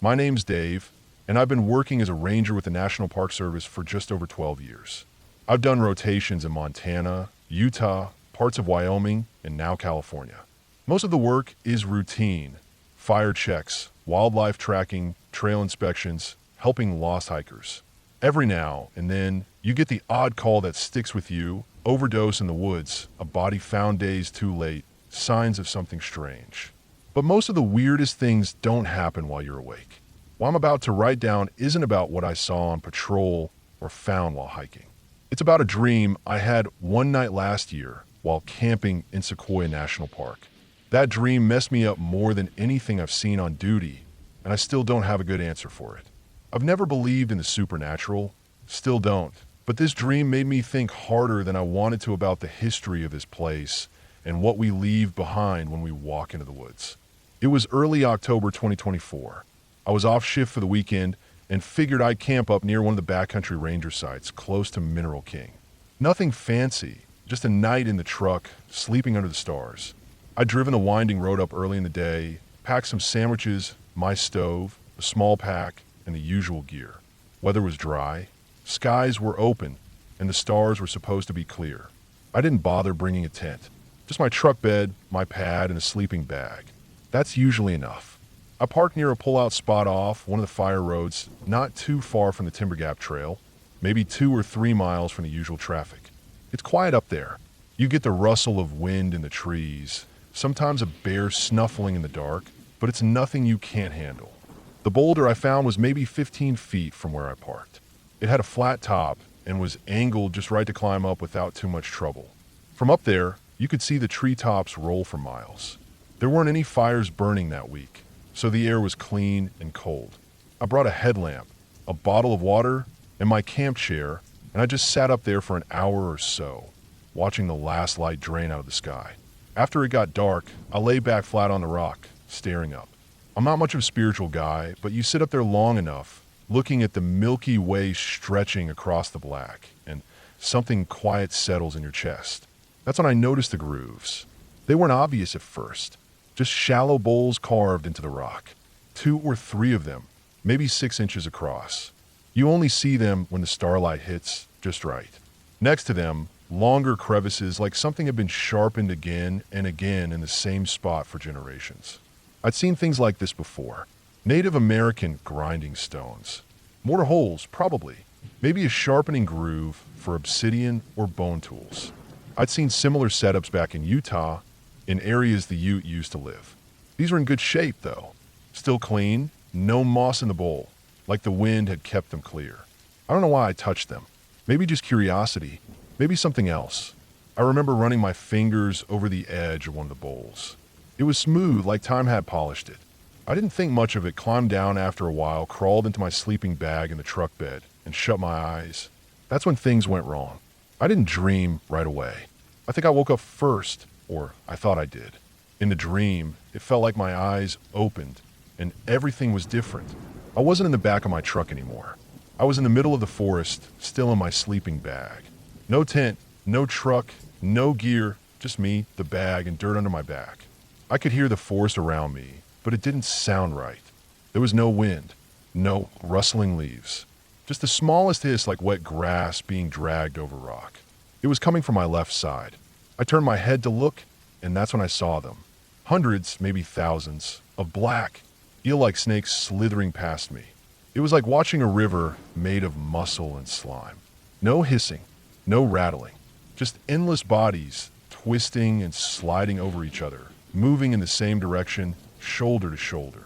My name's Dave, and I've been working as a ranger with the National Park Service for just over 12 years. I've done rotations in Montana, Utah, parts of Wyoming, and now California. Most of the work is routine: fire checks, wildlife tracking, trail inspections, helping lost hikers. Every now and then, you get the odd call that sticks with you: overdose in the woods, a body found days too late, signs of something strange. But most of the weirdest things don't happen while you're awake. What I'm about to write down isn't about what I saw on patrol or found while hiking. It's about a dream I had one night last year while camping in Sequoia National Park. That dream messed me up more than anything I've seen on duty, and I still don't have a good answer for it. I've never believed in the supernatural, still don't, but this dream made me think harder than I wanted to about the history of this place and what we leave behind when we walk into the woods. It was early October 2024. I was off shift for the weekend and figured I'd camp up near one of the backcountry ranger sites close to Mineral King. Nothing fancy, just a night in the truck, sleeping under the stars. I'd driven the winding road up early in the day, packed some sandwiches, my stove, a small pack, and the usual gear. Weather was dry, skies were open, and the stars were supposed to be clear. I didn't bother bringing a tent, just my truck bed, my pad, and a sleeping bag. That's usually enough. I parked near a pull-out spot off one of the fire roads, not too far from the Timber Gap Trail, maybe 2 or 3 miles from the usual traffic. It's quiet up there. You get the rustle of wind in the trees, sometimes a bear snuffling in the dark, but it's nothing you can't handle. The boulder I found was maybe 15 feet from where I parked. It had a flat top and was angled just right to climb up without too much trouble. From up there, you could see the treetops roll for miles. There weren't any fires burning that week, so the air was clean and cold. I brought a headlamp, a bottle of water, and my camp chair, and I just sat up there for an hour or so, watching the last light drain out of the sky. After it got dark, I lay back flat on the rock, staring up. I'm not much of a spiritual guy, but you sit up there long enough, looking at the Milky Way stretching across the black, and something quiet settles in your chest. That's when I noticed the grooves. They weren't obvious at first. Just shallow bowls carved into the rock. 2 or 3 of them, maybe 6 inches across. You only see them when the starlight hits just right. Next to them, longer crevices like something had been sharpened again and again in the same spot for generations. I'd seen things like this before. Native American grinding stones. Mortar holes, probably. Maybe a sharpening groove for obsidian or bone tools. I'd seen similar setups back in Utah, in areas the Ute used to live. These were in good shape, though. Still clean, no moss in the bowl, like the wind had kept them clear. I don't know why I touched them. Maybe just curiosity, maybe something else. I remember running my fingers over the edge of one of the bowls. It was smooth, like time had polished it. I didn't think much of it, climbed down after a while, crawled into my sleeping bag in the truck bed, and shut my eyes. That's when things went wrong. I didn't dream right away. I think I woke up first, or I thought I did. In the dream, it felt like my eyes opened, and everything was different. I wasn't in the back of my truck anymore. I was in the middle of the forest, still in my sleeping bag. No tent, no truck, no gear, just me, the bag, and dirt under my back. I could hear the forest around me, but it didn't sound right. There was no wind, no rustling leaves, just the smallest hiss like wet grass being dragged over rock. It was coming from my left side. I turned my head to look, and that's when I saw them. Hundreds, maybe thousands, of black, eel-like snakes slithering past me. It was like watching a river made of muscle and slime. No hissing, no rattling, just endless bodies twisting and sliding over each other, moving in the same direction, shoulder to shoulder.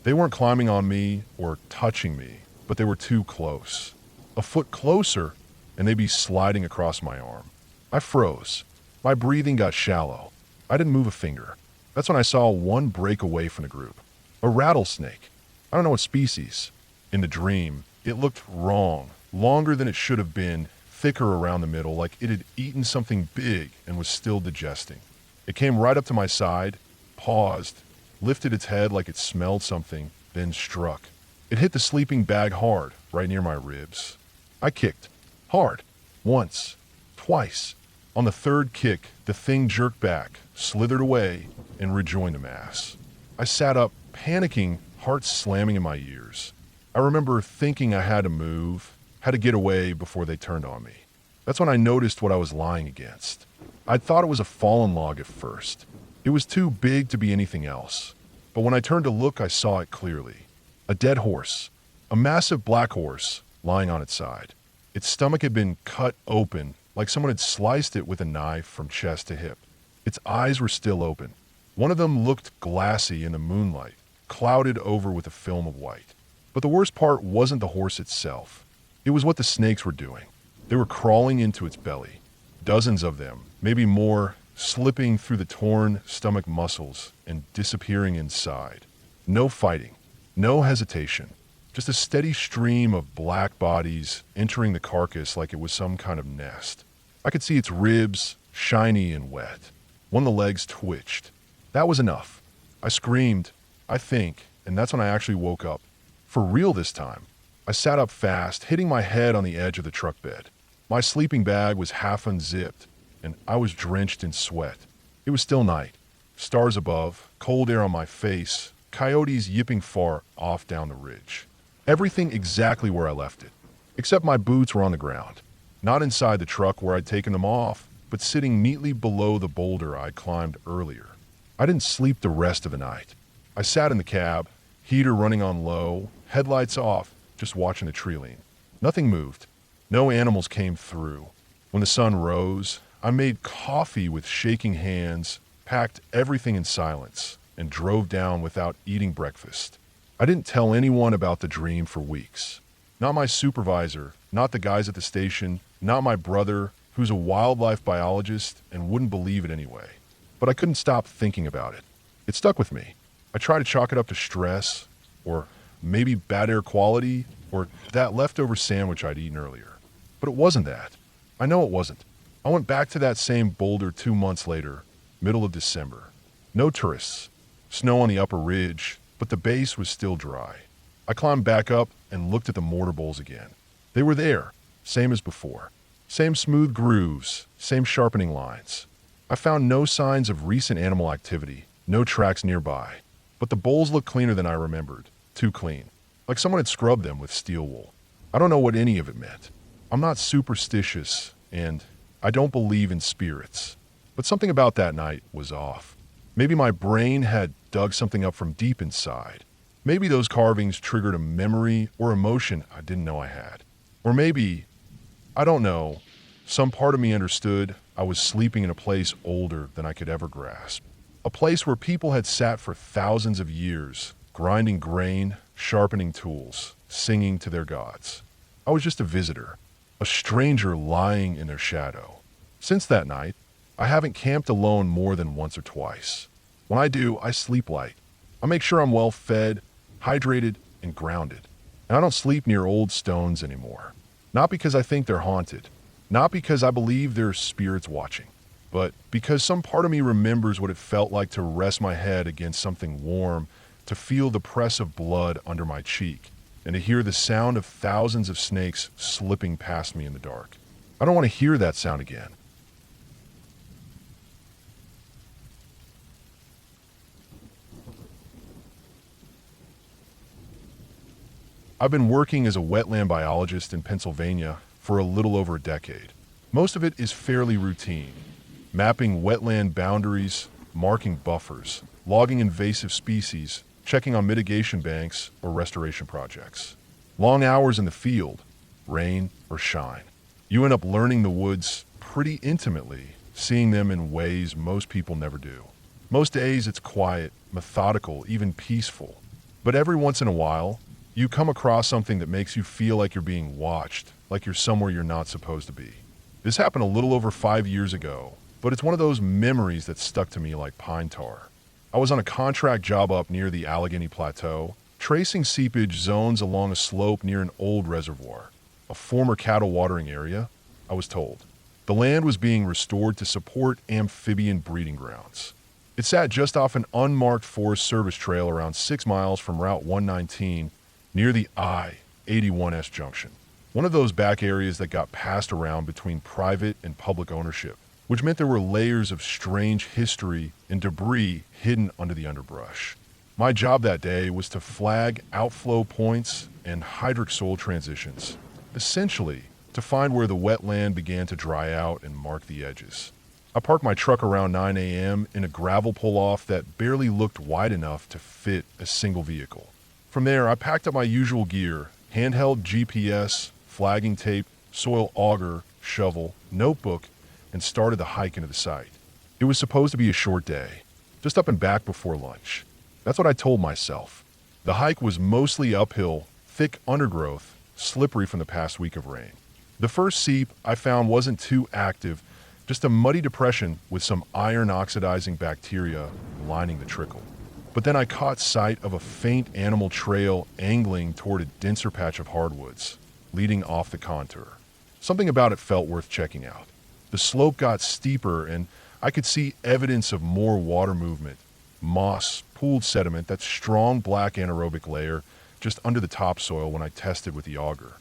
They weren't climbing on me or touching me, but they were too close. A foot closer, and they'd be sliding across my arm. I froze. My breathing got shallow. I didn't move a finger. That's when I saw one break away from the group. A rattlesnake. I don't know what species. In the dream, it looked wrong, longer than it should have been, thicker around the middle, like it had eaten something big and was still digesting. It came right up to my side, paused, lifted its head like it smelled something, then struck. It hit the sleeping bag hard, right near my ribs. I kicked. Hard. Once. Twice. On the third kick, the thing jerked back, slithered away, and rejoined the mass. I sat up, panicking heart slamming in my ears. I remember thinking I had to move, had to get away before they turned on me. That's when I noticed what I was lying against. I'd thought it was a fallen log at first. It was too big to be anything else. But when I turned to look, I saw it clearly. A dead horse. A massive black horse lying on its side. Its stomach had been cut open, like someone had sliced it with a knife from chest to hip. Its eyes were still open. One of them looked glassy in the moonlight, clouded over with a film of white. But the worst part wasn't the horse itself. It was what the snakes were doing. They were crawling into its belly. Dozens of them, maybe more, slipping through the torn stomach muscles and disappearing inside. No fighting, no hesitation. Just a steady stream of black bodies entering the carcass like it was some kind of nest. I could see its ribs, shiny and wet. One of the legs twitched. That was enough. I screamed, I think, and that's when I actually woke up. For real this time. I sat up fast, hitting my head on the edge of the truck bed. My sleeping bag was half unzipped, and I was drenched in sweat. It was still night. Stars above, cold air on my face, coyotes yipping far off down the ridge. Everything exactly where I left it. Except my boots were on the ground. Not inside the truck where I'd taken them off, but sitting neatly below the boulder I'd climbed earlier. I didn't sleep the rest of the night. I sat in the cab, heater running on low, headlights off, just watching the tree lean. Nothing moved. No animals came through. When the sun rose, I made coffee with shaking hands, packed everything in silence, and drove down without eating breakfast. I didn't tell anyone about the dream for weeks. Not my supervisor, not the guys at the station, not my brother, who's a wildlife biologist and wouldn't believe it anyway. But I couldn't stop thinking about it. It stuck with me. I tried to chalk it up to stress, or maybe bad air quality, or that leftover sandwich I'd eaten earlier. But it wasn't that. I know it wasn't. I went back to that same boulder 2 months later, middle of December. No tourists. Snow on the upper ridge, but the base was still dry. I climbed back up and looked at the mortar bowls again. They were there, same as before. Same smooth grooves, same sharpening lines. I found no signs of recent animal activity, no tracks nearby. But the bowls looked cleaner than I remembered. Too clean. Like someone had scrubbed them with steel wool. I don't know what any of it meant. I'm not superstitious, and I don't believe in spirits. But something about that night was off. Maybe my brain had dug something up from deep inside. Maybe those carvings triggered a memory or emotion I didn't know I had. Or maybe, I don't know, some part of me understood I was sleeping in a place older than I could ever grasp. A place where people had sat for thousands of years, grinding grain, sharpening tools, singing to their gods. I was just a visitor, a stranger lying in their shadow. Since that night, I haven't camped alone more than once or twice. When I do, I sleep light. I make sure I'm well fed, hydrated, and grounded. And I don't sleep near old stones anymore. Not because I think they're haunted. Not because I believe there's spirits watching. But because some part of me remembers what it felt like to rest my head against something warm, to feel the press of blood under my cheek, and to hear the sound of thousands of snakes slipping past me in the dark. I don't want to hear that sound again. I've been working as a wetland biologist in Pennsylvania for a little over a decade. Most of it is fairly routine. Mapping wetland boundaries, marking buffers, logging invasive species, checking on mitigation banks or restoration projects. Long hours in the field, rain or shine. You end up learning the woods pretty intimately, seeing them in ways most people never do. Most days it's quiet, methodical, even peaceful. But every once in a while, you come across something that makes you feel like you're being watched, like you're somewhere you're not supposed to be. This happened a little over 5 years ago, but it's one of those memories that stuck to me like pine tar. I was on a contract job up near the Allegheny Plateau, tracing seepage zones along a slope near an old reservoir, a former cattle watering area, I was told. The land was being restored to support amphibian breeding grounds. It sat just off an unmarked Forest Service trail around 6 miles from Route 119 near the I-81S junction, one of those back areas that got passed around between private and public ownership, which meant there were layers of strange history and debris hidden under the underbrush. My job that day was to flag outflow points and hydric soil transitions, essentially to find where the wetland began to dry out and mark the edges. I parked my truck around 9 a.m. in a gravel pull-off that barely looked wide enough to fit a single vehicle. From there, I packed up my usual gear: handheld GPS, flagging tape, soil auger, shovel, notebook, and started the hike into the site. It was supposed to be a short day, just up and back before lunch. That's what I told myself. The hike was mostly uphill, thick undergrowth, slippery from the past week of rain. The first seep I found wasn't too active, just a muddy depression with some iron-oxidizing bacteria lining the trickle. But then I caught sight of a faint animal trail angling toward a denser patch of hardwoods, leading off the contour. Something about it felt worth checking out. The slope got steeper, and I could see evidence of more water movement: moss, pooled sediment, that strong black anaerobic layer just under the topsoil when I tested with the auger.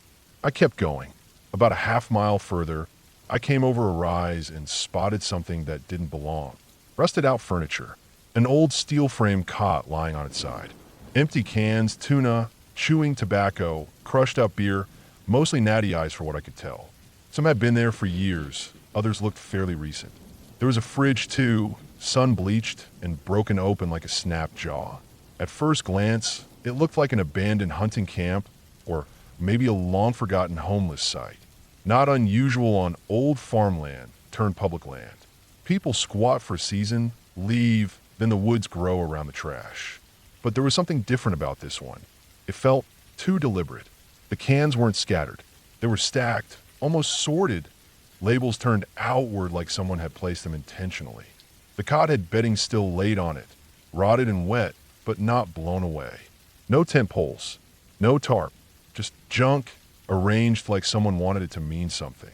I kept going. About a half mile further, I came over a rise and spotted something that didn't belong. Rusted out furniture. An old steel frame cot lying on its side. Empty cans, tuna, chewing tobacco, crushed up beer, mostly natty ice for what I could tell. Some had been there for years, others looked fairly recent. There was a fridge too, sun-bleached and broken open like a snapped jaw. At first glance, it looked like an abandoned hunting camp or maybe a long-forgotten homeless site. Not unusual on old farmland turned public land. People squat for a season, leave, then the woods grow around the trash. But there was something different about this one. It felt too deliberate. The cans weren't scattered. They were stacked, almost sorted, labels turned outward like someone had placed them intentionally. The cot had bedding still laid on it, rotted and wet, but not blown away. No tent poles, no tarp, just junk arranged like someone wanted it to mean something.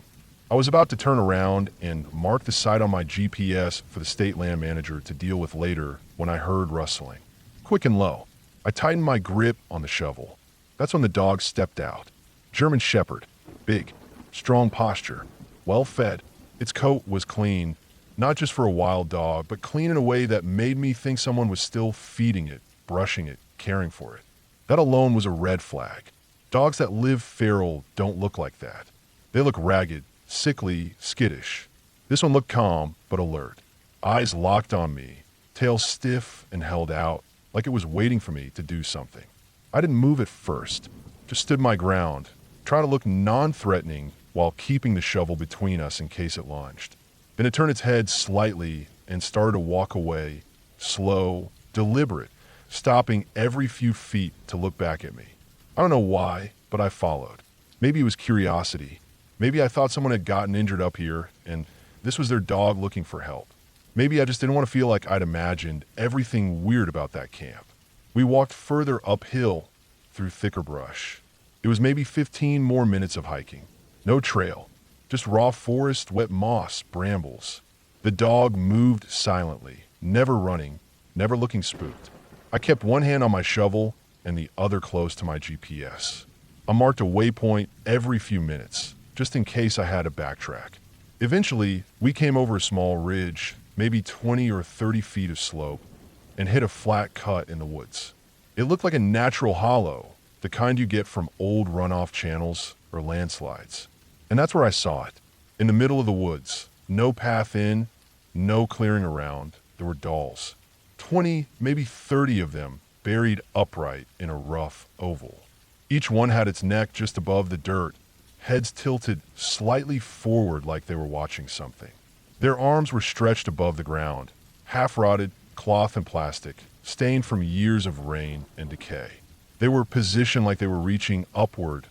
I was about to turn around and mark the site on my GPS for the state land manager to deal with later when I heard rustling. Quick and low. I tightened my grip on the shovel. That's when the dog stepped out. German Shepherd. Big. Strong posture. Well fed. Its coat was clean, not just for a wild dog, but clean in a way that made me think someone was still feeding it, brushing it, caring for it. That alone was a red flag. Dogs that live feral don't look like that. They look ragged, sickly, skittish. This one looked calm, but alert. Eyes locked on me, tail stiff and held out, like it was waiting for me to do something. I didn't move at first, just stood my ground, trying to look non-threatening while keeping the shovel between us in case it lunged. Then it turned its head slightly and started to walk away, slow, deliberate, stopping every few feet to look back at me. I don't know why, but I followed. Maybe it was curiosity. Maybe I thought someone had gotten injured up here, and this was their dog looking for help. Maybe I just didn't want to feel like I'd imagined everything weird about that camp. We walked further uphill through thicker brush. It was maybe 15 more minutes of hiking. No trail, just raw forest, wet moss, brambles. The dog moved silently, never running, never looking spooked. I kept one hand on my shovel and the other close to my GPS. I marked a waypoint every few minutes, just in case I had to backtrack. Eventually, we came over a small ridge, maybe 20 or 30 feet of slope, and hit a flat cut in the woods. It looked like a natural hollow, the kind you get from old runoff channels or landslides. And that's where I saw it. In the middle of the woods, no path in, no clearing around, there were dolls. 20, maybe 30 of them, buried upright in a rough oval. Each one had its neck just above the dirt, heads tilted slightly forward like they were watching something. Their arms were stretched above the ground, half-rotted, cloth and plastic, stained from years of rain and decay. They were positioned like they were reaching upward,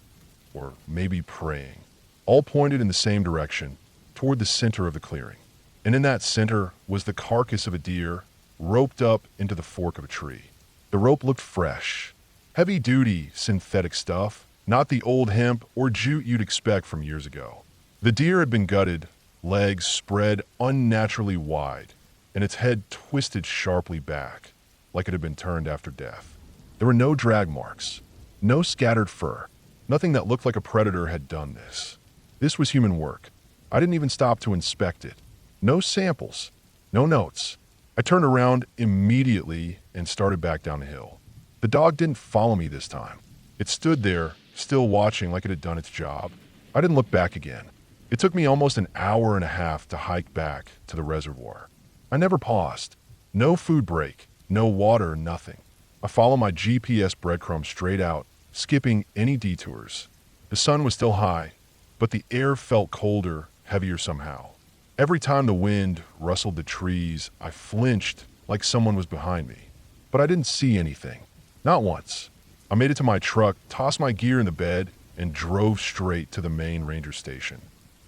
or maybe praying. All pointed in the same direction, toward the center of the clearing. And in that center was the carcass of a deer, roped up into the fork of a tree. The rope looked fresh. Heavy-duty synthetic stuff, not the old hemp or jute you'd expect from years ago. The deer had been gutted, legs spread unnaturally wide, and its head twisted sharply back, like it had been turned after death. There were no drag marks, no scattered fur, nothing that looked like a predator had done this. This was human work. I didn't even stop to inspect it. No samples, no notes. I turned around immediately and started back down the hill. The dog didn't follow me this time. It stood there, still watching like it had done its job. I didn't look back again. It took me almost an hour and a half to hike back to the reservoir. I never paused. No food break, no water, nothing. I followed my GPS breadcrumbs straight out, skipping any detours. The sun was still high, but the air felt colder, heavier somehow. Every time the wind rustled the trees, I flinched like someone was behind me. But I didn't see anything. Not once. I made it to my truck, tossed my gear in the bed, and drove straight to the main ranger station.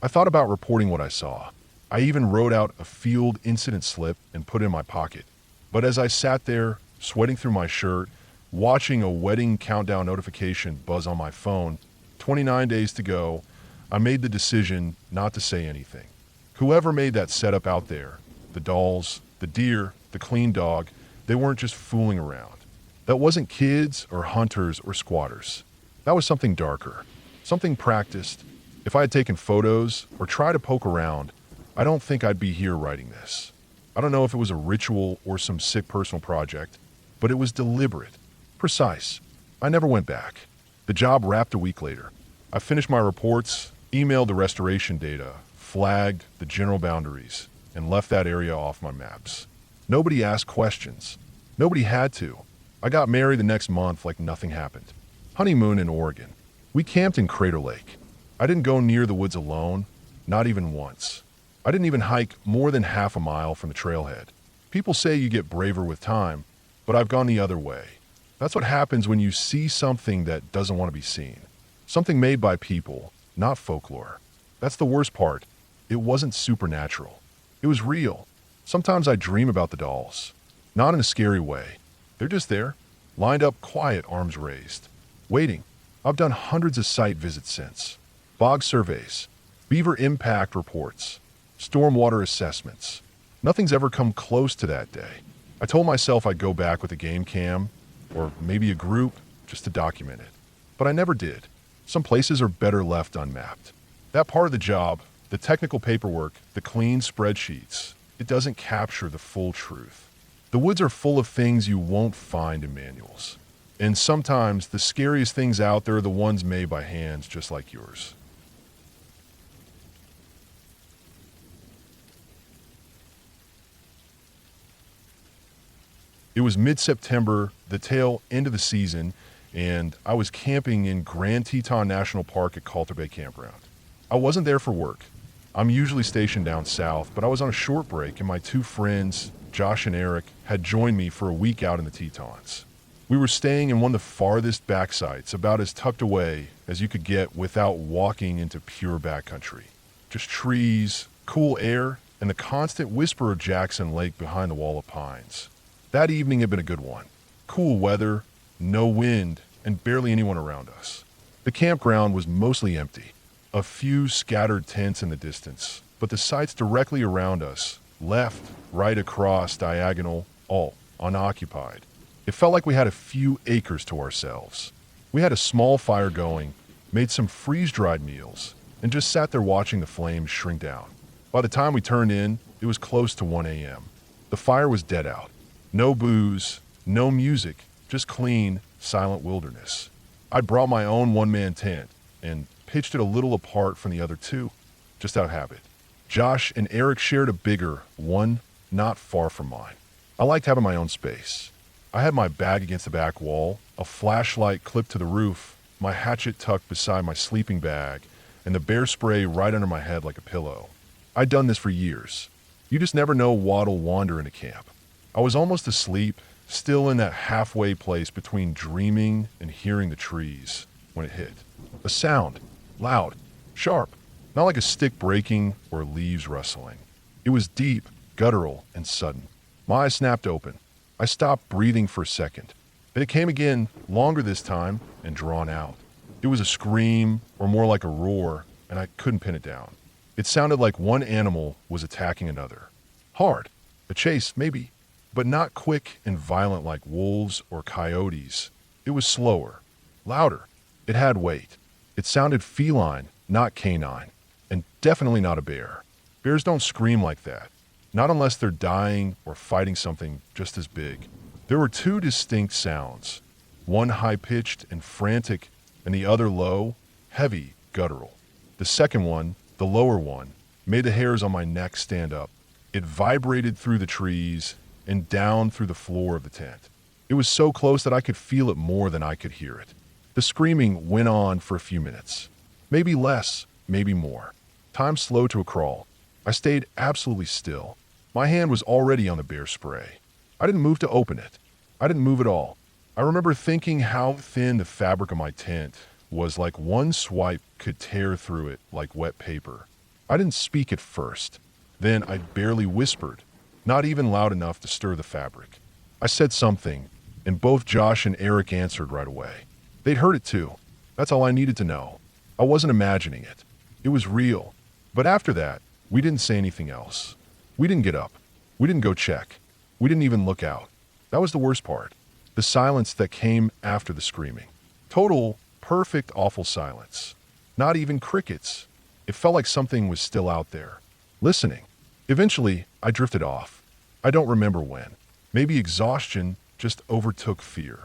I thought about reporting what I saw. I even wrote out a field incident slip and put it in my pocket. But as I sat there, sweating through my shirt, watching a wedding countdown notification buzz on my phone, 29 days to go, I made the decision not to say anything. Whoever made that setup out there, the dolls, the deer, the clean dog, they weren't just fooling around. That wasn't kids or hunters or squatters. That was something darker, something practiced. If I had taken photos or tried to poke around, I don't think I'd be here writing this. I don't know if it was a ritual or some sick personal project, but it was deliberate, precise. I never went back. The job wrapped a week later. I finished my reports, emailed the restoration data, flagged the general boundaries, and left that area off my maps. Nobody asked questions. Nobody had to. I got married the next month like nothing happened. Honeymoon in Oregon. We camped in Crater Lake. I didn't go near the woods alone, not even once. I didn't even hike more than half a mile from the trailhead. People say you get braver with time, but I've gone the other way. That's what happens when you see something that doesn't want to be seen. Something made by people, not folklore. That's the worst part. It wasn't supernatural. It was real. Sometimes I dream about the dolls. Not in a scary way. They're just there, lined up quiet, arms raised, waiting. I've done hundreds of site visits since. Bog surveys, beaver impact reports, stormwater assessments. Nothing's ever come close to that day. I told myself I'd go back with a game cam, or maybe a group, just to document it. But I never did. Some places are better left unmapped. That part of the job, the technical paperwork, the clean spreadsheets, it doesn't capture the full truth. The woods are full of things you won't find in manuals. And sometimes the scariest things out there are the ones made by hands just like yours. It was mid-September, the tail end of the season, and I was camping in Grand Teton National Park at Calder Bay Campground. I wasn't there for work. I'm usually stationed down south, but I was on a short break and my two friends, Josh and Eric, had joined me for a week out in the Tetons. We were staying in one of the farthest back sites, about as tucked away as you could get without walking into pure backcountry. Just trees, cool air, and the constant whisper of Jackson Lake behind the wall of pines. That evening had been a good one. Cool weather, no wind, and barely anyone around us. The campground was mostly empty. A few scattered tents in the distance, but the sites directly around us, left, right across, diagonal, all unoccupied. It felt like we had a few acres to ourselves. We had a small fire going, made some freeze-dried meals, and just sat there watching the flames shrink down. By the time we turned in, it was close to 1 a.m. The fire was dead out. No booze, no music, just clean, silent wilderness. I'd brought my own one-man tent and pitched it a little apart from the other two, just out of habit. Josh and Eric shared a bigger one, not far from mine. I liked having my own space. I had my bag against the back wall, a flashlight clipped to the roof, my hatchet tucked beside my sleeping bag, and the bear spray right under my head like a pillow. I'd done this for years. You just never know what'll wander into camp. I was almost asleep, still in that halfway place between dreaming and hearing the trees, when it hit. A sound, loud, sharp, not like a stick breaking or leaves rustling. It was deep, guttural, and sudden. My eyes snapped open. I stopped breathing for a second. Then it came again, longer this time, and drawn out. It was a scream, or more like a roar, and I couldn't pin it down. It sounded like one animal was attacking another. Hard. A chase, maybe, but not quick and violent like wolves or coyotes. It was slower, louder. It had weight. It sounded feline, not canine, and definitely not a bear. Bears don't scream like that. Not unless they're dying or fighting something just as big. There were two distinct sounds, one high-pitched and frantic, and the other low, heavy, guttural. The second one, the lower one, made the hairs on my neck stand up. It vibrated through the trees and down through the floor of the tent. It was so close that I could feel it more than I could hear it. The screaming went on for a few minutes. Maybe less, maybe more. Time slowed to a crawl. I stayed absolutely still. My hand was already on the bear spray. I didn't move to open it. I didn't move at all. I remember thinking how thin the fabric of my tent was, like one swipe could tear through it like wet paper. I didn't speak at first. Then I barely whispered, not even loud enough to stir the fabric. I said something, and both Josh and Eric answered right away. They'd heard it too. That's all I needed to know. I wasn't imagining it. It was real. But after that, we didn't say anything else. We didn't get up. We didn't go check. We didn't even look out. That was the worst part. The silence that came after the screaming. Total, perfect, awful silence. Not even crickets. It felt like something was still out there, listening. Eventually, I drifted off. I don't remember when. Maybe exhaustion just overtook fear.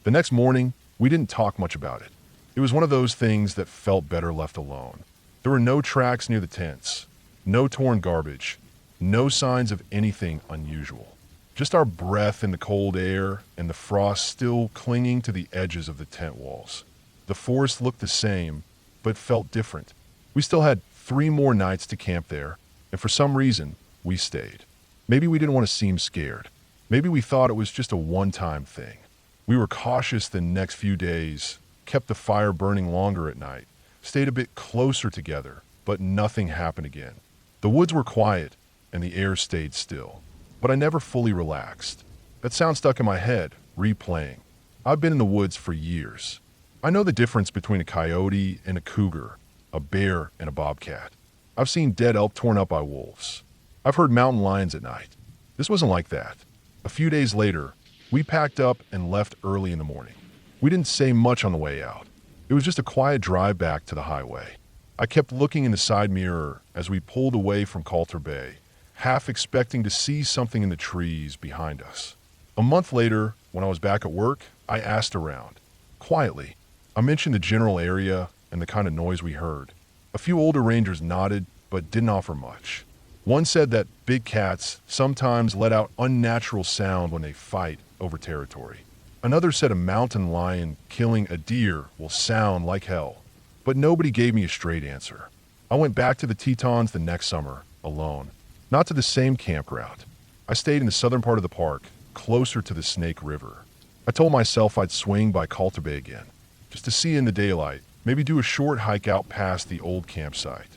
The next morning, we didn't talk much about it. It was one of those things that felt better left alone. There were no tracks near the tents, no torn garbage, no signs of anything unusual. Just our breath in the cold air and the frost still clinging to the edges of the tent walls. The forest looked the same, but felt different. We still had 3 more nights to camp there, and for some reason, we stayed. Maybe we didn't want to seem scared. Maybe we thought it was just a one-time thing. We were cautious the next few days, kept the fire burning longer at night, stayed a bit closer together, but nothing happened again. The woods were quiet, and the air stayed still. But I never fully relaxed. That sound stuck in my head, replaying. I've been in the woods for years. I know the difference between a coyote and a cougar, a bear and a bobcat. I've seen dead elk torn up by wolves. I've heard mountain lions at night. This wasn't like that. A few days later, we packed up and left early in the morning. We didn't say much on the way out. It was just a quiet drive back to the highway. I kept looking in the side mirror as we pulled away from Coulter Bay, half expecting to see something in the trees behind us. A month later, when I was back at work, I asked around. Quietly, I mentioned the general area and the kind of noise we heard. A few older rangers nodded, but didn't offer much. One said that big cats sometimes let out unnatural sound when they fight over territory. Another said a mountain lion killing a deer will sound like hell. But nobody gave me a straight answer. I went back to the Tetons the next summer, alone. Not to the same campground. I stayed in the southern part of the park, closer to the Snake River. I told myself I'd swing by Coulter Bay again, just to see in the daylight, maybe do a short hike out past the old campsite.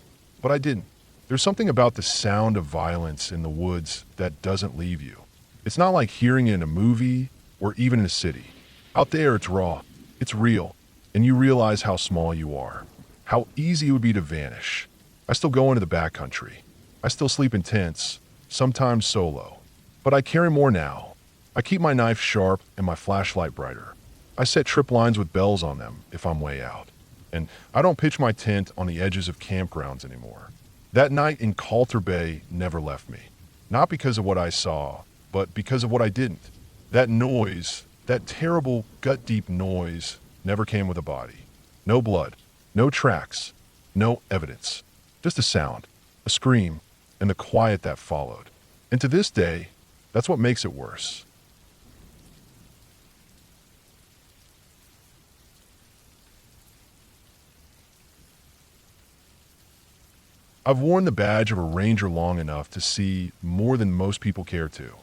But I didn't. There's something about the sound of violence in the woods that doesn't leave you. It's not like hearing it in a movie or even in a city. Out there, it's raw, it's real, and you realize how small you are, how easy it would be to vanish. I still go into the backcountry. I still sleep in tents, sometimes solo. But I carry more now. I keep my knife sharp and my flashlight brighter. I set trip lines with bells on them if I'm way out. And I don't pitch my tent on the edges of campgrounds anymore. That night in Coulter Bay never left me. Not because of what I saw, but because of what I didn't. That noise, that terrible gut-deep noise, never came with a body. No blood, no tracks, no evidence. Just a sound, a scream, and the quiet that followed. And to this day, that's what makes it worse. I've worn the badge of a ranger long enough to see more than most people care to.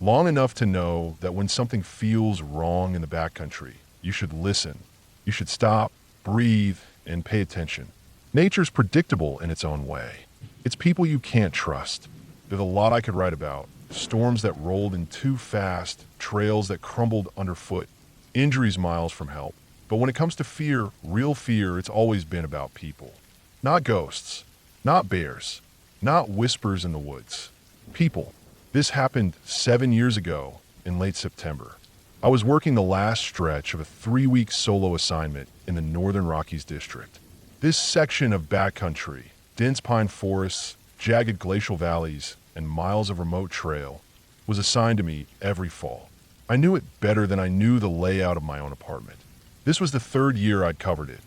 Long enough to know that when something feels wrong in the backcountry, you should listen. You should stop, breathe, and pay attention. Nature's predictable in its own way. It's people you can't trust. There's a lot I could write about. Storms that rolled in too fast, trails that crumbled underfoot, injuries miles from help. But when it comes to fear, real fear, it's always been about people. Not ghosts. Not bears, not whispers in the woods. People. This happened 7 years ago in late September. I was working the last stretch of a 3-week solo assignment in the Northern Rockies district. This section of backcountry, dense pine forests, jagged glacial valleys, and miles of remote trail was assigned to me every fall. I knew it better than I knew the layout of my own apartment. This was the third year I'd covered it,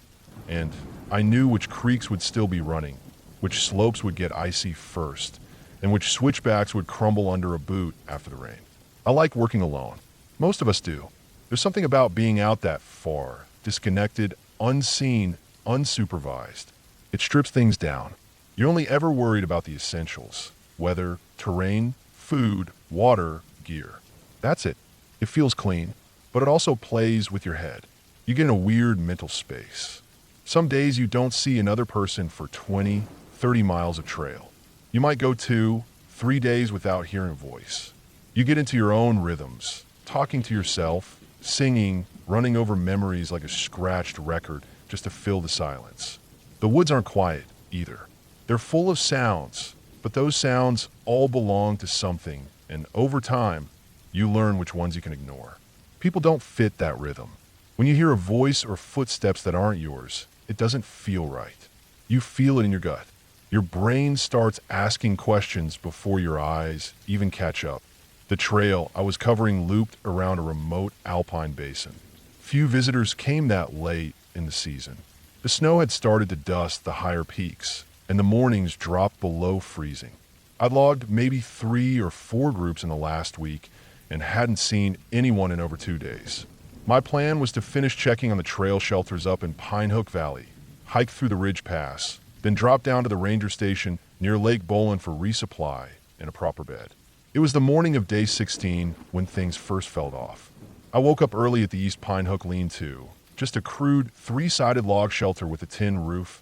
and I knew which creeks would still be running, which slopes would get icy first, and which switchbacks would crumble under a boot after the rain. I like working alone. Most of us do. There's something about being out that far, disconnected, unseen, unsupervised. It strips things down. You're only ever worried about the essentials: weather, terrain, food, water, gear. That's it. It feels clean, but it also plays with your head. You get in a weird mental space. Some days you don't see another person for 20, 30 miles of trail. You might go 2, 3 days without hearing a voice. You get into your own rhythms, talking to yourself, singing, running over memories like a scratched record just to fill the silence. The woods aren't quiet either. They're full of sounds, but those sounds all belong to something, and over time, you learn which ones you can ignore. People don't fit that rhythm. When you hear a voice or footsteps that aren't yours, it doesn't feel right. You feel it in your gut. Your brain starts asking questions before your eyes even catch up. The trail I was covering looped around a remote alpine basin. Few visitors came that late in the season. The snow had started to dust the higher peaks, and the mornings dropped below freezing. I'd logged maybe 3 or 4 groups in the last week and hadn't seen anyone in over 2 days. My plan was to finish checking on the trail shelters up in Pine Hook Valley, hike through the Ridge Pass, then drop down to the ranger station near Lake Bolin for resupply and a proper bed. It was the morning of day 16 when things first fell off. I woke up early at the East Pine Hook lean-to, just a crude 3-sided log shelter with a tin roof,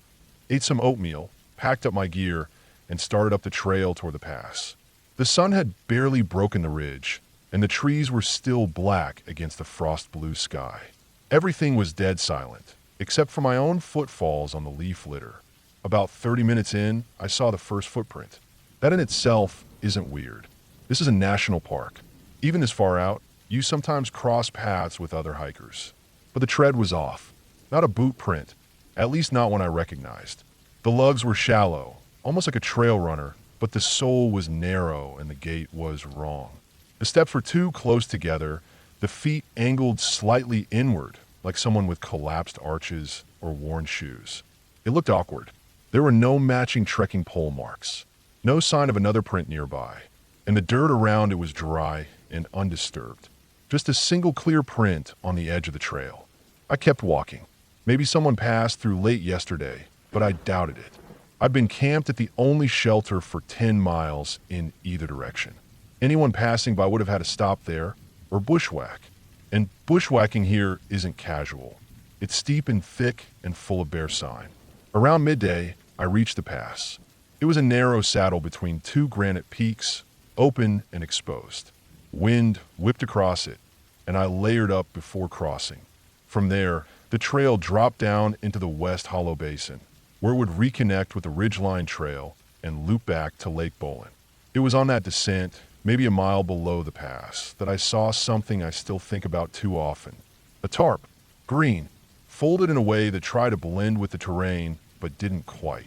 ate some oatmeal, packed up my gear, and started up the trail toward the pass. The sun had barely broken the ridge, and the trees were still black against the frost-blue sky. Everything was dead silent, except for my own footfalls on the leaf litter. About 30 minutes in, I saw the first footprint. That in itself isn't weird. This is a national park. Even this far out, you sometimes cross paths with other hikers. But the tread was off. Not a boot print, at least not one I recognized. The lugs were shallow, almost like a trail runner, but the sole was narrow and the gait was wrong. The steps were too close together, the feet angled slightly inward, like someone with collapsed arches or worn shoes. It looked awkward. There were no matching trekking pole marks, no sign of another print nearby, and the dirt around it was dry and undisturbed. Just a single clear print on the edge of the trail. I kept walking. Maybe someone passed through late yesterday, but I doubted it. I'd been camped at the only shelter for 10 miles in either direction. Anyone passing by would have had to stop there or bushwhack. And bushwhacking here isn't casual. It's steep and thick and full of bare sign. Around midday, I reached the pass. It was a narrow saddle between 2 granite peaks, open and exposed. Wind whipped across it, and I layered up before crossing. From there, the trail dropped down into the West Hollow Basin, where it would reconnect with the Ridgeline Trail and loop back to Lake Bolin. It was on that descent, maybe a mile below the pass, that I saw something I still think about too often. A tarp, green, folded in a way that tried to blend with the terrain but didn't quite.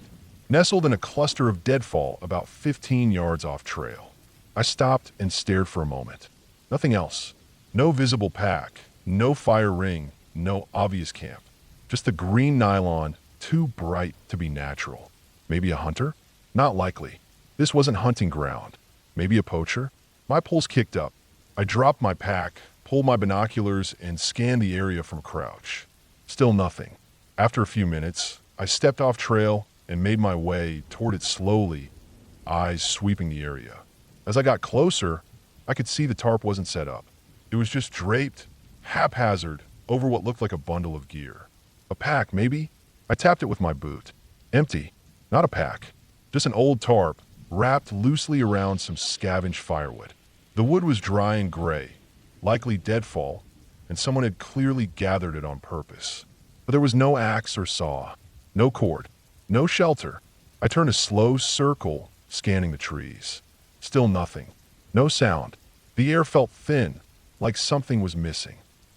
Nestled in a cluster of deadfall about 15 yards off trail. I stopped and stared for a moment. Nothing else. No visible pack, no fire ring, no obvious camp. Just the green nylon, too bright to be natural. Maybe a hunter? Not likely. This wasn't hunting ground. Maybe a poacher? My pulse kicked up. I dropped my pack, pulled my binoculars, and scanned the area from crouch. Still nothing. After a few minutes, I stepped off trail and made my way toward it slowly, eyes sweeping the area. As I got closer, I could see the tarp wasn't set up. It was just draped, haphazard, over what looked like a bundle of gear. A pack, maybe? I tapped it with my boot. Empty. Not a pack. Just an old tarp, wrapped loosely around some scavenged firewood. The wood was dry and gray, likely deadfall, and someone had clearly gathered it on purpose. But there was no axe or saw, no cord, no shelter. I turned a slow circle, scanning the trees. Still nothing. No sound. The air felt thin, like something was missing.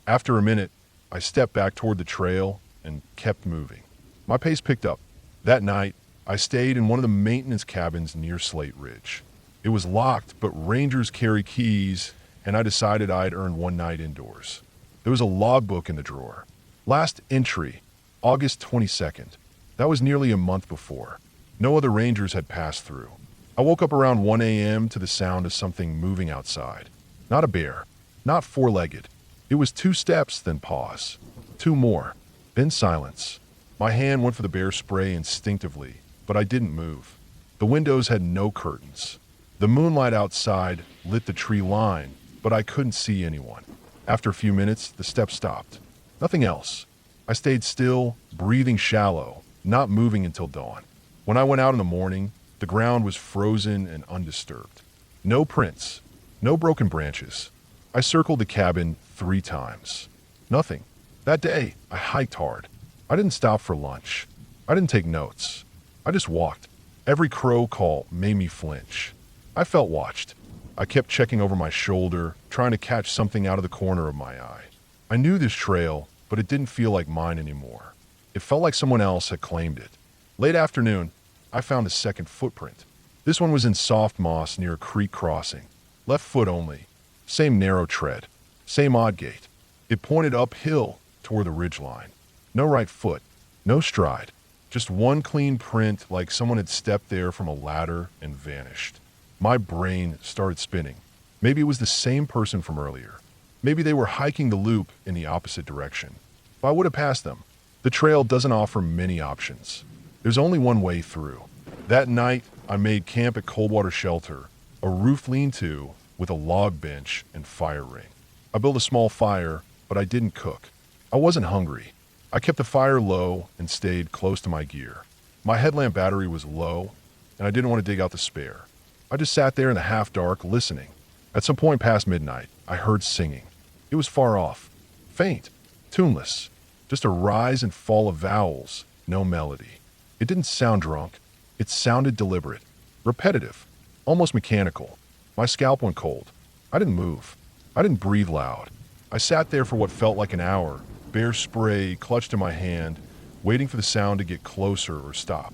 After a minute, I stepped back toward the trail and kept moving. My pace picked up. That night, I stayed in one of the maintenance cabins near Slate Ridge. It was locked, but rangers carry keys, and I decided I'd earn one night indoors. There was a logbook in the drawer. Last entry, August 22nd. That was nearly a month before. No other rangers had passed through. I woke up around 1 a.m. to the sound of something moving outside. Not a bear, not four-legged. It was 2 steps, then pause. 2 more, then silence. My hand went for the bear spray instinctively, but I didn't move. The windows had no curtains. The moonlight outside lit the tree line, but I couldn't see anyone. After a few minutes, the steps stopped. Nothing else. I stayed still, breathing shallow, not moving until dawn. When I went out in the morning, the ground was frozen and undisturbed. No prints, no broken branches. I circled the cabin 3 times. Nothing. That day, I hiked hard. I didn't stop for lunch. I didn't take notes. I just walked. Every crow call made me flinch. I felt watched. I kept checking over my shoulder, trying to catch something out of the corner of my eye. I knew this trail, but it didn't feel like mine anymore. It felt like someone else had claimed it. Late afternoon, I found a second footprint. This one was in soft moss near a creek crossing. Left foot only. Same narrow tread. Same odd gait. It pointed uphill toward the ridgeline. No right foot. No stride. Just one clean print like someone had stepped there from a ladder and vanished. My brain started spinning. Maybe it was the same person from earlier. Maybe they were hiking the loop in the opposite direction. But I would have passed them. The trail doesn't offer many options. There's only one way through. That night, I made camp at Coldwater Shelter, a roof lean-to with a log bench and fire ring. I built a small fire, but I didn't cook. I wasn't hungry. I kept the fire low and stayed close to my gear. My headlamp battery was low, and I didn't want to dig out the spare. I just sat there in the half-dark, listening. At some point past midnight, I heard singing. It was far off, faint, tuneless, just a rise and fall of vowels, no melody. It didn't sound drunk. It sounded deliberate, repetitive, almost mechanical. My scalp went cold. I didn't move. I didn't breathe loud. I sat there for what felt like an hour, bear spray clutched in my hand, waiting for the sound to get closer or stop.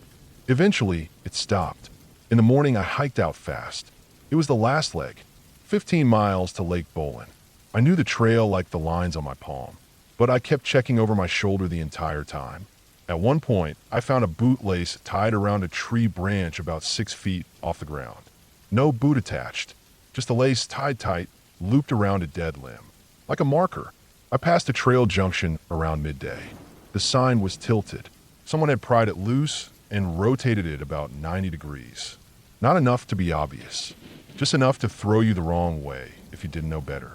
Eventually, it stopped. In the morning, I hiked out fast. It was the last leg, 15 miles to Lake Bolin. I knew the trail like the lines on my palm, but I kept checking over my shoulder the entire time. At one point, I found a bootlace tied around a tree branch about 6 feet off the ground. No boot attached, just a lace tied tight, looped around a dead limb. Like a marker. I passed a trail junction around midday. The sign was tilted. Someone had pried it loose and rotated it about 90 degrees. Not enough to be obvious. Just enough to throw you the wrong way if you didn't know better.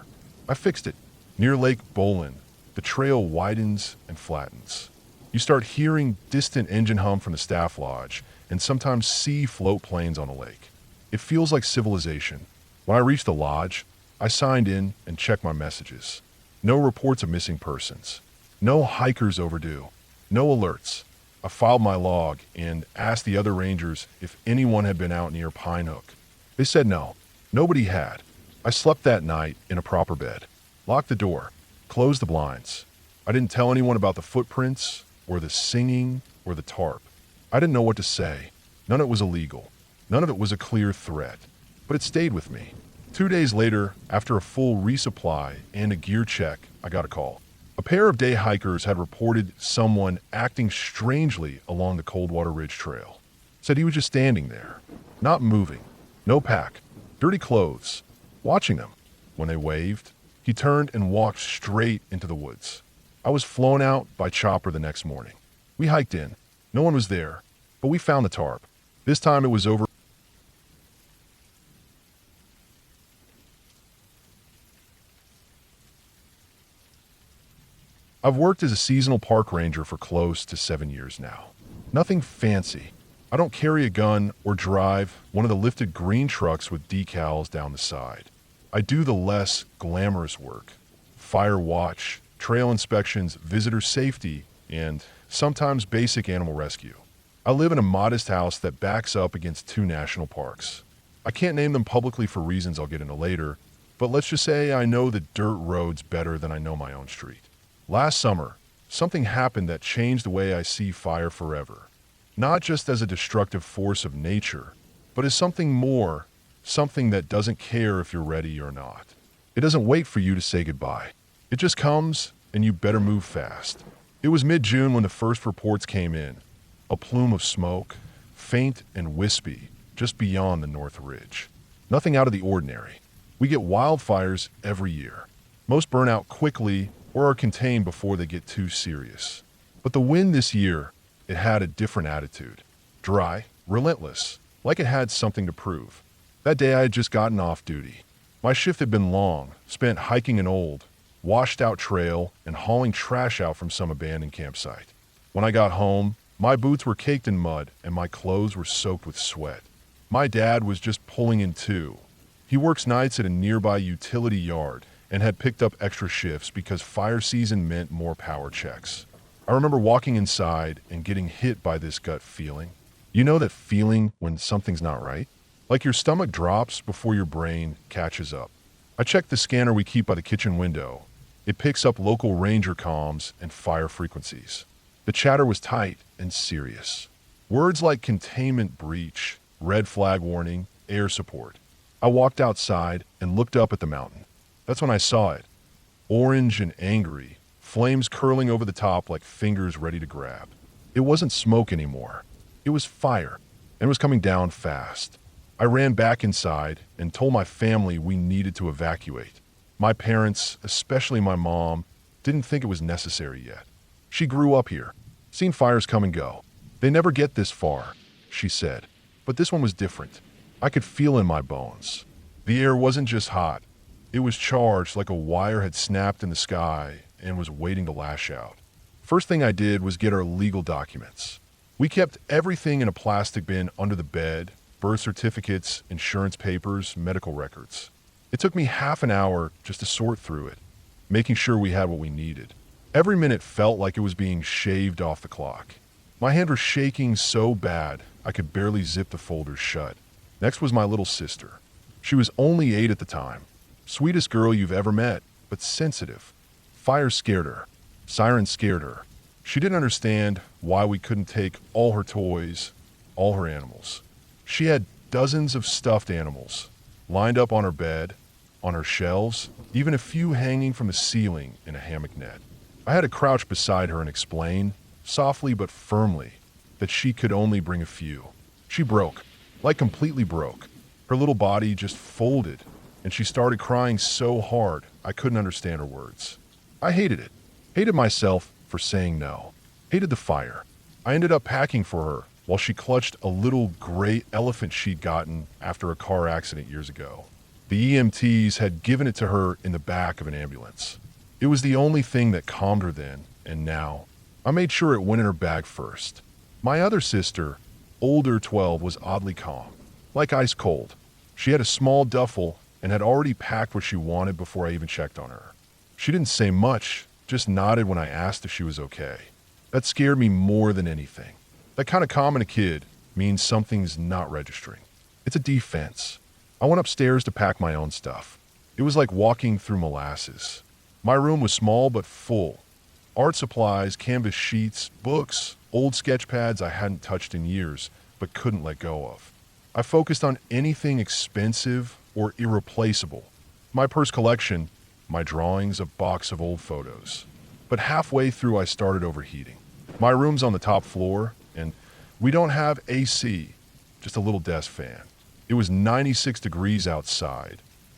I fixed it. Near Lake Bolin, the trail widens and flattens. You start hearing distant engine hum from the staff lodge and sometimes see float planes on the lake. It feels like civilization. When I reached the lodge, I signed in and checked my messages. No reports of missing persons. No hikers overdue. No alerts. I filed my log and asked the other rangers if anyone had been out near Pine Hook. They said no. Nobody had. I slept that night in a proper bed. Locked the door. Closed the blinds. I didn't tell anyone about the footprints or the singing or the tarp. I didn't know what to say. None of it was illegal. None of it was a clear threat. But it stayed with me. 2 days later, after a full resupply and a gear check, I got a call. A pair of day hikers had reported someone acting strangely along the Coldwater Ridge Trail. Said he was just standing there, not moving, no pack, dirty clothes, watching them. When they waved, he turned and walked straight into the woods. I was flown out by chopper the next morning. We hiked in. No one was there, but we found the tarp. This time it was over. I've worked as a seasonal park ranger for close to 7 years now. Nothing fancy. I don't carry a gun or drive one of the lifted green trucks with decals down the side. I do the less glamorous work. Fire watch, trail inspections, visitor safety, and sometimes basic animal rescue. I live in a modest house that backs up against 2 national parks. I can't name them publicly for reasons I'll get into later, but let's just say I know the dirt roads better than I know my own street. Last summer, something happened that changed the way I see fire forever. Not just as a destructive force of nature, but as something more something that doesn't care if you're ready or not. It doesn't wait for you to say goodbye. It just comes, and you better move fast. It was mid-June when the first reports came in. A plume of smoke, faint and wispy, just beyond the North Ridge. Nothing out of the ordinary. We get wildfires every year. Most burn out quickly or are contained before they get too serious. But the wind this year, it had a different attitude. Dry, relentless, like it had something to prove. That day I had just gotten off duty. My shift had been long, spent hiking an old, washed-out trail and hauling trash out from some abandoned campsite. When I got home, my boots were caked in mud and my clothes were soaked with sweat. My dad was just pulling in too. He works nights at a nearby utility yard and had picked up extra shifts because fire season meant more power checks. I remember walking inside and getting hit by this gut feeling. You know that feeling when something's not right? Like your stomach drops before your brain catches up. I checked the scanner we keep by the kitchen window. It picks up local ranger comms and fire frequencies. The chatter was tight and serious. Words like containment breach, red flag warning, air support. I walked outside and looked up at the mountain. That's when I saw it. Orange and angry, flames curling over the top like fingers ready to grab. It wasn't smoke anymore. It was fire, and it was coming down fast. I ran back inside and told my family we needed to evacuate. My parents, especially my mom, didn't think it was necessary yet. She grew up here, seen fires come and go. They never get this far, she said. But this one was different. I could feel in my bones. The air wasn't just hot. It was charged like a wire had snapped in the sky and was waiting to lash out. First thing I did was get our legal documents. We kept everything in a plastic bin under the bed: birth certificates, insurance papers, medical records. It took me half an hour just to sort through it, making sure we had what we needed. Every minute felt like it was being shaved off the clock. My hand was shaking so bad I could barely zip the folders shut. Next was my little sister. She was only 8 at the time. Sweetest girl you've ever met, but sensitive. Fire scared her. Sirens scared her. She didn't understand why we couldn't take all her toys, all her animals. She had dozens of stuffed animals, lined up on her bed, on her shelves, even a few hanging from the ceiling in a hammock net. I had to crouch beside her and explain, softly but firmly, that she could only bring a few. She broke, like completely broke. Her little body just folded, and she started crying so hard I couldn't understand her words. I hated it. Hated myself for saying no. Hated the fire. I ended up packing for her while she clutched a little gray elephant she'd gotten after a car accident years ago. The EMTs had given it to her in the back of an ambulance. It was the only thing that calmed her then and now. I made sure it went in her bag first. My other sister, older 12, was oddly calm, like ice cold. She had a small duffel and had already packed what she wanted before I even checked on her. She didn't say much, just nodded when I asked if she was okay. That scared me more than anything. That kind of calm in a kid means something's not registering. It's a defense. I went upstairs to pack my own stuff. It was like walking through molasses. My room was small but full. Art supplies, canvas sheets, books, old sketch pads I hadn't touched in years but couldn't let go of. I focused on anything expensive or irreplaceable. My purse collection, my drawings, a box of old photos. But halfway through I started overheating. My room's on the top floor, and we don't have AC, just a little desk fan. It was 96 degrees outside,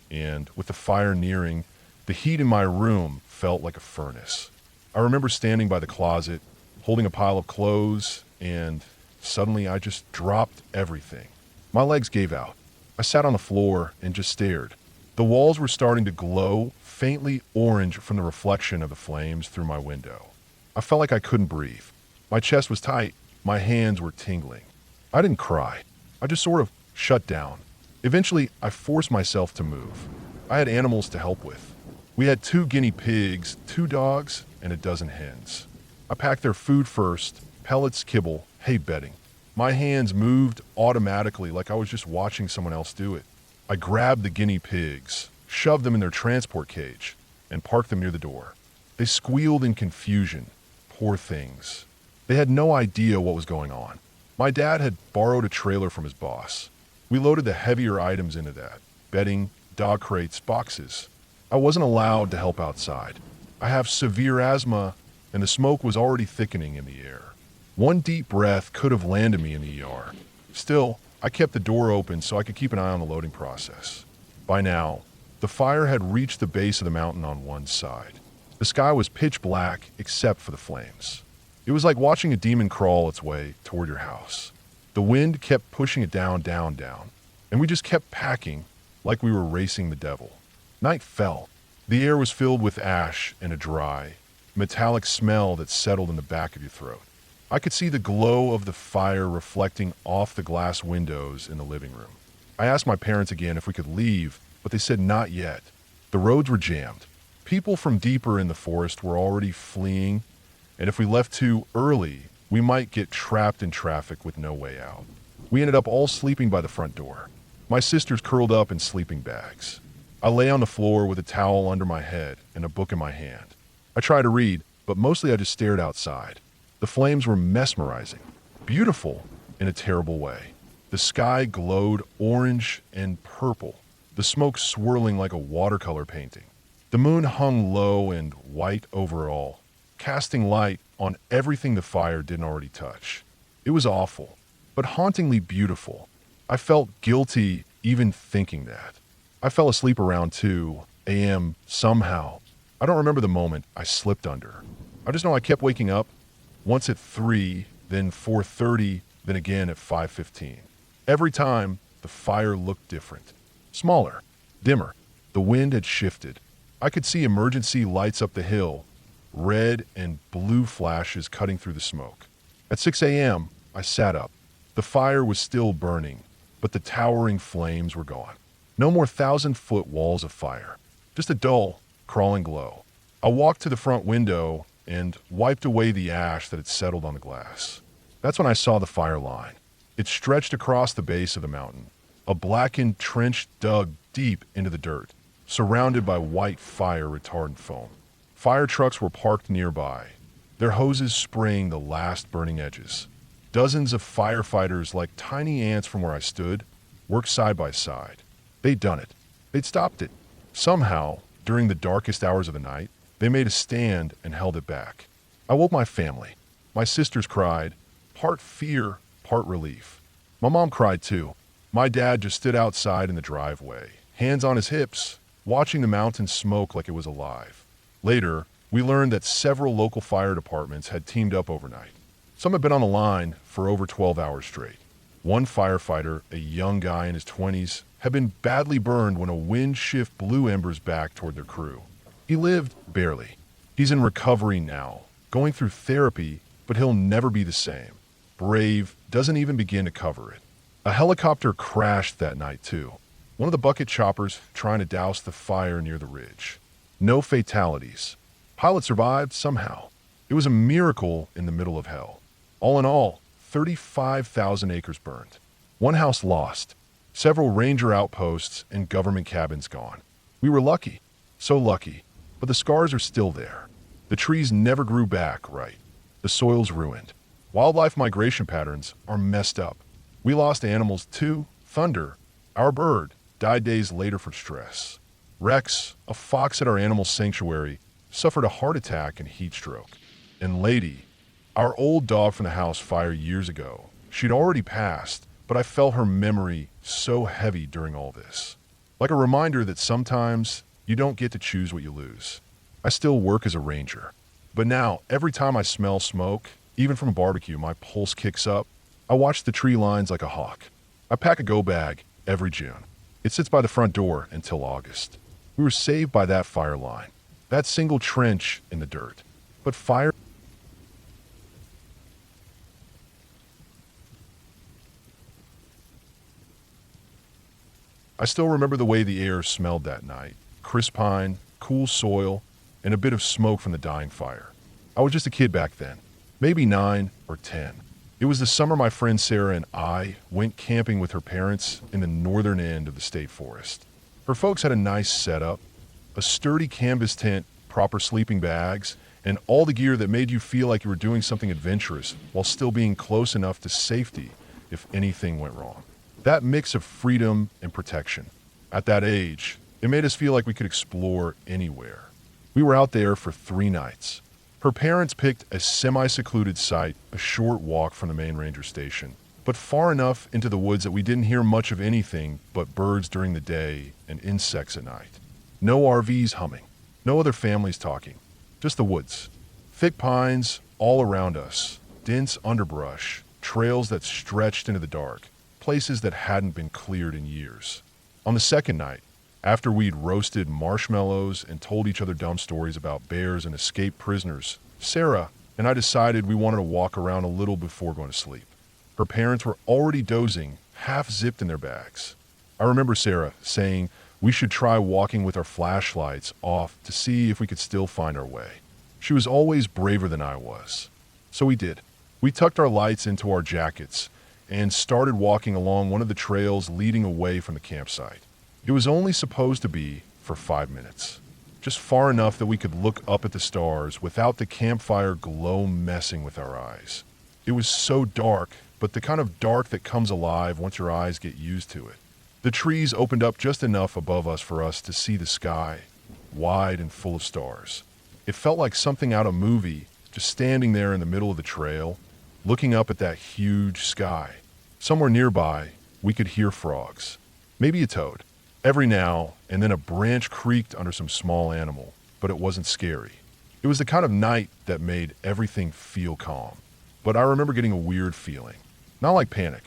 and with the fire nearing, the heat in my room felt like a furnace. I remember standing by the closet, holding a pile of clothes, and suddenly I just dropped everything. My legs gave out. I sat on the floor and just stared. The walls were starting to glow, faintly orange from the reflection of the flames through my window. I felt like I couldn't breathe. My chest was tight. My hands were tingling. I didn't cry. I just sort of shut down. Eventually, I forced myself to move. I had animals to help with. We had 2 guinea pigs, 2 dogs, and a dozen hens. I packed their food first: pellets, kibble, hay bedding. My hands moved automatically like I was just watching someone else do it. I grabbed the guinea pigs, shoved them in their transport cage, and parked them near the door. They squealed in confusion. Poor things. They had no idea what was going on. My dad had borrowed a trailer from his boss. We loaded the heavier items into that: bedding, dog crates, boxes. I wasn't allowed to help outside. I have severe asthma, and the smoke was already thickening in the air. One deep breath could have landed me in the ER. Still, I kept the door open so I could keep an eye on the loading process. By now, the fire had reached the base of the mountain on one side. The sky was pitch black except for the flames. It was like watching a demon crawl its way toward your house. The wind kept pushing it down, down, down, and we just kept packing like we were racing the devil. Night fell. The air was filled with ash and a dry, metallic smell that settled in the back of your throat. I could see the glow of the fire reflecting off the glass windows in the living room. I asked my parents again if we could leave, but they said not yet. The roads were jammed. People from deeper in the forest were already fleeing, and if we left too early, we might get trapped in traffic with no way out. We ended up all sleeping by the front door. My sisters curled up in sleeping bags. I lay on the floor with a towel under my head and a book in my hand. I tried to read, but mostly I just stared outside. The flames were mesmerizing, beautiful in a terrible way. The sky glowed orange and purple, the smoke swirling like a watercolor painting. The moon hung low and white over all, casting light on everything the fire didn't already touch. It was awful, but hauntingly beautiful. I felt guilty even thinking that. I fell asleep around 2 a.m. somehow. I don't remember the moment I slipped under. I just know I kept waking up, once at 3, then 4:30, then again at 5:15. Every time, the fire looked different. Smaller, dimmer. The wind had shifted. I could see emergency lights up the hill, red and blue flashes cutting through the smoke. At 6 a.m., I sat up. The fire was still burning, but the towering flames were gone. No more 1,000-foot walls of fire, just a dull, crawling glow. I walked to the front window and wiped away the ash that had settled on the glass. That's when I saw the fire line. It stretched across the base of the mountain, a blackened trench dug deep into the dirt, surrounded by white fire retardant foam. Fire trucks were parked nearby, their hoses spraying the last burning edges. Dozens of firefighters, like tiny ants from where I stood, worked side by side. They'd done it. They'd stopped it. Somehow, during the darkest hours of the night, they made a stand and held it back. I woke my family. My sisters cried, part fear, part relief. My mom cried too. My dad just stood outside in the driveway, hands on his hips, watching the mountain smoke like it was alive. Later, we learned that several local fire departments had teamed up overnight. Some had been on the line for over 12 hours straight. One firefighter, a young guy in his 20s, had been badly burned when a wind shift blew embers back toward their crew. He lived barely. He's in recovery now, going through therapy, but he'll never be the same. Brave doesn't even begin to cover it. A helicopter crashed that night too. One of the bucket choppers trying to douse the fire near the ridge. No fatalities. Pilot survived somehow. It was a miracle in the middle of hell. All in all, 35,000 acres burned. One house lost. Several ranger outposts and government cabins gone. We were lucky. So lucky. But the scars are still there. The trees never grew back right. The soil's ruined. Wildlife migration patterns are messed up. We lost animals too. Thunder, our bird, died days later for stress. Rex, a fox at our animal sanctuary, suffered a heart attack and heat stroke. And Lady, our old dog from the house fire years ago, she'd already passed, but I felt her memory so heavy during all this. Like a reminder that sometimes you don't get to choose what you lose. I still work as a ranger. But now, every time I smell smoke, even from a barbecue, my pulse kicks up. I watch the tree lines like a hawk. I pack a go bag every June. It sits by the front door until August. We were saved by that fire line, that single trench in the dirt. But fire... I still remember the way the air smelled that night. Crisp pine, cool soil, and a bit of smoke from the dying fire. I was just a kid back then, maybe 9 or 10. It was the summer my friend Sarah and I went camping with her parents in the northern end of the state forest. Her folks had a nice setup, a sturdy canvas tent, proper sleeping bags, and all the gear that made you feel like you were doing something adventurous while still being close enough to safety if anything went wrong. That mix of freedom and protection. At that age, it made us feel like we could explore anywhere. We were out there for 3 nights. Her parents picked a semi-secluded site a short walk from the main ranger station, but far enough into the woods that we didn't hear much of anything but birds during the day and insects at night. No RVs humming, no other families talking, just the woods. Thick pines all around us, dense underbrush, trails that stretched into the dark, places that hadn't been cleared in years. On the second night, after we'd roasted marshmallows and told each other dumb stories about bears and escaped prisoners, Sarah and I decided we wanted to walk around a little before going to sleep. Her parents were already dozing, half zipped in their bags. I remember Sarah saying we should try walking with our flashlights off to see if we could still find our way. She was always braver than I was. So we did. We tucked our lights into our jackets and started walking along one of the trails leading away from the campsite. It was only supposed to be for 5 minutes, just far enough that we could look up at the stars without the campfire glow messing with our eyes. It was so dark, but the kind of dark that comes alive once your eyes get used to it. The trees opened up just enough above us for us to see the sky, wide and full of stars. It felt like something out of a movie, just standing there in the middle of the trail, looking up at that huge sky. Somewhere nearby, we could hear frogs, maybe a toad. Every now and then a branch creaked under some small animal, but it wasn't scary. It was the kind of night that made everything feel calm. But I remember getting a weird feeling. Not like panic.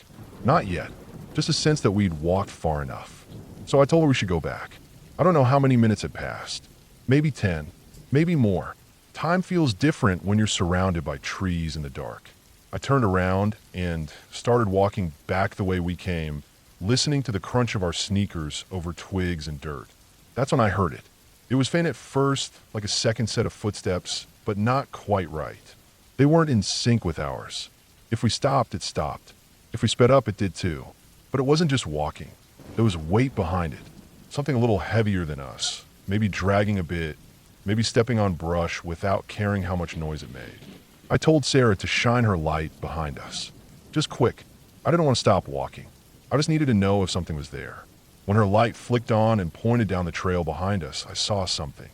Not yet. Just a sense that we'd walked far enough. So I told her we should go back. I don't know how many minutes had passed. Maybe 10. Maybe more. Time feels different when you're surrounded by trees in the dark. I turned around and started walking back the way we came, listening to the crunch of our sneakers over twigs and dirt. That's when I heard it. It was faint at first, like a second set of footsteps, but not quite right. They weren't in sync with ours. If we stopped, it stopped. If we sped up, it did too. But it wasn't just walking. There was weight behind it. Something a little heavier than us, maybe dragging a bit, maybe stepping on brush without caring how much noise it made. I told Sarah to shine her light behind us. Just quick. I didn't want to stop walking. I just needed to know if something was there. When her light flicked on and pointed down the trail behind us, I saw something.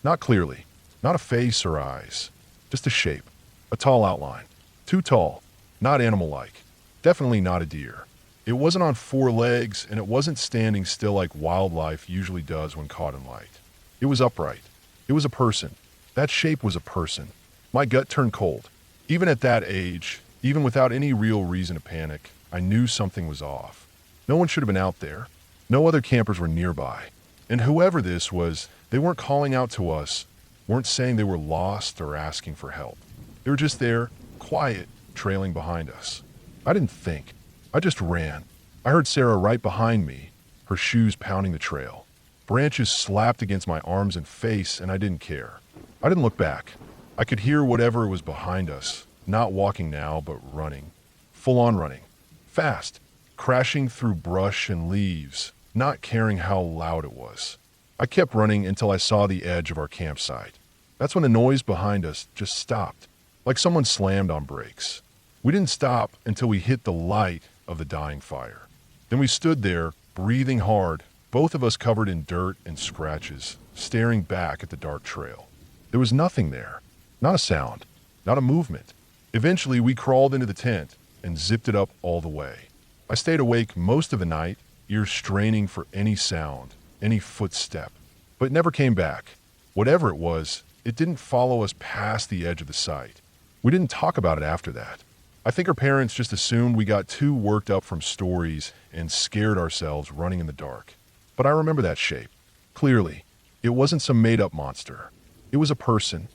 Not clearly. Not a face or eyes. Just a shape. A tall outline. Too tall. Not animal-like. Definitely not a deer. It wasn't on 4 legs, and it wasn't standing still like wildlife usually does when caught in light. It was upright. It was a person. That shape was a person. My gut turned cold. Even at that age, even without any real reason to panic, I knew something was off. No one should have been out there. No other campers were nearby. And whoever this was, they weren't calling out to us, weren't saying they were lost or asking for help. They were just there, quiet, trailing behind us. I didn't think. I just ran. I heard Sarah right behind me, her shoes pounding the trail. Branches slapped against my arms and face, and I didn't care. I didn't look back. I could hear whatever was behind us, not walking now, but running. Full on running. Fast. Crashing through brush and leaves, not caring how loud it was. I kept running until I saw the edge of our campsite. That's when the noise behind us just stopped, like someone slammed on brakes. We didn't stop until we hit the light of the dying fire. Then we stood there, breathing hard, both of us covered in dirt and scratches, staring back at the dark trail. There was nothing there. Not a sound. Not a movement. Eventually, we crawled into the tent and zipped it up all the way. I stayed awake most of the night, ears straining for any sound, any footstep, but never came back. Whatever it was, it didn't follow us past the edge of the site. We didn't talk about it after that. I think our parents just assumed we got too worked up from stories and scared ourselves running in the dark. But I remember that shape. Clearly, it wasn't some made-up monster. It was a person.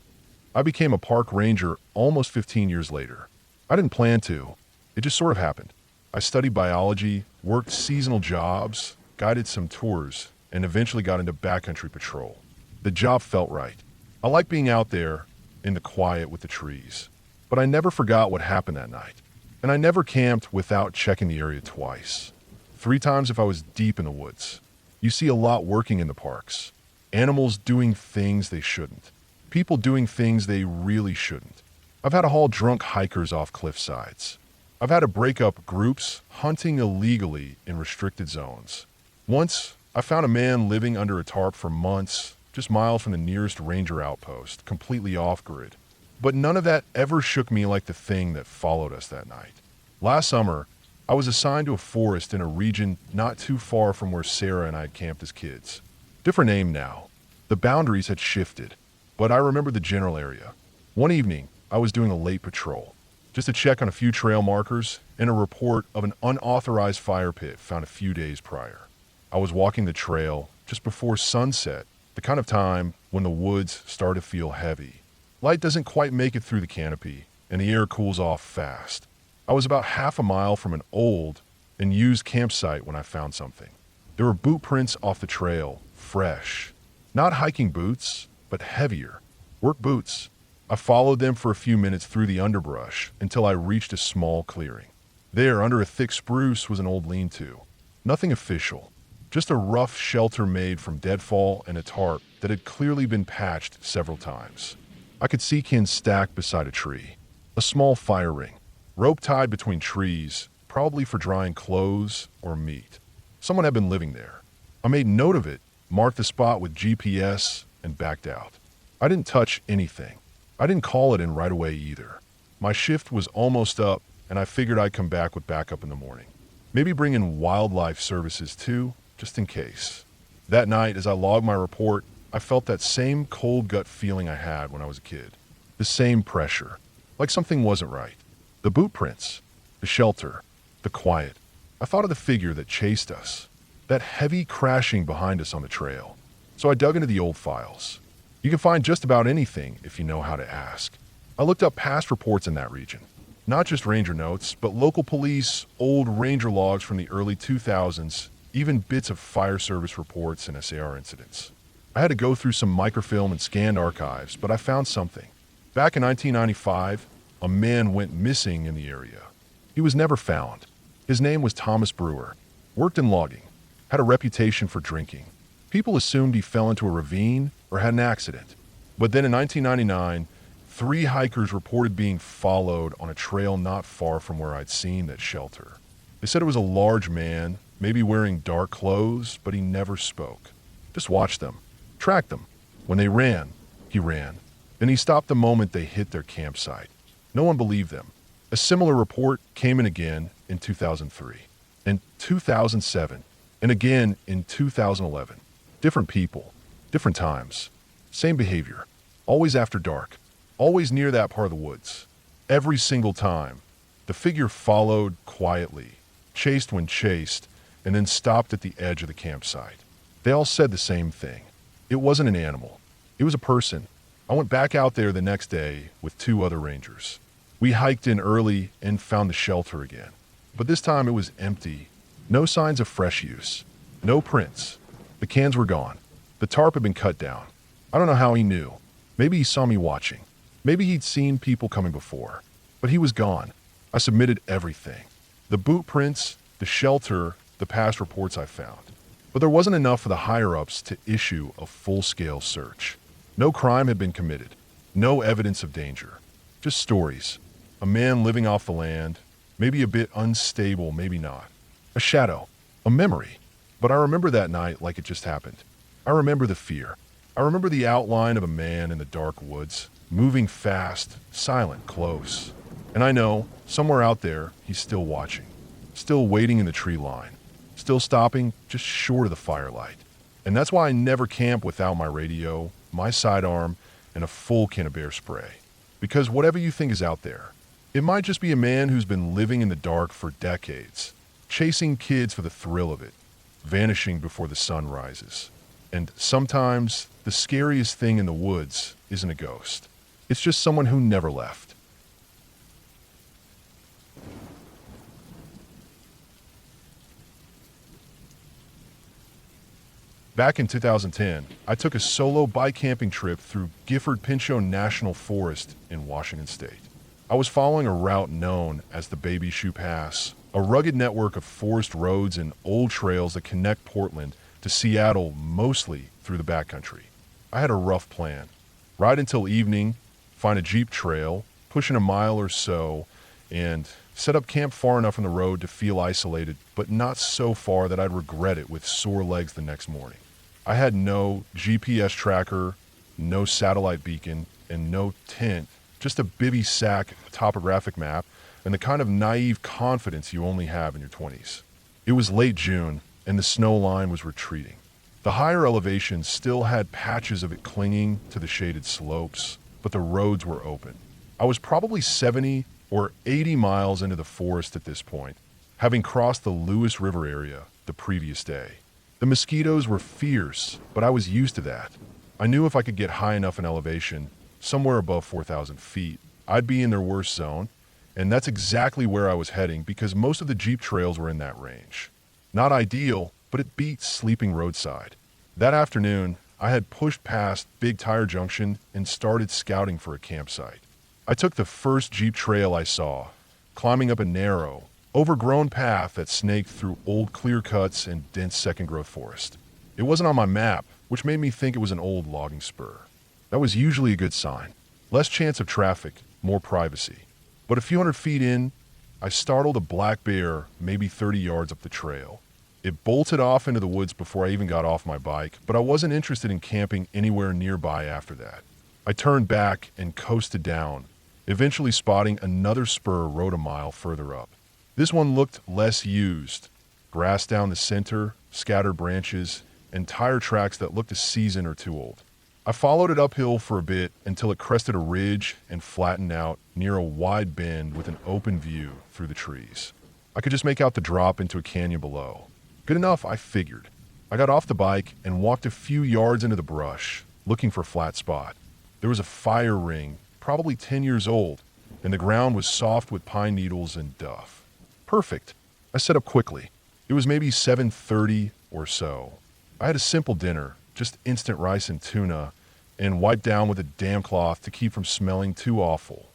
I became a park ranger almost 15 years later. I didn't plan to. It just sort of happened. I studied biology, worked seasonal jobs, guided some tours, and eventually got into backcountry patrol. The job felt right. I liked being out there in the quiet with the trees. But I never forgot what happened that night. And I never camped without checking the area twice. 3 times if I was deep in the woods. You see a lot working in the parks. Animals doing things they shouldn't. People doing things they really shouldn't. I've had to haul drunk hikers off cliff sides. I've had to break up groups hunting illegally in restricted zones. Once, I found a man living under a tarp for months, just miles from the nearest ranger outpost, completely off-grid. But none of that ever shook me like the thing that followed us that night. Last summer, I was assigned to a forest in a region not too far from where Sarah and I had camped as kids. Different name now. The boundaries had shifted, but I remember the general area. One evening, I was doing a late patrol, just to check on a few trail markers and a report of an unauthorized fire pit found a few days prior. I was walking the trail just before sunset, the kind of time when the woods start to feel heavy. Light doesn't quite make it through the canopy, and the air cools off fast. I was about half a mile from an old and used campsite when I found something. There were boot prints off the trail, fresh. Not hiking boots, but heavier. Work boots. I followed them for a few minutes through the underbrush until I reached a small clearing. There, under a thick spruce, was an old lean-to. Nothing official, just a rough shelter made from deadfall and a tarp that had clearly been patched several times. I could see Ken stacked beside a tree. A small fire ring, rope tied between trees, probably for drying clothes or meat. Someone had been living there. I made note of it, marked the spot with GPS, and backed out. I didn't touch anything. I didn't call it in right away either. My shift was almost up, and I figured I'd come back with backup in the morning. Maybe bring in wildlife services too, just in case. That night, as I logged my report, I felt that same cold gut feeling I had when I was a kid. The same pressure, like something wasn't right. The boot prints, the shelter, the quiet. I thought of the figure that chased us, that heavy crashing behind us on the trail. So I dug into the old files. You can find just about anything if you know how to ask. I looked up past reports in that region. Not just ranger notes, but local police, old ranger logs from the early 2000s, even bits of fire service reports and SAR incidents. I had to go through some microfilm and scanned archives, but I found something. Back in 1995, a man went missing in the area. He was never found. His name was Thomas Brewer. Worked in logging. Had a reputation for drinking. People assumed he fell into a ravine or had an accident. But then in 1999, 3 hikers reported being followed on a trail not far from where I'd seen that shelter. They said it was a large man, maybe wearing dark clothes, but he never spoke. Just watched them, tracked them. When they ran, he ran. Then he stopped the moment they hit their campsite. No one believed them. A similar report came in again in 2003, in 2007, and again in 2011. Different people, different times, same behavior, always after dark, always near that part of the woods. Every single time, the figure followed quietly, chased when chased, and then stopped at the edge of the campsite. They all said the same thing. It wasn't an animal. It was a person. I went back out there the next day with 2 other rangers. We hiked in early and found the shelter again. But this time it was empty. No signs of fresh use. No prints. The cans were gone. The tarp had been cut down. I don't know how he knew. Maybe he saw me watching. Maybe he'd seen people coming before. But he was gone. I submitted everything. The boot prints, the shelter, the past reports I found. But there wasn't enough for the higher-ups to issue a full-scale search. No crime had been committed. No evidence of danger. Just stories. A man living off the land, maybe a bit unstable, maybe not. A shadow. A memory. But I remember that night like it just happened. I remember the fear. I remember the outline of a man in the dark woods, moving fast, silent, close. And I know, somewhere out there, he's still watching. Still waiting in the tree line. Still stopping just short of the firelight. And that's why I never camp without my radio, my sidearm, and a full can of bear spray. Because whatever you think is out there, it might just be a man who's been living in the dark for decades, chasing kids for the thrill of it, vanishing before the sun rises. And sometimes, the scariest thing in the woods isn't a ghost. It's just someone who never left. Back in 2010, I took a solo bike camping trip through Gifford-Pinchot National Forest in Washington State. I was following a route known as the Baby Shoe Pass, a rugged network of forest roads and old trails that connect Portland to Seattle, mostly through the backcountry. I had a rough plan. Ride until evening, find a jeep trail, push in a mile or so, and Set up camp far enough from the road to feel isolated, but not so far that I'd regret it with sore legs the next morning. I had no GPS tracker, no satellite beacon, and no tent, just a bivy sack topographic map and the kind of naive confidence you only have in your 20s. It was late June, and the snow line was retreating. The higher elevations still had patches of it clinging to the shaded slopes, but the roads were open. I was probably 70 or 80 miles into the forest at this point, having crossed the Lewis River area the previous day. The mosquitoes were fierce, but I was used to that. I knew if I could get high enough in elevation, somewhere above 4,000 feet, I'd be in their worst zone, and that's exactly where I was heading because most of the Jeep trails were in that range. Not ideal, but it beat sleeping roadside. That afternoon, I had pushed past Big Tire Junction and started scouting for a campsite. I took the first Jeep trail I saw, climbing up a narrow, overgrown path that snaked through old clear cuts and dense second-growth forest. It wasn't on my map, which made me think it was an old logging spur. That was usually a good sign. Less chance of traffic, more privacy. But a few hundred feet in, I startled a black bear maybe 30 yards up the trail. It bolted off into the woods before I even got off my bike, but I wasn't interested in camping anywhere nearby after that. I turned back and coasted down, eventually spotting another spur road a mile further up. This one looked less used. Grass down the center, scattered branches, and tire tracks that looked a season or two old. I followed it uphill for a bit until it crested a ridge and flattened out near a wide bend with an open view through the trees. I could just make out the drop into a canyon below. Good enough, I figured. I got off the bike and walked a few yards into the brush, looking for a flat spot. There was a fire ring, probably 10 years old, and the ground was soft with pine needles and duff. Perfect. I set up quickly. It was maybe 7:30 or so. I had a simple dinner, just instant rice and tuna, and wiped down with a damn cloth to keep from smelling too awful.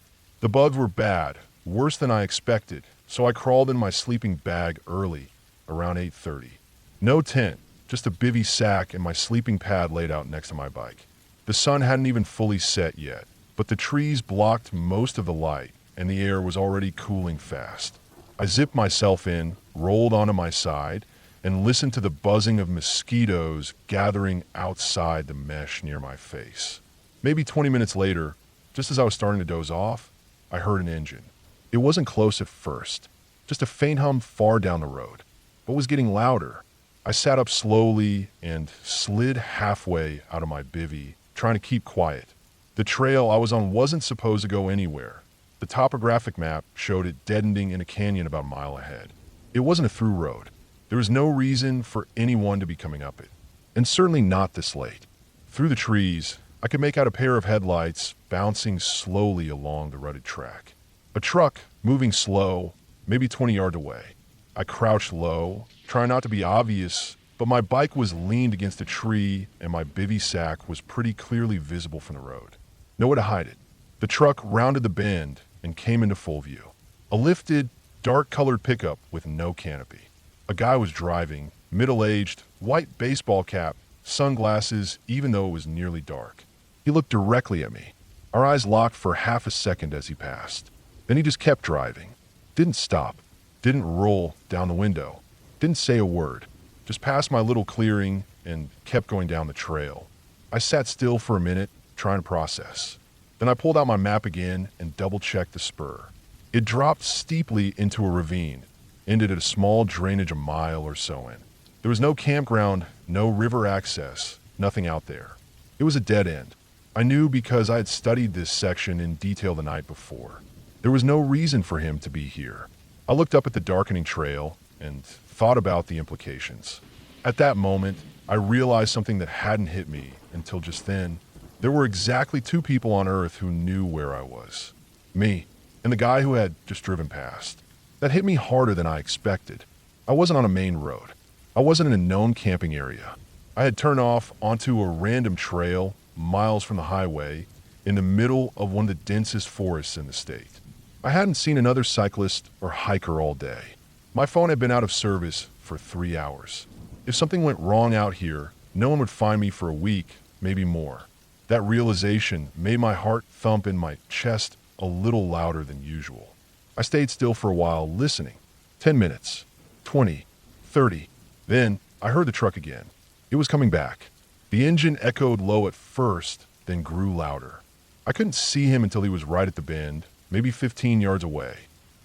The bugs were bad, worse than I expected, so I crawled in my sleeping bag early, around 8:30. No tent, just a bivy sack and my sleeping pad laid out next to my bike. The sun hadn't even fully set yet, but the trees blocked most of the light, and the air was already cooling fast. I zipped myself in, rolled onto my side, and listened to the buzzing of mosquitoes gathering outside the mesh near my face. Maybe 20 minutes later, just as I was starting to doze off, I heard an engine. It wasn't close at first, just a faint hum far down the road, but was getting louder. I sat up slowly and slid halfway out of my bivvy, trying to keep quiet. The trail I was on wasn't supposed to go anywhere. The topographic map showed it dead ending in a canyon about a mile ahead. It wasn't a through road. There was no reason for anyone to be coming up it, and certainly not this late. Through the trees, I could make out a pair of headlights bouncing slowly along the rutted track. A truck moving slow, maybe 20 yards away. I crouched low, trying not to be obvious, but my bike was leaned against a tree and my bivy sack was pretty clearly visible from the road. Nowhere to hide it. The truck rounded the bend and came into full view. A lifted, dark-colored pickup with no canopy. A guy was driving, middle-aged, white baseball cap, sunglasses, even though it was nearly dark. He looked directly at me. Our eyes locked for half a second as he passed. Then he just kept driving. Didn't stop. Didn't roll down the window. Didn't say a word. Just passed my little clearing and kept going down the trail. I sat still for a minute, trying to process. Then I pulled out my map again and double-checked the spur. It dropped steeply into a ravine, ended at a small drainage a mile or so in. There was no campground, no river access, nothing out there. It was a dead end. I knew because I had studied this section in detail the night before. There was no reason for him to be here. I looked up at the darkening trail and thought about the implications. At that moment, I realized something that hadn't hit me until just then. There were exactly two people on Earth who knew where I was. Me, and the guy who had just driven past. That hit me harder than I expected. I wasn't on a main road. I wasn't in a known camping area. I had turned off onto a random trail miles from the highway in the middle of one of the densest forests in the state. I hadn't seen another cyclist or hiker all day. My phone had been out of service for 3 hours. If something went wrong out here, no one would find me for a week, maybe more. That realization made my heart thump in my chest a little louder than usual. I stayed still for a while, listening. 10 minutes, 20, 30. Then I heard the truck again. It was coming back. The engine echoed low at first, then grew louder. I couldn't see him until he was right at the bend, maybe 15 yards away.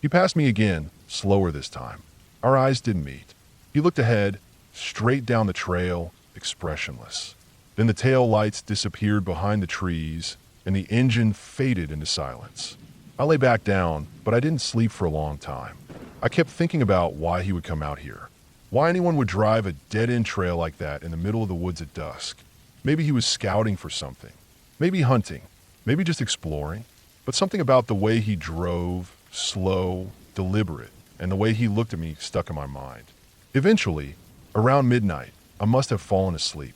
He passed me again, slower this time. Our eyes didn't meet. He looked ahead, straight down the trail, expressionless. Then the tail lights disappeared behind the trees, and the engine faded into silence. I lay back down, but I didn't sleep for a long time. I kept thinking about why he would come out here. Why anyone would drive a dead-end trail like that in the middle of the woods at dusk. Maybe he was scouting for something. Maybe hunting. Maybe just exploring. But something about the way he drove, slow, deliberate, and the way he looked at me stuck in my mind. Eventually, around midnight, I must have fallen asleep.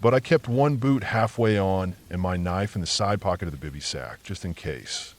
But I kept one boot halfway on and my knife in the side pocket of the bivy sack, just in case.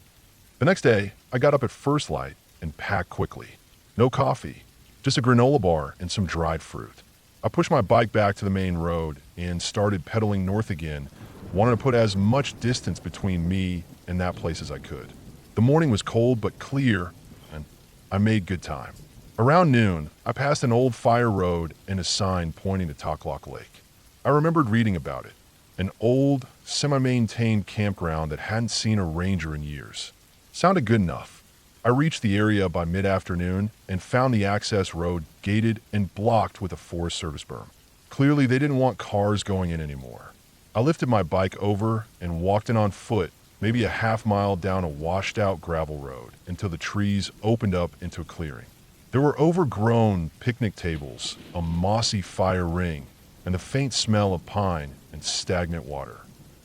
The next day, I got up at first light and packed quickly. No coffee, just a granola bar and some dried fruit. I pushed my bike back to the main road and started pedaling north again, wanting to put as much distance between me and that place as I could. The morning was cold but clear, and I made good time. Around noon, I passed an old fire road and a sign pointing to Taklock Lake. I remembered reading about it, an old, semi-maintained campground that hadn't seen a ranger in years. Sounded good enough. I reached the area by mid-afternoon and found the access road gated and blocked with a Forest Service berm. Clearly, they didn't want cars going in anymore. I lifted my bike over and walked in on foot, maybe a half mile down a washed-out gravel road until the trees opened up into a clearing. There were overgrown picnic tables, a mossy fire ring, and the faint smell of pine and stagnant water.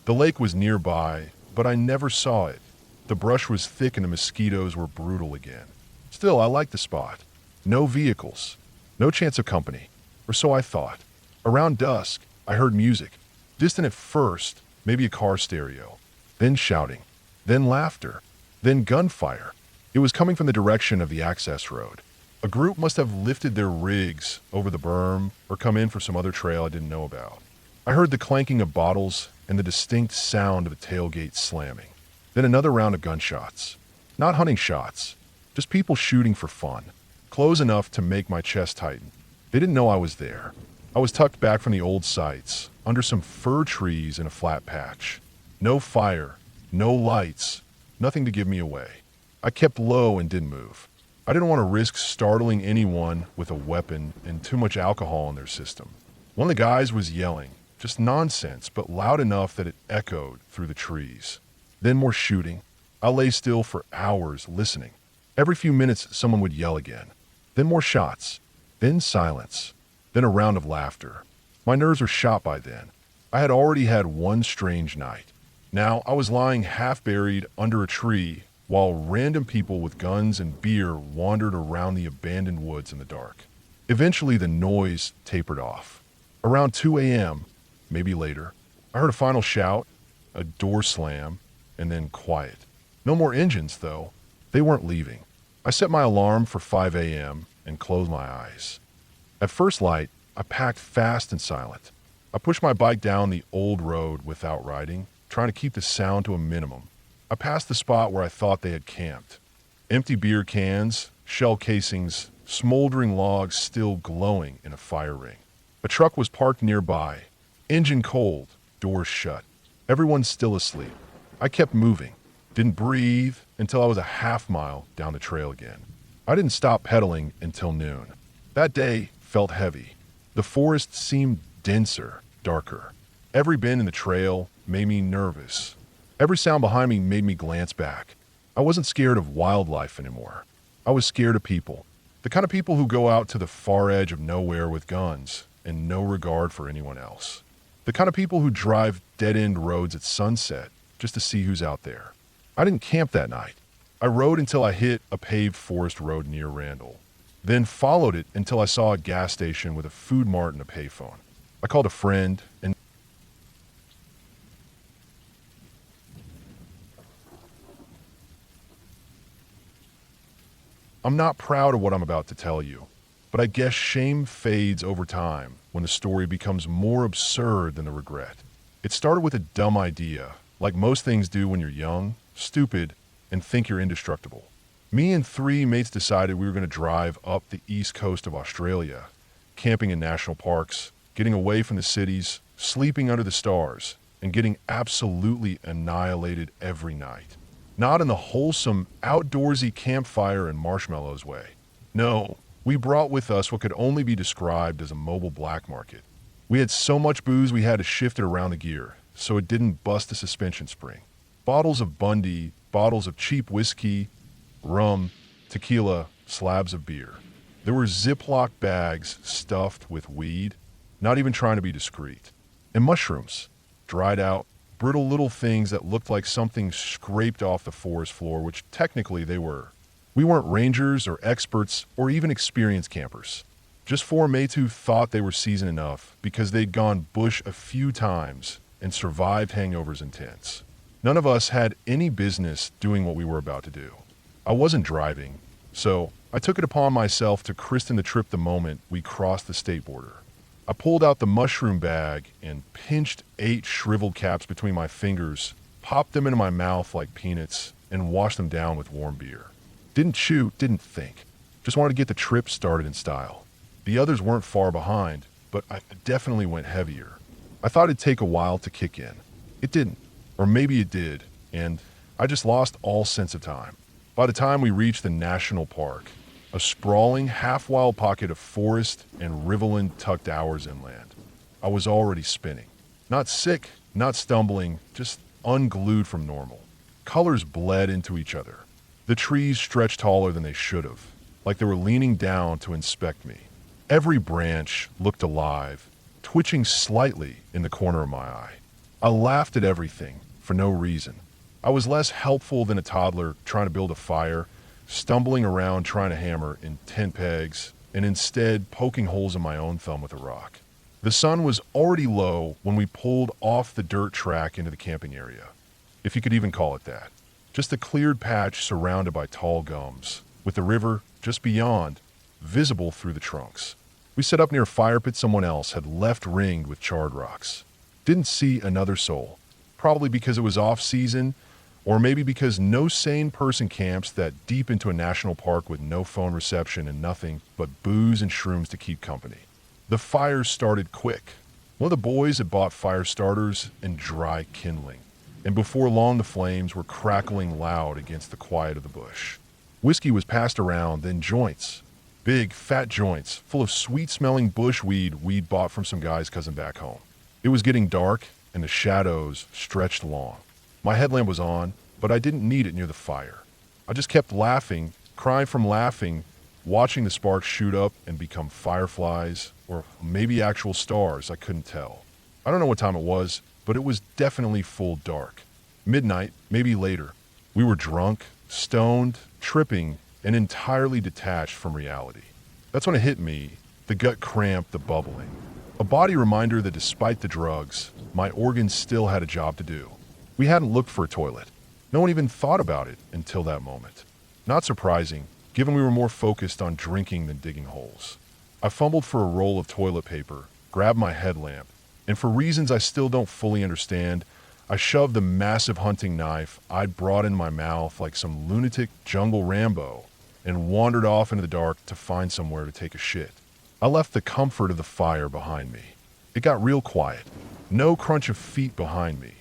The lake was nearby, but I never saw it. The brush was thick and the mosquitoes were brutal again. Still, I liked the spot. No vehicles, no chance of company, or so I thought. Around dusk, I heard music, distant at first, maybe a car stereo, then shouting, then laughter, then gunfire. It was coming from the direction of the access road. A group must have lifted their rigs over the berm or come in for some other trail I didn't know about. I heard the clanking of bottles and the distinct sound of a tailgate slamming. Then another round of gunshots. Not hunting shots, just people shooting for fun. Close enough to make my chest tighten. They didn't know I was there. I was tucked back from the old sites, under some fir trees in a flat patch. No fire, no lights, nothing to give me away. I kept low and didn't move. I didn't want to risk startling anyone with a weapon and too much alcohol in their system. One of the guys was yelling, just nonsense, but loud enough that it echoed through the trees. Then more shooting. I lay still for hours listening. Every few minutes, someone would yell again. Then more shots. Then silence. Then a round of laughter. My nerves were shot by then. I had already had one strange night. Now I was lying half buried under a tree while random people with guns and beer wandered around the abandoned woods in the dark. Eventually the noise tapered off. Around 2 a.m., maybe later, I heard a final shout, a door slam, and then quiet. No more engines, though. They weren't leaving. I set my alarm for 5 a.m. and closed my eyes. At first light, I packed fast and silent. I pushed my bike down the old road without riding, trying to keep the sound to a minimum. I passed the spot where I thought they had camped. Empty beer cans, shell casings, smoldering logs still glowing in a fire ring. A truck was parked nearby, engine cold, doors shut. Everyone's still asleep. I kept moving, didn't breathe until I was a half mile down the trail again. I didn't stop pedaling until noon. That day felt heavy. The forest seemed denser, darker. Every bend in the trail made me nervous. Every sound behind me made me glance back. I wasn't scared of wildlife anymore. I was scared of people. The kind of people who go out to the far edge of nowhere with guns and no regard for anyone else. The kind of people who drive dead-end roads at sunset just to see who's out there. I didn't camp that night. I rode until I hit a paved forest road near Randall, then followed it until I saw a gas station with a food mart and a payphone. I called a friend and I'm not proud of what I'm about to tell you, but I guess shame fades over time when the story becomes more absurd than the regret. It started with a dumb idea, like most things do when you're young, stupid, and think you're indestructible. Me and three mates decided we were going to drive up the east coast of Australia, camping in national parks, getting away from the cities, sleeping under the stars, and getting absolutely annihilated every night. Not in the wholesome, outdoorsy campfire and marshmallows way. No, we brought with us what could only be described as a mobile black market. We had so much booze we had to shift it around the gear, so it didn't bust the suspension spring. Bottles of Bundy, bottles of cheap whiskey, rum, tequila, slabs of beer. There were Ziploc bags stuffed with weed, not even trying to be discreet, and mushrooms, dried out, brittle little things that looked like something scraped off the forest floor, which technically they were. We weren't rangers or experts or even experienced campers. Just four mates who thought they were seasoned enough because they'd gone bush a few times and survived hangovers in tents. None of us had any business doing what we were about to do. I wasn't driving, so I took it upon myself to christen the trip the moment we crossed the state border. I pulled out the mushroom bag and pinched 8 shriveled caps between my fingers, popped them into my mouth like peanuts, and washed them down with warm beer. Didn't chew, didn't think. Just wanted to get the trip started in style. The others weren't far behind, but I definitely went heavier. I thought it'd take a while to kick in. It didn't. Or maybe it did, and I just lost all sense of time. By the time we reached the national park, a sprawling, half-wild pocket of forest and riverland tucked hours inland, I was already spinning. Not sick, not stumbling, just unglued from normal. Colors bled into each other. The trees stretched taller than they should have, like they were leaning down to inspect me. Every branch looked alive, twitching slightly in the corner of my eye. I laughed at everything, for no reason. I was less helpful than a toddler trying to build a fire, stumbling around trying to hammer in tent pegs, and instead poking holes in my own thumb with a rock. The sun was already low when we pulled off the dirt track into the camping area, if you could even call it that. Just a cleared patch surrounded by tall gums, with the river just beyond, visible through the trunks. We set up near a fire pit someone else had left ringed with charred rocks. Didn't see another soul, probably because it was off-season, or maybe because no sane person camps that deep into a national park with no phone reception and nothing but booze and shrooms to keep company. The fire started quick. One of the boys had bought fire starters and dry kindling, and before long the flames were crackling loud against the quiet of the bush. Whiskey was passed around, then joints. Big, fat joints, full of sweet-smelling bush we'd bought from some guy's cousin back home. It was getting dark, and the shadows stretched long. My headlamp was on, but I didn't need it near the fire. I just kept laughing, crying from laughing, watching the sparks shoot up and become fireflies, or maybe actual stars, I couldn't tell. I don't know what time it was, but it was definitely full dark. Midnight, maybe later. We were drunk, stoned, tripping, and entirely detached from reality. That's when it hit me, the gut cramp, the bubbling. A body reminder that despite the drugs, my organs still had a job to do. We hadn't looked for a toilet. No one even thought about it until that moment. Not surprising, given we were more focused on drinking than digging holes. I fumbled for a roll of toilet paper, grabbed my headlamp, and for reasons I still don't fully understand, I shoved the massive hunting knife I'd brought in my mouth like some lunatic jungle Rambo and wandered off into the dark to find somewhere to take a shit. I left the comfort of the fire behind me. It got real quiet. No crunch of feet behind me.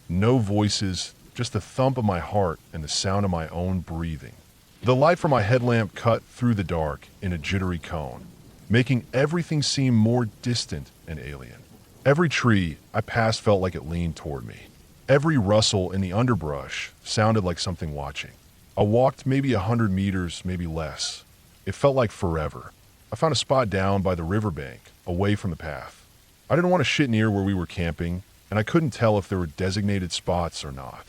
No voices, just the thump of my heart and the sound of my own breathing. The light from my headlamp cut through the dark in a jittery cone, making everything seem more distant and alien. Every tree I passed felt like it leaned toward me. Every rustle in the underbrush sounded like something watching. I walked maybe 100 meters, maybe less. It felt like forever. I found a spot down by the riverbank, away from the path. I didn't want to shit near where we were camping, and I couldn't tell if there were designated spots or not.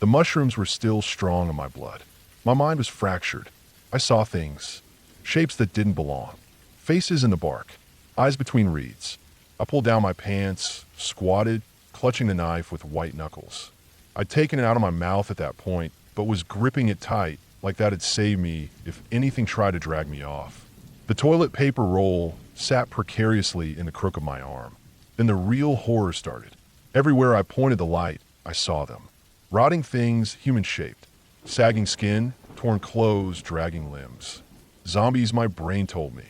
The mushrooms were still strong in my blood. My mind was fractured. I saw things, shapes that didn't belong, faces in the bark, eyes between reeds. I pulled down my pants, squatted, clutching the knife with white knuckles. I'd taken it out of my mouth at that point, but was gripping it tight, like that'd save me if anything tried to drag me off. The toilet paper roll sat precariously in the crook of my arm. Then the real horror started. Everywhere I pointed the light, I saw them. Rotting things, human-shaped. Sagging skin, torn clothes, dragging limbs. Zombies, my brain told me.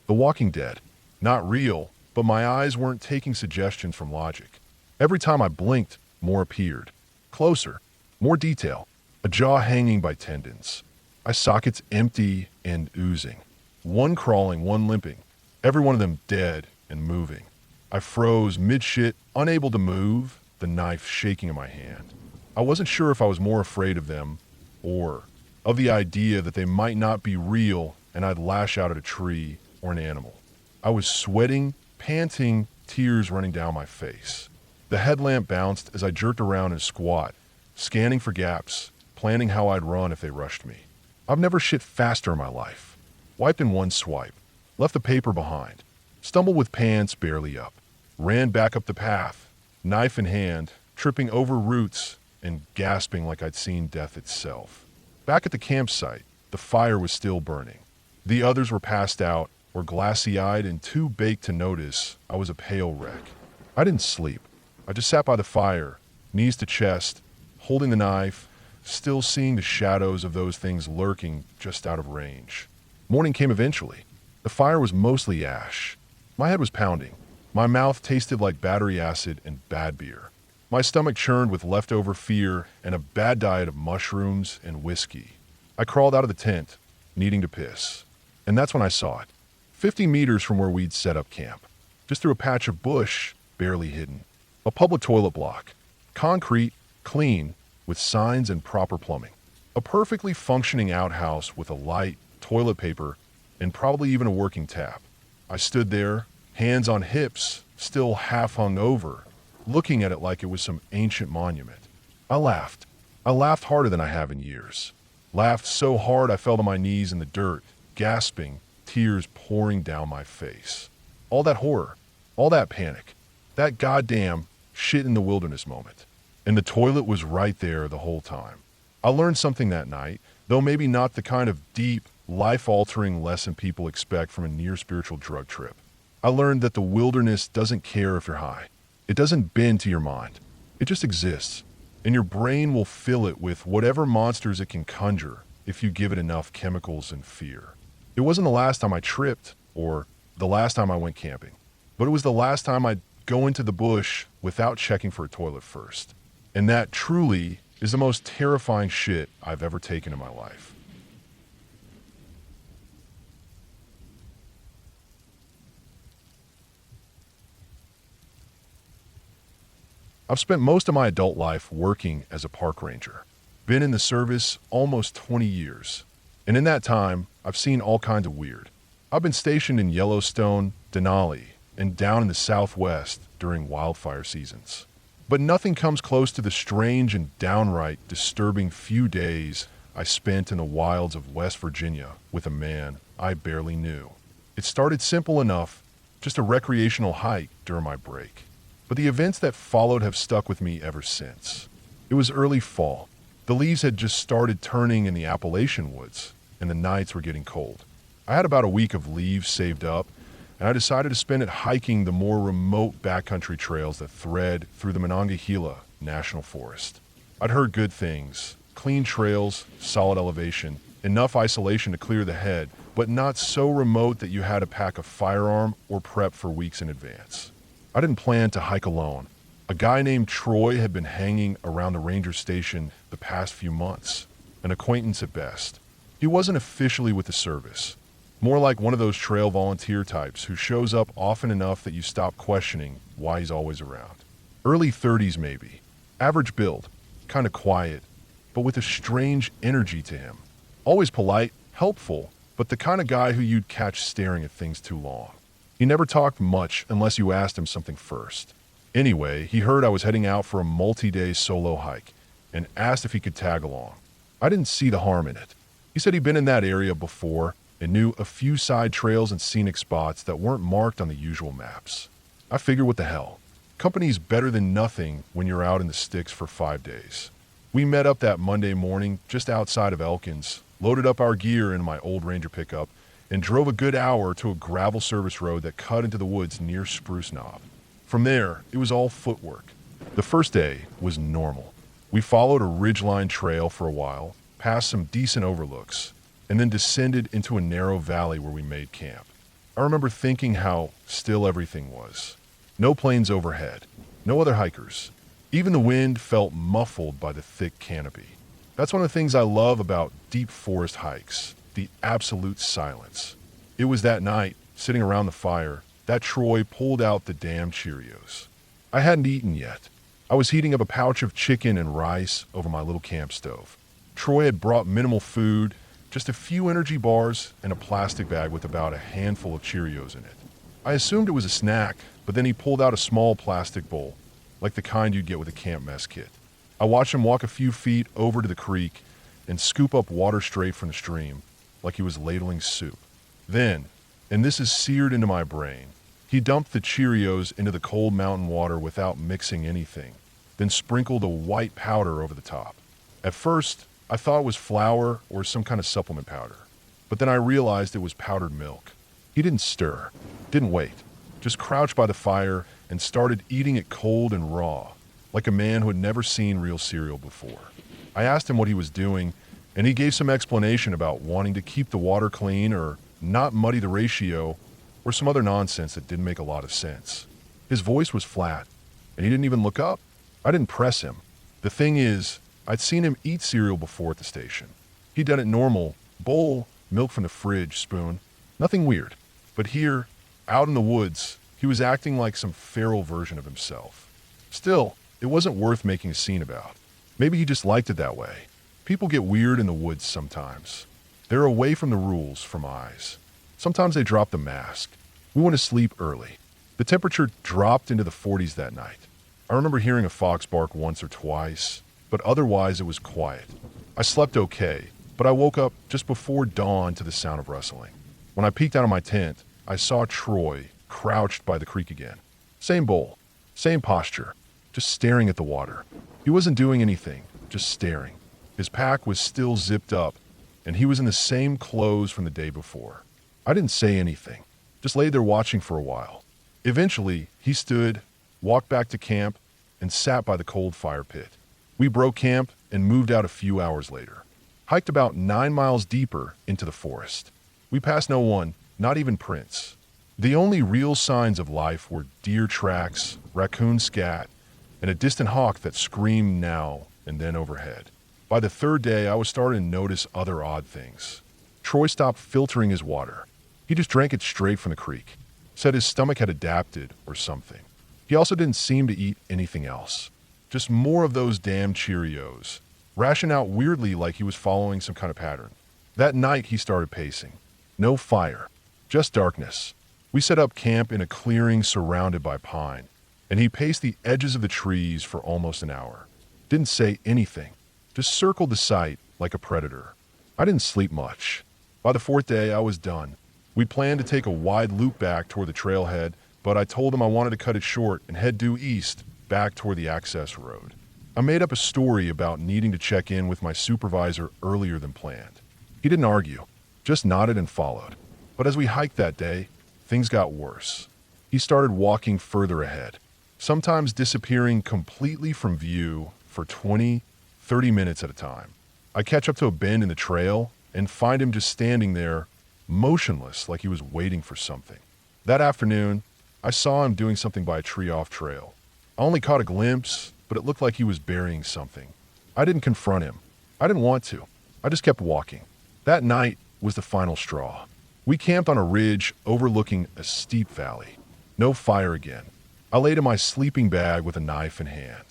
The Walking Dead. Not real, but my eyes weren't taking suggestions from logic. Every time I blinked, more appeared. Closer, more detail, a jaw hanging by tendons. Eye sockets empty and oozing. One crawling, one limping. Every one of them dead and moving. I froze mid-shit, unable to move, the knife shaking in my hand. I wasn't sure if I was more afraid of them or of the idea that they might not be real and I'd lash out at a tree or an animal. I was sweating, panting, tears running down my face. The headlamp bounced as I jerked around in a squat, scanning for gaps, planning how I'd run if they rushed me. I've never shit faster in my life. Wiped in one swipe, left the paper behind, stumbled with pants barely up, ran back up the path, knife in hand, tripping over roots and gasping like I'd seen death itself. Back at the campsite, the fire was still burning. The others were passed out or glassy-eyed and too baked to notice I was a pale wreck. I didn't sleep. I just sat by the fire, knees to chest, holding the knife, still seeing the shadows of those things lurking just out of range. Morning came eventually. The fire was mostly ash. My head was pounding. My mouth tasted like battery acid and bad beer. My stomach churned with leftover fear and a bad diet of mushrooms and whiskey. I crawled out of the tent, needing to piss. And that's when I saw it. 50 meters from where we'd set up camp. Just through a patch of bush, barely hidden. A public toilet block. Concrete, clean, with signs and proper plumbing. A perfectly functioning outhouse with a light, toilet paper, and probably even a working tap. I stood there, hands on hips, still half hung over, looking at it like it was some ancient monument. I laughed. I laughed harder than I have in years. Laughed so hard I fell to my knees in the dirt, gasping, tears pouring down my face. All that horror, all that panic, that goddamn shit in the wilderness moment. And the toilet was right there the whole time. I learned something that night, though maybe not the kind of deep, life-altering lesson people expect from a near-spiritual drug trip. I learned that the wilderness doesn't care if you're high. It doesn't bend to your mind. It just exists. And your brain will fill it with whatever monsters it can conjure if you give it enough chemicals and fear. It wasn't the last time I tripped or the last time I went camping, but it was the last time I'd go into the bush without checking for a toilet first. And that truly is the most terrifying shit I've ever taken in my life. I've spent most of my adult life working as a park ranger. Been in the service almost 20 years. And in that time, I've seen all kinds of weird. I've been stationed in Yellowstone, Denali, and down in the Southwest during wildfire seasons. But nothing comes close to the strange and downright disturbing few days I spent in the wilds of West Virginia with a man I barely knew. It started simple enough, just a recreational hike during my break. But the events that followed have stuck with me ever since. It was early fall. The leaves had just started turning in the Appalachian woods, and the nights were getting cold. I had about a week of leaves saved up, and I decided to spend it hiking the more remote backcountry trails that thread through the Monongahela National Forest. I'd heard good things. Clean trails, solid elevation, enough isolation to clear the head, but not so remote that you had to pack a firearm or prep for weeks in advance. I didn't plan to hike alone. A guy named Troy had been hanging around the ranger station the past few months, an acquaintance at best. He wasn't officially with the service, more like one of those trail volunteer types who shows up often enough that you stop questioning why he's always around. Early 30s maybe, average build, kind of quiet, but with a strange energy to him. Always polite, helpful, but the kind of guy who you'd catch staring at things too long. He never talked much unless you asked him something first. Anyway, he heard I was heading out for a multi-day solo hike and asked if he could tag along. I didn't see the harm in it. He said he'd been in that area before and knew a few side trails and scenic spots that weren't marked on the usual maps. I figured what the hell. Company's better than nothing when you're out in the sticks for 5 days. We met up that Monday morning just outside of Elkins, loaded up our gear in my old Ranger pickup, and drove a good hour to a gravel service road that cut into the woods near Spruce Knob. From there, it was all footwork. The first day was normal. We followed a ridgeline trail for a while, past some decent overlooks, and then descended into a narrow valley where we made camp. I remember thinking how still everything was. No planes overhead, no other hikers. Even the wind felt muffled by the thick canopy. That's one of the things I love about deep forest hikes, the absolute silence. It was that night, sitting around the fire, that Troy pulled out the damn Cheerios. I hadn't eaten yet. I was heating up a pouch of chicken and rice over my little camp stove. Troy had brought minimal food, just a few energy bars and a plastic bag with about a handful of Cheerios in it. I assumed it was a snack, but then he pulled out a small plastic bowl, like the kind you'd get with a camp mess kit. I watched him walk a few feet over to the creek and scoop up water straight from the stream, like he was ladling soup. Then, and this is seared into my brain, he dumped the Cheerios into the cold mountain water without mixing anything, then sprinkled a white powder over the top. At first, I thought it was flour or some kind of supplement powder, but then I realized it was powdered milk. He didn't stir, didn't wait, just crouched by the fire and started eating it cold and raw, like a man who had never seen real cereal before. I asked him what he was doing, and he gave some explanation about wanting to keep the water clean or not muddy the ratio, or some other nonsense that didn't make a lot of sense. His voice was flat, and he didn't even look up. I didn't press him. The thing is, I'd seen him eat cereal before at the station. He'd done it normal, bowl, milk from the fridge, spoon. Nothing weird. But here, out in the woods, he was acting like some feral version of himself. Still, it wasn't worth making a scene about. Maybe he just liked it that way. People get weird in the woods sometimes. They're away from the rules, from eyes. Sometimes they drop the mask. We went to sleep early. The temperature dropped into the 40s that night. I remember hearing a fox bark once or twice, but otherwise it was quiet. I slept okay, but I woke up just before dawn to the sound of rustling. When I peeked out of my tent, I saw Troy crouched by the creek again. Same bowl, same posture, just staring at the water. He wasn't doing anything, just staring. His pack was still zipped up, and he was in the same clothes from the day before. I didn't say anything, just laid there watching for a while. Eventually, he stood, walked back to camp, and sat by the cold fire pit. We broke camp and moved out a few hours later. Hiked about 9 miles deeper into the forest. We passed no one, not even prints. The only real signs of life were deer tracks, raccoon scat, and a distant hawk that screamed now and then overhead. By the third day, I was starting to notice other odd things. Troy stopped filtering his water. He just drank it straight from the creek. Said his stomach had adapted or something. He also didn't seem to eat anything else. Just more of those damn Cheerios. Ration out weirdly like he was following some kind of pattern. That night he started pacing. No fire, just darkness. We set up camp in a clearing surrounded by pine, and he paced the edges of the trees for almost an hour. Didn't say anything, just circled the site like a predator. I didn't sleep much. By the fourth day, I was done. We planned to take a wide loop back toward the trailhead, but I told him I wanted to cut it short and head due east, back toward the access road. I made up a story about needing to check in with my supervisor earlier than planned. He didn't argue, just nodded and followed. But as we hiked that day, things got worse. He started walking further ahead, sometimes disappearing completely from view for 20, 30 minutes at a time. I catch up to a bend in the trail and find him just standing there, motionless like he was waiting for something. That afternoon, I saw him doing something by a tree off trail. I only caught a glimpse, but it looked like he was burying something. I didn't confront him. I didn't want to. I just kept walking. That night was the final straw. We camped on a ridge overlooking a steep valley. No fire again. I laid in my sleeping bag with a knife in hand.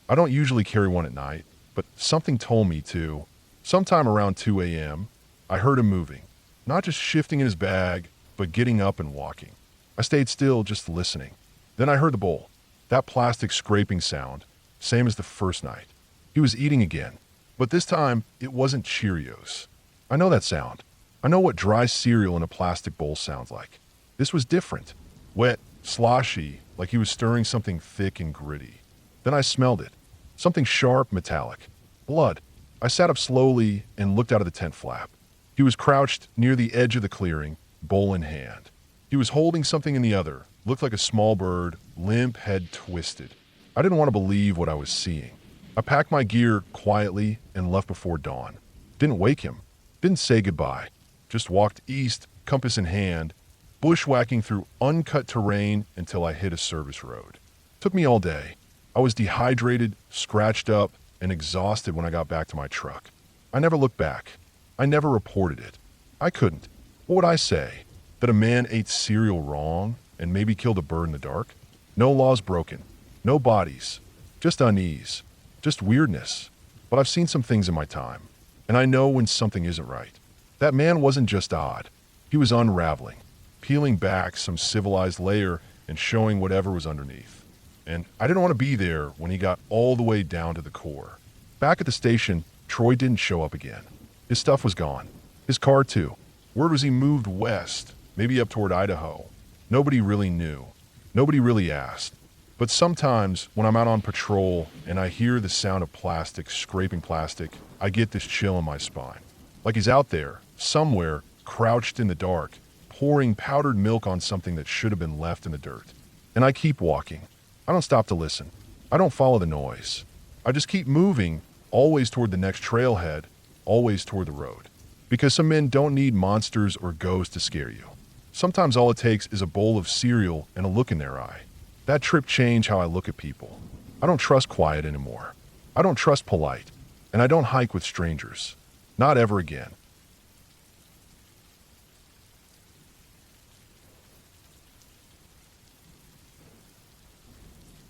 I don't usually carry one at night, but something told me to. Sometime around 2 a.m., I heard him moving. Not just shifting in his bag, but getting up and walking. I stayed still, just listening. Then I heard the bowl. That plastic scraping sound, same as the first night. He was eating again, but this time it wasn't Cheerios. I know that sound. I know what dry cereal in a plastic bowl sounds like. This was different. Wet, sloshy, like he was stirring something thick and gritty. Then I smelled it. Something sharp, metallic. Blood. I sat up slowly and looked out of the tent flap. He was crouched near the edge of the clearing, bowl in hand. He was holding something in the other, looked like a small bird, limp, head twisted. I didn't want to believe what I was seeing. I packed my gear quietly and left before dawn. Didn't wake him. Didn't say goodbye. Just walked east, compass in hand, bushwhacking through uncut terrain until I hit a service road. Took me all day. I was dehydrated, scratched up, and exhausted when I got back to my truck. I never looked back. I never reported it. I couldn't. What would I say? That a man ate cereal wrong and maybe killed a bird in the dark? No laws broken. No bodies. Just unease. Just weirdness. But I've seen some things in my time, and I know when something isn't right. That man wasn't just odd. He was unraveling, peeling back some civilized layer and showing whatever was underneath. And I didn't want to be there when he got all the way down to the core. Back at the station, Troy didn't show up again. His stuff was gone. His car too. Word was he moved west, maybe up toward Idaho. Nobody really knew. Nobody really asked. But sometimes when I'm out on patrol and I hear the sound of plastic scraping plastic, I get this chill in my spine. Like he's out there, somewhere, crouched in the dark, pouring powdered milk on something that should have been left in the dirt. And I keep walking. I don't stop to listen. I don't follow the noise. I just keep moving, always toward the next trailhead, always toward the road. Because some men don't need monsters or ghosts to scare you. Sometimes all it takes is a bowl of cereal and a look in their eye. That trip changed how I look at people. I don't trust quiet anymore. I don't trust polite. And I don't hike with strangers. Not ever again.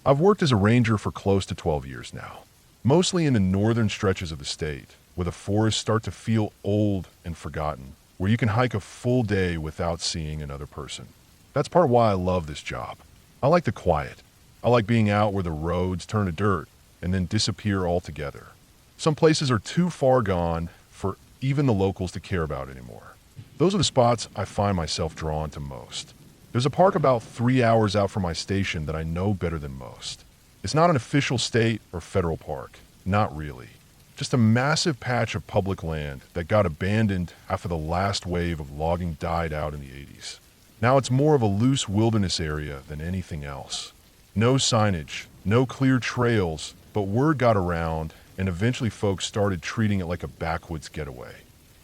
I've worked as a ranger for close to 12 years now, mostly in the northern stretches of the state, where the forests start to feel old and forgotten, where you can hike a full day without seeing another person. That's part of why I love this job. I like the quiet. I like being out where the roads turn to dirt and then disappear altogether. Some places are too far gone for even the locals to care about anymore. Those are the spots I find myself drawn to most. There's a park about 3 hours out from my station that I know better than most. It's not an official state or federal park. Not really. Just a massive patch of public land that got abandoned after the last wave of logging died out in the 80s. Now it's more of a loose wilderness area than anything else. No signage, no clear trails, but word got around and eventually folks started treating it like a backwoods getaway.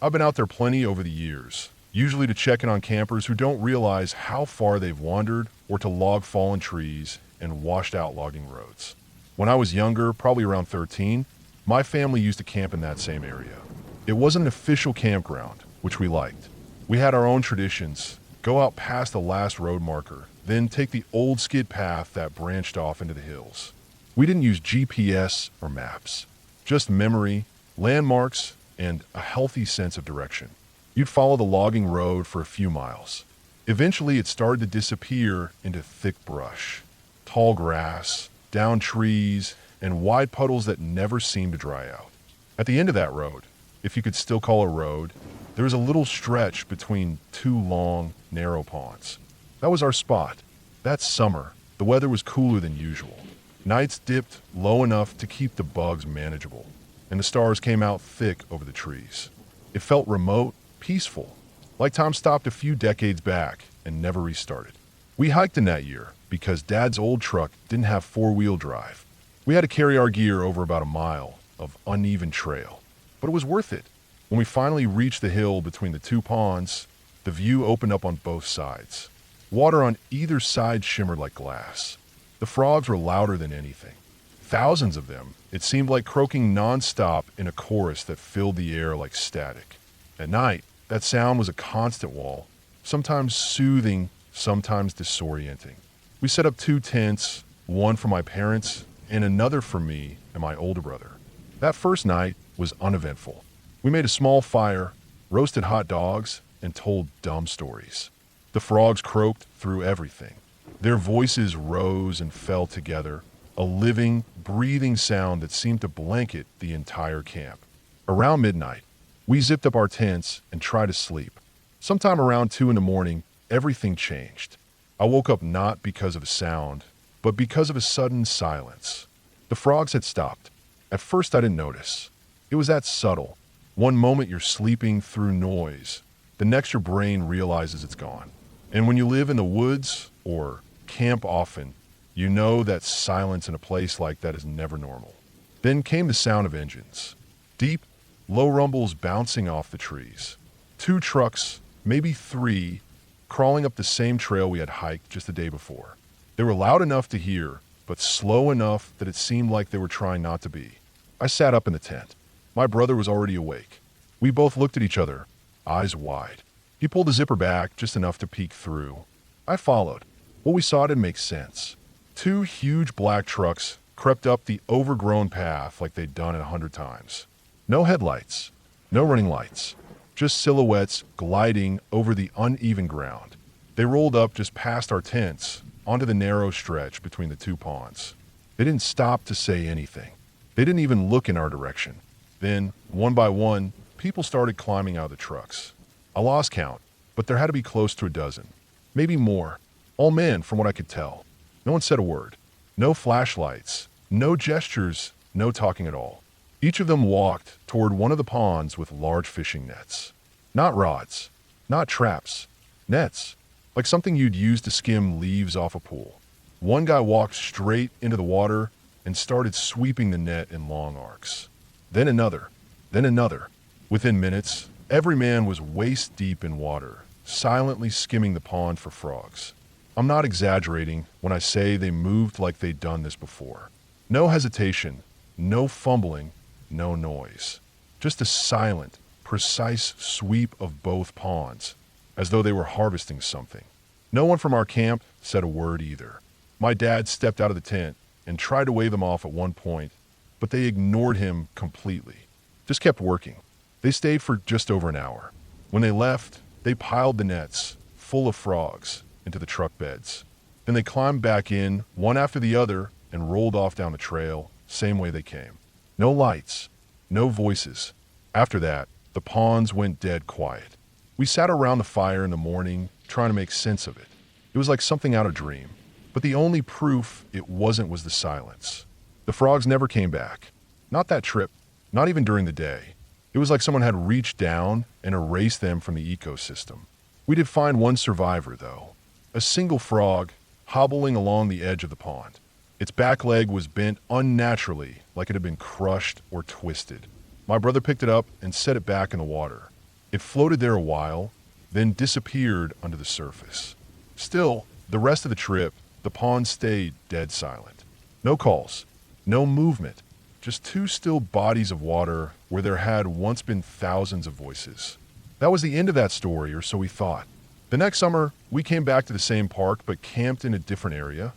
I've been out there plenty over the years, usually to check in on campers who don't realize how far they've wandered or to log fallen trees and washed out logging roads. When I was younger, probably around 13, my family used to camp in that same area. It wasn't an official campground, which we liked. We had our own traditions, go out past the last road marker, then take the old skid path that branched off into the hills. We didn't use GPS or maps, just memory, landmarks, and a healthy sense of direction. You'd follow the logging road for a few miles. Eventually, it started to disappear into thick brush, tall grass, down trees, and wide puddles that never seemed to dry out. At the end of that road, if you could still call a road, there was a little stretch between two long, narrow ponds. That was our spot. That summer, the weather was cooler than usual. Nights dipped low enough to keep the bugs manageable, and the stars came out thick over the trees. It felt remote, peaceful, like time stopped a few decades back and never restarted. We hiked in that year because Dad's old truck didn't have four-wheel drive. We had to carry our gear over about a mile of uneven trail, but it was worth it. When we finally reached the hill between the two ponds, the view opened up on both sides. Water on either side shimmered like glass. The frogs were louder than anything. Thousands of them. It seemed like croaking nonstop in a chorus that filled the air like static. At night, that sound was a constant wall, sometimes soothing, sometimes disorienting. We set up 2 tents, one for my parents and another for me and my older brother. That first night was uneventful. We made a small fire, roasted hot dogs, and told dumb stories. The frogs croaked through everything. Their voices rose and fell together, a living, breathing sound that seemed to blanket the entire camp. Around midnight, we zipped up our tents and tried to sleep. Sometime around 2 in the morning, everything changed. I woke up not because of a sound, but because of a sudden silence. The frogs had stopped. At first I didn't notice. It was that subtle. One moment you're sleeping through noise, the next your brain realizes it's gone. And when you live in the woods or camp often, you know that silence in a place like that is never normal. Then came the sound of engines. Deep, low rumbles bouncing off the trees. Two trucks, maybe three, crawling up the same trail we had hiked just the day before. They were loud enough to hear, but slow enough that it seemed like they were trying not to be. I sat up in the tent. My brother was already awake. We both looked at each other, eyes wide. He pulled the zipper back just enough to peek through. I followed. What we saw didn't make sense. Two huge black trucks crept up the overgrown path like they'd done it 100 times. No headlights, no running lights, just silhouettes gliding over the uneven ground. They rolled up just past our tents, onto the narrow stretch between the two ponds. They didn't stop to say anything. They didn't even look in our direction. Then, one by one, people started climbing out of the trucks. I lost count, but there had to be close to a dozen. Maybe more. All men, from what I could tell. No one said a word. No flashlights. No gestures. No talking at all. Each of them walked toward one of the ponds with large fishing nets. Not rods. Not traps. Nets. Like something you'd use to skim leaves off a pool. One guy walked straight into the water and started sweeping the net in long arcs. Then another. Then another. Within minutes, every man was waist deep in water, silently skimming the pond for frogs. I'm not exaggerating when I say they moved like they'd done this before. No hesitation, no fumbling, no noise. Just a silent, precise sweep of both ponds, as though they were harvesting something. No one from our camp said a word either. My dad stepped out of the tent and tried to wave them off at one point, but they ignored him completely. Just kept working. They stayed for just over an hour. When they left, they piled the nets, full of frogs, into the truck beds. Then they climbed back in, one after the other, and rolled off down the trail, same way they came. No lights, no voices. After that, the ponds went dead quiet. We sat around the fire in the morning, trying to make sense of it. It was like something out of a dream. But the only proof it wasn't was the silence. The frogs never came back. Not that trip, not even during the day. It was like someone had reached down and erased them from the ecosystem. We did find one survivor, though. A single frog, hobbling along the edge of the pond. Its back leg was bent unnaturally, like it had been crushed or twisted. My brother picked it up and set it back in the water. It floated there a while, then disappeared under the surface. Still, the rest of the trip, the pond stayed dead silent. No calls, no movement, just two still bodies of water where there had once been thousands of voices. That was the end of that story, or so we thought. The next summer, we came back to the same park but camped in a different area,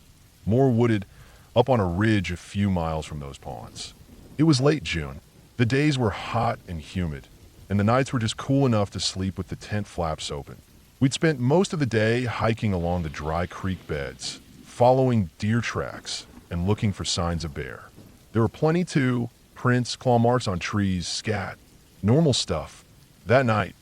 more wooded, up on a ridge a few miles from those ponds. It was late June. The days were hot and humid, and the nights were just cool enough to sleep with the tent flaps open. We'd spent most of the day hiking along the dry creek beds, following deer tracks and looking for signs of bear. There were plenty too, prints, claw marks on trees, scat, normal stuff. That night,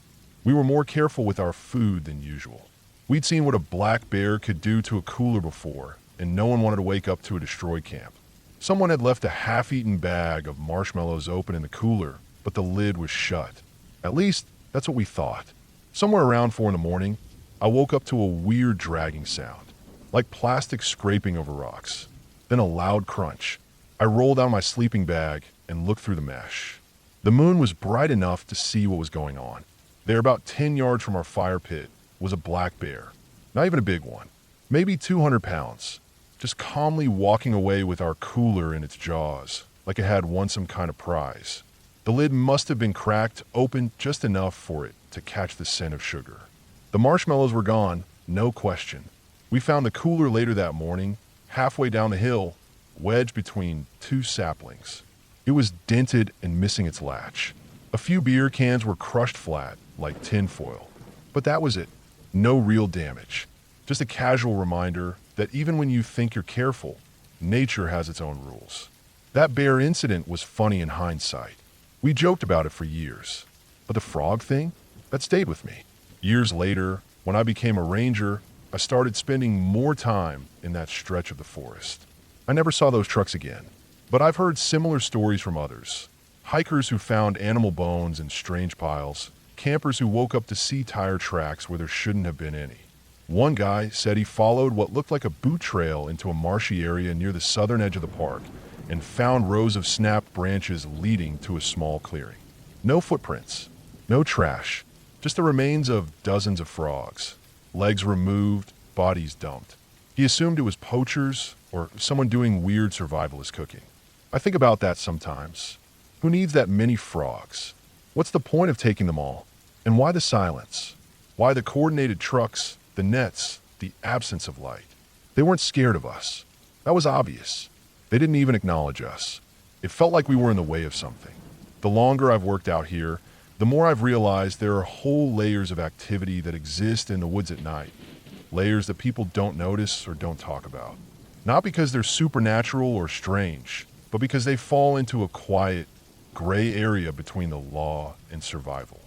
we were more careful with our food than usual. We'd seen what a black bear could do to a cooler before, and no one wanted to wake up to a destroyed camp. Someone had left a half-eaten bag of marshmallows open in the cooler, but the lid was shut. At least, that's what we thought. Somewhere around 4 a.m, I woke up to a weird dragging sound, like plastic scraping over rocks. Then a loud crunch. I rolled out my sleeping bag and looked through the mesh. The moon was bright enough to see what was going on. There, about 10 yards from our fire pit, was a black bear. Not even a big one. Maybe 200 pounds. Just calmly walking away with our cooler in its jaws, like it had won some kind of prize. The lid must have been cracked open just enough for it to catch the scent of sugar. The marshmallows were gone, no question. We found the cooler later that morning, halfway down the hill, wedged between two saplings. It was dented and missing its latch. A few beer cans were crushed flat, like tinfoil. But that was it. No real damage. Just a casual reminder that even when you think you're careful, nature has its own rules. That bear incident was funny in hindsight. We joked about it for years. But the frog thing? That stayed with me. Years later, when I became a ranger, I started spending more time in that stretch of the forest. I never saw those trucks again, but I've heard similar stories from others. Hikers who found animal bones in strange piles, campers who woke up to see tire tracks where there shouldn't have been any. One guy said he followed what looked like a boot trail into a marshy area near the southern edge of the park and found rows of snapped branches leading to a small clearing. No footprints, no trash, just the remains of dozens of frogs. Legs removed, bodies dumped. He assumed it was poachers or someone doing weird survivalist cooking. I think about that sometimes. Who needs that many frogs? What's the point of taking them all? And why the silence? Why the coordinated trucks, the nets, the absence of light? They weren't scared of us. That was obvious. They didn't even acknowledge us. It felt like we were in the way of something. The longer I've worked out here, the more I've realized there are whole layers of activity that exist in the woods at night. Layers that people don't notice or don't talk about. Not because they're supernatural or strange, but because they fall into a quiet, gray area between the law and survival.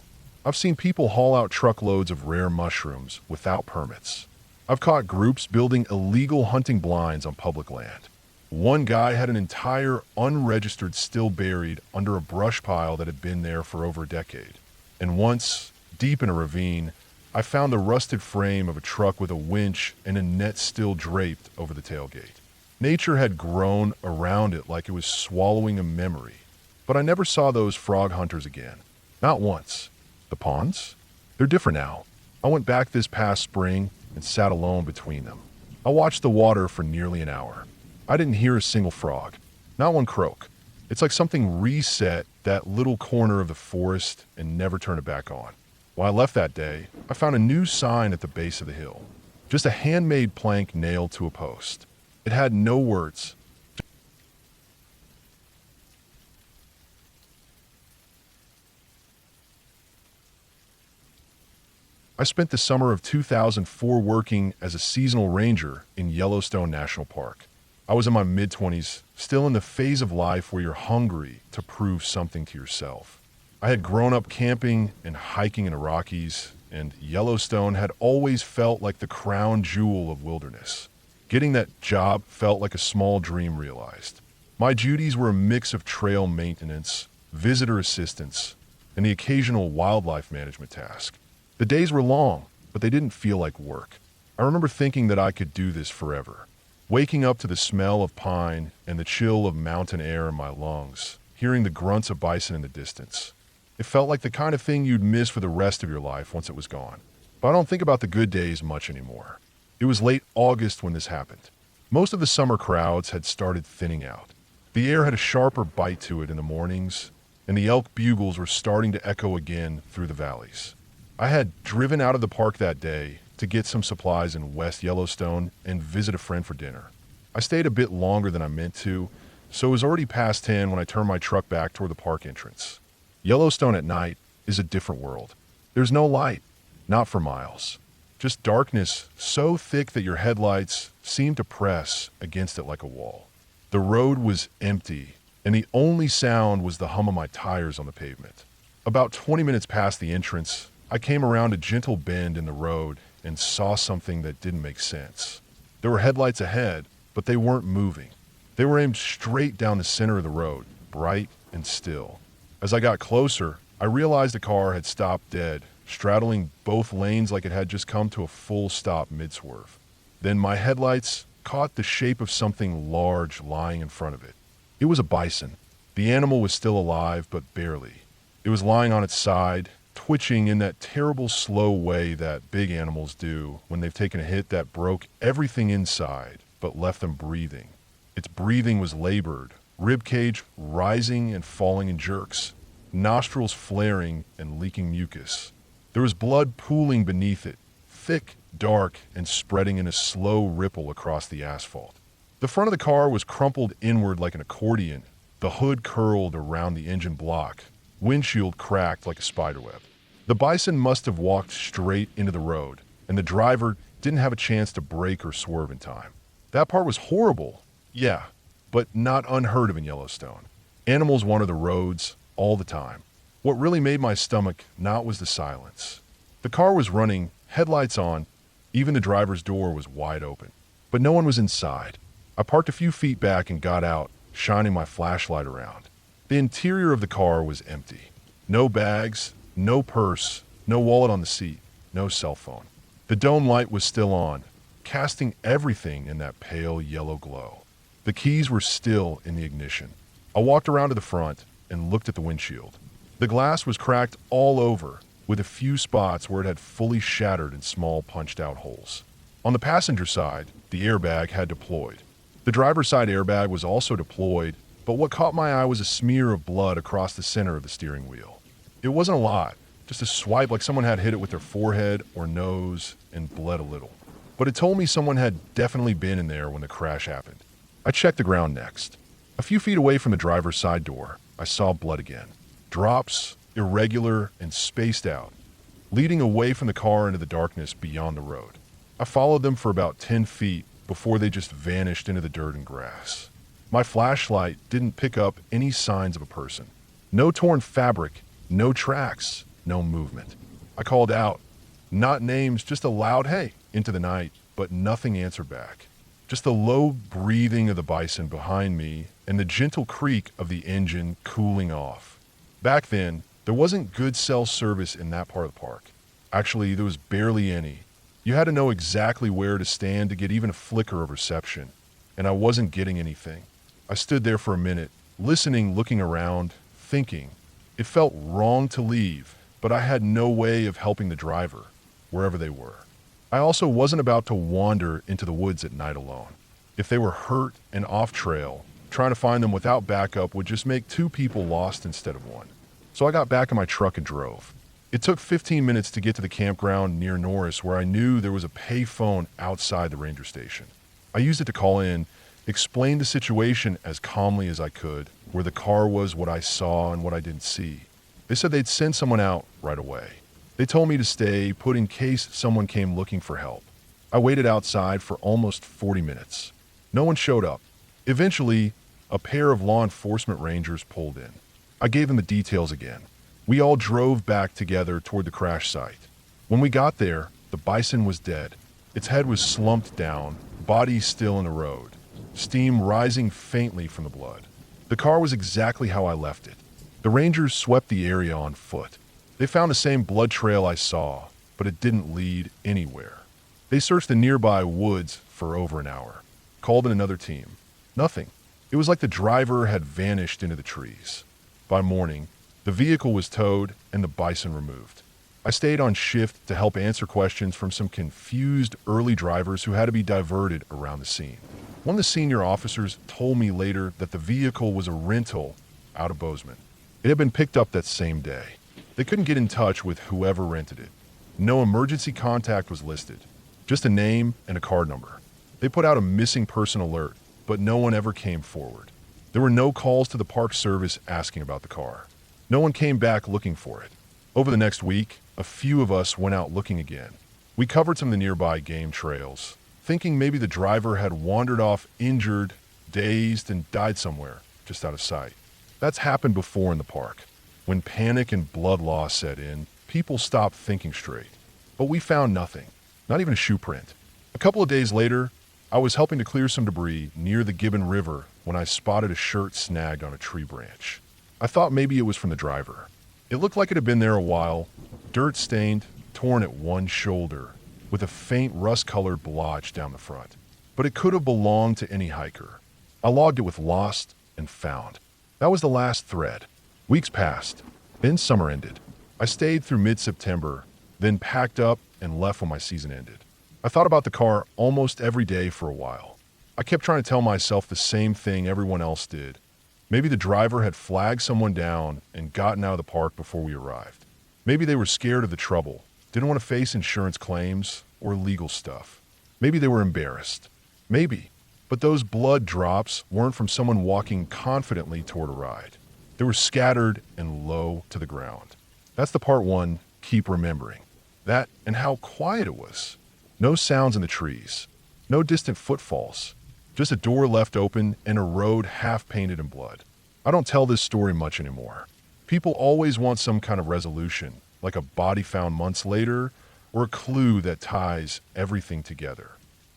I've seen people haul out truckloads of rare mushrooms without permits. I've caught groups building illegal hunting blinds on public land. One guy had an entire unregistered still buried under a brush pile that had been there for over a decade. And once, deep in a ravine, I found the rusted frame of a truck with a winch and a net still draped over the tailgate. Nature had grown around it like it was swallowing a memory. But I never saw those frog hunters again. Not once. The ponds? They're different now. I went back this past spring and sat alone between them. I watched the water for nearly an hour. I didn't hear a single frog. Not one croak. It's like something reset that little corner of the forest and never turned it back on. When I left that day, I found a new sign at the base of the hill. Just a handmade plank nailed to a post. It had no words. I spent the summer of 2004 working as a seasonal ranger in Yellowstone National Park. I was in my mid-20s, still in the phase of life where you're hungry to prove something to yourself. I had grown up camping and hiking in the Rockies, and Yellowstone had always felt like the crown jewel of wilderness. Getting that job felt like a small dream realized. My duties were a mix of trail maintenance, visitor assistance, and the occasional wildlife management task. The days were long, but they didn't feel like work. I remember thinking that I could do this forever. Waking up to the smell of pine and the chill of mountain air in my lungs, hearing the grunts of bison in the distance. It felt like the kind of thing you'd miss for the rest of your life once it was gone. But I don't think about the good days much anymore. It was late August when this happened. Most of the summer crowds had started thinning out. The air had a sharper bite to it in the mornings, and the elk bugles were starting to echo again through the valleys. I had driven out of the park that day to get some supplies in West Yellowstone and visit a friend for dinner. I stayed a bit longer than I meant to, so it was already past 10 when I turned my truck back toward the park entrance. Yellowstone at night is a different world. There's no light, not for miles. Just darkness so thick that your headlights seem to press against it like a wall. The road was empty, and the only sound was the hum of my tires on the pavement. About 20 minutes past the entrance, I came around a gentle bend in the road and saw something that didn't make sense. There were headlights ahead, but they weren't moving. They were aimed straight down the center of the road, bright and still. As I got closer, I realized the car had stopped dead, straddling both lanes like it had just come to a full stop mid-swerve. Then my headlights caught the shape of something large lying in front of it. It was a bison. The animal was still alive, but barely. It was lying on its side, twitching in that terrible slow way that big animals do when they've taken a hit that broke everything inside but left them breathing. Its breathing was labored, ribcage rising and falling in jerks, nostrils flaring and leaking mucus. There was blood pooling beneath it, thick, dark, and spreading in a slow ripple across the asphalt. The front of the car was crumpled inward like an accordion, the hood curled around the engine block, windshield cracked like a spiderweb. The bison must have walked straight into the road, and the driver didn't have a chance to brake or swerve in time. That part was horrible, yeah, but not unheard of in Yellowstone. Animals wander the roads all the time. What really made my stomach knot was the silence. The car was running, headlights on, even the driver's door was wide open. But no one was inside. I parked a few feet back and got out, shining my flashlight around. The interior of the car was empty. No bags, no purse, no wallet on the seat, no cell phone. The dome light was still on, casting everything in that pale yellow glow. The keys were still in the ignition. I walked around to the front and looked at the windshield. The glass was cracked all over, with a few spots where it had fully shattered in small punched-out holes. On the passenger side, the airbag had deployed. The driver's side airbag was also deployed, but what caught my eye was a smear of blood across the center of the steering wheel. It wasn't a lot, just a swipe like someone had hit it with their forehead or nose and bled a little. But it told me someone had definitely been in there when the crash happened. I checked the ground next. A few feet away from the driver's side door, I saw blood again. Drops, irregular and spaced out, leading away from the car into the darkness beyond the road. I followed them for about 10 feet before they just vanished into the dirt and grass. My flashlight didn't pick up any signs of a person. No torn fabric, no tracks, no movement. I called out, not names, just a loud hey into the night, but nothing answered back. Just the low breathing of the bison behind me and the gentle creak of the engine cooling off. Back then, there wasn't good cell service in that part of the park. Actually, there was barely any. You had to know exactly where to stand to get even a flicker of reception, and I wasn't getting anything. I stood there for a minute, listening, looking around, thinking. It felt wrong to leave, but I had no way of helping the driver, wherever they were. I also wasn't about to wander into the woods at night alone. If they were hurt and off trail, trying to find them without backup would just make two people lost instead of one. So I got back in my truck and drove. It took 15 minutes to get to the campground near Norris, where I knew there was a pay phone outside the ranger station. I used it to call in, explain the situation as calmly as I could, where the car was, what I saw, and what I didn't see. They said they'd send someone out right away. They told me to stay put in case someone came looking for help. I waited outside for almost 40 minutes. No one showed up. Eventually, a pair of law enforcement rangers pulled in. I gave them the details again. We all drove back together toward the crash site. When we got there, the bison was dead. Its head was slumped down, body still in the road, steam rising faintly from the blood. The car was exactly how I left it. The rangers swept the area on foot. They found the same blood trail I saw, but it didn't lead anywhere. They searched the nearby woods for over an hour, called in another team. Nothing. It was like the driver had vanished into the trees. By morning, the vehicle was towed and the bison removed. I stayed on shift to help answer questions from some confused early drivers who had to be diverted around the scene. One of the senior officers told me later that the vehicle was a rental out of Bozeman. It had been picked up that same day. They couldn't get in touch with whoever rented it. No emergency contact was listed, just a name and a card number. They put out a missing person alert, but no one ever came forward. There were no calls to the Park Service asking about the car. No one came back looking for it. Over the next week, a few of us went out looking again. We covered some of the nearby game trails, thinking maybe the driver had wandered off injured, dazed, and died somewhere, just out of sight. That's happened before in the park. When panic and blood loss set in, people stopped thinking straight. But we found nothing, not even a shoe print. A couple of days later, I was helping to clear some debris near the Gibbon River when I spotted a shirt snagged on a tree branch. I thought maybe it was from the driver. It looked like it had been there a while, dirt-stained, torn at one shoulder, with a faint rust-colored blotch down the front. But it could have belonged to any hiker. I logged it with lost and found. That was the last thread. Weeks passed, then summer ended. I stayed through mid-September, then packed up and left when my season ended. I thought about the car almost every day for a while. I kept trying to tell myself the same thing everyone else did. Maybe the driver had flagged someone down and gotten out of the park before we arrived. Maybe they were scared of the trouble, didn't want to face insurance claims or legal stuff. Maybe they were embarrassed. Maybe. But those blood drops weren't from someone walking confidently toward a ride. They were scattered and low to the ground. That's the part one, keep remembering. That and how quiet it was. No sounds in the trees. No distant footfalls. Just a door left open and a road half painted in blood. I don't tell this story much anymore. People always want some kind of resolution, like a body found months later, or a clue that ties everything together.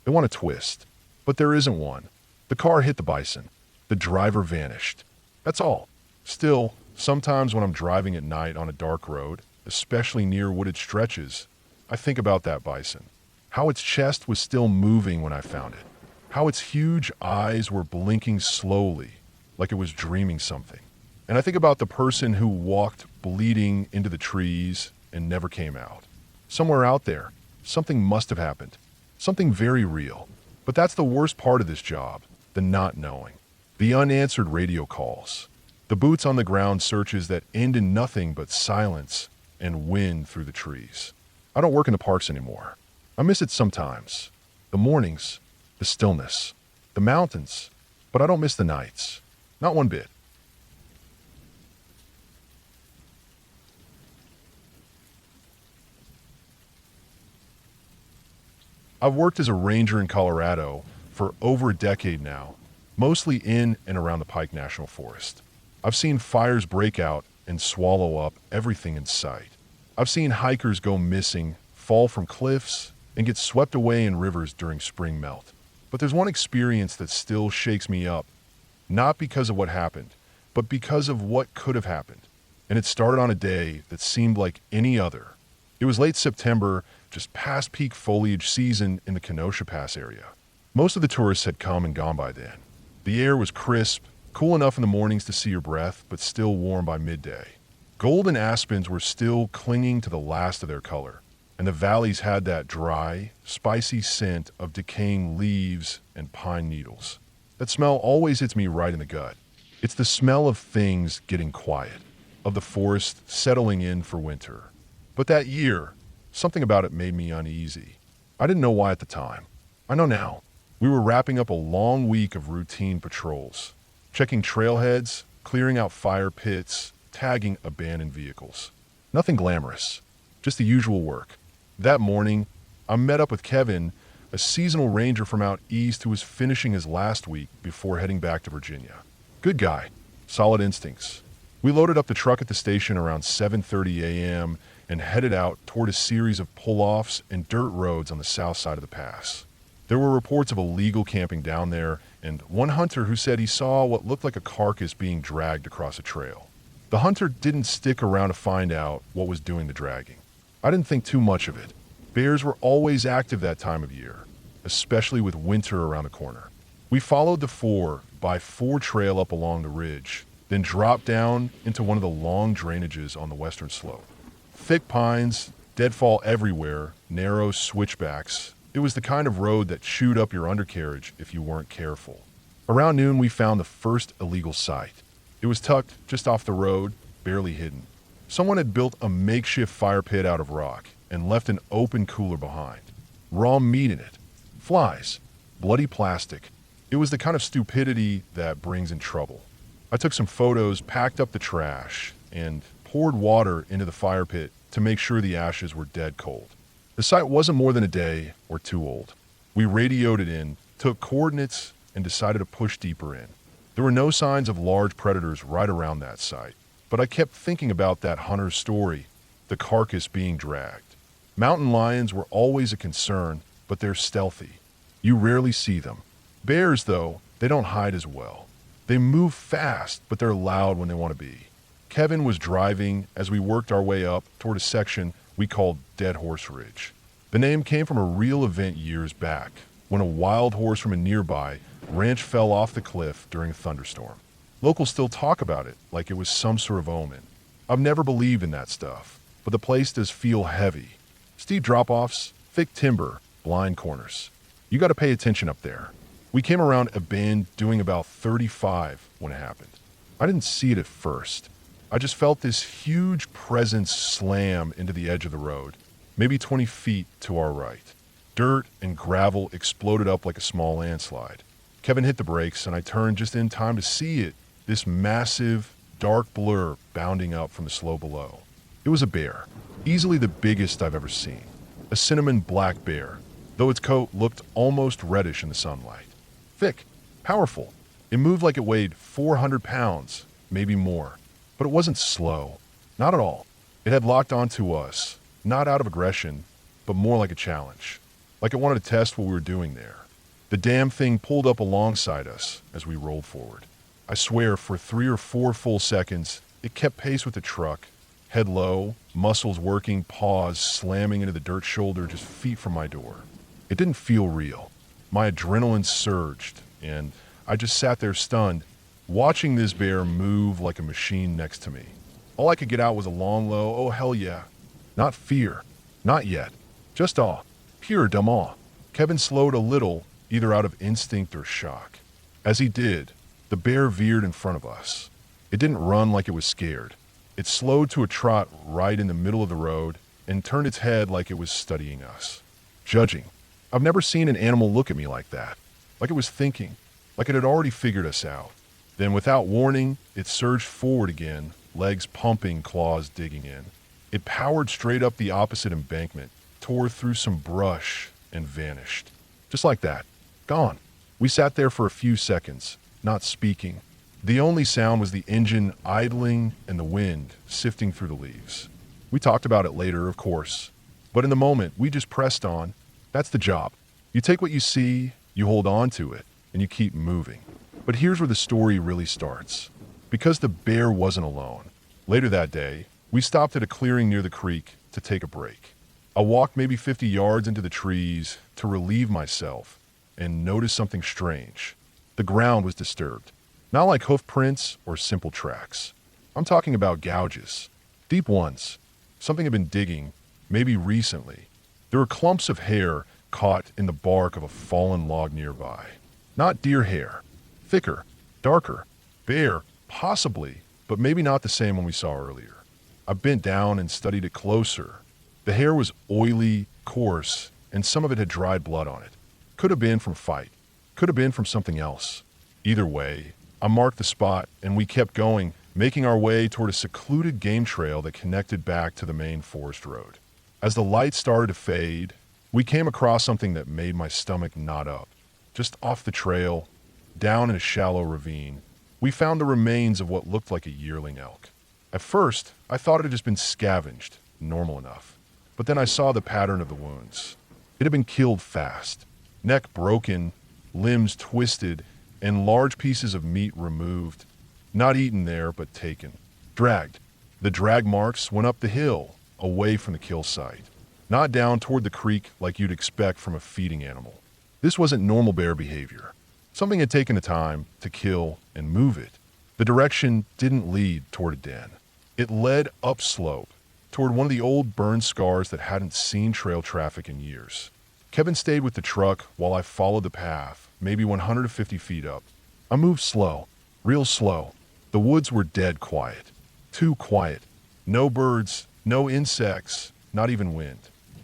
They want a twist, but there isn't one. The car hit the bison. The driver vanished. That's all. Still, sometimes when I'm driving at night on a dark road, especially near wooded stretches, I think about that bison. How its chest was still moving when I found it. How its huge eyes were blinking slowly, like it was dreaming something. And I think about the person who walked bleeding into the trees and never came out. Somewhere out there, something must have happened. Something very real. But that's the worst part of this job, the not knowing. The unanswered radio calls. The boots on the ground searches that end in nothing but silence and wind through the trees. I don't work in the parks anymore. I miss it sometimes. The mornings, the stillness, the mountains, but I don't miss the nights. Not one bit. I've worked as a ranger in Colorado for over a decade now, mostly in and around the Pike National Forest. I've seen fires break out and swallow up everything in sight. I've seen hikers go missing, fall from cliffs, and get swept away in rivers during spring melt. But there's one experience that still shakes me up, not because of what happened, but because of what could have happened. And it started on a day that seemed like any other. It was late September, just past peak foliage season in the Kenosha Pass area. Most of the tourists had come and gone by then. The air was crisp, cool enough in the mornings to see your breath, but still warm by midday. Golden aspens were still clinging to the last of their color, and the valleys had that dry, spicy scent of decaying leaves and pine needles. That smell always hits me right in the gut. It's the smell of things getting quiet, of the forest settling in for winter. But that year, something about it made me uneasy. I didn't know why at the time. I know now. We were wrapping up a long week of routine patrols, checking trailheads, clearing out fire pits, tagging abandoned vehicles. Nothing glamorous, just the usual work. That morning, I met up with Kevin, a seasonal ranger from out east who was finishing his last week before heading back to Virginia. Good guy, solid instincts. We loaded up the truck at the station around 7:30 a.m. and headed out toward a series of pull-offs and dirt roads on the south side of the pass. There were reports of illegal camping down there, and one hunter who said he saw what looked like a carcass being dragged across a trail. The hunter didn't stick around to find out what was doing the dragging. I didn't think too much of it. Bears were always active that time of year, especially with winter around the corner. We followed the 4x4 trail up along the ridge, then dropped down into one of the long drainages on the western slope. Thick pines, deadfall everywhere, narrow switchbacks. It was the kind of road that chewed up your undercarriage if you weren't careful. Around noon, we found the first illegal site. It was tucked just off the road, barely hidden. Someone had built a makeshift fire pit out of rock and left an open cooler behind. Raw meat in it. Flies. Bloody plastic. It was the kind of stupidity that brings in trouble. I took some photos, packed up the trash, and poured water into the fire pit to make sure the ashes were dead cold. The site wasn't more than a day or two old. We radioed it in, took coordinates, and decided to push deeper in. There were no signs of large predators right around that site, but I kept thinking about that hunter's story, the carcass being dragged. Mountain lions were always a concern, but they're stealthy. You rarely see them. Bears, though, they don't hide as well. They move fast, but they're loud when they want to be. Kevin was driving as we worked our way up toward a section we called Dead Horse Ridge. The name came from a real event years back, when a wild horse from a nearby ranch fell off the cliff during a thunderstorm. Locals still talk about it like it was some sort of omen. I've never believed in that stuff, but the place does feel heavy. Steep drop-offs, thick timber, blind corners. You got to pay attention up there. We came around a bend doing about 35 when it happened. I didn't see it at first. I just felt this huge presence slam into the edge of the road, maybe 20 feet to our right. Dirt and gravel exploded up like a small landslide. Kevin hit the brakes, and I turned just in time to see it, this massive, dark blur bounding up from the slope below. It was a bear, easily the biggest I've ever seen. A cinnamon black bear, though its coat looked almost reddish in the sunlight. Thick, powerful. It moved like it weighed 400 pounds, maybe more. But it wasn't slow. Not at all. It had locked onto us, not out of aggression, but more like a challenge. Like it wanted to test what we were doing there. The damn thing pulled up alongside us as we rolled forward. I swear, for 3 or 4 full seconds, it kept pace with the truck, head low, muscles working, paws slamming into the dirt shoulder just feet from my door. It didn't feel real. My adrenaline surged, and I just sat there stunned, watching this bear move like a machine next to me. All I could get out was a long, low, "Oh, hell yeah." Not fear. Not yet. Just awe. Pure dumb awe. Kevin slowed a little, either out of instinct or shock. As he did, the bear veered in front of us. It didn't run like it was scared. It slowed to a trot right in the middle of the road and turned its head like it was studying us. Judging. I've never seen an animal look at me like that. Like it was thinking. Like it had already figured us out. Then, without warning, it surged forward again, legs pumping, claws digging in. It powered straight up the opposite embankment, tore through some brush, and vanished. Just like that. Gone. We sat there for a few seconds, not speaking. The only sound was the engine idling and the wind sifting through the leaves. We talked about it later, of course. But in the moment, we just pressed on. That's the job. You take what you see, you hold on to it, and you keep moving. But here's where the story really starts. Because the bear wasn't alone. Later that day, we stopped at a clearing near the creek to take a break. I walked maybe 50 yards into the trees to relieve myself and noticed something strange. The ground was disturbed. Not like hoof prints or simple tracks. I'm talking about gouges. Deep ones. Something had been digging, maybe recently. There were clumps of hair caught in the bark of a fallen log nearby. Not deer hair. Thicker. Darker. Bear, possibly, but maybe not the same one we saw earlier. I bent down and studied it closer. The hair was oily, coarse, and some of it had dried blood on it. Could have been from fight. Could have been from something else. Either way, I marked the spot and we kept going, making our way toward a secluded game trail that connected back to the main forest road. As the light started to fade, we came across something that made my stomach knot up. Just off the trail, down in a shallow ravine, we found the remains of what looked like a yearling elk. At first, I thought it had just been scavenged, normal enough. But then I saw the pattern of the wounds. It had been killed fast. Neck broken, limbs twisted, and large pieces of meat removed. Not eaten there, but taken. Dragged. The drag marks went up the hill, away from the kill site. Not down toward the creek like you'd expect from a feeding animal. This wasn't normal bear behavior. Something had taken the time to kill and move it. The direction didn't lead toward a den. It led upslope, toward one of the old burn scars that hadn't seen trail traffic in years. Kevin stayed with the truck while I followed the path, maybe 150 feet up. I moved slow, real slow. The woods were dead quiet. Too quiet. No birds, no insects, not even wind.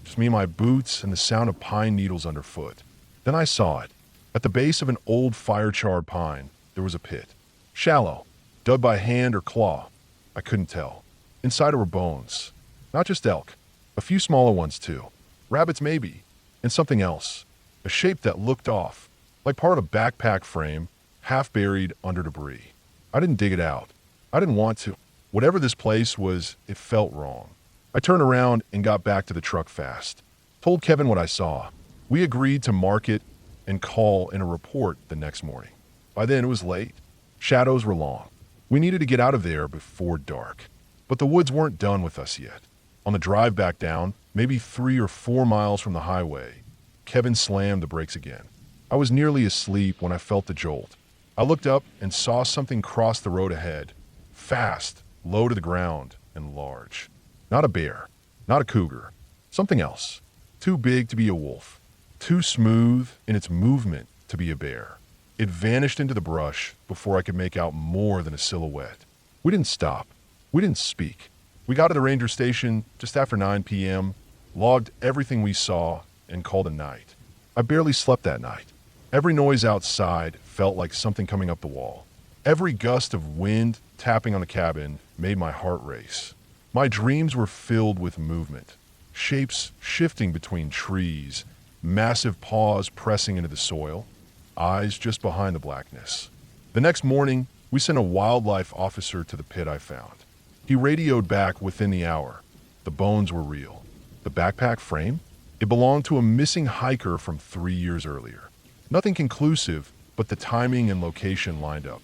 Just me and my boots and the sound of pine needles underfoot. Then I saw it. At the base of an old fire-charred pine, there was a pit. Shallow, dug by hand or claw. I couldn't tell. Inside were bones. Not just elk. A few smaller ones too. Rabbits maybe. And something else. A shape that looked off, like part of a backpack frame, half buried under debris. I didn't dig it out. I didn't want to. Whatever this place was, it felt wrong. I turned around and got back to the truck fast. Told Kevin what I saw. We agreed to mark it and call in a report the next morning. By then it was late. Shadows were long. We needed to get out of there before dark. But the woods weren't done with us yet. On the drive back down, maybe 3 or 4 miles from the highway, Kevin slammed the brakes again. I was nearly asleep when I felt the jolt. I looked up and saw something cross the road ahead. Fast, low to the ground, and large. Not a bear. Not a cougar. Something else. Too big to be a wolf. Too smooth in its movement to be a bear. It vanished into the brush before I could make out more than a silhouette. We didn't stop. We didn't speak. We got to the ranger station just after 9 p.m., logged everything we saw, and called a night. I barely slept that night. Every noise outside felt like something coming up the wall. Every gust of wind tapping on the cabin made my heart race. My dreams were filled with movement. Shapes shifting between trees, massive paws pressing into the soil, eyes just behind the blackness. The next morning, we sent a wildlife officer to the pit I found. He radioed back within the hour. The bones were real. The backpack frame? It belonged to a missing hiker from 3 years earlier. Nothing conclusive, but the timing and location lined up.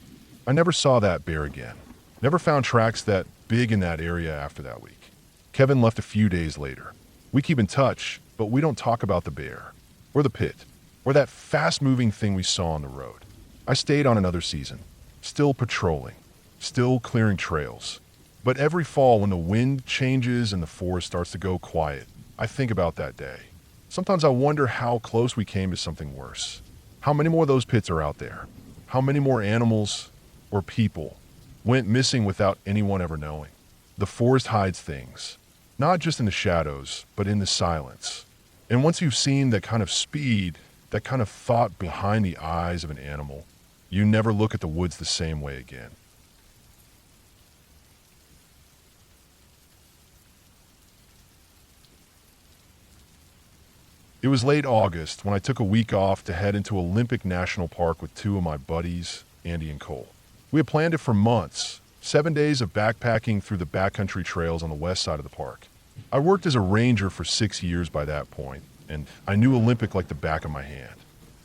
I never saw that bear again. Never found tracks that big in that area after that week. Kevin left a few days later. We keep in touch, but we don't talk about the bear, or the pit, or that fast-moving thing we saw on the road. I stayed on another season. still patrolling, still clearing trails. But every fall, when the wind changes and the forest starts to go quiet, I think about that day. Sometimes I wonder how close we came to something worse. How many more of those pits are out there? How many more animals or people went missing without anyone ever knowing? The forest hides things, not just in the shadows, but in the silence. And once you've seen that kind of speed, that kind of thought behind the eyes of an animal, you never look at the woods the same way again. It was late August when I took a week off to head into Olympic National Park with two of my buddies, Andy and Cole. We had planned it for months, 7 days of backpacking through the backcountry trails on the west side of the park. I worked as a ranger for 6 years by that point, and I knew Olympic like the back of my hand.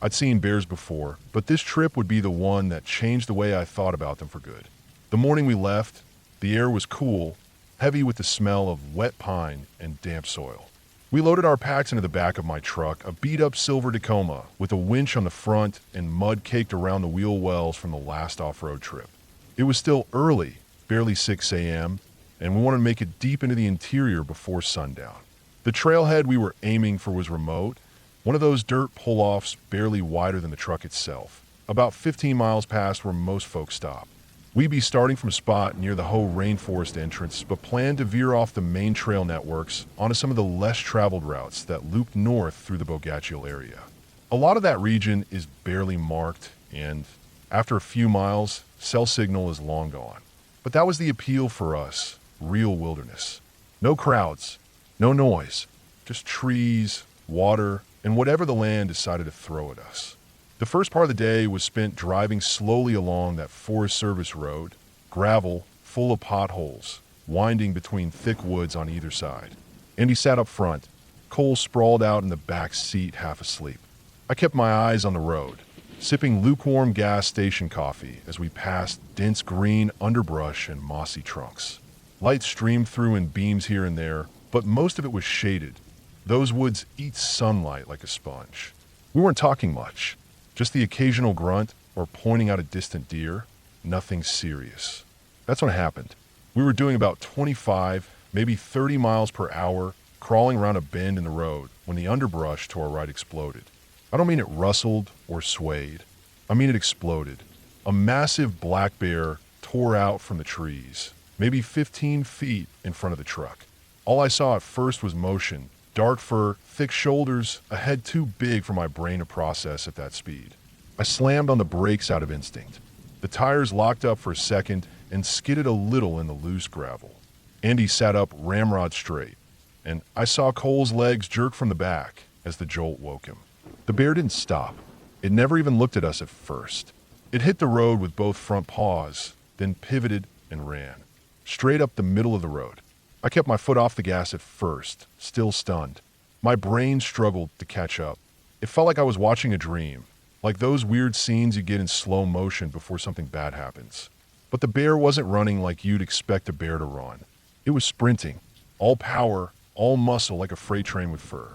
I'd seen bears before, but this trip would be the one that changed the way I thought about them for good. The morning we left, the air was cool, heavy with the smell of wet pine and damp soil. We loaded our packs into the back of my truck, a beat-up silver Tacoma with a winch on the front and mud caked around the wheel wells from the last off-road trip. It was still early, barely 6 a.m., and we wanted to make it deep into the interior before sundown. The trailhead we were aiming for was remote, one of those dirt pull-offs barely wider than the truck itself, about 15 miles past where most folks stop. We'd be starting from a spot near the Hoh Rainforest entrance, but planned to veer off the main trail networks onto some of the less traveled routes that looped north through the Bogachiel area. A lot of that region is barely marked, and after a few miles, cell signal is long gone. But that was the appeal for us, real wilderness. No crowds, no noise, just trees, water, and whatever the land decided to throw at us. The first part of the day was spent driving slowly along that Forest Service road, gravel, full of potholes, winding between thick woods on either side. Andy sat up front, Cole sprawled out in the back seat half asleep. I kept my eyes on the road, sipping lukewarm gas station coffee as we passed dense green underbrush and mossy trunks. Light streamed through in beams here and there, but most of it was shaded. Those woods eat sunlight like a sponge. We weren't talking much. Just the occasional grunt or pointing out a distant deer, nothing serious. That's when it happened. We were doing about 25, maybe 30 miles per hour, crawling around a bend in the road when the underbrush to our right exploded. I don't mean it rustled or swayed. I mean it exploded. A massive black bear tore out from the trees, maybe 15 feet in front of the truck. All I saw at first was motion. Dark fur, thick shoulders, a head too big for my brain to process at that speed. I slammed on the brakes out of instinct. The tires locked up for a second and skidded a little in the loose gravel. Andy sat up ramrod straight, and I saw Cole's legs jerk from the back as the jolt woke him. The bear didn't stop. It never even looked at us at first. It hit the road with both front paws, then pivoted and ran, straight up the middle of the road. I kept my foot off the gas at first, still stunned. My brain struggled to catch up. It felt like I was watching a dream, like those weird scenes you get in slow motion before something bad happens. But the bear wasn't running like you'd expect a bear to run. It was sprinting, all power, all muscle like a freight train with fur.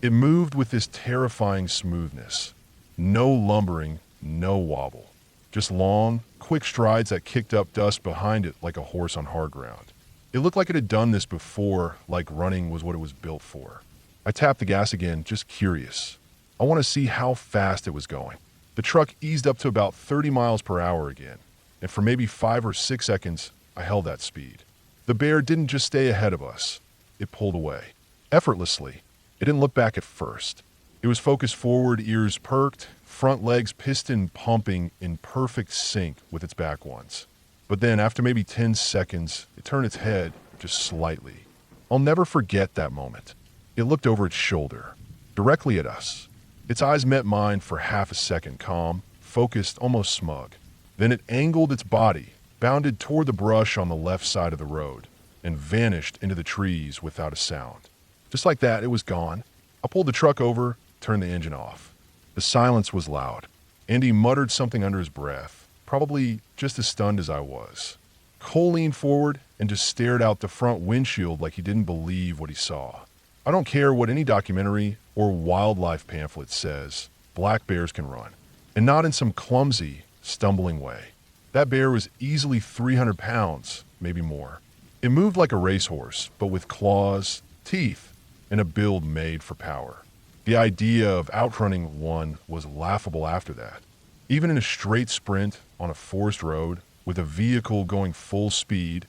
It moved with this terrifying smoothness. No lumbering, no wobble. Just long, quick strides that kicked up dust behind it like a horse on hard ground. It looked like it had done this before, like running was what it was built for. I tapped the gas again, just curious. I want to see how fast it was going. The truck eased up to about 30 miles per hour again, and for maybe 5 or 6 seconds, I held that speed. The bear didn't just stay ahead of us. It pulled away. Effortlessly. It didn't look back at first. It was focused forward, ears perked, front legs piston pumping in perfect sync with its back ones. But then, after maybe 10 seconds, it turned its head just slightly. I'll never forget that moment. It looked over its shoulder, directly at us. Its eyes met mine for half a second, calm, focused, almost smug. Then it angled its body, bounded toward the brush on the left side of the road, and vanished into the trees without a sound. Just like that, it was gone. I pulled the truck over, turned the engine off. The silence was loud. Andy muttered something under his breath, probably just as stunned as I was. Cole leaned forward and just stared out the front windshield like he didn't believe what he saw. I don't care what any documentary or wildlife pamphlet says, black bears can run. And not in some clumsy, stumbling way. That bear was easily 300 pounds, maybe more. It moved like a racehorse, but with claws, teeth, and a build made for power. The idea of outrunning one was laughable after that. Even in a straight sprint on a forest road, with a vehicle going full speed,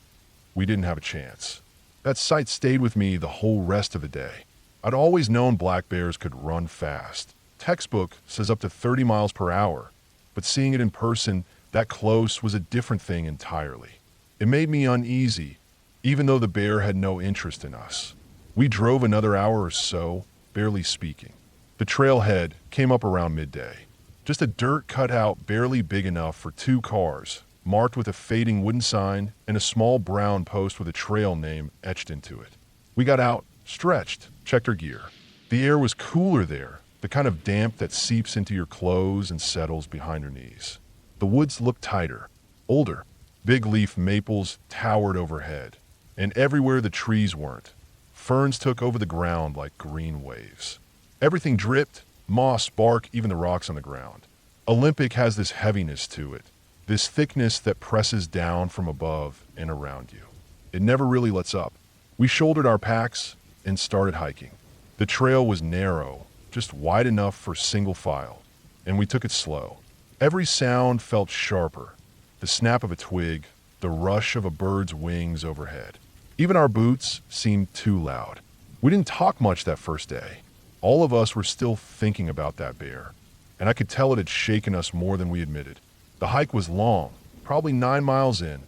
we didn't have a chance. That sight stayed with me the whole rest of the day. I'd always known black bears could run fast. Textbook says up to 30 miles per hour, but seeing it in person that close was a different thing entirely. It made me uneasy, even though the bear had no interest in us. We drove another hour or so, barely speaking. The trailhead came up around midday. Just a dirt cutout barely big enough for 2 cars, marked with a fading wooden sign and a small brown post with a trail name etched into it. We got out, stretched, checked our gear. The air was cooler there, the kind of damp that seeps into your clothes and settles behind your knees. The woods looked tighter, older. Big leaf maples towered overhead, and everywhere the trees weren't, ferns took over the ground like green waves. Everything dripped, moss, bark, even the rocks on the ground. Olympic has this heaviness to it, this thickness that presses down from above and around you. It never really lets up. We shouldered our packs and started hiking. The trail was narrow, just wide enough for single file, and we took it slow. Every sound felt sharper, the snap of a twig, the rush of a bird's wings overhead. Even our boots seemed too loud. We didn't talk much that first day. All of us were still thinking about that bear, and I could tell it had shaken us more than we admitted. The hike was long, probably 9 miles in,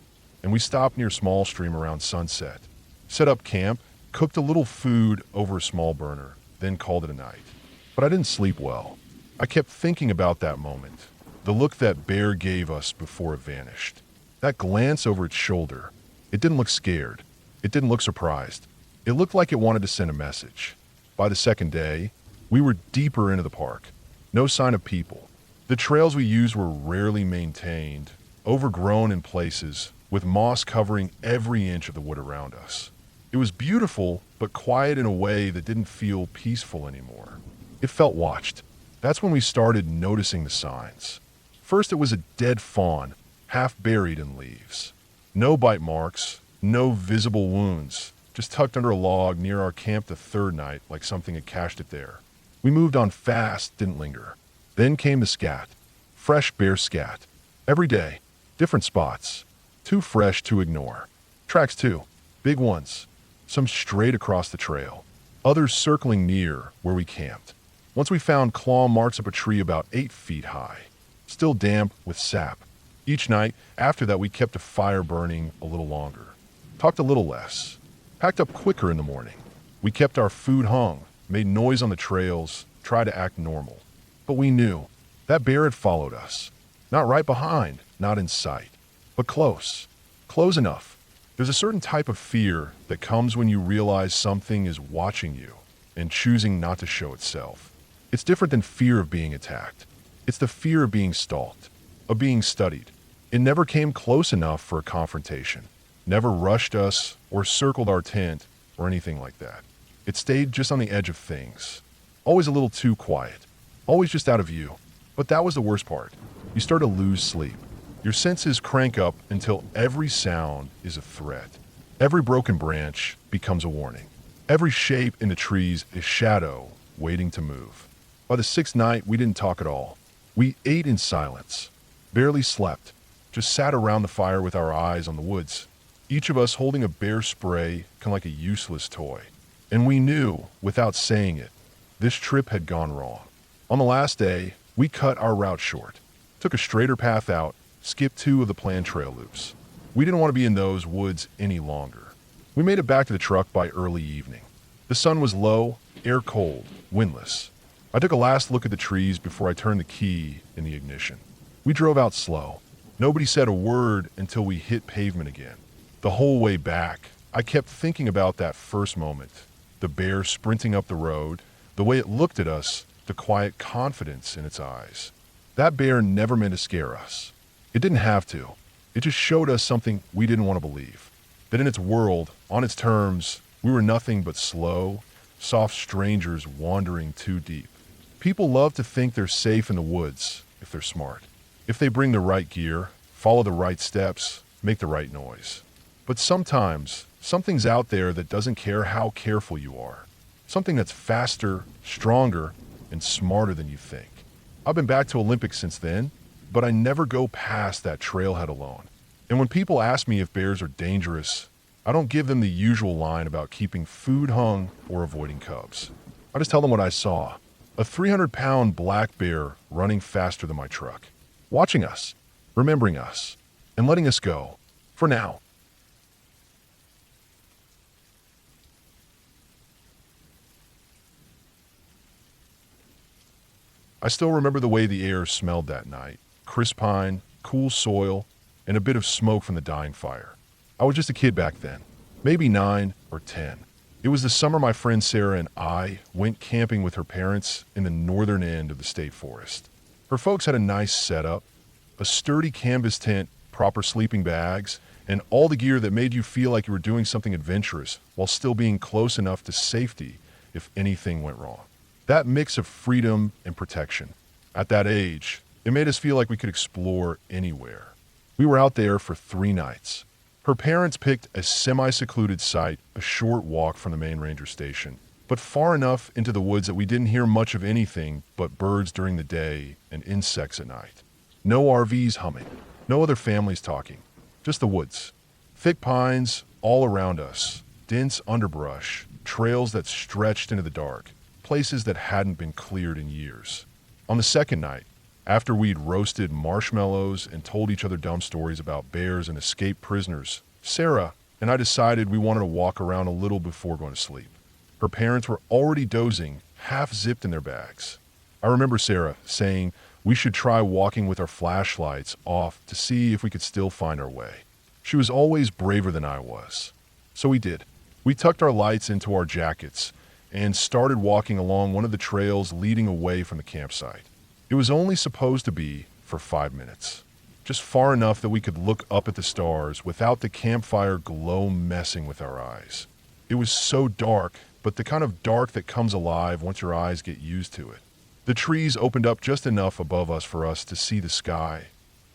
and we stopped near a small stream around sunset. Set up camp, cooked a little food over a small burner, then called it a night. But I didn't sleep well. I kept thinking about that moment, the look that bear gave us before it vanished. That glance over its shoulder. It didn't look scared. It didn't look surprised. It looked like it wanted to send a message. By the second day, we were deeper into the park. No sign of people. The trails we used were rarely maintained, overgrown in places, with moss covering every inch of the wood around us. It was beautiful, but quiet in a way that didn't feel peaceful anymore. It felt watched. That's when we started noticing the signs. First, it was a dead fawn, half buried in leaves. No bite marks, no visible wounds, just tucked under a log near our camp the third night like something had cached it there. We moved on fast, didn't linger. Then came the scat. Fresh bear scat. Every day. Different spots. Too fresh to ignore. Tracks too. Big ones. Some straight across the trail. Others circling near where we camped. Once we found claw marks up a tree about 8 feet high. Still damp with sap. Each night after that we kept a fire burning a little longer. Talked a little less. Packed up quicker in the morning. We kept our food hung, made noise on the trails, tried to act normal. But we knew that bear had followed us. Not right behind, not in sight, but close. Close enough. There's a certain type of fear that comes when you realize something is watching you and choosing not to show itself. It's different than fear of being attacked. It's the fear of being stalked, of being studied. It never came close enough for a confrontation, never rushed us or circled our tent or anything like that. It stayed just on the edge of things, always a little too quiet, always just out of view. But that was the worst part. You start to lose sleep. Your senses crank up until every sound is a threat. Every broken branch becomes a warning. Every shape in the trees is shadow waiting to move. By the 6th night, we didn't talk at all. We ate in silence, barely slept, just sat around the fire with our eyes on the woods, each of us holding a bear spray kind of like a useless toy. And we knew, without saying it, this trip had gone wrong. On the last day, we cut our route short, took a straighter path out, skipped 2 of the planned trail loops. We didn't want to be in those woods any longer. We made it back to the truck by early evening. The sun was low, air cold, windless. I took a last look at the trees before I turned the key in the ignition. We drove out slow. Nobody said a word until we hit pavement again. The whole way back, I kept thinking about that first moment. The bear sprinting up the road, the way it looked at us, the quiet confidence in its eyes. That bear never meant to scare us. It didn't have to. It just showed us something we didn't want to believe. That in its world, on its terms, we were nothing but slow, soft strangers wandering too deep. People love to think they're safe in the woods if they're smart. If they bring the right gear, follow the right steps, make the right noise. But sometimes, something's out there that doesn't care how careful you are. Something that's faster, stronger, and smarter than you think. I've been back to Olympics since then, but I never go past that trailhead alone. And when people ask me if bears are dangerous, I don't give them the usual line about keeping food hung or avoiding cubs. I just tell them what I saw. A 300-pound black bear running faster than my truck. Watching us, remembering us, and letting us go. For now. I still remember the way the air smelled that night. Crisp pine, cool soil, and a bit of smoke from the dying fire. I was just a kid back then, maybe 9 or 10. It was the summer my friend Sarah and I went camping with her parents in the northern end of the state forest. Her folks had a nice setup, a sturdy canvas tent, proper sleeping bags, and all the gear that made you feel like you were doing something adventurous while still being close enough to safety if anything went wrong. That mix of freedom and protection. At that age, it made us feel like we could explore anywhere. We were out there for 3 nights. Her parents picked a semi-secluded site a short walk from the main ranger station, but far enough into the woods that we didn't hear much of anything but birds during the day and insects at night. No RVs humming, no other families talking, just the woods. Thick pines all around us, dense underbrush, trails that stretched into the dark, places that hadn't been cleared in years. On the second night, after we'd roasted marshmallows and told each other dumb stories about bears and escaped prisoners, Sarah and I decided we wanted to walk around a little before going to sleep. Her parents were already dozing, half zipped in their bags. I remember Sarah saying we should try walking with our flashlights off to see if we could still find our way. She was always braver than I was. So we did. We tucked our lights into our jackets and started walking along one of the trails leading away from the campsite. It was only supposed to be for 5 minutes, just far enough that we could look up at the stars without the campfire glow messing with our eyes. It was so dark, but the kind of dark that comes alive once your eyes get used to it. The trees opened up just enough above us for us to see the sky,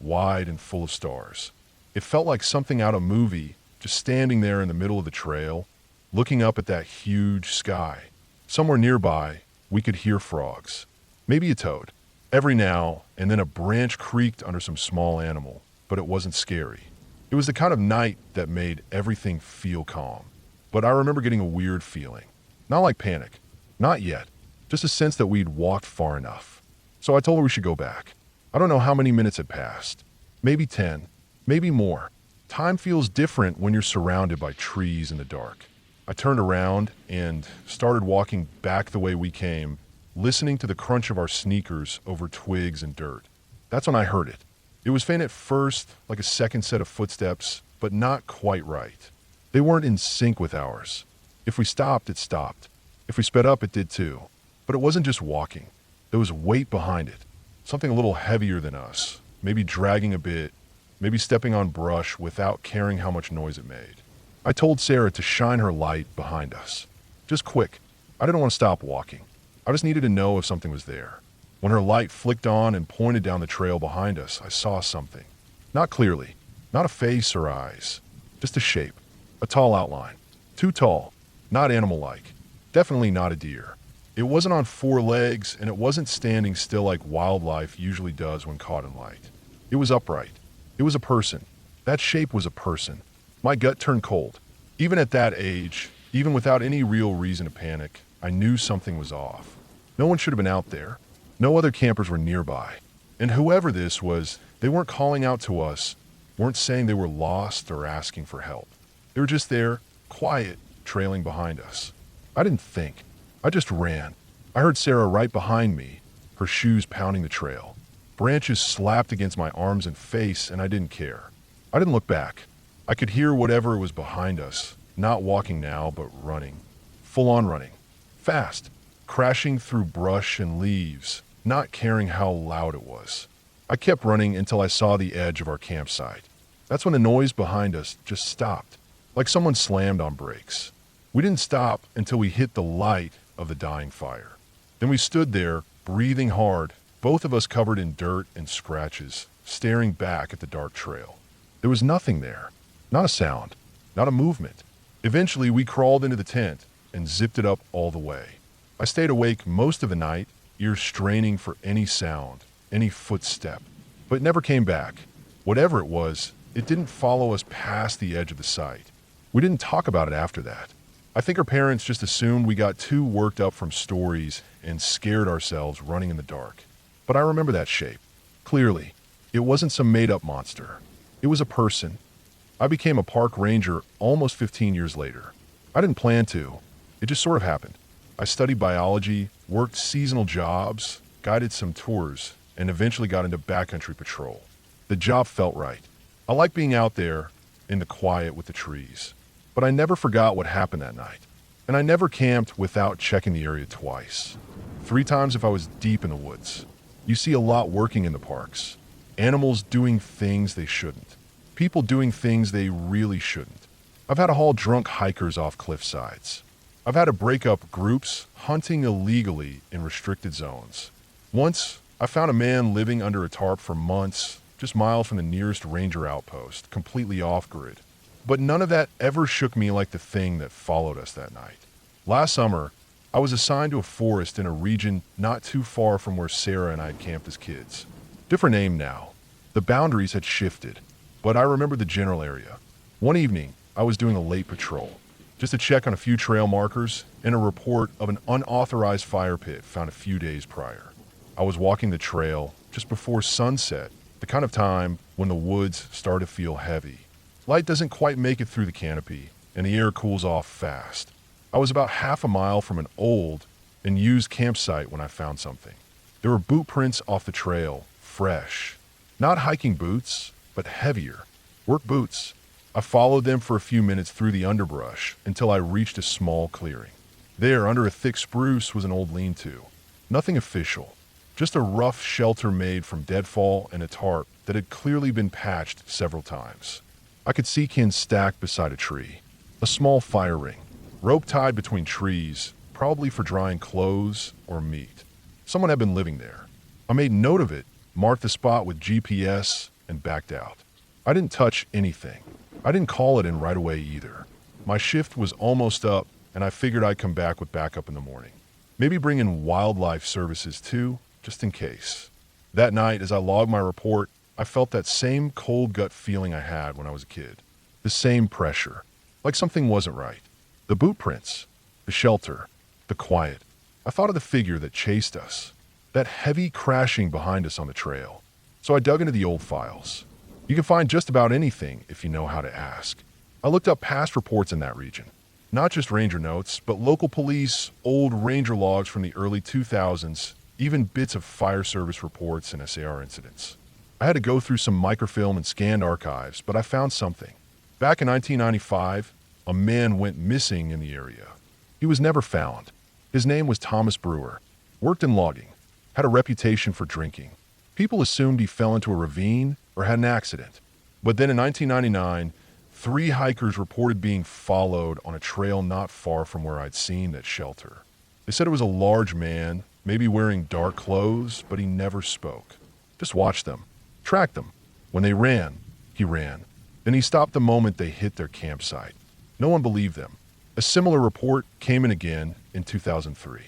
wide and full of stars. It felt like something out of a movie, just standing there in the middle of the trail, looking up at that huge sky. Somewhere nearby, we could hear frogs, maybe a toad. Every now and then a branch creaked under some small animal, but it wasn't scary. It was the kind of night that made everything feel calm. But I remember getting a weird feeling. Not like panic. Not yet. Just a sense that we'd walked far enough. So I told her we should go back. I don't know how many minutes had passed. Maybe 10. Maybe more. Time feels different when you're surrounded by trees in the dark. I turned around and started walking back the way we came, listening to the crunch of our sneakers over twigs and dirt. That's when I heard it. It was faint at first, like a second set of footsteps, but not quite right. They weren't in sync with ours. If we stopped, it stopped. If we sped up, it did too. But it wasn't just walking. There was weight behind it. Something a little heavier than us, maybe dragging a bit, maybe stepping on brush without caring how much noise it made. I told Sarah to shine her light behind us. Just quick. I didn't want to stop walking. I just needed to know if something was there. When her light flicked on and pointed down the trail behind us, I saw something. Not clearly. Not a face or eyes. Just a shape. A tall outline. Too tall. Not animal-like. Definitely not a deer. It wasn't on 4 legs, and it wasn't standing still like wildlife usually does when caught in light. It was upright. It was a person. That shape was a person. My gut turned cold. Even at that age, even without any real reason to panic, I knew something was off. No one should have been out there. No other campers were nearby. And whoever this was, they weren't calling out to us, weren't saying they were lost or asking for help. They were just there, quiet, trailing behind us. I didn't think. I just ran. I heard Sarah right behind me, her shoes pounding the trail. Branches slapped against my arms and face, and I didn't care. I didn't look back. I could hear whatever was behind us, not walking now, but running. Full on running. Fast. Crashing through brush and leaves, not caring how loud it was. I kept running until I saw the edge of our campsite. That's when the noise behind us just stopped, like someone slammed on brakes. We didn't stop until we hit the light of the dying fire. Then we stood there, breathing hard, both of us covered in dirt and scratches, staring back at the dark trail. There was nothing there. Not a sound. Not a movement. Eventually, we crawled into the tent and zipped it up all the way. I stayed awake most of the night, ears straining for any sound, any footstep, but it never came back. Whatever it was, it didn't follow us past the edge of the site. We didn't talk about it after that. I think our parents just assumed we got too worked up from stories and scared ourselves running in the dark. But I remember that shape. Clearly, it wasn't some made-up monster. It was a person. I became a park ranger almost 15 years later. I didn't plan to. It just sort of happened. I studied biology, worked seasonal jobs, guided some tours, and eventually got into backcountry patrol. The job felt right. I like being out there in the quiet with the trees. But I never forgot what happened that night. And I never camped without checking the area twice. 3 times if I was deep in the woods. You see a lot working in the parks. Animals doing things they shouldn't. People doing things they really shouldn't. I've had to haul drunk hikers off cliff sides. I've had to break up groups hunting illegally in restricted zones. Once, I found a man living under a tarp for months, just miles from the nearest ranger outpost, completely off-grid. But none of that ever shook me like the thing that followed us that night. Last summer, I was assigned to a forest in a region not too far from where Sarah and I had camped as kids. Different name now. The boundaries had shifted, but I remember the general area. One evening, I was doing a late patrol, just to check on a few trail markers and a report of an unauthorized fire pit found a few days prior. I was walking the trail just before sunset, the kind of time when the woods start to feel heavy. Light doesn't quite make it through the canopy, and the air cools off fast. I was about half a mile from an old and used campsite when I found something. There were boot prints off the trail, fresh. Not hiking boots, but heavier. Work boots. I followed them for a few minutes through the underbrush until I reached a small clearing. There, under a thick spruce, was an old lean-to. Nothing official. Just a rough shelter made from deadfall and a tarp that had clearly been patched several times. I could see kin stacked beside a tree. A small fire ring. Rope tied between trees, probably for drying clothes or meat. Someone had been living there. I made note of it, marked the spot with GPS, and backed out. I didn't touch anything. I didn't call it in right away either. My shift was almost up, and I figured I'd come back with backup in the morning. Maybe bring in wildlife services too, just in case. That night, as I logged my report, I felt that same cold gut feeling I had when I was a kid. The same pressure. Like something wasn't right. The boot prints. The shelter. The quiet. I thought of the figure that chased us. That heavy crashing behind us on the trail. So I dug into the old files. You can find just about anything if you know how to ask. I looked up past reports in that region. Not just ranger notes, but local police, old ranger logs from the early 2000s, even bits of fire service reports and SAR incidents. I had to go through some microfilm and scanned archives, but I found something. Back in 1995, a man went missing in the area. He was never found. His name was Thomas Brewer. Worked in logging. Had a reputation for drinking. People assumed he fell into a ravine or had an accident. But then in 1999, 3 hikers reported being followed on a trail not far from where I'd seen that shelter. They said it was a large man, maybe wearing dark clothes, but he never spoke. Just watched them. Tracked them. When they ran, he ran. Then he stopped the moment they hit their campsite. No one believed them. A similar report came in again in 2003,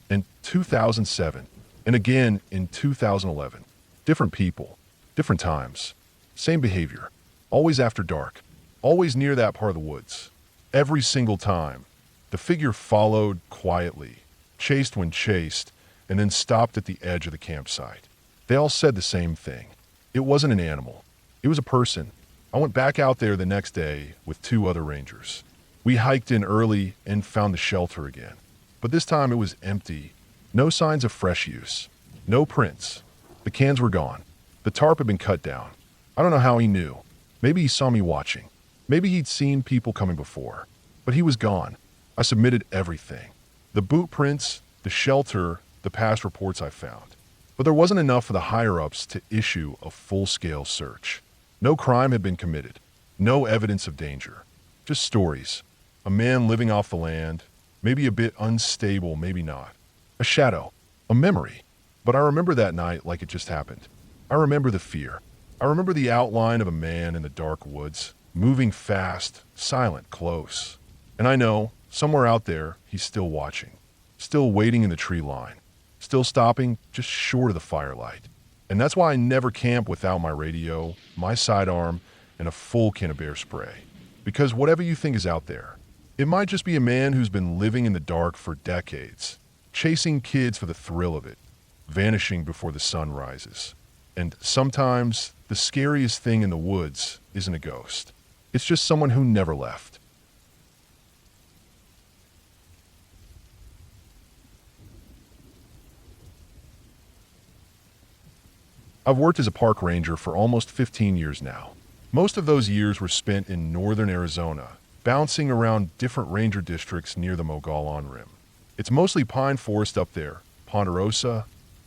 in 2007, and again in 2011. Different people, different times, same behavior. Always after dark, always near that part of the woods. Every single time, the figure followed quietly, chased when chased, and then stopped at the edge of the campsite. They all said the same thing. It wasn't an animal. It was a person. I went back out there the next day with 2 other rangers. We hiked in early and found the shelter again. But this time it was empty. No signs of fresh use. No prints. The cans were gone. The tarp had been cut down. I don't know how he knew. Maybe he saw me watching. Maybe he'd seen people coming before. But he was gone. I submitted everything. The boot prints, the shelter, the past reports I found. But there wasn't enough for the higher-ups to issue a full-scale search. No crime had been committed. No evidence of danger. Just stories. A man living off the land, maybe a bit unstable, maybe not. A shadow. A memory. But I remember that night like it just happened. I remember the fear. I remember the outline of a man in the dark woods, moving fast, silent, close. And I know, somewhere out there, he's still watching, still waiting in the tree line, still stopping just short of the firelight. And that's why I never camp without my radio, my sidearm, and a full can of bear spray. Because whatever you think is out there, it might just be a man who's been living in the dark for decades, chasing kids for the thrill of it, vanishing before the sun rises. And sometimes, the scariest thing in the woods isn't a ghost. It's just someone who never left. I've worked as a park ranger for almost 15 years now. Most of those years were spent in northern Arizona, bouncing around different ranger districts near the Mogollon Rim. It's mostly pine forest up there, ponderosa,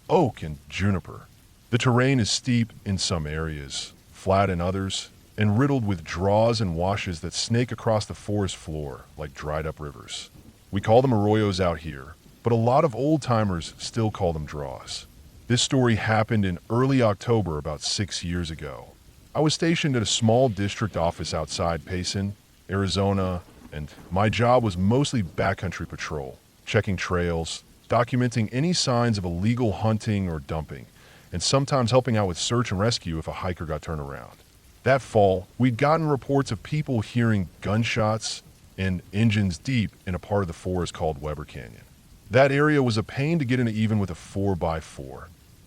oak, and juniper. The terrain is steep in some areas, flat in others, and riddled with draws and washes that snake across the forest floor like dried-up rivers. We call them arroyos out here, but a lot of old-timers still call them draws. This story happened in early October about 6 years ago. I was stationed at a small district office outside Payson, Arizona, and my job was mostly backcountry patrol, checking trails, documenting any signs of illegal hunting or dumping, and sometimes helping out with search and rescue if a hiker got turned around. That fall, we'd gotten reports of people hearing gunshots and engines deep in a part of the forest called Weber Canyon. That area was a pain to get into even with a 4x4,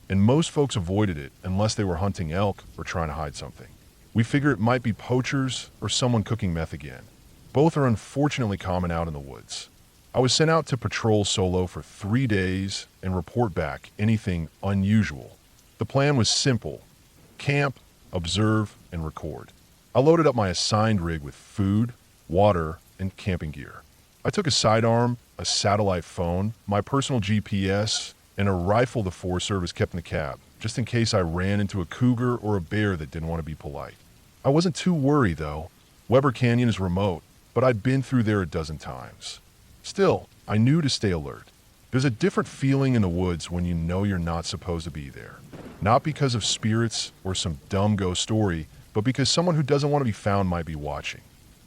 and most folks avoided it unless they were hunting elk or trying to hide something. We figure it might be poachers or someone cooking meth again. Both are unfortunately common out in the woods. I was sent out to patrol solo for 3 days and report back anything unusual. The plan was simple: camp, observe, and record. I loaded up my assigned rig with food, water, and camping gear. I took a sidearm, a satellite phone, my personal GPS, and a rifle the Forest Service kept in the cab, just in case I ran into a cougar or a bear that didn't want to be polite. I wasn't too worried, though. Weber Canyon is remote, but I'd been through there a dozen times. Still, I knew to stay alert. There's a different feeling in the woods when you know you're not supposed to be there. Not because of spirits or some dumb ghost story, but because someone who doesn't want to be found might be watching.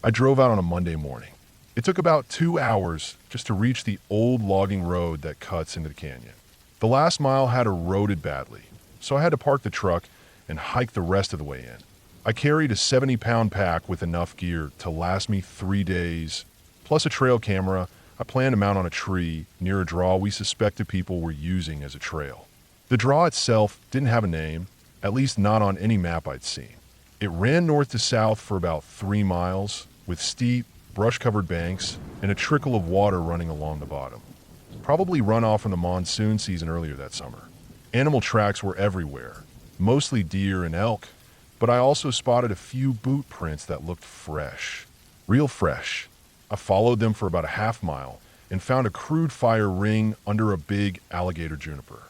I drove out on a Monday morning. It took about 2 hours just to reach the old logging road that cuts into the canyon. The last mile had eroded badly, so I had to park the truck and hike the rest of the way in. I carried a 70-pound pack with enough gear to last me 3 days, plus a trail camera I planned to mount on a tree near a draw we suspected people were using as a trail. The draw itself didn't have a name, at least not on any map I'd seen. It ran north to south for about 3 miles, with steep, brush-covered banks and a trickle of water running along the bottom. Probably runoff from the monsoon season earlier that summer. Animal tracks were everywhere, mostly deer and elk, but I also spotted a few boot prints that looked fresh. Real fresh. I followed them for about a half mile and found a crude fire ring under a big alligator juniper.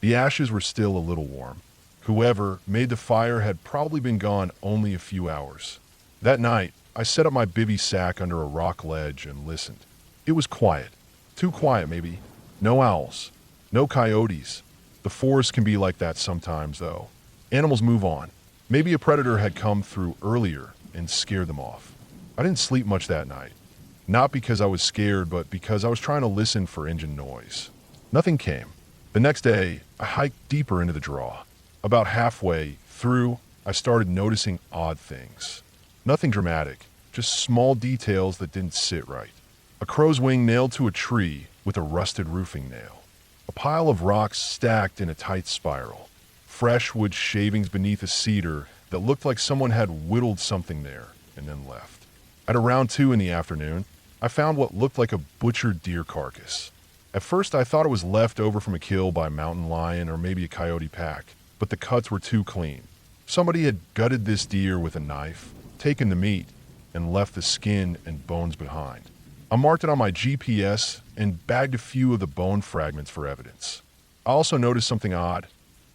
The ashes were still a little warm. Whoever made the fire had probably been gone only a few hours. That night, I set up my bivy sack under a rock ledge and listened. It was quiet. Too quiet, maybe. No owls. No coyotes. The forest can be like that sometimes, though. Animals move on. Maybe a predator had come through earlier and scared them off. I didn't sleep much that night. Not because I was scared, but because I was trying to listen for engine noise. Nothing came. The next day, I hiked deeper into the draw. About halfway through, I started noticing odd things. Nothing dramatic, just small details that didn't sit right. A crow's wing nailed to a tree with a rusted roofing nail. A pile of rocks stacked in a tight spiral. Fresh wood shavings beneath a cedar that looked like someone had whittled something there and then left. At around 2 in the afternoon, I found what looked like a butchered deer carcass. At first, I thought it was left over from a kill by a mountain lion or maybe a coyote pack, but the cuts were too clean. Somebody had gutted this deer with a knife, taken the meat, and left the skin and bones behind. I marked it on my GPS and bagged a few of the bone fragments for evidence. I also noticed something odd.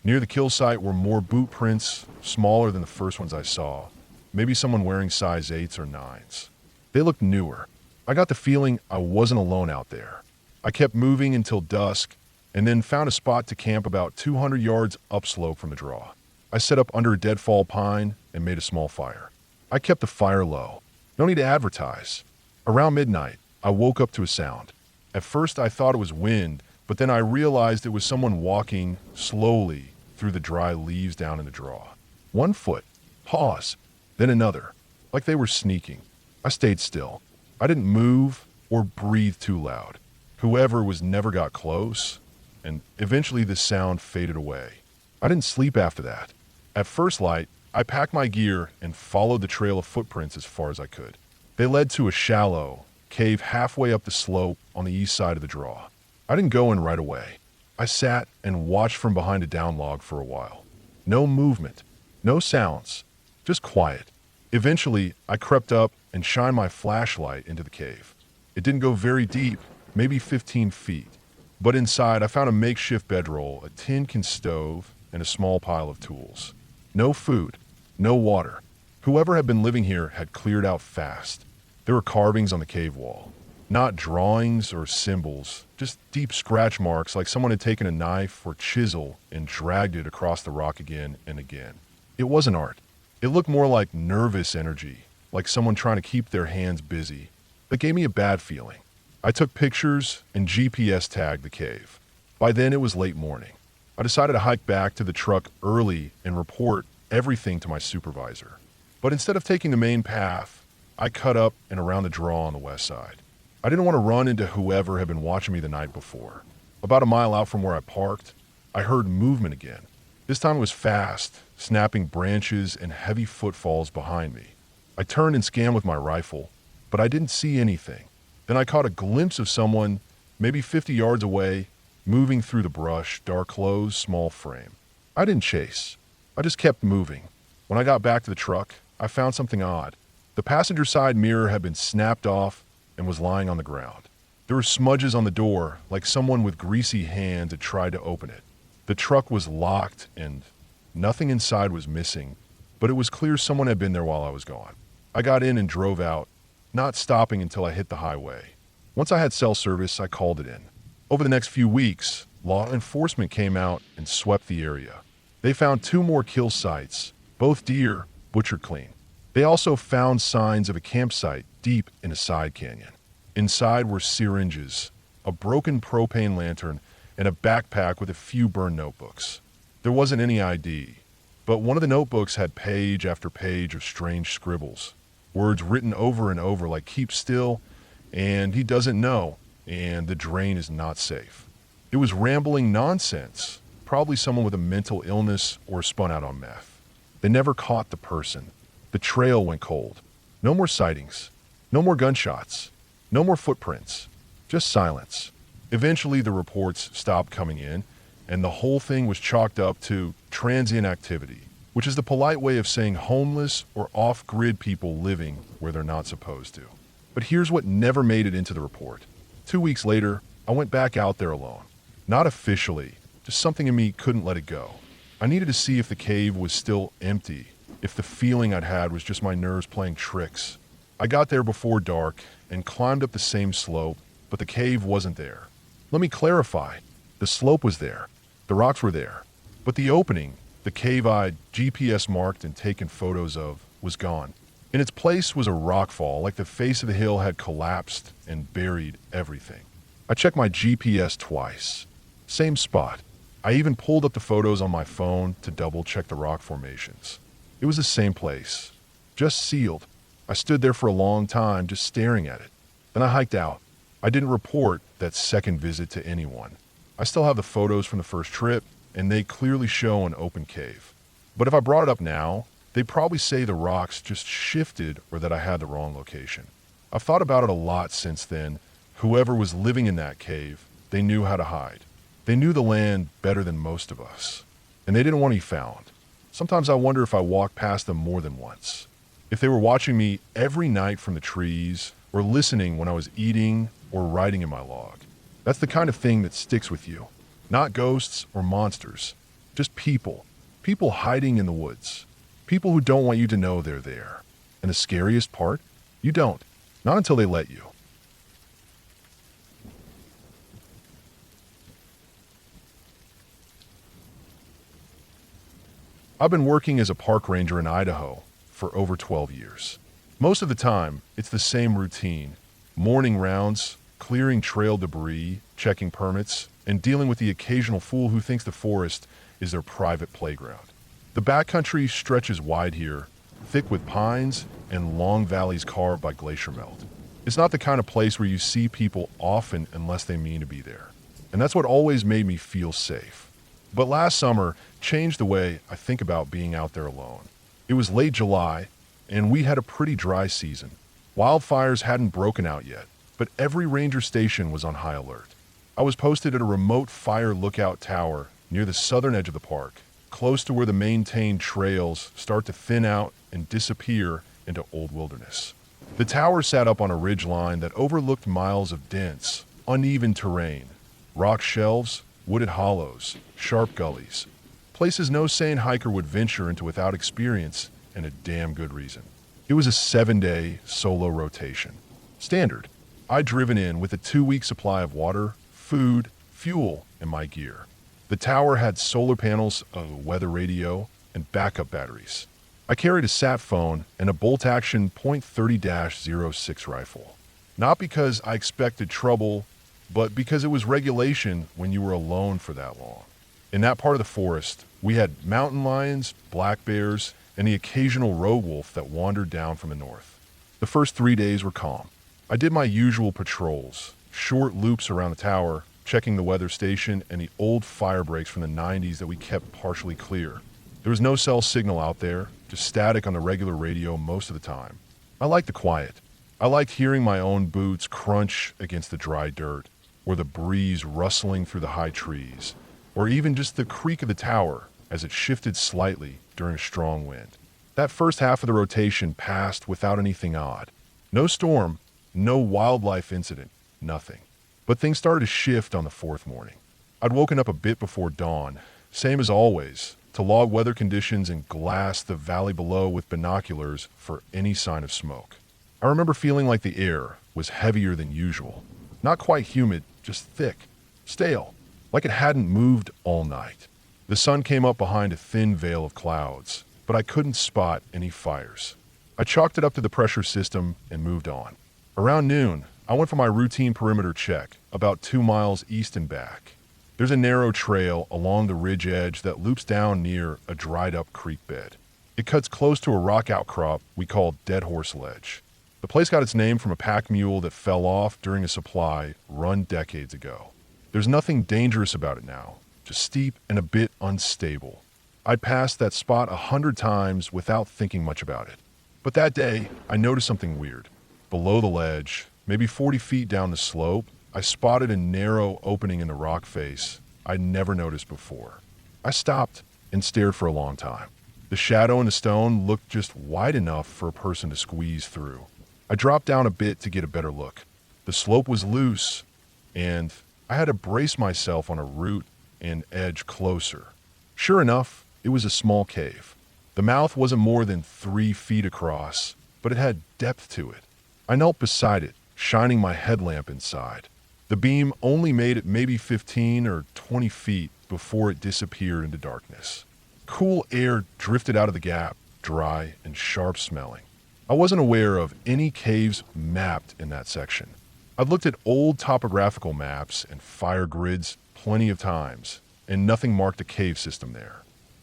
Near the kill site were more boot prints, smaller than the first ones I saw. Maybe someone wearing size 8s or 9s. They looked newer. I got the feeling I wasn't alone out there. I kept moving until dusk, and then found a spot to camp about 200 yards upslope from the draw. I set up under a deadfall pine and made a small fire. I kept the fire low. No need to advertise. Around midnight, I woke up to a sound. At first I thought it was wind, but then I realized it was someone walking slowly through the dry leaves down in the draw. 1 foot, pause, then another, like they were sneaking. I stayed still. I didn't move or breathe too loud. Whoever was never got close, and eventually the sound faded away. I didn't sleep after that. At first light, I packed my gear and followed the trail of footprints as far as I could. They led to a shallow cave halfway up the slope on the east side of the draw. I didn't go in right away. I sat and watched from behind a down log for a while. No movement, no sounds, just quiet. Eventually, I crept up and shined my flashlight into the cave. It didn't go very deep, maybe 15 feet. But inside, I found a makeshift bedroll, a tin can stove, and a small pile of tools. No food, no water. Whoever had been living here had cleared out fast. There were carvings on the cave wall. Not drawings or symbols, just deep scratch marks like someone had taken a knife or chisel and dragged it across the rock again and again. It wasn't art. It looked more like nervous energy, like someone trying to keep their hands busy. That gave me a bad feeling. I took pictures and GPS tagged the cave. By then it was late morning. I decided to hike back to the truck early and report everything to my supervisor. But instead of taking the main path, I cut up and around the draw on the west side. I didn't want to run into whoever had been watching me the night before. About a mile out from where I parked, I heard movement again. This time it was fast, snapping branches and heavy footfalls behind me. I turned and scanned with my rifle, but I didn't see anything. Then I caught a glimpse of someone, maybe 50 yards away, moving through the brush, dark clothes, small frame. I didn't chase. I just kept moving. When I got back to the truck, I found something odd. The passenger side mirror had been snapped off and was lying on the ground. There were smudges on the door, like someone with greasy hands had tried to open it. The truck was locked and nothing inside was missing, but it was clear someone had been there while I was gone. I got in and drove out, not stopping until I hit the highway. Once I had cell service, I called it in. Over the next few weeks, law enforcement came out and swept the area. They found 2 more kill sites, both deer, butchered clean. They also found signs of a campsite deep in a side canyon. Inside were syringes, a broken propane lantern, and a backpack with a few burned notebooks. There wasn't any ID, but one of the notebooks had page after page of strange scribbles. Words written over and over like keep still, and he doesn't know, and the drain is not safe. It was rambling nonsense, probably someone with a mental illness or spun out on meth. They never caught the person. The trail went cold. No more sightings. No more gunshots. No more footprints. Just silence. Eventually the reports stopped coming in, and the whole thing was chalked up to transient activity, which is the polite way of saying homeless or off-grid people living where they're not supposed to. But here's what never made it into the report. 2 weeks later, I went back out there alone. Not officially, just something in me couldn't let it go. I needed to see if the cave was still empty, if the feeling I'd had was just my nerves playing tricks. I got there before dark and climbed up the same slope, but the cave wasn't there. Let me clarify. The slope was there. The rocks were there. But the opening, the cave I'd GPS marked and taken photos of, was gone. In its place was a rockfall, like the face of the hill had collapsed and buried everything. I checked my GPS twice. Same spot. I even pulled up the photos on my phone to double check the rock formations. It was the same place, just sealed. I stood there for a long time just staring at it. Then I hiked out. I didn't report that second visit to anyone. I still have the photos from the first trip, and they clearly show an open cave. But if I brought it up now, they'd probably say the rocks just shifted or that I had the wrong location. I've thought about it a lot since then. Whoever was living in that cave, they knew how to hide. They knew the land better than most of us, and they didn't want to be found. Sometimes I wonder if I walked past them more than once. If they were watching me every night from the trees, or listening when I was eating or writing in my log. That's the kind of thing that sticks with you. Not ghosts or monsters, just people. People hiding in the woods. People who don't want you to know they're there. And the scariest part? You don't. Not until they let you. I've been working as a park ranger in Idaho for over 12 years. Most of the time, it's the same routine: morning rounds, clearing trail debris, checking permits, and dealing with the occasional fool who thinks the forest is their private playground. The backcountry stretches wide here, thick with pines and long valleys carved by glacier melt. It's not the kind of place where you see people often unless they mean to be there. And that's what always made me feel safe. But last summer changed the way I think about being out there alone. It was late July, and we had a pretty dry season. Wildfires hadn't broken out yet, but every ranger station was on high alert. I was posted at a remote fire lookout tower near the southern edge of the park, close to where the maintained trails start to thin out and disappear into old wilderness. The tower sat up on a ridge line that overlooked miles of dense, uneven terrain: rock shelves, wooded hollows, sharp gullies, places no sane hiker would venture into without experience, and a damn good reason. It was a 7-day solo rotation. Standard. I'd driven in with a 2-week supply of water, food, fuel, and my gear. The tower had solar panels, a weather radio, and backup batteries. I carried a sat phone and a bolt-action .30-06 rifle. Not because I expected trouble, but because it was regulation when you were alone for that long. In that part of the forest, we had mountain lions, black bears, and the occasional rogue wolf that wandered down from the north. The first 3 days were calm. I did my usual patrols, short loops around the tower, checking the weather station and the old fire breaks from the 90s that we kept partially clear. There was no cell signal out there, just static on the regular radio most of the time. I liked the quiet. I liked hearing my own boots crunch against the dry dirt, or the breeze rustling through the high trees, or even just the creak of the tower as it shifted slightly during a strong wind. That first half of the rotation passed without anything odd. No storm, no wildlife incident, nothing. But things started to shift on the fourth morning. I'd woken up a bit before dawn, same as always, to log weather conditions and glass the valley below with binoculars for any sign of smoke. I remember feeling like the air was heavier than usual. Not quite humid, just thick, stale, like it hadn't moved all night. The sun came up behind a thin veil of clouds, but I couldn't spot any fires. I chalked it up to the pressure system and moved on. Around noon, I went for my routine perimeter check, about 2 miles east and back. There's a narrow trail along the ridge edge that loops down near a dried-up creek bed. It cuts close to a rock outcrop we call Dead Horse Ledge. The place got its name from a pack mule that fell off during a supply run decades ago. There's nothing dangerous about it now, just steep and a bit unstable. I'd passed that spot 100 times without thinking much about it. But that day, I noticed something weird. Below the ledge, maybe 40 feet down the slope, I spotted a narrow opening in the rock face I'd never noticed before. I stopped and stared for a long time. The shadow in the stone looked just wide enough for a person to squeeze through. I dropped down a bit to get a better look. The slope was loose, and I had to brace myself on a root and edge closer. Sure enough, it was a small cave. The mouth wasn't more than 3 feet across, but it had depth to it. I knelt beside it, shining my headlamp inside. The beam only made it maybe 15 or 20 feet before it disappeared into darkness. Cool air drifted out of the gap, dry and sharp smelling. I wasn't aware of any caves mapped in that section. I'd looked at old topographical maps and fire grids plenty of times, and nothing marked a cave system there.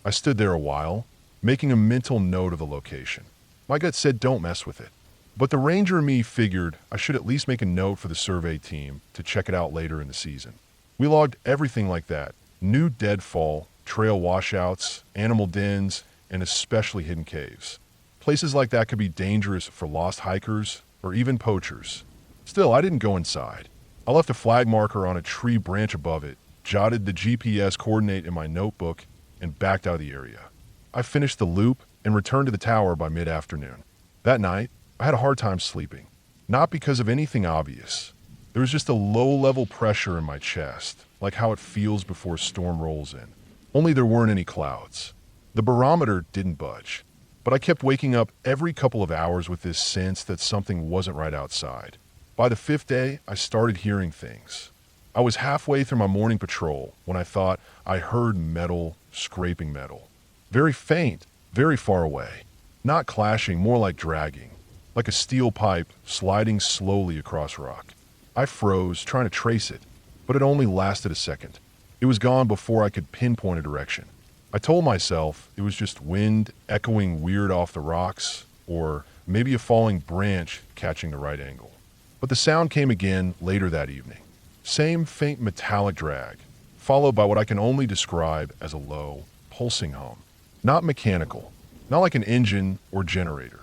I stood there a while, making a mental note of the location. My gut said don't mess with it. But the ranger in me figured I should at least make a note for the survey team to check it out later in the season. We logged everything like that: new deadfall, trail washouts, animal dens, and especially hidden caves. Places like that could be dangerous for lost hikers or even poachers. Still, I didn't go inside. I left a flag marker on a tree branch above it, jotted the GPS coordinate in my notebook, and backed out of the area. I finished the loop and returned to the tower by mid-afternoon. That night, I had a hard time sleeping. Not because of anything obvious. There was just a low-level pressure in my chest, like how it feels before a storm rolls in. Only there weren't any clouds. The barometer didn't budge. But I kept waking up every couple of hours with this sense that something wasn't right outside. By the 5th day, I started hearing things. I was halfway through my morning patrol when I thought I heard metal scraping metal. Very faint, very far away. Not clashing, more like dragging. Like a steel pipe sliding slowly across rock. I froze, trying to trace it, but it only lasted a second. It was gone before I could pinpoint a direction. I told myself it was just wind echoing weird off the rocks, or maybe a falling branch catching the right angle. But the sound came again later that evening. Same faint metallic drag, followed by what I can only describe as a low, pulsing hum. Not mechanical, not like an engine or generator.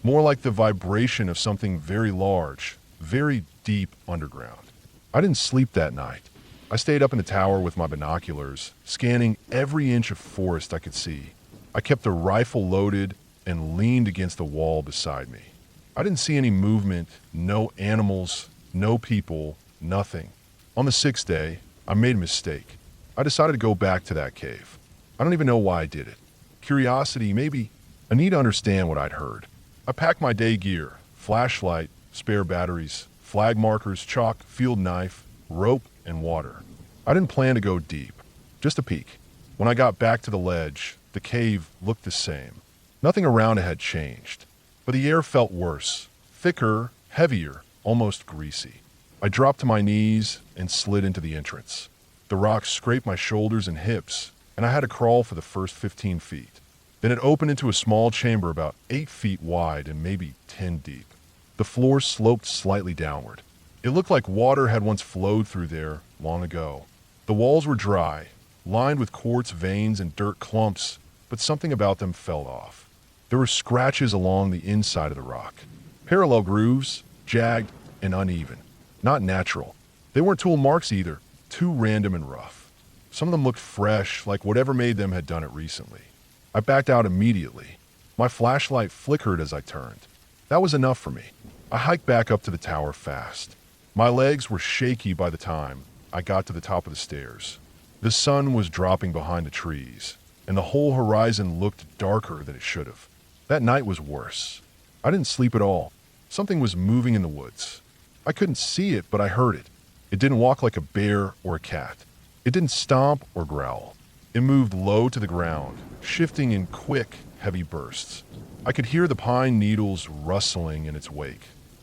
More like the vibration of something very large, very deep underground. I didn't sleep that night. I stayed up in the tower with my binoculars, scanning every inch of forest I could see. I kept the rifle loaded and leaned against the wall beside me. I didn't see any movement, no animals, no people, nothing. On the sixth day, I made a mistake. I decided to go back to that cave. I don't even know why I did it. Curiosity, maybe. I need to understand what I'd heard. I packed my day gear, flashlight, spare batteries, flag markers, chalk, field knife, rope, and water. I didn't plan to go deep, just a peek. When I got back to the ledge, the cave looked the same. Nothing around it had changed, but the air felt worse, thicker, heavier, almost greasy. I dropped to my knees and slid into the entrance. The rocks scraped my shoulders and hips, and I had to crawl for the first 15 feet. Then it opened into a small chamber about 8 feet wide and maybe 10 deep. The floor sloped slightly downward. It looked like water had once flowed through there long ago. The walls were dry, lined with quartz veins and dirt clumps, but something about them fell off. There were scratches along the inside of the rock. Parallel grooves, jagged and uneven. Not natural. They weren't tool marks either, too random and rough. Some of them looked fresh, like whatever made them had done it recently. I backed out immediately. My flashlight flickered as I turned. That was enough for me. I hiked back up to the tower fast. My legs were shaky by the time I got to the top of the stairs. The sun was dropping behind the trees, and the whole horizon looked darker than it should have. That night was worse. I didn't sleep at all. Something was moving in the woods. I couldn't see it, but I heard it. It didn't walk like a bear or a cat. It didn't stomp or growl. It moved low to the ground, shifting in quick, heavy bursts. I could hear the pine needles rustling in its wake,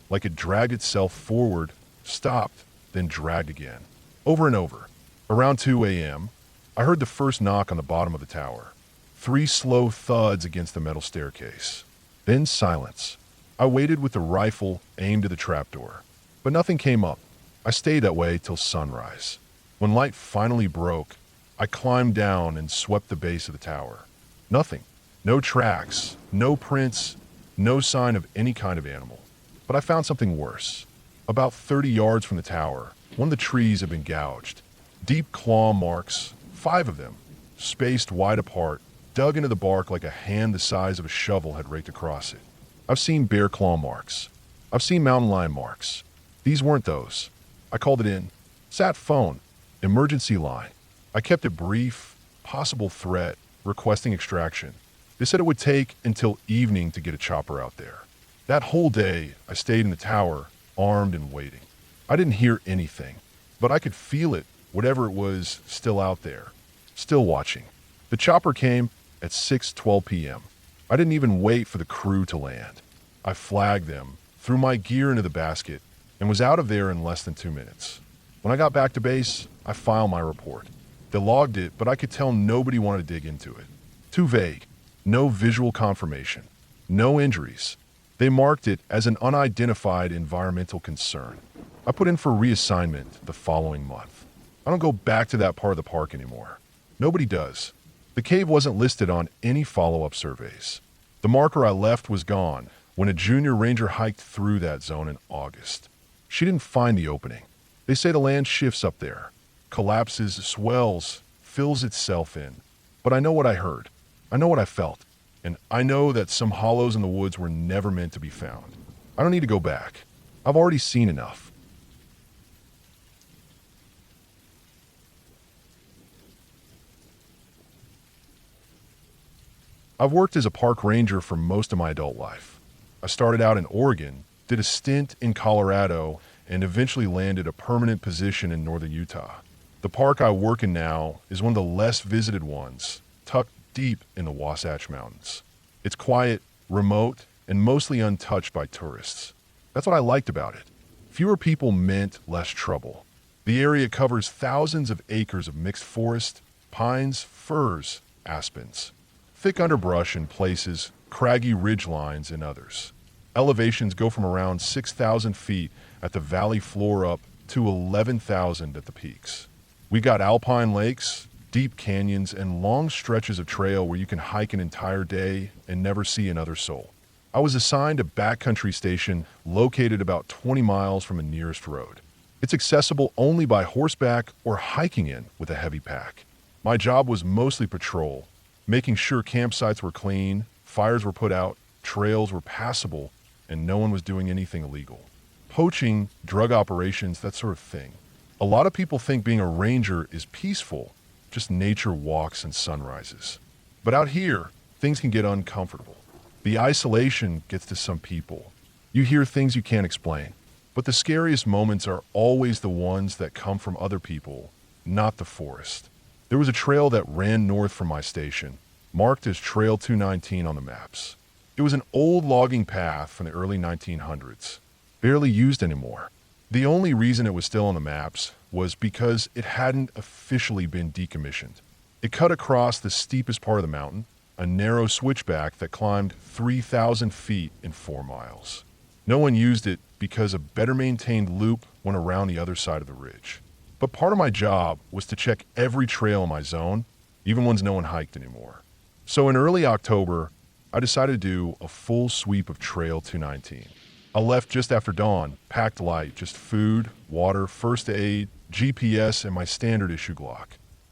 like it dragged itself forward, stopped, then dragged again. Over and over. Around 2 a.m., I heard the first knock on the bottom of the tower. 3 slow thuds against the metal staircase. Then silence. I waited with the rifle aimed at the trapdoor, but nothing came up. I stayed that way till sunrise. When light finally broke, I climbed down and swept the base of the tower. Nothing. No tracks, no prints, no sign of any kind of animal. But I found something worse. About 30 yards from the tower, one of the trees had been gouged. Deep claw marks, 5 of them, spaced wide apart, dug into the bark like a hand the size of a shovel had raked across it. I've seen bear claw marks. I've seen mountain lion marks. These weren't those. I called it in. Sat phone. Emergency line. I kept it brief, possible threat, requesting extraction. They said it would take until evening to get a chopper out there. That whole day, I stayed in the tower, armed and waiting. I didn't hear anything, but I could feel it, whatever it was, still out there, still watching. The chopper came at 6:12 p.m. I didn't even wait for the crew to land. I flagged them, threw my gear into the basket, and was out of there in less than 2 minutes. When I got back to base, I filed my report. They logged it, but I could tell nobody wanted to dig into it. Too vague. No visual confirmation. No injuries. They marked it as an unidentified environmental concern. I put in for reassignment the following month. I don't go back to that part of the park anymore. Nobody does. The cave wasn't listed on any follow-up surveys. The marker I left was gone when a junior ranger hiked through that zone in August. She didn't find the opening. They say the land shifts up there, collapses, swells, fills itself in. But I know what I heard. I know what I felt. And I know that some hollows in the woods were never meant to be found. I don't need to go back. I've already seen enough. I've worked as a park ranger for most of my adult life. I started out in Oregon, did a stint in Colorado, and eventually landed a permanent position in northern Utah. The park I work in now is one of the less visited ones, tucked deep in the Wasatch Mountains. It's quiet, remote, and mostly untouched by tourists. That's what I liked about it. Fewer people meant less trouble. The area covers thousands of acres of mixed forest, pines, firs, aspens. Thick underbrush in places, craggy ridgelines in others. Elevations go from around 6,000 feet at the valley floor up to 11,000 at the peaks. We got alpine lakes, deep canyons, and long stretches of trail where you can hike an entire day and never see another soul. I was assigned a backcountry station located about 20 miles from the nearest road. It's accessible only by horseback or hiking in with a heavy pack. My job was mostly patrol, making sure campsites were clean, fires were put out, trails were passable, and no one was doing anything illegal. Poaching, drug operations, that sort of thing. A lot of people think being a ranger is peaceful, just nature walks and sunrises. But out here, things can get uncomfortable. The isolation gets to some people. You hear things you can't explain. But the scariest moments are always the ones that come from other people, not the forest. There was a trail that ran north from my station, marked as Trail 219 on the maps. It was an old logging path from the early 1900s, barely used anymore. The only reason it was still on the maps was because it hadn't officially been decommissioned. It cut across the steepest part of the mountain, a narrow switchback that climbed 3,000 feet in 4 miles. No one used it because a better maintained loop went around the other side of the ridge. But part of my job was to check every trail in my zone, even ones no one hiked anymore. So in early October, I decided to do a full sweep of Trail 219. I left just after dawn, packed light, just food, water, first aid, GPS, and my standard issue Glock.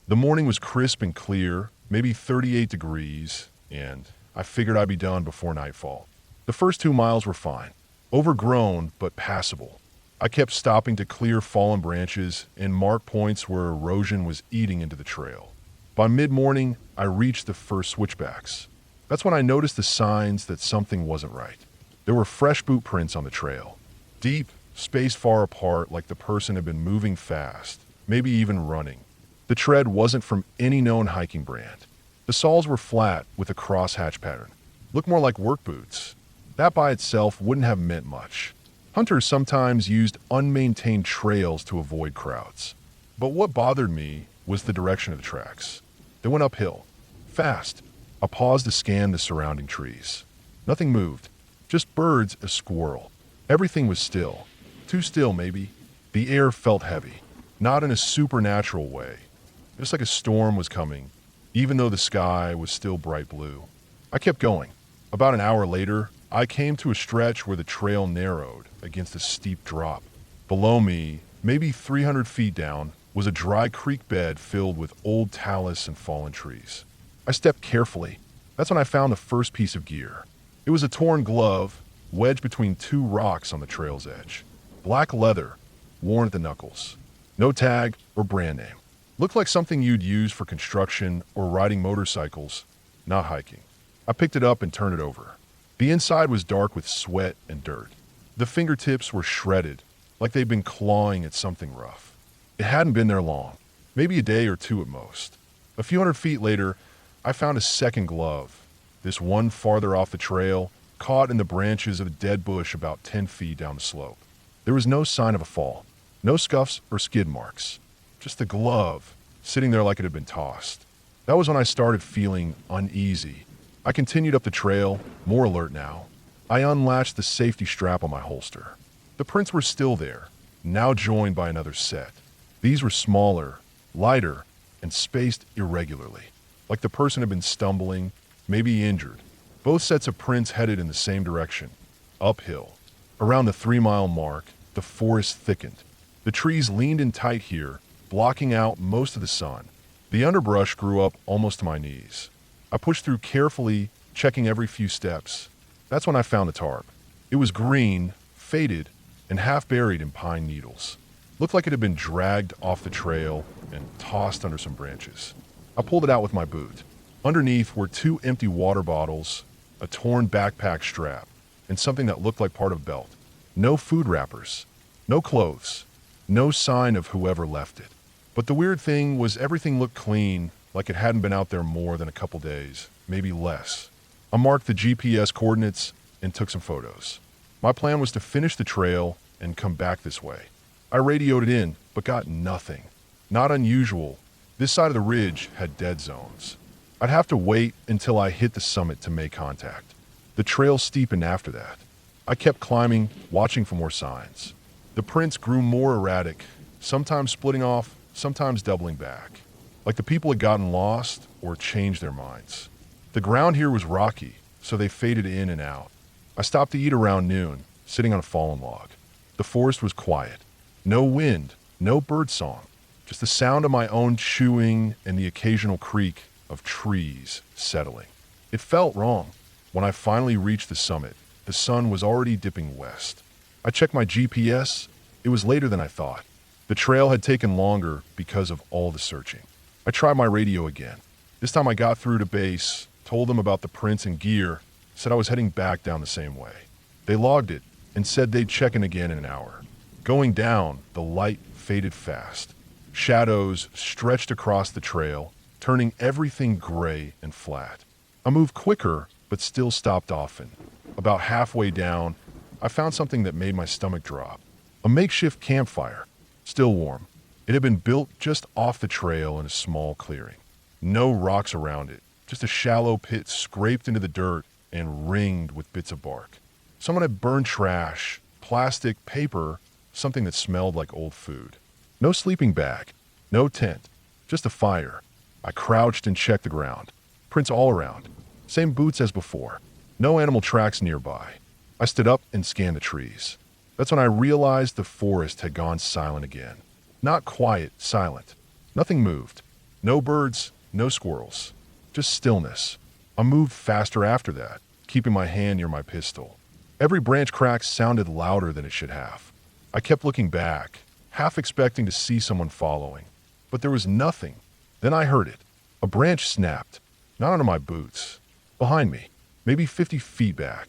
The morning was crisp and clear, maybe 38 degrees, and I figured I'd be done before nightfall. The first 2 miles were fine, overgrown but passable. I kept stopping to clear fallen branches and mark points where erosion was eating into the trail. By mid-morning, I reached the first switchbacks. That's when I noticed the signs that something wasn't right. There were fresh boot prints on the trail, deep, spaced far apart like the person had been moving fast, maybe even running. The tread wasn't from any known hiking brand. The soles were flat with a crosshatch pattern. Looked more like work boots. That by itself wouldn't have meant much. Hunters sometimes used unmaintained trails to avoid crowds. But what bothered me was the direction of the tracks. They went uphill, fast. I paused to scan the surrounding trees. Nothing moved, just birds, a squirrel. Everything was still. Too still, maybe. The air felt heavy, not in a supernatural way. Just like a storm was coming, even though the sky was still bright blue. I kept going. About an hour later, I came to a stretch where the trail narrowed against a steep drop. Below me, maybe 300 feet down, was a dry creek bed filled with old talus and fallen trees. I stepped carefully. That's when I found the first piece of gear. It was a torn glove, wedged between 2 rocks on the trail's edge. Black leather, worn at the knuckles. No tag or brand name. Looked like something you'd use for construction or riding motorcycles, not hiking. I picked it up and turned it over. The inside was dark with sweat and dirt. The fingertips were shredded, like they'd been clawing at something rough. It hadn't been there long, maybe a day or 2 at most. A few hundred feet later, I found a second glove, this one farther off the trail, caught in the branches of a dead bush about 10 feet down the slope. There was no sign of a fall, no scuffs or skid marks, just the glove, sitting there like it had been tossed. That was when I started feeling uneasy. I continued up the trail, more alert now. I unlatched the safety strap on my holster. The prints were still there, now joined by another set. These were smaller, lighter, and spaced irregularly, like the person had been stumbling, maybe injured. Both sets of prints headed in the same direction, uphill. Around the 3-mile mark, the forest thickened. The trees leaned in tight here, blocking out most of the sun. The underbrush grew up almost to my knees. I pushed through carefully, checking every few steps. That's when I found the tarp. It was green, faded, and half buried in pine needles. Looked like it had been dragged off the trail and tossed under some branches. I pulled it out with my boot. Underneath were 2 empty water bottles, a torn backpack strap, and something that looked like part of a belt. No food wrappers, no clothes, no sign of whoever left it. But the weird thing was everything looked clean, like it hadn't been out there more than a couple days, maybe less. I marked the GPS coordinates and took some photos. My plan was to finish the trail and come back this way. I radioed it in, but got nothing. Not unusual. This side of the ridge had dead zones. I'd have to wait until I hit the summit to make contact. The trail steepened after that. I kept climbing, watching for more signs. The prints grew more erratic, sometimes splitting off, sometimes doubling back, like the people had gotten lost or changed their minds. The ground here was rocky, so they faded in and out. I stopped to eat around noon, sitting on a fallen log. The forest was quiet. No wind, no bird song, just the sound of my own chewing and the occasional creak of trees settling. It felt wrong. When I finally reached the summit, the sun was already dipping west. I checked my GPS. It was later than I thought. The trail had taken longer because of all the searching. I tried my radio again. This time I got through to base, told them about the prints and gear, said I was heading back down the same way. They logged it and said they'd check in again in an hour. Going down, the light faded fast. Shadows stretched across the trail, turning everything gray and flat. I moved quicker, but still stopped often. About halfway down, I found something that made my stomach drop. A makeshift campfire, still warm. It had been built just off the trail in a small clearing. No rocks around it, just a shallow pit scraped into the dirt and ringed with bits of bark. Someone had burned trash, plastic, paper, something that smelled like old food. No sleeping bag, no tent, just a fire. I crouched and checked the ground. Prints all around. Same boots as before. No animal tracks nearby. I stood up and scanned the trees. That's when I realized the forest had gone silent again. Not quiet, silent. Nothing moved. No birds, no squirrels. Just stillness. I moved faster after that, keeping my hand near my pistol. Every branch crack sounded louder than it should have. I kept looking back, half expecting to see someone following. But there was nothing. Then I heard it. A branch snapped. Not under my boots. Behind me. Maybe 50 feet back.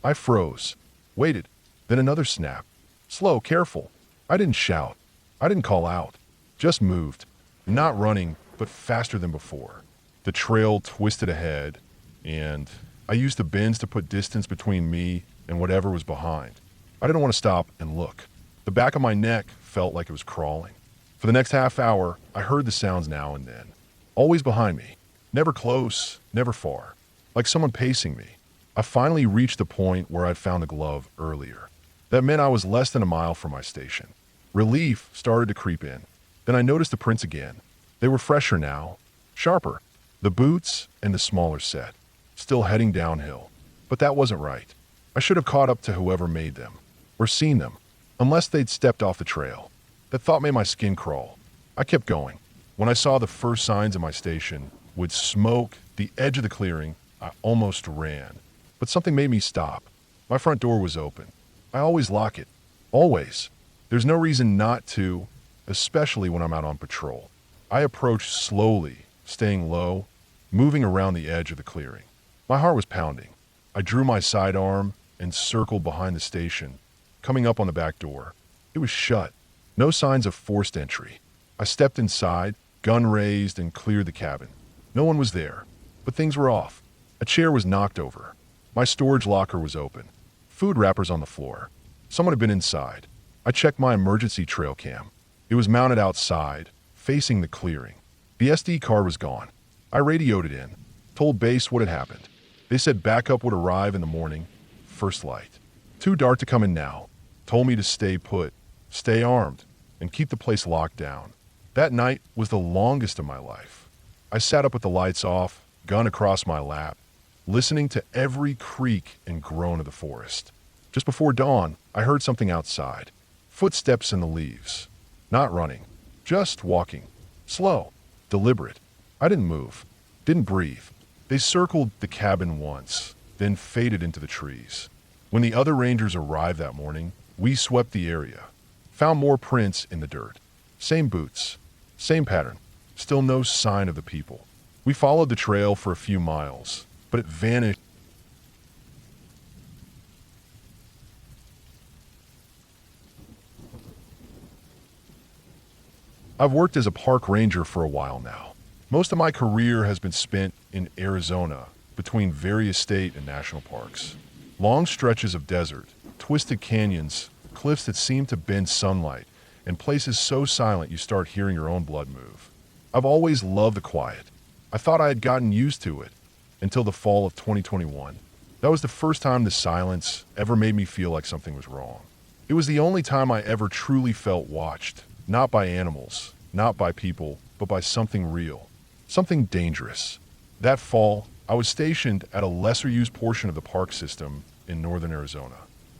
I froze. Waited. Then another snap. Slow, careful. I didn't shout. I didn't call out. Just moved. Not running, but faster than before. The trail twisted ahead, and I used the bends to put distance between me and whatever was behind. I didn't want to stop and look. The back of my neck felt like it was crawling. For the next half hour, I heard the sounds now and then. Always behind me. Never close, never far. Like someone pacing me. I finally reached the point where I'd found the glove earlier. That meant I was less than a mile from my station. Relief started to creep in. Then I noticed the prints again. They were fresher now, sharper. The boots and the smaller set. Still heading downhill. But that wasn't right. I should have caught up to whoever made them. Or seen them. Unless they'd stepped off the trail. That thought made my skin crawl. I kept going. When I saw the first signs of my station, with smoke, the edge of the clearing, I almost ran. But something made me stop. My front door was open. I always lock it. Always. There's no reason not to, especially when I'm out on patrol. I approached slowly, staying low, moving around the edge of the clearing. My heart was pounding. I drew my sidearm and circled behind the station, coming up on the back door. It was shut. No signs of forced entry. I stepped inside, gun raised, and cleared the cabin. No one was there, but things were off. A chair was knocked over. My storage locker was open. Food wrappers on the floor. Someone had been inside. I checked my emergency trail cam. It was mounted outside, facing the clearing. The SD card was gone. I radioed it in, told base what had happened. They said backup would arrive in the morning, first light. Too dark to come in now. Told me to stay put, stay armed, and keep the place locked down. That night was the longest of my life. I sat up with the lights off, gun across my lap, listening to every creak and groan of the forest. Just before dawn, I heard something outside. Footsteps in the leaves. Not running, just walking. Slow, deliberate. I didn't move, didn't breathe. They circled the cabin once, then faded into the trees. When the other rangers arrived that morning, we swept the area. Found more prints in the dirt. Same boots, same pattern. Still no sign of the people. We followed the trail for a few miles, but it vanished. I've worked as a park ranger for a while now. Most of my career has been spent in Arizona, between various state and national parks. Long stretches of desert, twisted canyons, cliffs that seem to bend sunlight, and places so silent you start hearing your own blood move. I've always loved the quiet. I thought I had gotten used to it until the fall of 2021. That was the first time the silence ever made me feel like something was wrong. It was the only time I ever truly felt watched, not by animals, not by people, but by something real, something dangerous. That fall, I was stationed at a lesser-used portion of the park system in northern Arizona.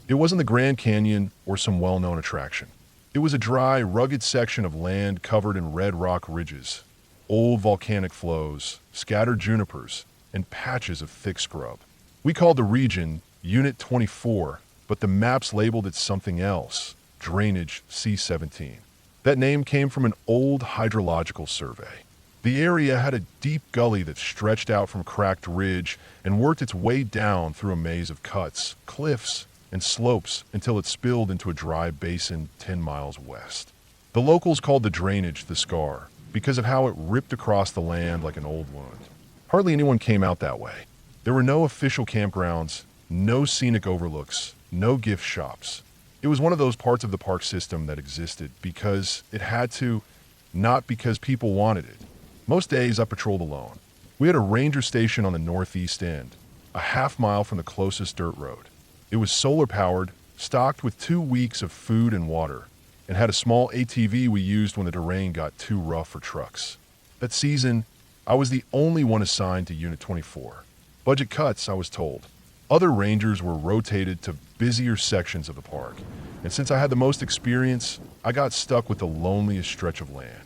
It wasn't the Grand Canyon or some well-known attraction. It was a dry, rugged section of land covered in red rock ridges, old volcanic flows, scattered junipers, and patches of thick scrub. We called the region Unit 24, but the maps labeled it something else, Drainage C-17. That name came from an old hydrological survey. The area had a deep gully that stretched out from cracked ridge and worked its way down through a maze of cuts, cliffs, and slopes until it spilled into a dry basin 10 miles west. The locals called the drainage the Scar because of how it ripped across the land like an old wound. Hardly anyone came out that way. There were no official campgrounds, no scenic overlooks, no gift shops. It was one of those parts of the park system that existed because it had to, not because people wanted it. Most days I patrolled alone. We had a ranger station on the northeast end, a half-mile from the closest dirt road. It was solar-powered, stocked with 2 weeks of food and water, and had a small ATV we used when the terrain got too rough for trucks. That season, I was the only one assigned to Unit 24. Budget cuts, I was told. Other rangers were rotated to busier sections of the park, and since I had the most experience, I got stuck with the loneliest stretch of land.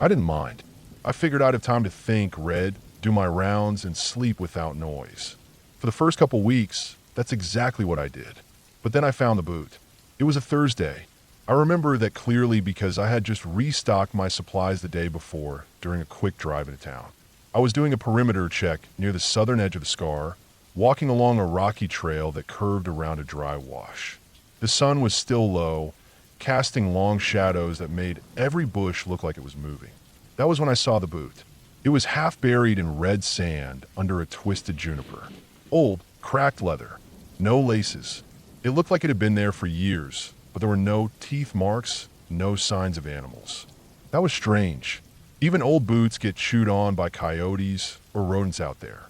I didn't mind. I figured I'd have time to think, read, do my rounds, and sleep without noise. For the first couple weeks, that's exactly what I did. But then I found the boot. It was a Thursday. I remember that clearly because I had just restocked my supplies the day before during a quick drive into town. I was doing a perimeter check near the southern edge of the Scar, walking along a rocky trail that curved around a dry wash. The sun was still low, casting long shadows that made every bush look like it was moving. That was when I saw the boot. It was half buried in red sand under a twisted juniper. Old, cracked leather. No laces. It looked like it had been there for years, but there were no teeth marks, no signs of animals. That was strange. Even old boots get chewed on by coyotes or rodents out there.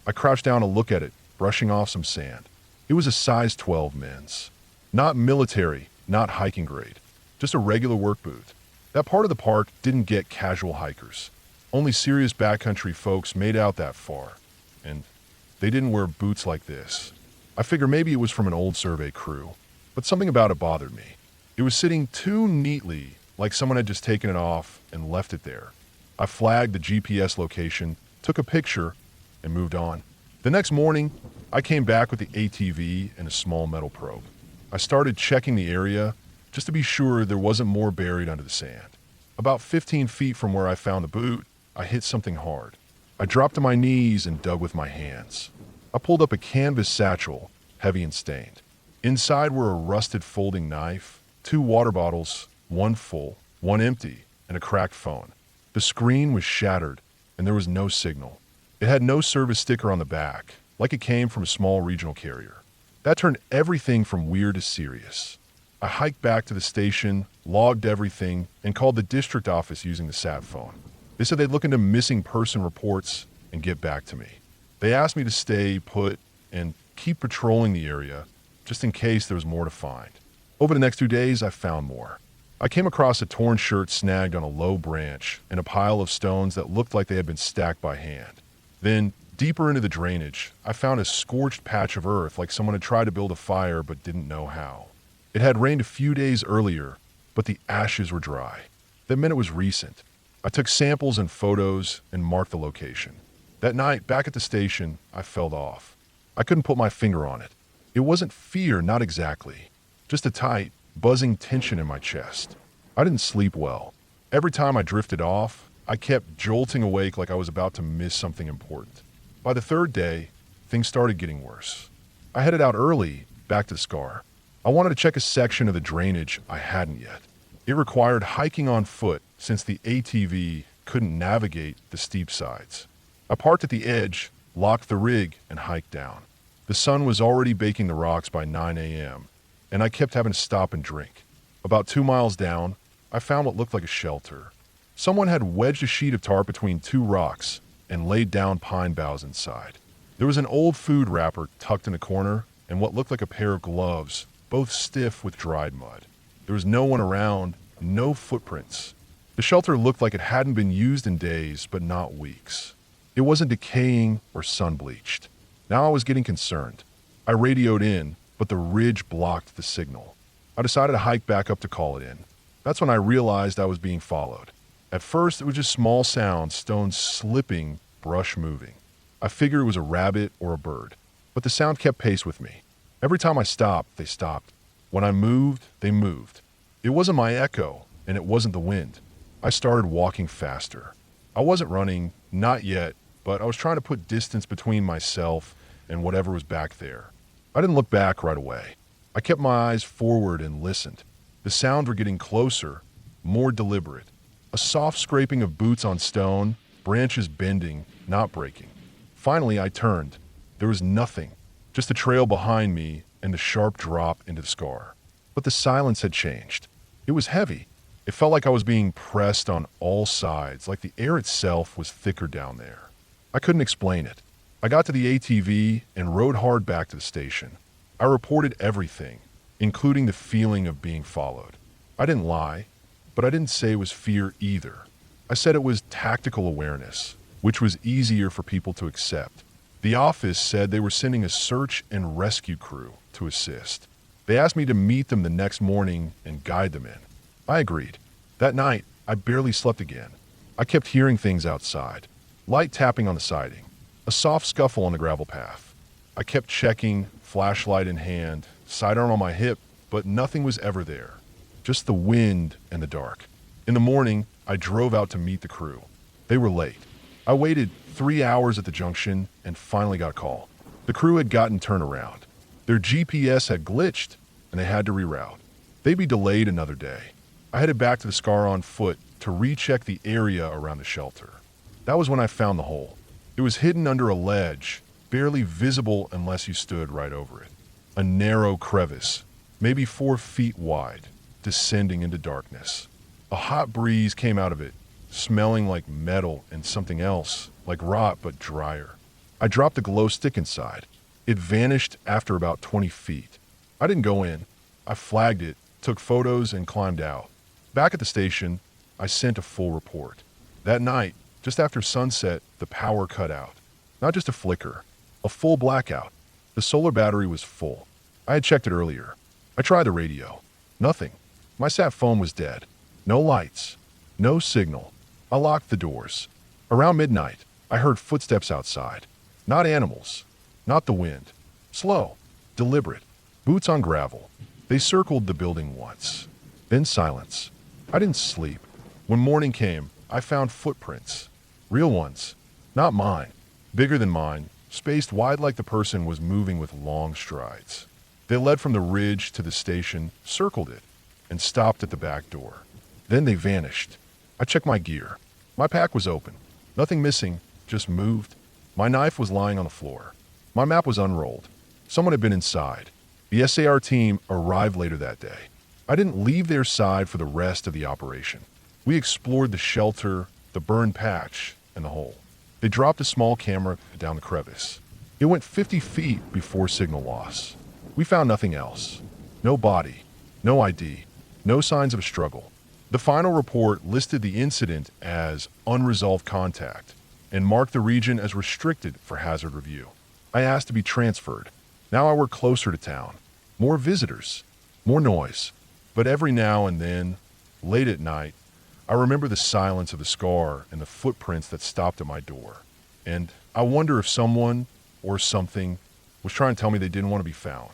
I crouched down to look at it, brushing off some sand. It was a size 12 men's. Not military, not hiking grade. Just a regular work boot. That part of the park didn't get casual hikers. Only serious backcountry folks made out that far. And they didn't wear boots like this. I figure maybe it was from an old survey crew. But something about it bothered me. It was sitting too neatly, like someone had just taken it off and left it there. I flagged the GPS location, took a picture, and moved on. The next morning, I came back with the ATV and a small metal probe. I started checking the area just to be sure there wasn't more buried under the sand. About 15 feet from where I found the boot, I hit something hard. I dropped to my knees and dug with my hands. I pulled up a canvas satchel, heavy and stained. Inside were a rusted folding knife, 2 water bottles, one full, one empty, and a cracked phone. The screen was shattered, and there was no signal. It had no service sticker on the back, like it came from a small regional carrier. That turned everything from weird to serious. I hiked back to the station, logged everything, and called the district office using the sat phone. They said they'd look into missing person reports and get back to me. They asked me to stay put and keep patrolling the area, just in case there was more to find. Over the next 2 days, I found more. I came across a torn shirt snagged on a low branch and a pile of stones that looked like they had been stacked by hand. Then, deeper into the drainage, I found a scorched patch of earth like someone had tried to build a fire but didn't know how. It had rained a few days earlier, but the ashes were dry. That meant it was recent. I took samples and photos and marked the location. That night, back at the station, I felt off. I couldn't put my finger on it. It wasn't fear, not exactly. Just a tight, buzzing tension in my chest. I didn't sleep well. Every time I drifted off, I kept jolting awake like I was about to miss something important. By the 3rd day, things started getting worse. I headed out early, back to the Scar. I wanted to check a section of the drainage I hadn't yet. It required hiking on foot since the ATV couldn't navigate the steep sides. I parked at the edge, locked the rig, and hiked down. The sun was already baking the rocks by 9 a.m., and I kept having to stop and drink. About 2 miles down, I found what looked like a shelter. Someone had wedged a sheet of tarp between two rocks and laid down pine boughs inside. There was an old food wrapper tucked in a corner and what looked like a pair of gloves, both stiff with dried mud. There was no one around, no footprints. The shelter looked like it hadn't been used in days, but not weeks. It wasn't decaying or sun-bleached. Now I was getting concerned. I radioed in, but the ridge blocked the signal. I decided to hike back up to call it in. That's when I realized I was being followed. At first, it was just small sounds, stones slipping, brush moving. I figured it was a rabbit or a bird, but the sound kept pace with me. Every time I stopped, they stopped. When I moved, they moved. It wasn't my echo, and it wasn't the wind. I started walking faster. I wasn't running, not yet, but I was trying to put distance between myself and whatever was back there. I didn't look back right away. I kept my eyes forward and listened. The sounds were getting closer, more deliberate. A soft scraping of boots on stone, branches bending, not breaking. Finally, I turned. There was nothing, just a trail behind me and the sharp drop into the scar. But the silence had changed. It was heavy. It felt like I was being pressed on all sides, like the air itself was thicker down there. I couldn't explain it. I got to the ATV and rode hard back to the station. I reported everything, including the feeling of being followed. I didn't lie, but I didn't say it was fear either. I said it was tactical awareness, which was easier for people to accept. The office said they were sending a search and rescue crew to assist. They asked me to meet them the next morning and guide them in. I agreed. That night, I barely slept again. I kept hearing things outside. Light tapping on the siding. A soft scuffle on the gravel path. I kept checking, flashlight in hand, sidearm on my hip, but nothing was ever there. Just the wind and the dark. In the morning, I drove out to meet the crew. They were late. I waited 3 hours at the junction and finally got a call. The crew had gotten turned around. Their GPS had glitched and they had to reroute. They'd be delayed another day. I headed back to the scar on foot to recheck the area around the shelter. That was when I found the hole. It was hidden under a ledge, barely visible unless you stood right over it. A narrow crevice, maybe 4 feet wide, descending into darkness. A hot breeze came out of it, smelling like metal and something else, like rot but drier. I dropped the glow stick inside. It vanished after about 20 feet. I didn't go in. I flagged it, took photos, and climbed out. Back at the station, I sent a full report. That night, just after sunset, the power cut out. Not just a flicker, a full blackout. The solar battery was full. I had checked it earlier. I tried the radio. Nothing. My sat phone was dead. No lights. No signal. I locked the doors. Around midnight, I heard footsteps outside. Not animals. Not the wind. Slow. Deliberate. Boots on gravel. They circled the building once. Then silence. I didn't sleep. When morning came, I found footprints. Real ones. Not mine. Bigger than mine, spaced wide like the person was moving with long strides. They led from the ridge to the station, circled it, and stopped at the back door. Then they vanished. I checked my gear. My pack was open. Nothing missing, just moved. My knife was lying on the floor. My map was unrolled. Someone had been inside. The SAR team arrived later that day. I didn't leave their side for the rest of the operation. We explored the shelter, the burned patch, and the hole. They dropped a small camera down the crevice. It went 50 feet before signal loss. We found nothing else. No body, no ID, no signs of a struggle. The final report listed the incident as unresolved contact and marked the region as restricted for hazard review. I asked to be transferred. Now I work closer to town. More visitors, more noise. But every now and then, late at night, I remember the silence of the scar and the footprints that stopped at my door. And I wonder if someone or something was trying to tell me they didn't want to be found.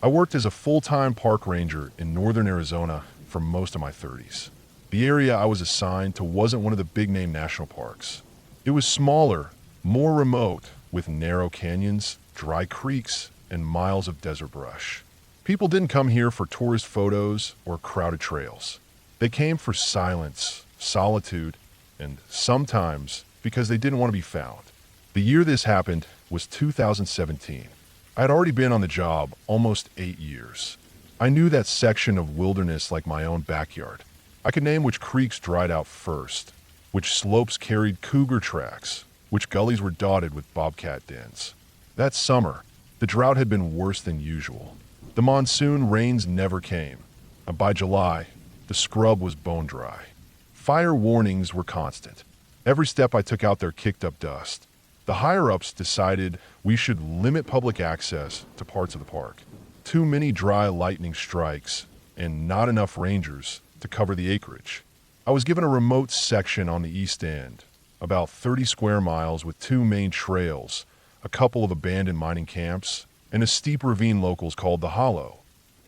I worked as a full-time park ranger in northern Arizona for most of my 30s. The area I was assigned to wasn't one of the big-name national parks. It was smaller, more remote, with narrow canyons, dry creeks, and miles of desert brush. People didn't come here for tourist photos or crowded trails. They came for silence, solitude, and sometimes because they didn't want to be found. The year this happened was 2017. I had already been on the job almost 8 years. I knew that section of wilderness like my own backyard. I could name which creeks dried out first, which slopes carried cougar tracks, which gullies were dotted with bobcat dens. That summer, the drought had been worse than usual. The monsoon rains never came, and by July, the scrub was bone dry. Fire warnings were constant. Every step I took out there kicked up dust. The higher-ups decided we should limit public access to parts of the park. Too many dry lightning strikes and not enough rangers to cover the acreage. I was given a remote section on the east end, about 30 square miles with 2 main trails, a couple of abandoned mining camps, and a steep ravine locals called the Hollow.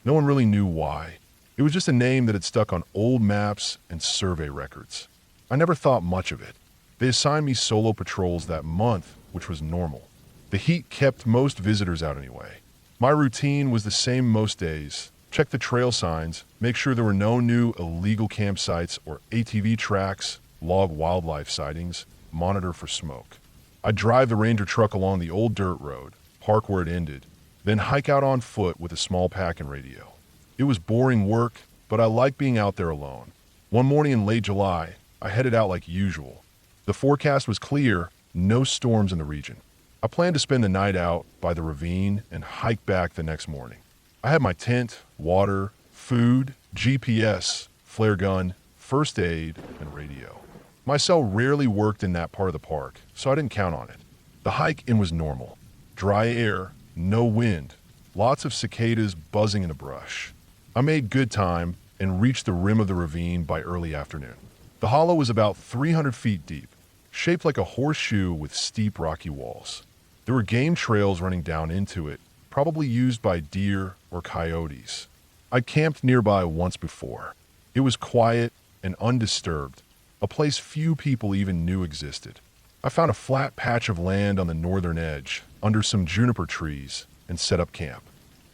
No one really knew why. It was just a name that had stuck on old maps and survey records. I never thought much of it. They assigned me solo patrols that month, which was normal. The heat kept most visitors out anyway. My routine was the same most days. Check the trail signs, make sure there were no new illegal campsites or ATV tracks, log wildlife sightings, monitor for smoke. I'd drive the ranger truck along the old dirt road, park where it ended, then hike out on foot with a small pack and radio. It was boring work, but I liked being out there alone. One morning in late July, I headed out like usual. The forecast was clear, no storms in the region. I planned to spend the night out by the ravine and hike back the next morning. I had my tent, water, food, GPS, flare gun, first aid, and radio. My cell rarely worked in that part of the park, so I didn't count on it. The hike in was normal. Dry air, no wind, lots of cicadas buzzing in the brush. I made good time and reached the rim of the ravine by early afternoon. The hollow was about 300 feet deep, shaped like a horseshoe with steep rocky walls. There were game trails running down into it, probably used by deer or coyotes. I'd camped nearby once before. It was quiet and undisturbed, a place few people even knew existed. I found a flat patch of land on the northern edge, under some juniper trees, and set up camp.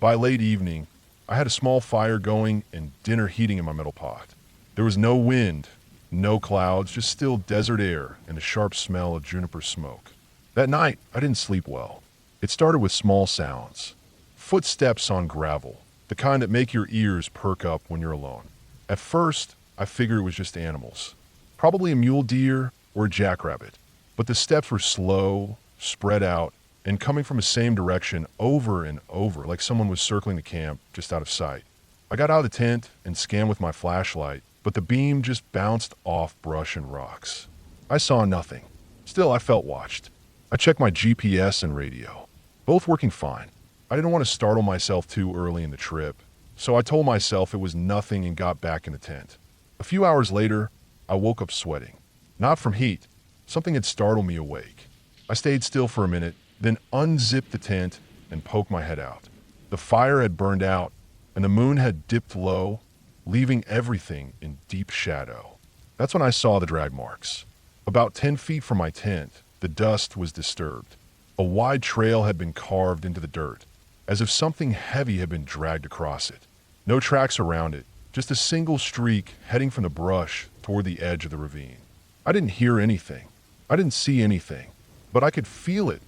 By late evening, I had a small fire going and dinner heating in my metal pot. There was no wind, no clouds, just still desert air and the sharp smell of juniper smoke. That night, I didn't sleep well. It started with small sounds. Footsteps on gravel, the kind that make your ears perk up when you're alone. At first, I figured it was just animals. Probably a mule deer or a jackrabbit. But the steps were slow, spread out, and coming from the same direction over and over, like someone was circling the camp just out of sight. I got out of the tent and scanned with my flashlight, but the beam just bounced off brush and rocks. I saw nothing. Still, I felt watched. I checked my GPS and radio, both working fine. I didn't want to startle myself too early in the trip, so I told myself it was nothing and got back in the tent. A few hours later, I woke up sweating. Not from heat. Something had startled me awake. I stayed still for a minute, then unzipped the tent and poked my head out. The fire had burned out, and the moon had dipped low, leaving everything in deep shadow. That's when I saw the drag marks. About 10 feet from my tent, the dust was disturbed. A wide trail had been carved into the dirt, as if something heavy had been dragged across it. No tracks around it, just a single streak heading from the brush toward the edge of the ravine. I didn't hear anything. I didn't see anything, but I could feel it.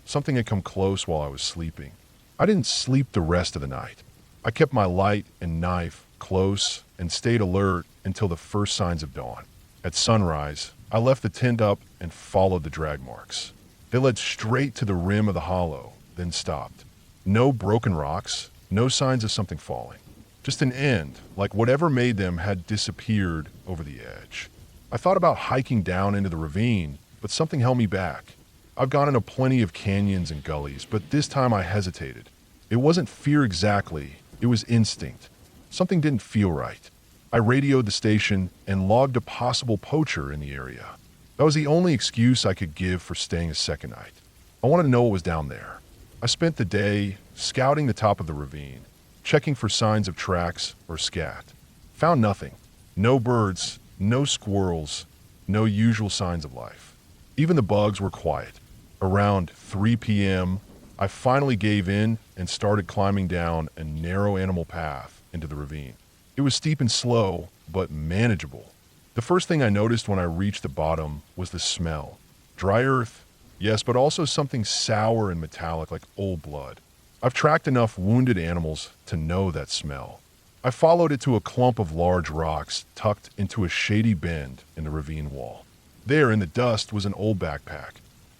Something had come close while I was sleeping. I didn't sleep the rest of the night. I kept my light and knife close and stayed alert until the first signs of dawn. At sunrise, I left the tent up and followed the drag marks. They led straight to the rim of the hollow, then stopped. No broken rocks, no signs of something falling. Just an end, like whatever made them had disappeared over the edge. I thought about hiking down into the ravine, but something held me back. I've gone into plenty of canyons and gullies, but this time I hesitated. It wasn't fear exactly, it was instinct. Something didn't feel right. I radioed the station and logged a possible poacher in the area. That was the only excuse I could give for staying a second night. I wanted to know what was down there. I spent the day scouting the top of the ravine, checking for signs of tracks or scat. Found nothing. No birds, no squirrels, no usual signs of life. Even the bugs were quiet. Around 3 p.m., I finally gave in and started climbing down a narrow animal path into the ravine. It was steep and slow, but manageable. The first thing I noticed when I reached the bottom was the smell. Dry earth, yes, but also something sour and metallic like old blood. I've tracked enough wounded animals to know that smell. I followed it to a clump of large rocks tucked into a shady bend in the ravine wall. There in the dust was an old backpack.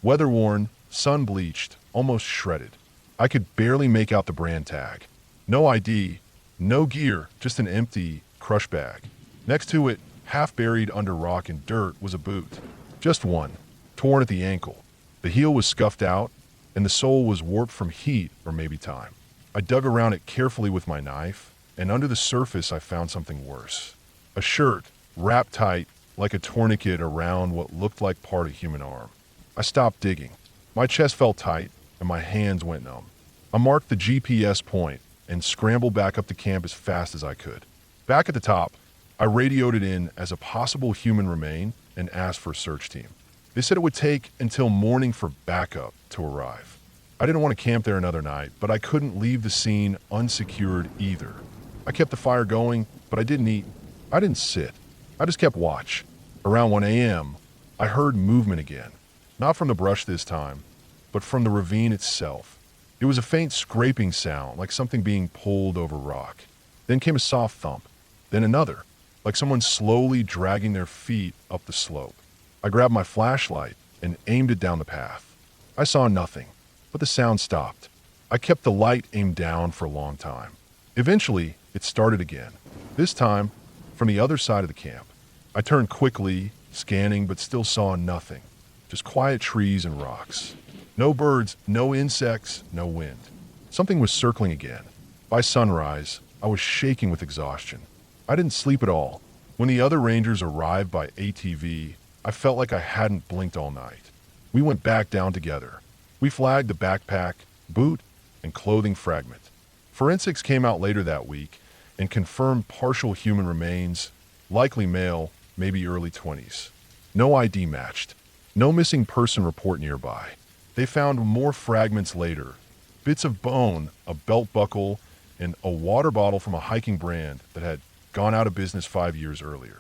Weather-worn, sun-bleached, almost shredded. I could barely make out the brand tag. No ID, no gear, just an empty, crushed bag. Next to it, half buried under rock and dirt, was a boot. Just one, torn at the ankle. The heel was scuffed out, and the sole was warped from heat or maybe time. I dug around it carefully with my knife, and under the surface I found something worse. A shirt, wrapped tight, like a tourniquet around what looked like part of a human arm. I stopped digging. My chest felt tight, and my hands went numb. I marked the GPS point and scrambled back up to camp as fast as I could. Back at the top, I radioed it in as a possible human remain and asked for a search team. They said it would take until morning for backup to arrive. I didn't want to camp there another night, but I couldn't leave the scene unsecured either. I kept the fire going, but I didn't eat. I didn't sit. I just kept watch. Around 1 a.m., I heard movement again. Not from the brush this time, but from the ravine itself. It was a faint scraping sound, like something being pulled over rock. Then came a soft thump. Then another, like someone slowly dragging their feet up the slope. I grabbed my flashlight and aimed it down the path. I saw nothing, but the sound stopped. I kept the light aimed down for a long time. Eventually, it started again. This time, from the other side of the camp. I turned quickly, scanning, but still saw nothing. Just quiet trees and rocks. No birds, no insects, no wind. Something was circling again. By sunrise, I was shaking with exhaustion. I didn't sleep at all. When the other rangers arrived by ATV, I felt like I hadn't blinked all night. We went back down together. We flagged the backpack, boot, and clothing fragment. Forensics came out later that week and confirmed partial human remains, likely male, maybe early 20s. No ID matched. No missing person report nearby. They found more fragments later. Bits of bone, a belt buckle, and a water bottle from a hiking brand that had gone out of business 5 years earlier.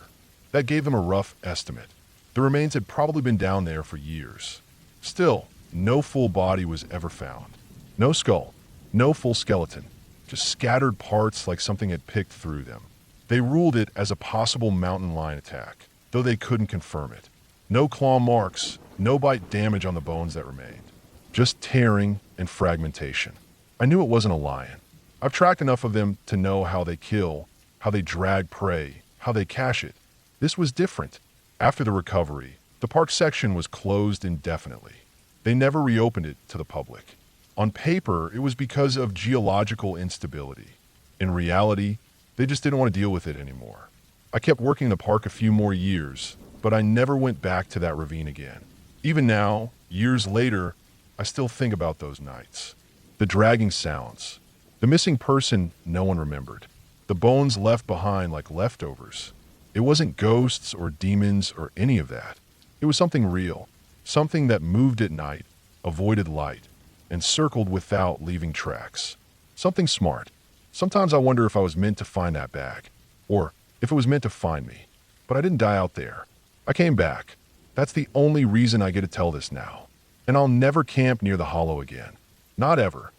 That gave them a rough estimate. The remains had probably been down there for years. Still, no full body was ever found. No skull, no full skeleton, just scattered parts like something had picked through them. They ruled it as a possible mountain lion attack, though they couldn't confirm it. No claw marks, no bite damage on the bones that remained. Just tearing and fragmentation. I knew it wasn't a lion. I've tracked enough of them to know how they kill, how they drag prey, how they cache it. This was different. After the recovery, the park section was closed indefinitely. They never reopened it to the public. On paper, it was because of geological instability. In reality, they just didn't want to deal with it anymore. I kept working the park a few more years, but I never went back to that ravine again. Even now, years later, I still think about those nights. The dragging sounds. The missing person no one remembered. The bones left behind like leftovers. It wasn't ghosts or demons or any of that. It was something real. Something that moved at night, avoided light, and circled without leaving tracks. Something smart. Sometimes I wonder if I was meant to find that bag, or if it was meant to find me. But I didn't die out there. I came back. That's the only reason I get to tell this now. And I'll never camp near the hollow again. Not ever.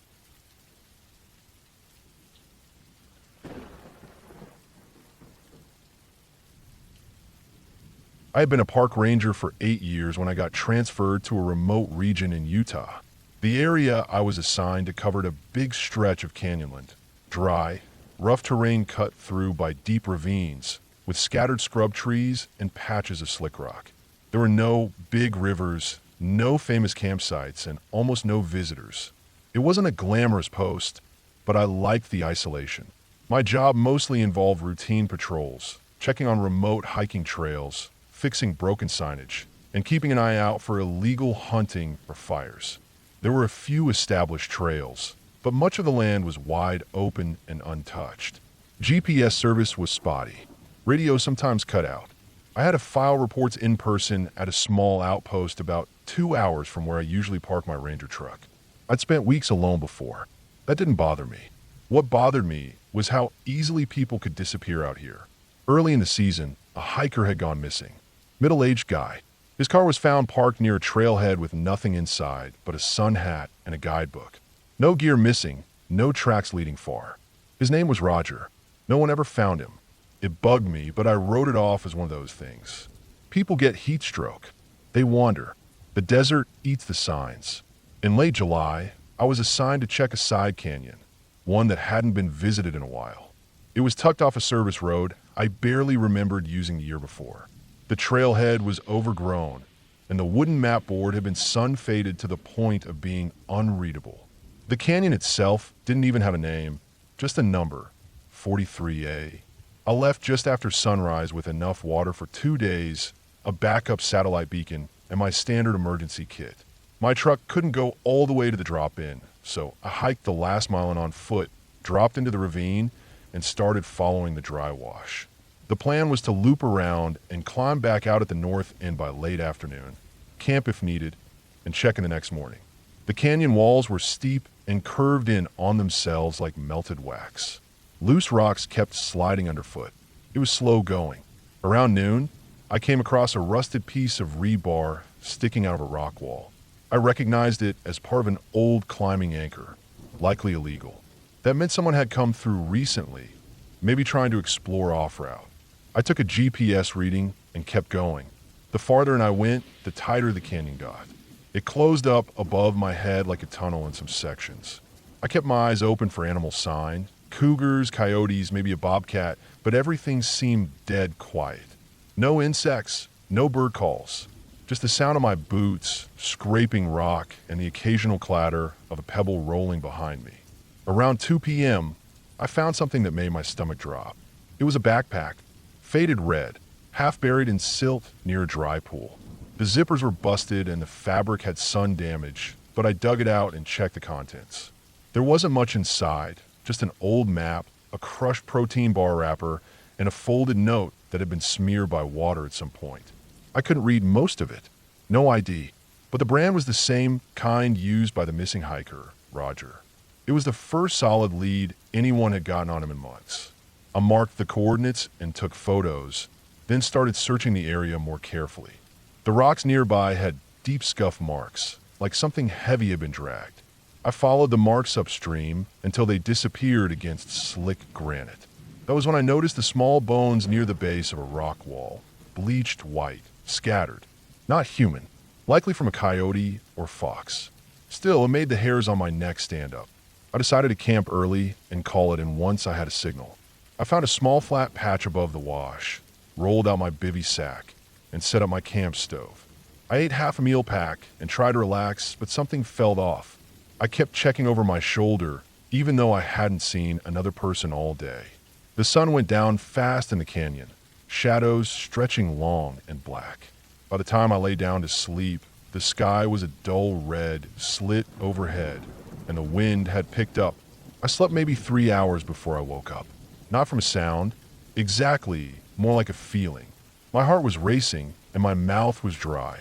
I had been a park ranger for 8 years when I got transferred to a remote region in Utah. The area I was assigned to covered a big stretch of canyonland. Dry, rough terrain cut through by deep ravines, with scattered scrub trees and patches of slick rock. There were no big rivers, no famous campsites, and almost no visitors. It wasn't a glamorous post, but I liked the isolation. My job mostly involved routine patrols, checking on remote hiking trails, fixing broken signage, and keeping an eye out for illegal hunting or fires. There were a few established trails, but much of the land was wide open and untouched. GPS service was spotty. Radio sometimes cut out. I had to file reports in person at a small outpost about 2 hours from where I usually park my ranger truck. I'd spent weeks alone before. That didn't bother me. What bothered me was how easily people could disappear out here. Early in the season, a hiker had gone missing. Middle-aged guy. His car was found parked near a trailhead with nothing inside but a sun hat and a guidebook. No gear missing, no tracks leading far. His name was Roger. No one ever found him. It bugged me, but I wrote it off as one of those things. People get heat stroke. They wander. The desert eats the signs. In late July, I was assigned to check a side canyon, one that hadn't been visited in a while. It was tucked off a service road I barely remembered using the year before. The trailhead was overgrown, and the wooden map board had been sun-faded to the point of being unreadable. The canyon itself didn't even have a name, just a number, 43A. I left just after sunrise with enough water for 2 days, a backup satellite beacon, and my standard emergency kit. My truck couldn't go all the way to the drop-in, so I hiked the last mile and on foot, dropped into the ravine, and started following the dry wash. The plan was to loop around and climb back out at the north end by late afternoon, camp if needed, and check in the next morning. The canyon walls were steep and curved in on themselves like melted wax. Loose rocks kept sliding underfoot. It was slow going. Around noon, I came across a rusted piece of rebar sticking out of a rock wall. I recognized it as part of an old climbing anchor, likely illegal. That meant someone had come through recently, maybe trying to explore off-route. I took a GPS reading and kept going. The farther in I went, the tighter the canyon got. It closed up above my head like a tunnel in some sections. I kept my eyes open for animal sign, cougars, coyotes, maybe a bobcat, but everything seemed dead quiet. No insects, no bird calls, just the sound of my boots scraping rock and the occasional clatter of a pebble rolling behind me. Around 2 p.m., I found something that made my stomach drop. It was a backpack, faded red, half buried in silt near a dry pool. The zippers were busted and the fabric had sun damage, but I dug it out and checked the contents. There wasn't much inside, just an old map, a crushed protein bar wrapper, and a folded note that had been smeared by water at some point. I couldn't read most of it. No ID, but the brand was the same kind used by the missing hiker, Roger. It was the first solid lead anyone had gotten on him in months. I marked the coordinates and took photos, then started searching the area more carefully. The rocks nearby had deep scuff marks, like something heavy had been dragged. I followed the marks upstream until they disappeared against slick granite. That was when I noticed the small bones near the base of a rock wall, bleached white, scattered. Not human, likely from a coyote or fox. Still, it made the hairs on my neck stand up. I decided to camp early and call it in once I had a signal. I found a small flat patch above the wash, rolled out my bivy sack, and set up my camp stove. I ate half a meal pack and tried to relax, but something fell off. I kept checking over my shoulder, even though I hadn't seen another person all day. The sun went down fast in the canyon, shadows stretching long and black. By the time I lay down to sleep, the sky was a dull red slit overhead, and the wind had picked up. I slept maybe 3 hours before I woke up. Not from a sound, exactly, more like a feeling. My heart was racing, and my mouth was dry.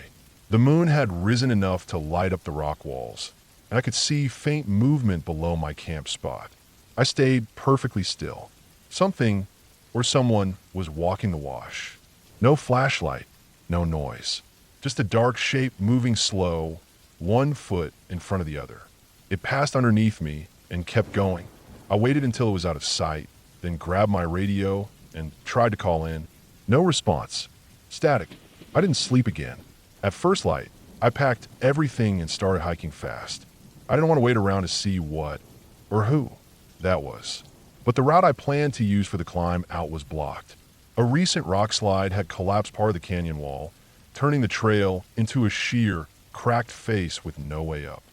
The moon had risen enough to light up the rock walls, and I could see faint movement below my camp spot. I stayed perfectly still. Something, or someone, was walking the wash. No flashlight, no noise. Just a dark shape moving slow, 1 foot in front of the other. It passed underneath me and kept going. I waited until it was out of sight, then grabbed my radio and tried to call in. No response. Static. I didn't sleep again. At first light, I packed everything and started hiking fast. I didn't want to wait around to see what, or who, that was. But the route I planned to use for the climb out was blocked. A recent rock slide had collapsed part of the canyon wall, turning the trail into a sheer, cracked face with no way up.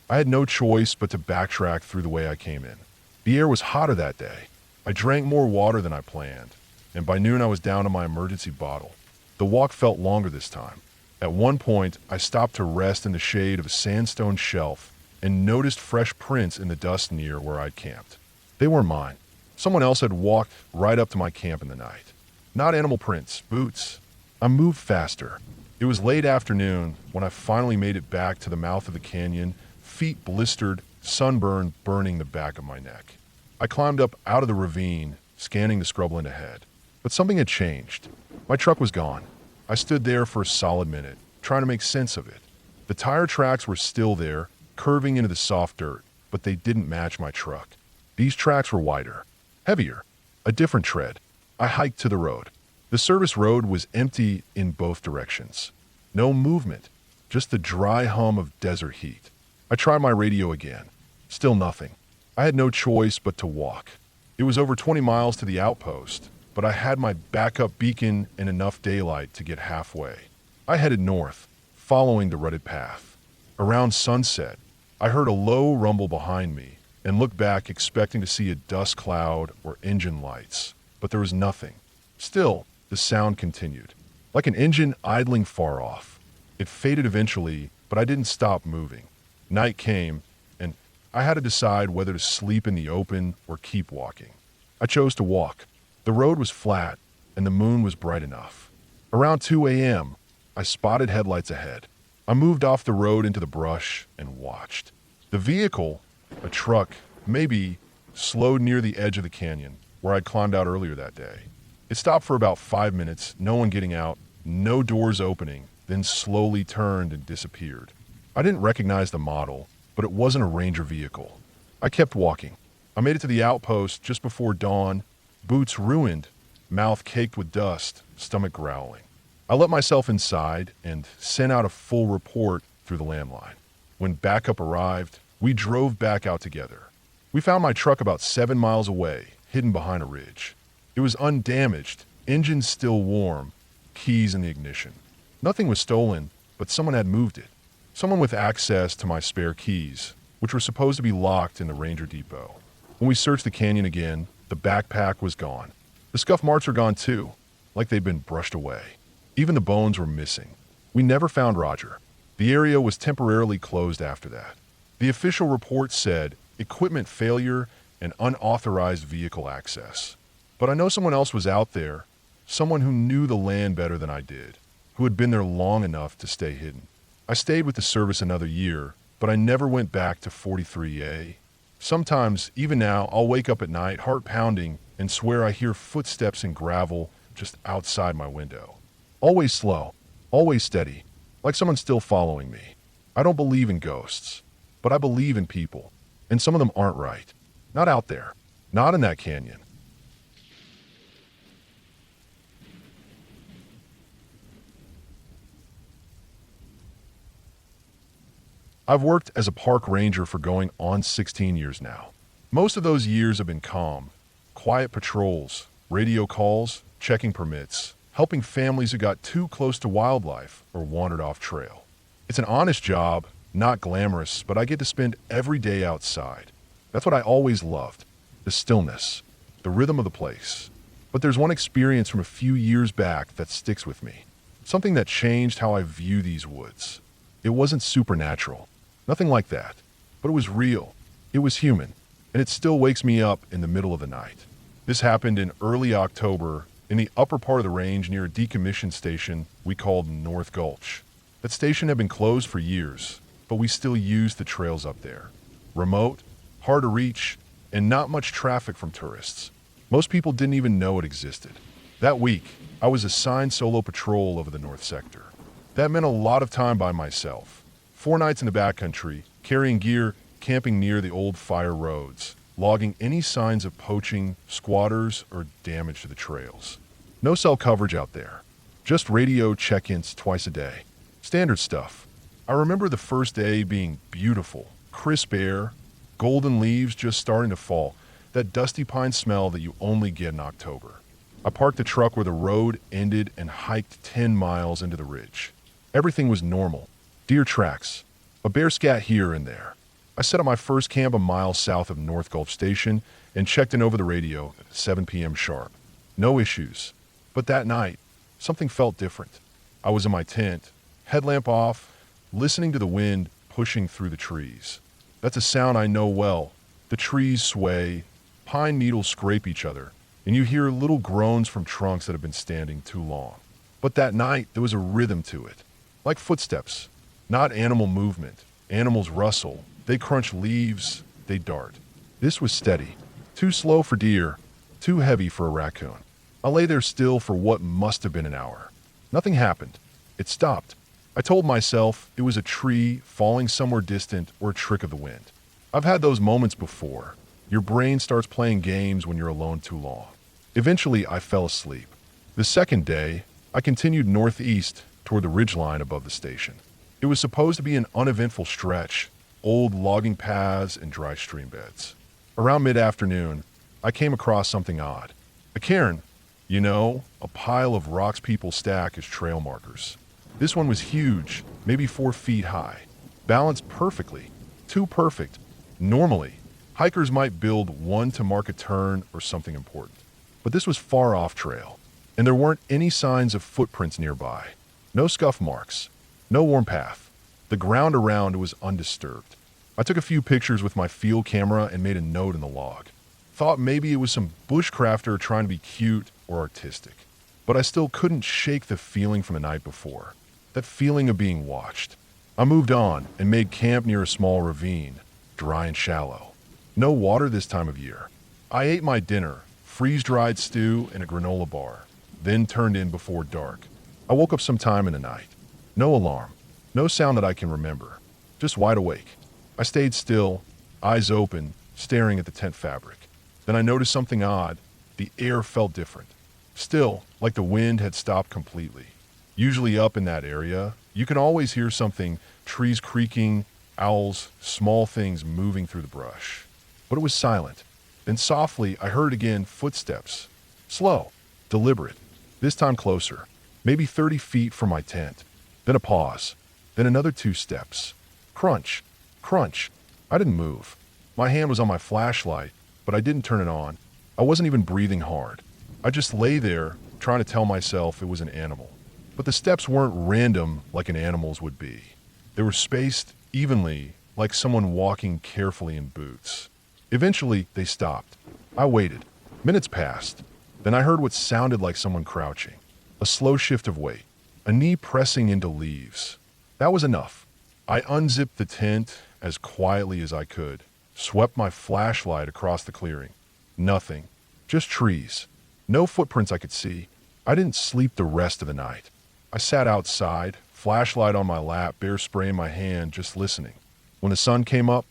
I had no choice but to backtrack through the way I came in. The air was hotter that day. I drank more water than I planned, and by noon I was down to my emergency bottle. The walk felt longer this time. At one point, I stopped to rest in the shade of a sandstone shelf and noticed fresh prints in the dust near where I'd camped. They weren't mine. Someone else had walked right up to my camp in the night. Not animal prints, boots. I moved faster. It was late afternoon when I finally made it back to the mouth of the canyon, feet blistered, sunburn burning the back of my neck. I climbed up out of the ravine, scanning the scrubland ahead. But something had changed. My truck was gone. I stood there for a solid minute, trying to make sense of it. The tire tracks were still there, curving into the soft dirt, but they didn't match my truck. These tracks were wider, heavier, a different tread. I hiked to the road. The service road was empty in both directions. No movement, just the dry hum of desert heat. I tried my radio again. Still nothing. I had no choice but to walk. It was over 20 miles to the outpost, but I had my backup beacon and enough daylight to get halfway. I headed north, following the rutted path. Around sunset, I heard a low rumble behind me and looked back expecting to see a dust cloud or engine lights, but there was nothing. Still, the sound continued, like an engine idling far off. It faded eventually, but I didn't stop moving. Night came, and I had to decide whether to sleep in the open or keep walking. I chose to walk. The road was flat, and the moon was bright enough. Around 2 a.m., I spotted headlights ahead. I moved off the road into the brush and watched. The vehicle, a truck, maybe, slowed near the edge of the canyon, where I'd climbed out earlier that day. It stopped for about 5 minutes, no one getting out, no doors opening, then slowly turned and disappeared. I didn't recognize the model, but it wasn't a Ranger vehicle. I kept walking. I made it to the outpost just before dawn, boots ruined, mouth caked with dust, stomach growling. I let myself inside and sent out a full report through the landline. When backup arrived, we drove back out together. We found my truck about 7 miles away, hidden behind a ridge. It was undamaged, engine still warm, keys in the ignition. Nothing was stolen, but someone had moved it. Someone with access to my spare keys, which were supposed to be locked in the Ranger depot. When we searched the canyon again, the backpack was gone. The scuff marks were gone too, like they'd been brushed away. Even the bones were missing. We never found Roger. The area was temporarily closed after that. The official report said equipment failure and unauthorized vehicle access. But I know someone else was out there, someone who knew the land better than I did, who had been there long enough to stay hidden. I stayed with the service another year, but I never went back to 43A. Sometimes, even now, I'll wake up at night, heart pounding, and swear I hear footsteps in gravel just outside my window. Always slow, always steady, like someone's still following me. I don't believe in ghosts, but I believe in people, and some of them aren't right. Not out there, not in that canyon. I've worked as a park ranger for going on 16 years now. Most of those years have been calm, quiet patrols, radio calls, checking permits, helping families who got too close to wildlife or wandered off trail. It's an honest job, not glamorous, but I get to spend every day outside. That's what I always loved, the stillness, the rhythm of the place. But there's one experience from a few years back that sticks with me. Something that changed how I view these woods. It wasn't supernatural. Nothing like that. But it was real. It was human. And it still wakes me up in the middle of the night. This happened in early October in the upper part of the range near a decommissioned station we called North Gulch. That station had been closed for years, but we still used the trails up there. Remote, hard to reach, and not much traffic from tourists. Most people didn't even know it existed. That week, I was assigned solo patrol over the North Sector. That meant a lot of time by myself. 4 nights in the backcountry, carrying gear, camping near the old fire roads, logging any signs of poaching, squatters, or damage to the trails. No cell coverage out there. Just radio check-ins twice a day. Standard stuff. I remember the first day being beautiful, crisp air, golden leaves just starting to fall, that dusty pine smell that you only get in October. I parked the truck where the road ended and hiked 10 miles into the ridge. Everything was normal. Deer tracks, a bear scat here and there. I set up my first camp a mile south of North Gulch Station and checked in over the radio at 7 p.m. sharp. No issues. But that night, something felt different. I was in my tent, headlamp off, listening to the wind pushing through the trees. That's a sound I know well. The trees sway, pine needles scrape each other, and you hear little groans from trunks that have been standing too long. But that night, there was a rhythm to it, like footsteps. Not animal movement. Animals rustle, They crunch leaves, they dart. This was steady. Too slow for deer, too heavy for a raccoon. I lay there still for what must have been an hour. Nothing happened. It stopped. I told myself it was a tree falling somewhere distant or a trick of the wind. I've had those moments before. Your brain starts playing games when you're alone too long. Eventually, I fell asleep. The second day, I continued northeast toward the ridgeline above the station. It was supposed to be an uneventful stretch, old logging paths and dry stream beds. Around mid-afternoon, I came across something odd. A cairn. A pile of rocks people stack as trail markers. This one was huge, maybe 4 feet high. Balanced perfectly. Too perfect. Normally, hikers might build one to mark a turn or something important. But this was far off trail, and there weren't any signs of footprints nearby. No scuff marks. No worn path. The ground around was undisturbed. I took a few pictures with my field camera and made a note in the log. Thought maybe it was some bushcrafter trying to be cute or artistic. But I still couldn't shake the feeling from the night before. That feeling of being watched. I moved on and made camp near a small ravine, dry and shallow. No water this time of year. I ate my dinner, freeze-dried stew and a granola bar, then turned in before dark. I woke up sometime in the night. No alarm. No sound that I can remember. Just wide awake. I stayed still, eyes open, staring at the tent fabric. Then I noticed something odd. The air felt different. Still, like the wind had stopped completely. Usually up in that area, you can always hear something, trees creaking, owls, small things moving through the brush. But it was silent. Then softly, I heard again footsteps. Slow, deliberate, this time closer, maybe 30 feet from my tent. Then a pause. Then another 2 steps. Crunch, crunch. I didn't move. My hand was on my flashlight, but I didn't turn it on. I wasn't even breathing hard. I just lay there, trying to tell myself it was an animal. But the steps weren't random like an animal's would be. They were spaced evenly, like someone walking carefully in boots. Eventually, they stopped. I waited. Minutes passed. Then I heard what sounded like someone crouching. A slow shift of weight. A knee pressing into leaves. That was enough. I unzipped the tent as quietly as I could, swept my flashlight across the clearing. Nothing. Just trees. No footprints I could see. I didn't sleep the rest of the night. I sat outside, flashlight on my lap, bear spray in my hand, just listening. When the sun came up,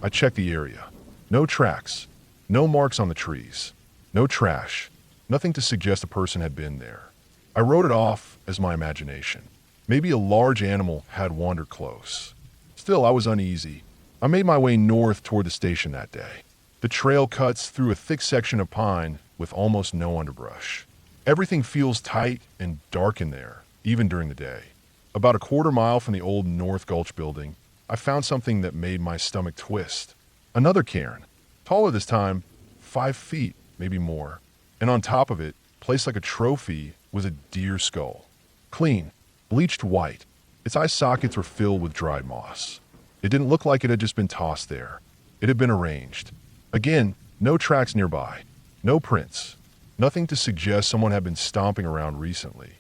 I checked the area. No tracks. No marks on the trees. No trash. Nothing to suggest a person had been there. I wrote it off as my imagination. Maybe a large animal had wandered close. Still, I was uneasy. I made my way north toward the station that day. The trail cuts through a thick section of pine with almost no underbrush. Everything feels tight and dark in there, even during the day. About a quarter mile from the old North Gulch building, I found something that made my stomach twist. Another cairn, taller this time, 5 feet, maybe more. And on top of it, placed like a trophy, was a deer skull. Clean, bleached white. Its eye sockets were filled with dried moss. It didn't look like it had just been tossed there. It had been arranged. Again, no tracks nearby. No prints. Nothing to suggest someone had been stomping around recently.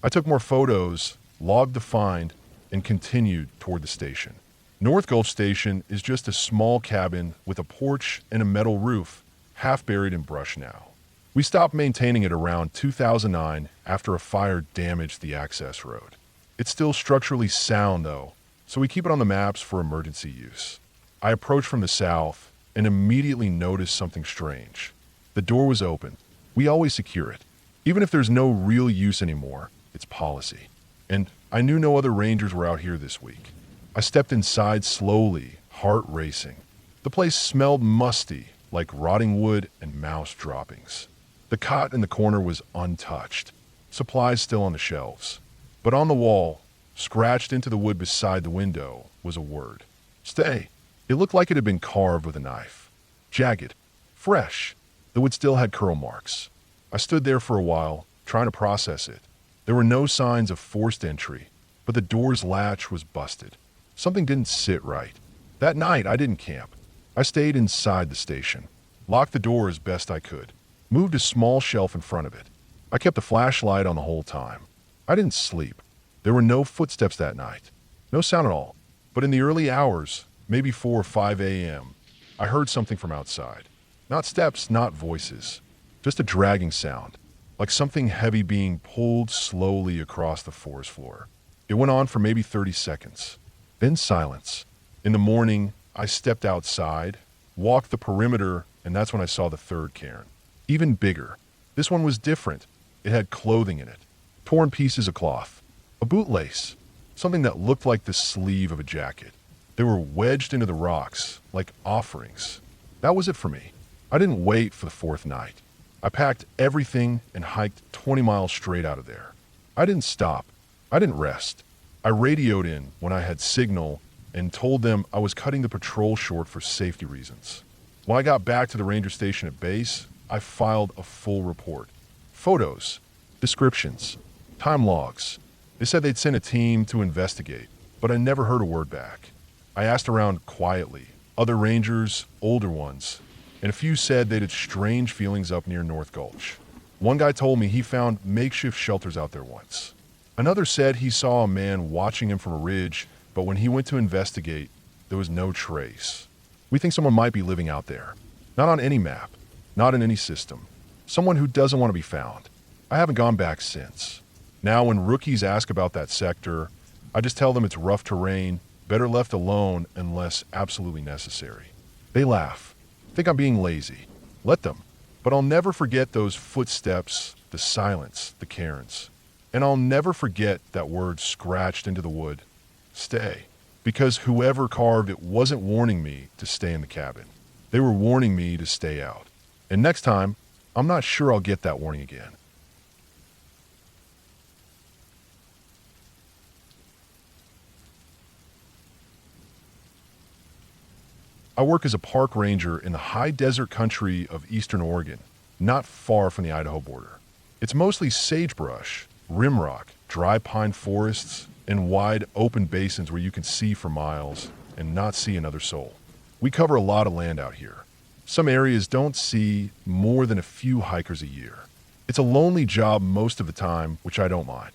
I took more photos, logged the find, and continued toward the station. North Gulch Station is just a small cabin with a porch and a metal roof, half buried in brush now. We stopped maintaining it around 2009 after a fire damaged the access road. It's still structurally sound though, so we keep it on the maps for emergency use. I approached from the south and immediately noticed something strange. The door was open. We always secure it. Even if there's no real use anymore, it's policy. And I knew no other rangers were out here this week. I stepped inside slowly, heart racing. The place smelled musty, like rotting wood and mouse droppings. The cot in the corner was untouched, supplies still on the shelves. But on the wall, scratched into the wood beside the window, was a word. Stay. It looked like it had been carved with a knife. Jagged. Fresh. The wood still had curl marks. I stood there for a while, trying to process it. There were no signs of forced entry, but the door's latch was busted. Something didn't sit right. That night, I didn't camp. I stayed inside the station, locked the door as best I could, moved a small shelf in front of it. I kept the flashlight on the whole time. I didn't sleep. There were no footsteps that night. No sound at all. But in the early hours, maybe 4 or 5 a.m., I heard something from outside. Not steps, not voices, just a dragging sound, like something heavy being pulled slowly across the forest floor. It went on for maybe 30 seconds. Then silence. In the morning, I stepped outside, walked the perimeter, and that's when I saw the third cairn. Even bigger. This one was different. It had clothing in it. Torn pieces of cloth. A bootlace. Something that looked like the sleeve of a jacket. They were wedged into the rocks, like offerings. That was it for me. I didn't wait for the fourth night. I packed everything and hiked 20 miles straight out of there. I didn't stop. I didn't rest. I radioed in when I had signal and told them I was cutting the patrol short for safety reasons. When I got back to the ranger station at base, I filed a full report. Photos, descriptions, time logs. They said they'd sent a team to investigate, but I never heard a word back. I asked around quietly, other rangers, older ones, and a few said they'd had strange feelings up near North Gulch. One guy told me he found makeshift shelters out there once. Another said he saw a man watching him from a ridge, but when he went to investigate, there was no trace. We think someone might be living out there. Not on any map, not in any system. Someone who doesn't want to be found. I haven't gone back since. Now when rookies ask about that sector, I just tell them it's rough terrain, better left alone unless absolutely necessary. They laugh. Think I'm being lazy. Let them. But I'll never forget those footsteps, the silence, the cairns. And I'll never forget that word scratched into the wood. Stay. Because whoever carved it wasn't warning me to stay in the cabin. They were warning me to stay out. And next time, I'm not sure I'll get that warning again. I work as a park ranger in the high desert country of eastern Oregon, not far from the Idaho border. It's mostly sagebrush, rimrock, dry pine forests, and wide open basins where you can see for miles and not see another soul. We cover a lot of land out here. Some areas don't see more than a few hikers a year. It's a lonely job most of the time, which I don't mind.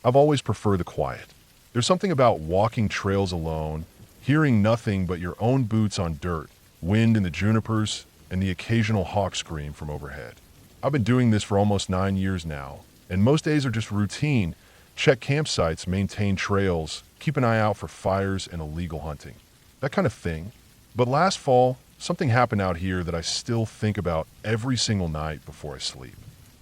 I've always preferred the quiet. There's something about walking trails alone, hearing nothing but your own boots on dirt, wind in the junipers, and the occasional hawk scream from overhead. I've been doing this for almost 9 years now, and most days are just routine. Check campsites, maintain trails, keep an eye out for fires and illegal hunting. That kind of thing. But last fall, something happened out here that I still think about every single night before I sleep.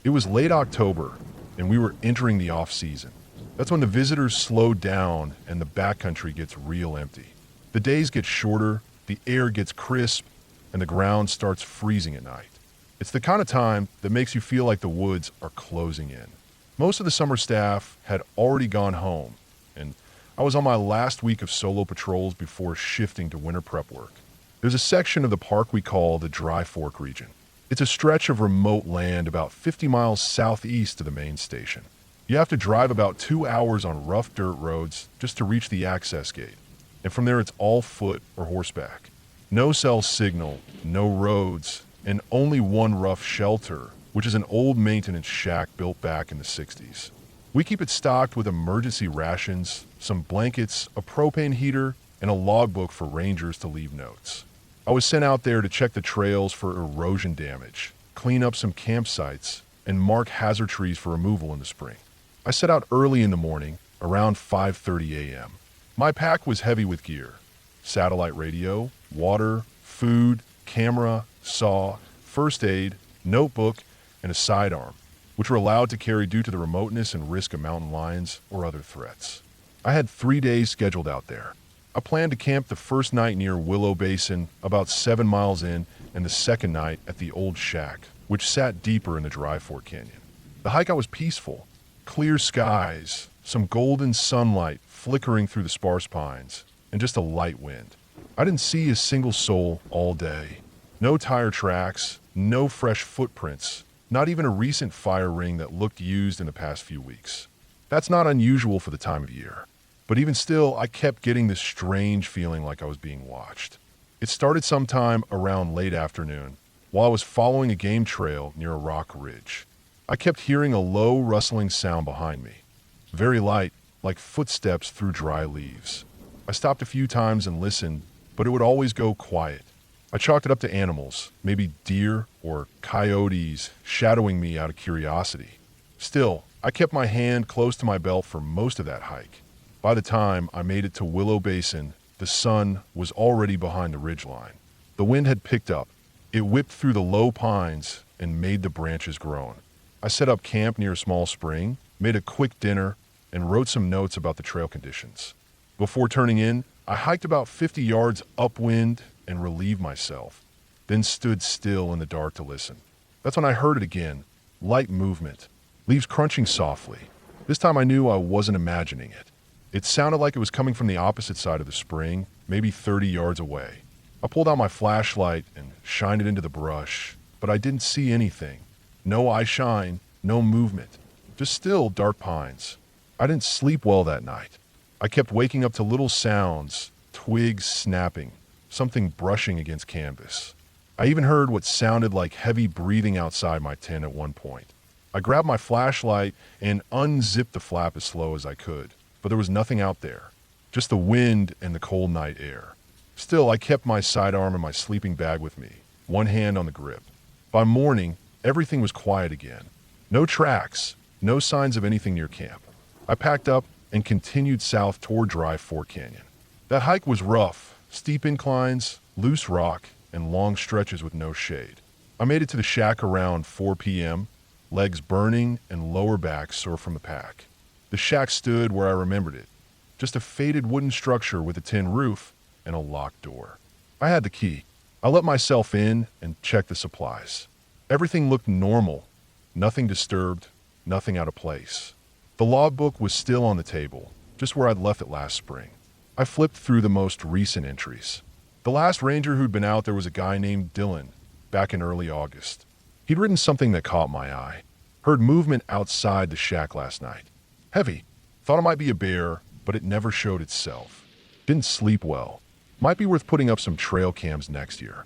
It was late October, and we were entering the off-season. That's when the visitors slow down and the backcountry gets real empty. The days get shorter, the air gets crisp, and the ground starts freezing at night. It's the kind of time that makes you feel like the woods are closing in. Most of the summer staff had already gone home, and I was on my last week of solo patrols before shifting to winter prep work. There's a section of the park we call the Dry Fork region. It's a stretch of remote land about 50 miles southeast of the main station. You have to drive about 2 hours on rough dirt roads just to reach the access gate. And from there it's all foot or horseback. No cell signal, no roads, and only one rough shelter, which is an old maintenance shack built back in the 60s. We keep it stocked with emergency rations, some blankets, a propane heater, and a logbook for rangers to leave notes. I was sent out there to check the trails for erosion damage, clean up some campsites, and mark hazard trees for removal in the spring. I set out early in the morning, around 5:30 a.m. My pack was heavy with gear. Satellite radio, water, food, camera, saw, first aid, notebook, and a sidearm, which were allowed to carry due to the remoteness and risk of mountain lions or other threats. I had 3 days scheduled out there. I planned to camp the first night near Willow Basin, about 7 miles in, and the second night at the old shack, which sat deeper in the Dry Fork Canyon. The hike out was peaceful. Clear skies, some golden sunlight flickering through the sparse pines, and just a light wind. I didn't see a single soul all day. No tire tracks, no fresh footprints, not even a recent fire ring that looked used in the past few weeks. That's not unusual for the time of year. But even still, I kept getting this strange feeling like I was being watched. It started sometime around late afternoon, while I was following a game trail near a rock ridge. I kept hearing a low rustling sound behind me. Very light, like footsteps through dry leaves. I stopped a few times and listened, but it would always go quiet. I chalked it up to animals, maybe deer or coyotes, shadowing me out of curiosity. Still, I kept my hand close to my belt for most of that hike. By the time I made it to Willow Basin, the sun was already behind the ridgeline. The wind had picked up. It whipped through the low pines and made the branches groan. I set up camp near a small spring, made a quick dinner, and wrote some notes about the trail conditions. Before turning in, I hiked about 50 yards upwind and relieved myself, then stood still in the dark to listen. That's when I heard it again, light movement, leaves crunching softly. This time I knew I wasn't imagining it. It sounded like it was coming from the opposite side of the spring, maybe 30 yards away. I pulled out my flashlight and shined it into the brush, but I didn't see anything. No eye shine, no movement, just still dark pines. I didn't sleep well that night. I kept waking up to little sounds, twigs snapping, something brushing against canvas. I even heard what sounded like heavy breathing outside my tent at one point. I grabbed my flashlight and unzipped the flap as slow as I could, but there was nothing out there, just the wind and the cold night air. Still, I kept my sidearm and my sleeping bag with me, one hand on the grip. By morning, everything was quiet again. No tracks, no signs of anything near camp. I packed up and continued south toward Dry Fork Canyon. That hike was rough, steep inclines, loose rock, and long stretches with no shade. I made it to the shack around 4 p.m., legs burning and lower back sore from the pack. The shack stood where I remembered it, just a faded wooden structure with a tin roof and a locked door. I had the key. I let myself in and checked the supplies. Everything looked normal, nothing disturbed, nothing out of place. The logbook was still on the table, just where I'd left it last spring. I flipped through the most recent entries. The last ranger who'd been out there was a guy named Dylan, back in early August. He'd written something that caught my eye. Heard movement outside the shack last night. Heavy. Thought it might be a bear, but it never showed itself. Didn't sleep well. Might be worth putting up some trail cams next year.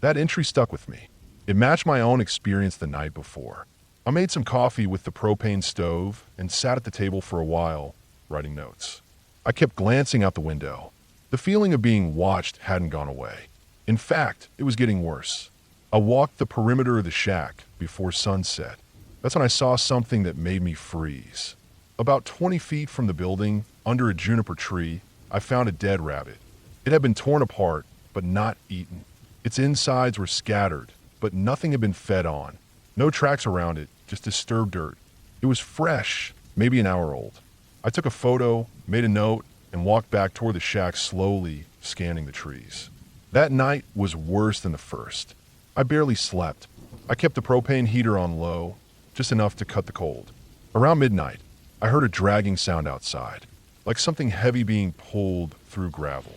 That entry stuck with me. It matched my own experience the night before. I made some coffee with the propane stove and sat at the table for a while, writing notes. I kept glancing out the window. The feeling of being watched hadn't gone away. In fact, it was getting worse. I walked the perimeter of the shack before sunset. That's when I saw something that made me freeze. About 20 feet from the building, under a juniper tree, I found a dead rabbit. It had been torn apart, but not eaten. Its insides were scattered, but nothing had been fed on. No tracks around it, just disturbed dirt. It was fresh, maybe an hour old. I took a photo, made a note, and walked back toward the shack slowly, scanning the trees. That night was worse than the first. I barely slept. I kept the propane heater on low, just enough to cut the cold. Around midnight, I heard a dragging sound outside, like something heavy being pulled through gravel.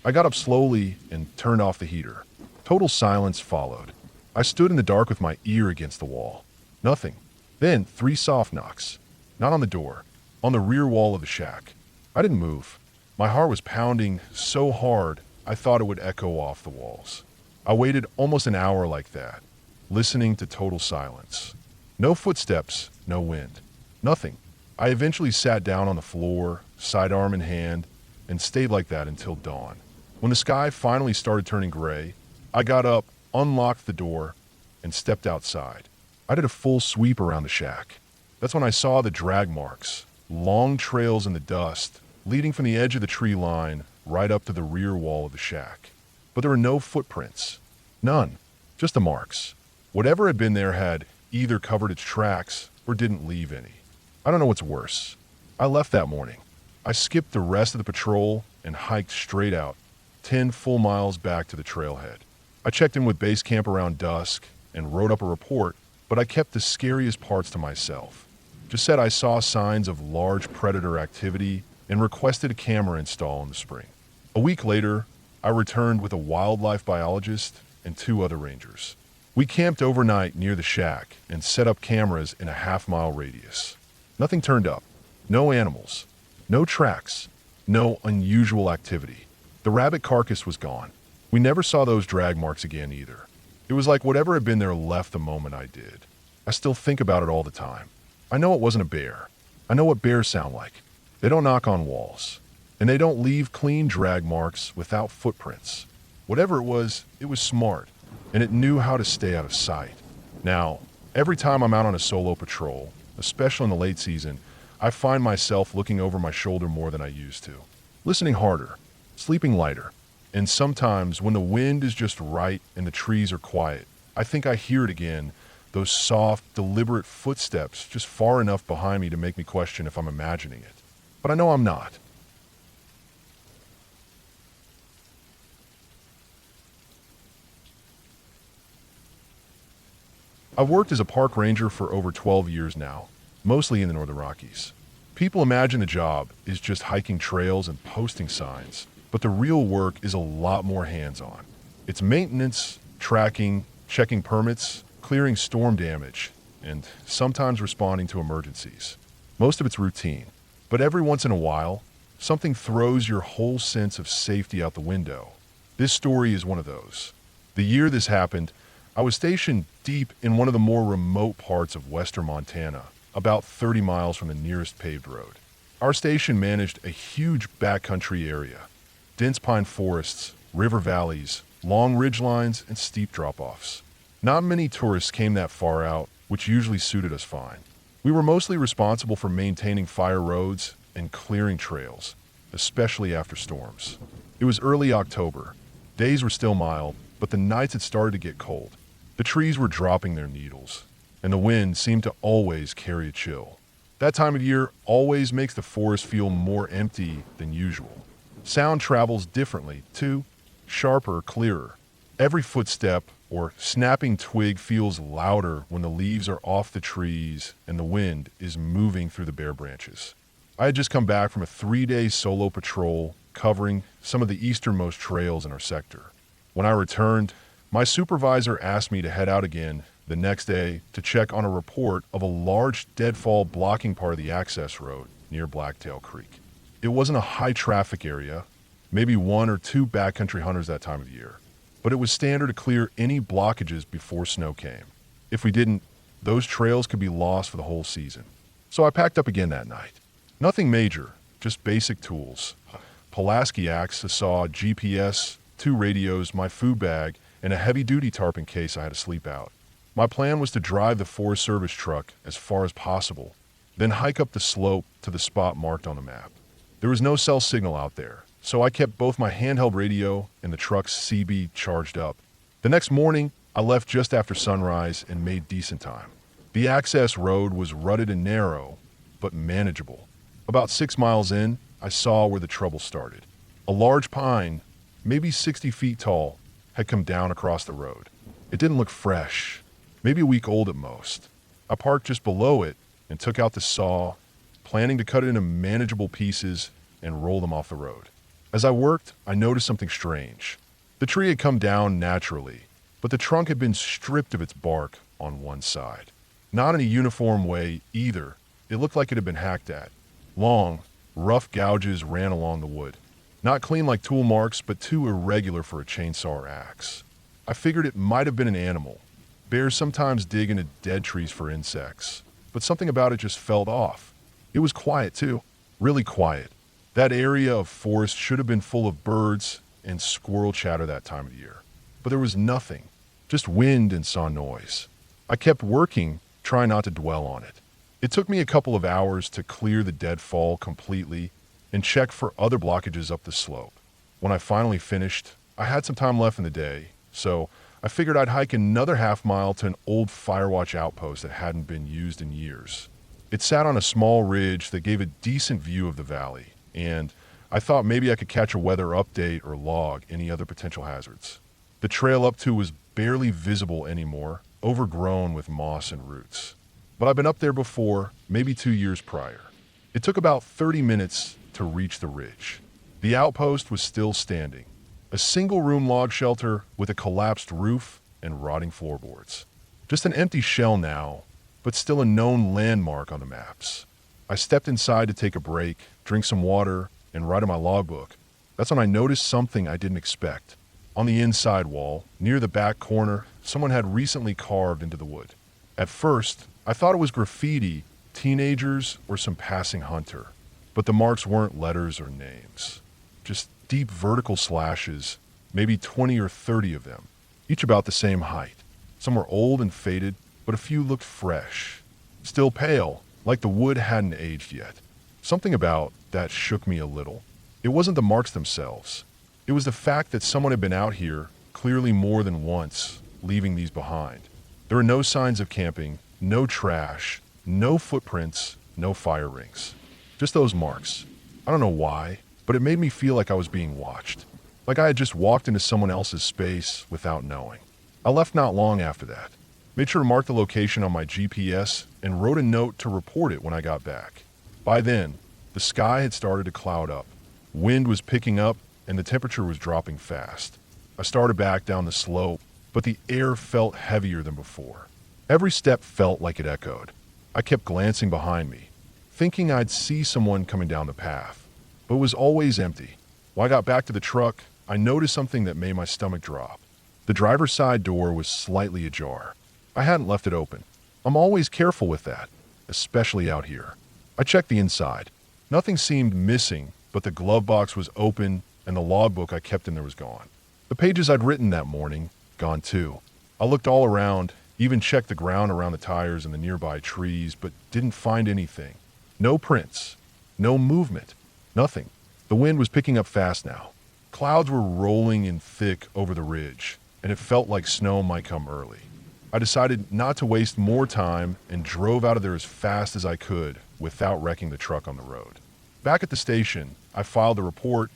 I got up slowly and turned off the heater. Total silence followed. I stood in the dark with my ear against the wall. Nothing. Then 3 soft knocks. Not on the door, on the rear wall of the shack. I didn't move. My heart was pounding so hard I thought it would echo off the walls. I waited almost an hour like that, listening to total silence. No footsteps, no wind. Nothing. I eventually sat down on the floor, sidearm in hand, and stayed like that until dawn. When the sky finally started turning gray, I got up, unlocked the door, and stepped outside. I did a full sweep around the shack. That's when I saw the drag marks, long trails in the dust, leading from the edge of the tree line right up to the rear wall of the shack. But there were no footprints. None. Just the marks. Whatever had been there had either covered its tracks or didn't leave any. I don't know what's worse. I left that morning. I skipped the rest of the patrol and hiked straight out, 10 full miles back to the trailhead. I checked in with base camp around dusk and wrote up a report, but I kept the scariest parts to myself. Just said I saw signs of large predator activity and requested a camera install in the spring. A week later, I returned with a wildlife biologist and 2 other rangers. We camped overnight near the shack and set up cameras in a half-mile radius. Nothing turned up. No animals. No tracks. No unusual activity. The rabbit carcass was gone. We never saw those drag marks again either. It was like whatever had been there left the moment I did. I still think about it all the time. I know it wasn't a bear. I know what bears sound like. They don't knock on walls. And they don't leave clean drag marks without footprints. Whatever it was smart, and it knew how to stay out of sight. Now, every time I'm out on a solo patrol, especially in the late season, I find myself looking over my shoulder more than I used to, listening harder, sleeping lighter, and sometimes when the wind is just right and the trees are quiet, I think I hear it again, those soft, deliberate footsteps just far enough behind me to make me question if I'm imagining it. But I know I'm not. I've worked as a park ranger for over 12 years now, mostly in the Northern Rockies. People imagine the job is just hiking trails and posting signs, but the real work is a lot more hands-on. It's maintenance, tracking, checking permits, clearing storm damage, and sometimes responding to emergencies. Most of it's routine, but every once in a while, something throws your whole sense of safety out the window. This story is one of those. The year this happened, I was stationed deep in one of the more remote parts of western Montana, about 30 miles from the nearest paved road. Our station managed a huge backcountry area, dense pine forests, river valleys, long ridgelines, and steep drop-offs. Not many tourists came that far out, which usually suited us fine. We were mostly responsible for maintaining fire roads and clearing trails, especially after storms. It was early October. Days were still mild, but the nights had started to get cold. The trees were dropping their needles, and the wind seemed to always carry a chill. That time of year always makes the forest feel more empty than usual. Sound travels differently, too, sharper, clearer. Every footstep or snapping twig feels louder when the leaves are off the trees and the wind is moving through the bare branches. I had just come back from a 3-day solo patrol covering some of the easternmost trails in our sector. When I returned, my supervisor asked me to head out again the next day to check on a report of a large deadfall blocking part of the access road near Blacktail Creek. It wasn't a high-traffic area, maybe 1 or 2 backcountry hunters that time of year, but it was standard to clear any blockages before snow came. If we didn't, those trails could be lost for the whole season. So I packed up again that night. Nothing major, just basic tools. Pulaski axe, a saw, GPS, 2 radios, my food bag, and a heavy-duty tarp in case I had to sleep out. My plan was to drive the Forest Service truck as far as possible, then hike up the slope to the spot marked on the map. There was no cell signal out there, so I kept both my handheld radio and the truck's CB charged up. The next morning, I left just after sunrise and made decent time. The access road was rutted and narrow, but manageable. About 6 miles in, I saw where the trouble started. A large pine, maybe 60 feet tall, had come down across the road. It didn't look fresh, maybe a week old at most. I parked just below it and took out the saw, planning to cut it into manageable pieces and roll them off the road. As I worked, I noticed something strange. The tree had come down naturally, but the trunk had been stripped of its bark on one side. Not in a uniform way either. It looked like it had been hacked at. Long, rough gouges ran along the wood. Not clean like tool marks, but too irregular for a chainsaw or axe. I figured it might have been an animal. Bears sometimes dig into dead trees for insects, but something about it just felt off. It was quiet too, really quiet. That area of forest should have been full of birds and squirrel chatter that time of year. But there was nothing, just wind and saw noise. I kept working, trying not to dwell on it. It took me a couple of hours to clear the deadfall completely and check for other blockages up the slope. When I finally finished, I had some time left in the day, so I figured I'd hike another half-mile to an old Firewatch outpost that hadn't been used in years. It sat on a small ridge that gave a decent view of the valley, and I thought maybe I could catch a weather update or log any other potential hazards. The trail up to was barely visible anymore, overgrown with moss and roots. But I've been up there before, maybe 2 years prior. It took about 30 minutes to reach the ridge. The outpost was still standing, a single-room log shelter with a collapsed roof and rotting floorboards. Just an empty shell now, but still a known landmark on the maps. I stepped inside to take a break, drink some water, and write in my logbook. That's when I noticed something I didn't expect. On the inside wall, near the back corner, someone had recently carved into the wood. At first, I thought it was graffiti, teenagers, or some passing hunter. But the marks weren't letters or names. Just deep vertical slashes, maybe 20 or 30 of them, each about the same height. Some were old and faded, but a few looked fresh. Still pale, like the wood hadn't aged yet. Something about that shook me a little. It wasn't the marks themselves. It was the fact that someone had been out here, clearly more than once, leaving these behind. There were no signs of camping, no trash, no footprints, no fire rings. Just those marks. I don't know why, but it made me feel like I was being watched. Like I had just walked into someone else's space without knowing. I left not long after that. Made sure to mark the location on my GPS and wrote a note to report it when I got back. By then, the sky had started to cloud up. Wind was picking up and the temperature was dropping fast. I started back down the slope, but the air felt heavier than before. Every step felt like it echoed. I kept glancing behind me, thinking I'd see someone coming down the path, but it was always empty. When I got back to the truck, I noticed something that made my stomach drop. The driver's side door was slightly ajar. I hadn't left it open. I'm always careful with that, especially out here. I checked the inside. Nothing seemed missing, but the glove box was open and the logbook I kept in there was gone. The pages I'd written that morning, gone too. I looked all around, even checked the ground around the tires and the nearby trees, but didn't find anything. No prints. No movement. Nothing. The wind was picking up fast now. Clouds were rolling in thick over the ridge, and it felt like snow might come early. I decided not to waste more time and drove out of there as fast as I could without wrecking the truck on the road. Back at the station, I filed a report,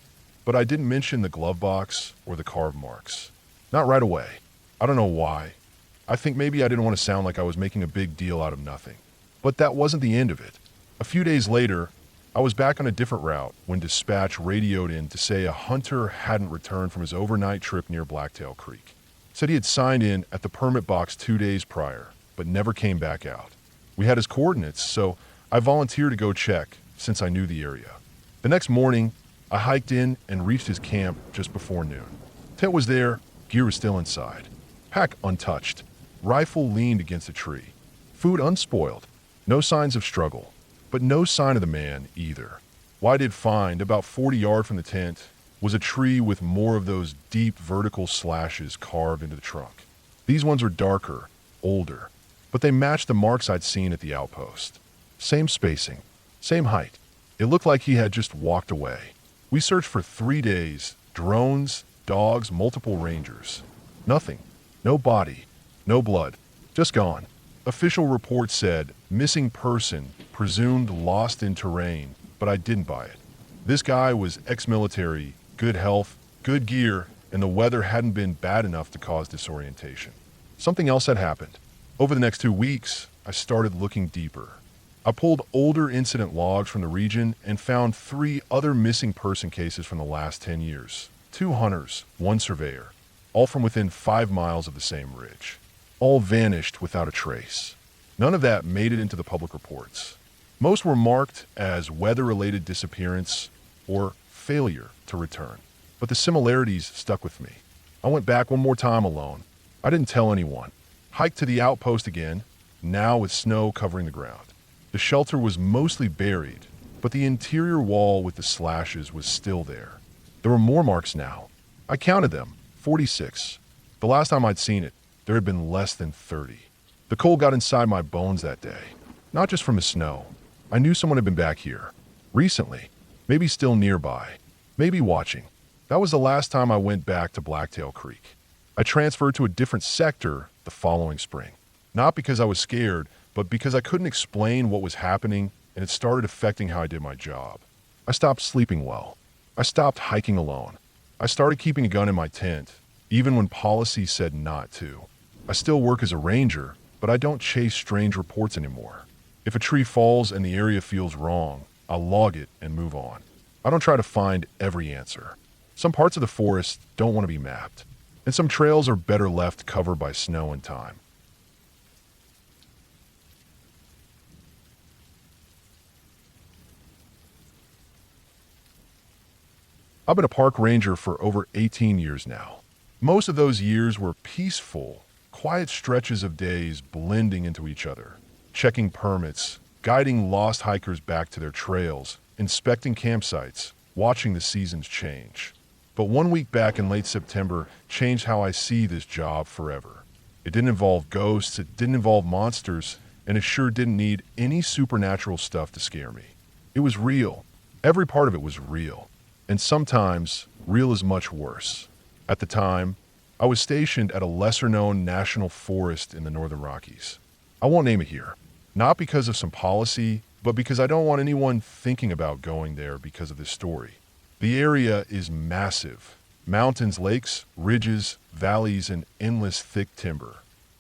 but I didn't mention the glove box or the carve marks. Not right away. I don't know why. I think maybe I didn't want to sound like I was making a big deal out of nothing. But that wasn't the end of it. A few days later, I was back on a different route when dispatch radioed in to say a hunter hadn't returned from his overnight trip near Blacktail Creek. Said he had signed in at the permit box 2 days prior, but never came back out. We had his coordinates, so I volunteered to go check since I knew the area. The next morning, I hiked in and reached his camp just before noon. Tent was there, gear was still inside. Pack untouched. Rifle leaned against a tree. Food unspoiled. No signs of struggle, but no sign of the man either. What I did find, about 40 yards from the tent, was a tree with more of those deep vertical slashes carved into the trunk. These ones were darker, older, but they matched the marks I'd seen at the outpost. Same spacing, same height. It looked like he had just walked away. We searched for 3 days, drones, dogs, multiple rangers. Nothing. No body. No blood. Just gone. Official report said, missing person, presumed lost in terrain, but I didn't buy it. This guy was ex-military, good health, good gear, and the weather hadn't been bad enough to cause disorientation. Something else had happened. Over the next 2 weeks, I started looking deeper. I pulled older incident logs from the region and found 3 other missing person cases from the last 10 years. 2 hunters, 1 surveyor, all from within 5 miles of the same ridge. All vanished without a trace. None of that made it into the public reports. Most were marked as weather-related disappearance or failure to return. But the similarities stuck with me. I went back one more time alone. I didn't tell anyone. Hiked to the outpost again, now with snow covering the ground. The shelter was mostly buried, but the interior wall with the slashes was still there. There were more marks now. I counted them, 46. The last time I'd seen it, there had been less than 30. The cold got inside my bones that day, not just from the snow. I knew someone had been back here, recently, maybe still nearby, maybe watching. That was the last time I went back to Blacktail Creek. I transferred to a different sector the following spring. Not because I was scared, but because I couldn't explain what was happening and it started affecting how I did my job. I stopped sleeping well. I stopped hiking alone. I started keeping a gun in my tent, even when policy said not to. I still work as a ranger, but I don't chase strange reports anymore. If a tree falls and the area feels wrong, I'll log it and move on. I don't try to find every answer. Some parts of the forest don't want to be mapped, and some trails are better left covered by snow and time. I've been a park ranger for over 18 years now. Most of those years were peaceful, quiet stretches of days blending into each other, checking permits, guiding lost hikers back to their trails, inspecting campsites, watching the seasons change. But 1 week back in late September changed how I see this job forever. It didn't involve ghosts, it didn't involve monsters, and it sure didn't need any supernatural stuff to scare me. It was real. Every part of it was real. And sometimes, real is much worse. At the time, I was stationed at a lesser-known national forest in the Northern Rockies. I won't name it here, not because of some policy, but because I don't want anyone thinking about going there because of this story. The area is massive. Mountains, lakes, ridges, valleys, and endless thick timber.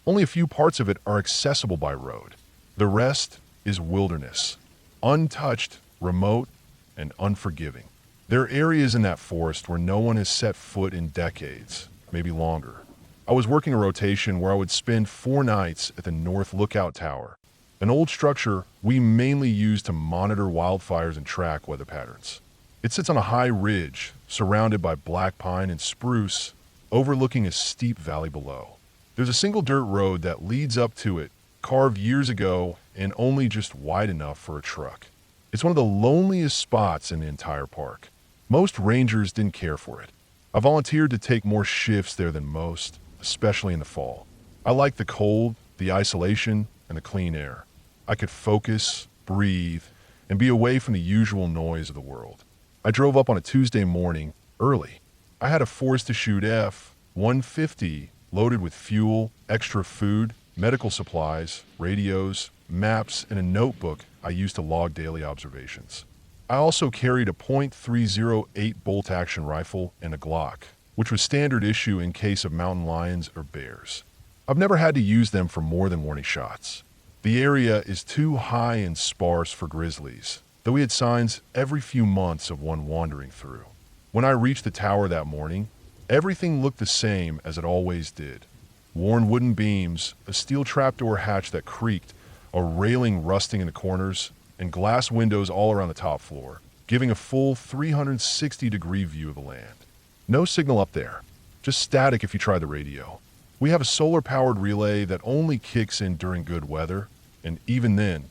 Only a few parts of it are accessible by road. The rest is wilderness. Untouched, remote, and unforgiving. There are areas in that forest where no one has set foot in decades, maybe longer. I was working a rotation where I would spend 4 nights at the North Lookout Tower, an old structure we mainly use to monitor wildfires and track weather patterns. It sits on a high ridge, surrounded by black pine and spruce, overlooking a steep valley below. There's a single dirt road that leads up to it, carved years ago and only just wide enough for a truck. It's one of the loneliest spots in the entire park. Most rangers didn't care for it. I volunteered to take more shifts there than most, especially in the fall. I liked the cold, the isolation, and the clean air. I could focus, breathe, and be away from the usual noise of the world. I drove up on a Tuesday morning, early. I had a Forest to Shoot F-150 loaded with fuel, extra food, medical supplies, radios, maps, and a notebook I used to log daily observations. I also carried a .308 bolt-action rifle and a Glock, which was standard issue in case of mountain lions or bears. I've never had to use them for more than warning shots. The area is too high and sparse for grizzlies, though we had signs every few months of one wandering through. When I reached the tower that morning, everything looked the same as it always did. Worn wooden beams, a steel trapdoor hatch that creaked, a railing rusting in the corners, and glass windows all around the top floor, giving a full 360-degree view of the land. No signal up there, just static if you try the radio. We have a solar-powered relay that only kicks in during good weather, and even then,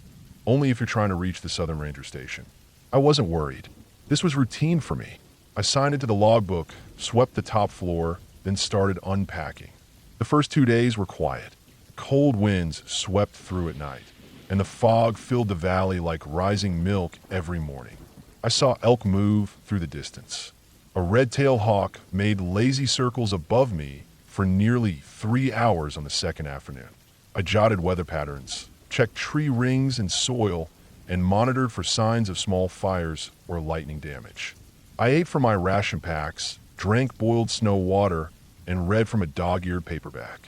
only if you're trying to reach the Southern Ranger Station. I wasn't worried. This was routine for me. I signed into the logbook, swept the top floor, then started unpacking. The first 2 days were quiet. Cold winds swept through at night, and the fog filled the valley like rising milk every morning. I saw elk move through the distance. A red-tailed hawk made lazy circles above me for nearly 3 hours on the second afternoon. I jotted weather patterns, checked tree rings and soil, and monitored for signs of small fires or lightning damage. I ate from my ration packs, drank boiled snow water, and read from a dog-eared paperback.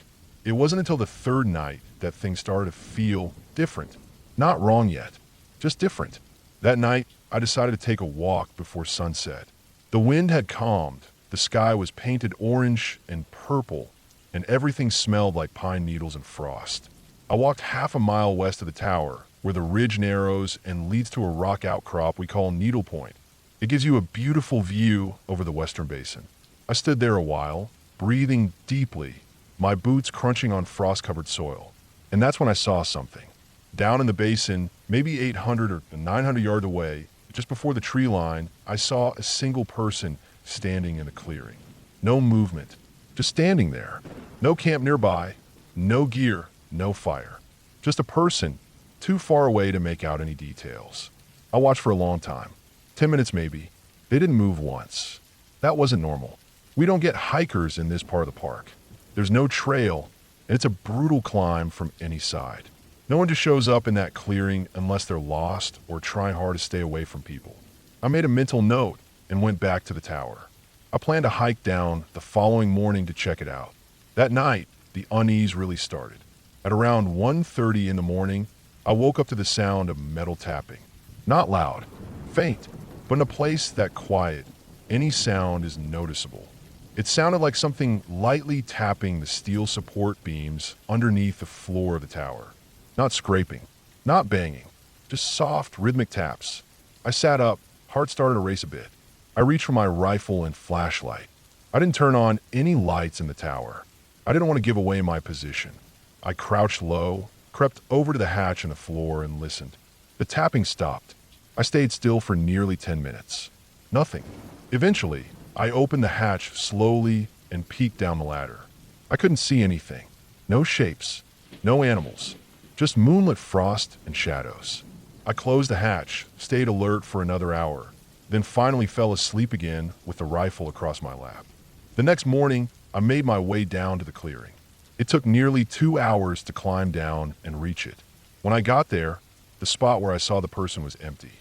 It wasn't until the third night that things started to feel different. Not wrong yet, just different. That night, I decided to take a walk before sunset. The wind had calmed, the sky was painted orange and purple, and everything smelled like pine needles and frost. I walked half a mile west of the tower, where the ridge narrows and leads to a rock outcrop we call Needle Point. It gives you a beautiful view over the western basin. I stood there a while, breathing deeply, my boots crunching on frost-covered soil. And that's when I saw something. Down in the basin, maybe 800 or 900 yards away, just before the tree line, I saw a single person standing in a clearing. No movement, just standing there. No camp nearby, no gear, no fire. Just a person, too far away to make out any details. I watched for a long time, 10 minutes maybe. They didn't move once. That wasn't normal. We don't get hikers in this part of the park. There's no trail, and it's a brutal climb from any side. No one just shows up in that clearing unless they're lost or trying hard to stay away from people. I made a mental note and went back to the tower. I planned to hike down the following morning to check it out. That night, the unease really started. At around 1:30 in the morning, I woke up to the sound of metal tapping. Not loud, faint, but in a place that quiet, any sound is noticeable. It sounded like something lightly tapping the steel support beams underneath the floor of the tower. Not scraping, not banging, just soft, rhythmic taps. I sat up, heart started to race a bit. I reached for my rifle and flashlight. I didn't turn on any lights in the tower. I didn't want to give away my position. I crouched low, crept over to the hatch in the floor, and listened. The tapping stopped. I stayed still for nearly 10 minutes. Nothing. Eventually, I opened the hatch slowly and peeked down the ladder. I couldn't see anything. No shapes. No animals. Just moonlit frost and shadows. I closed the hatch, stayed alert for another hour, then finally fell asleep again with the rifle across my lap. The next morning, I made my way down to the clearing. It took nearly 2 hours to climb down and reach it. When I got there, the spot where I saw the person was empty.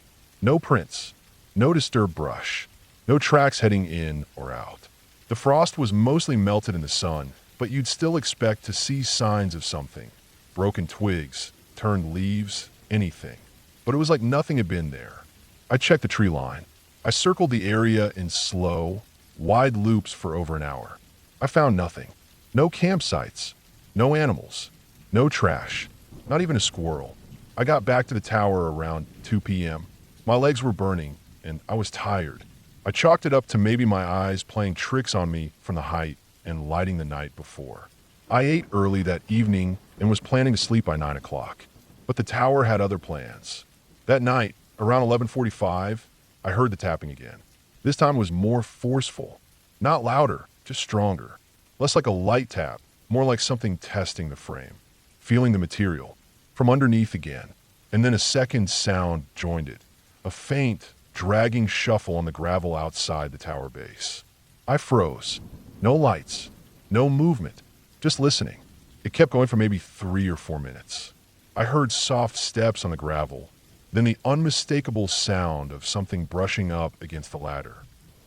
No prints, no disturbed brush, no tracks heading in or out. The frost was mostly melted in the sun, but you'd still expect to see signs of something. Broken twigs, turned leaves, anything. But it was like nothing had been there. I checked the tree line. I circled the area in slow, wide loops for over an hour. I found nothing. No campsites, no animals, no trash, not even a squirrel. I got back to the tower around 2 p.m. My legs were burning, and I was tired. I chalked it up to maybe my eyes playing tricks on me from the height and lighting the night before. I ate early that evening and was planning to sleep by 9 o'clock. But the tower had other plans. That night, around 11:45, I heard the tapping again. This time it was more forceful. Not louder, just stronger. Less like a light tap, more like something testing the frame. Feeling the material. From underneath again. And then a second sound joined it. A faint, dragging shuffle on the gravel outside the tower base. I froze. No lights. No movement. Just listening. It kept going for maybe 3 or 4 minutes. I heard soft steps on the gravel. Then the unmistakable sound of something brushing up against the ladder.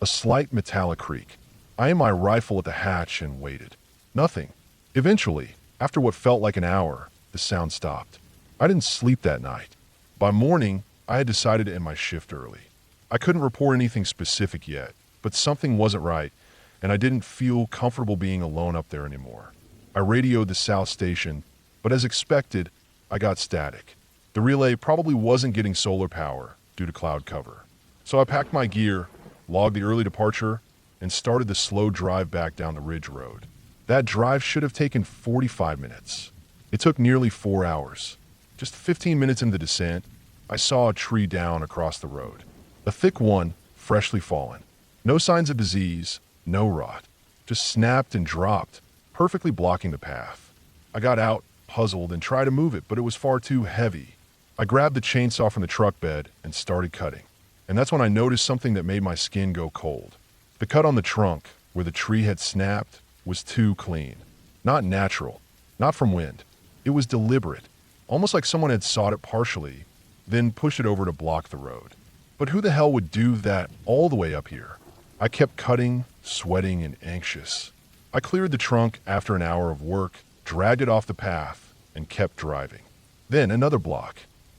A slight metallic creak. I aimed my rifle at the hatch and waited. Nothing. Eventually, after what felt like an hour, the sound stopped. I didn't sleep that night. By morning, I had decided to end my shift early. I couldn't report anything specific yet, but something wasn't right, and I didn't feel comfortable being alone up there anymore. I radioed the south station, but as expected, I got static. The relay probably wasn't getting solar power due to cloud cover. So I packed my gear, logged the early departure, and started the slow drive back down the ridge road. That drive should have taken 45 minutes. It took nearly 4 hours. Just 15 minutes into the descent, I saw a tree down across the road. A thick one, freshly fallen. No signs of disease, no rot. Just snapped and dropped, perfectly blocking the path. I got out, puzzled, and tried to move it, but it was far too heavy. I grabbed the chainsaw from the truck bed and started cutting. And that's when I noticed something that made my skin go cold. The cut on the trunk, where the tree had snapped, was too clean. Not natural. Not from wind. It was deliberate. Almost like someone had sawed it partially, then pushed it over to block the road. But who the hell would do that all the way up here? I kept cutting, sweating, and anxious. I cleared the trunk after an hour of work, dragged it off the path, and kept driving. Then another block.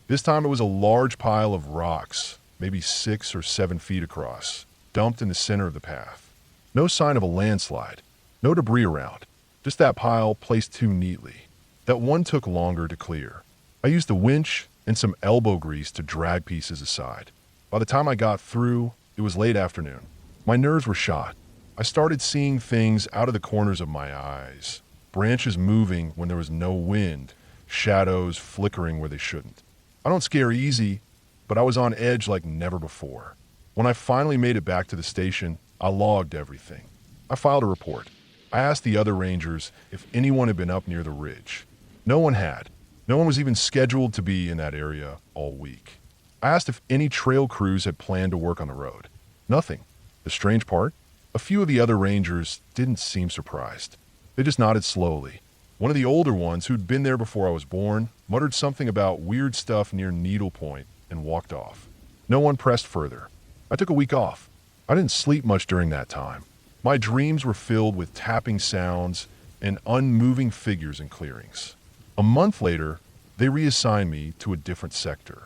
This time it was a large pile of rocks, maybe 6 or 7 feet across, dumped in the center of the path. No sign of a landslide, no debris around, just that pile placed too neatly. That one took longer to clear. I used a winch and some elbow grease to drag pieces aside. By the time I got through, it was late afternoon. My nerves were shot. I started seeing things out of the corners of my eyes. Branches moving when there was no wind, shadows flickering where they shouldn't. I don't scare easy, but I was on edge like never before. When I finally made it back to the station, I logged everything. I filed a report. I asked the other rangers if anyone had been up near the ridge. No one had. No one was even scheduled to be in that area all week. I asked if any trail crews had planned to work on the road. Nothing. The strange part? A few of the other rangers didn't seem surprised. They just nodded slowly. One of the older ones, who'd been there before I was born, muttered something about weird stuff near Needle Point and walked off. No one pressed further. I took a week off. I didn't sleep much during that time. My dreams were filled with tapping sounds and unmoving figures in clearings. A month later, they reassigned me to a different sector.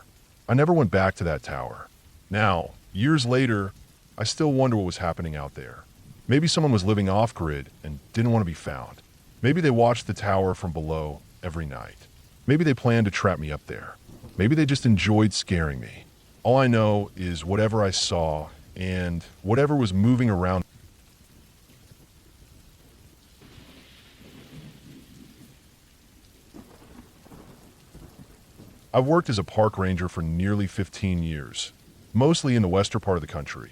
I never went back to that tower. Now, years later, I still wonder what was happening out there. Maybe someone was living off-grid and didn't want to be found. Maybe they watched the tower from below every night. Maybe they planned to trap me up there. Maybe they just enjoyed scaring me. All I know is whatever I saw and whatever was moving around. I've worked as a park ranger for nearly 15 years, mostly in the western part of the country.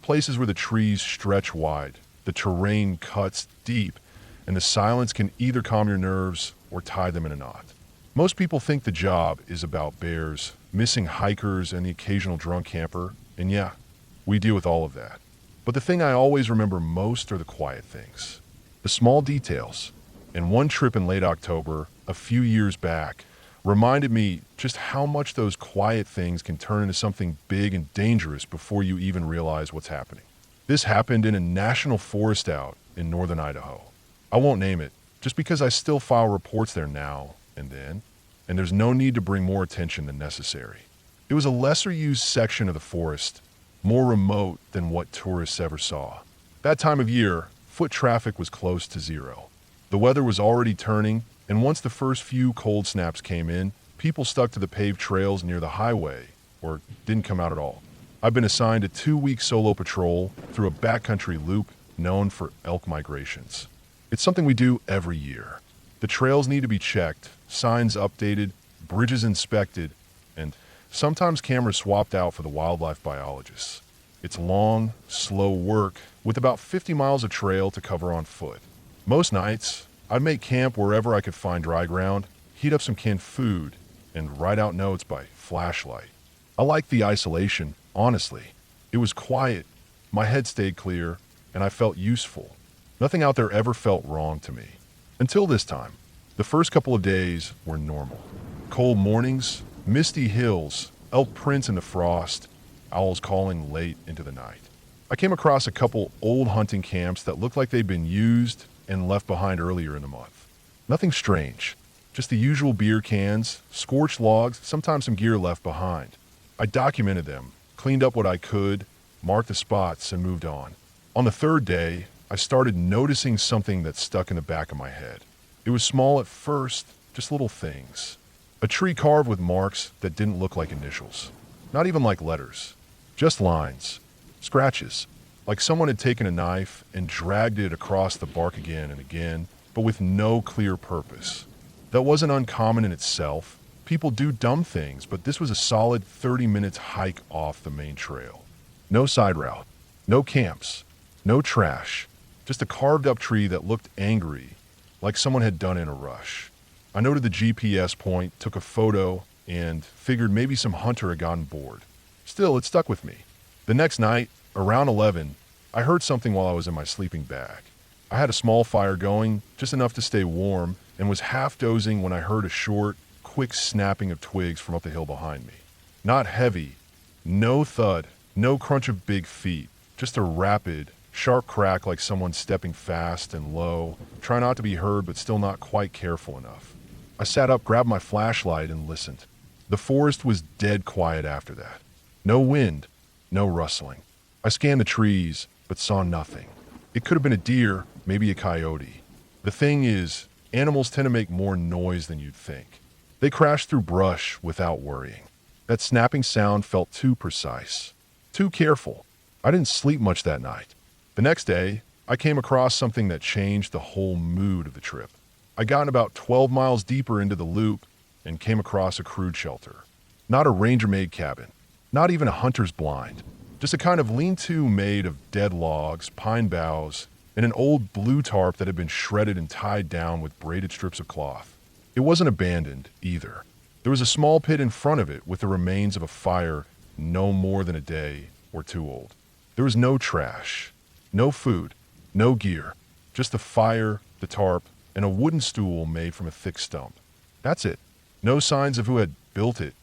places where the trees stretch wide, the terrain cuts deep, and the silence can either calm your nerves or tie them in a knot. Most people think the job is about bears, missing hikers, and the occasional drunk camper, and yeah, we deal with all of that. But the thing I always remember most are the quiet things, the small details. And one trip in late October, a few years back, reminded me just how much those quiet things can turn into something big and dangerous before you even realize what's happening. This happened in a national forest out in northern Idaho. I won't name it, just because I still file reports there now and then, and there's no need to bring more attention than necessary. It was a lesser used section of the forest, more remote than what tourists ever saw. That time of year, foot traffic was close to zero. The weather was already turning, and once the first few cold snaps came in, people stuck to the paved trails near the highway, or didn't come out at all. I've been assigned a 2-week solo patrol through a backcountry loop known for elk migrations. It's something we do every year. The trails need to be checked, signs updated, bridges inspected, and sometimes cameras swapped out for the wildlife biologists. It's long, slow work with about 50 miles of trail to cover on foot. Most nights, I'd make camp wherever I could find dry ground, heat up some canned food, and write out notes by flashlight. I liked the isolation, honestly. It was quiet, my head stayed clear, and I felt useful. Nothing out there ever felt wrong to me. Until this time. The first couple of days were normal. Cold mornings, misty hills, elk prints in the frost, owls calling late into the night. I came across a couple old hunting camps that looked like they'd been used and left behind earlier in the month. Nothing strange, just the usual beer cans, scorched logs, sometimes some gear left behind. I documented them, cleaned up what I could, marked the spots, and moved on. On the third day, I started noticing something that stuck in the back of my head. It was small at first, just little things. A tree carved with marks that didn't look like initials. Not even like letters. Just lines. Scratches. Like someone had taken a knife and dragged it across the bark again and again, but with no clear purpose. That wasn't uncommon in itself. People do dumb things, but this was a solid 30 minutes hike off the main trail. No side route. No camps. No trash. Just a carved up tree that looked angry, like someone had done it in a rush. I noted the GPS point, took a photo, and figured maybe some hunter had gotten bored. Still, it stuck with me. The next night, around 11, I heard something while I was in my sleeping bag. I had a small fire going, just enough to stay warm, and was half dozing when I heard a short, quick snapping of twigs from up the hill behind me. Not heavy, no thud, no crunch of big feet, just a rapid, sharp crack like someone stepping fast and low, trying not to be heard but still not quite careful enough. I sat up, grabbed my flashlight, and listened. The forest was dead quiet after that. No wind, no rustling. I scanned the trees, but saw nothing. It could have been a deer, maybe a coyote. The thing is, animals tend to make more noise than you'd think. They crash through brush without worrying. That snapping sound felt too precise, too careful. I didn't sleep much that night. The next day, I came across something that changed the whole mood of the trip. I got about 12 miles deeper into the loop and came across a crude shelter. Not a ranger-made cabin, not even a hunter's blind. Just a kind of lean-to made of dead logs, pine boughs, and an old blue tarp that had been shredded and tied down with braided strips of cloth. It wasn't abandoned, either. There was a small pit in front of it with the remains of a fire no more than a day or two old. There was no trash, no food, no gear, just the fire, the tarp, and a wooden stool made from a thick stump. That's it. No signs of who had built it.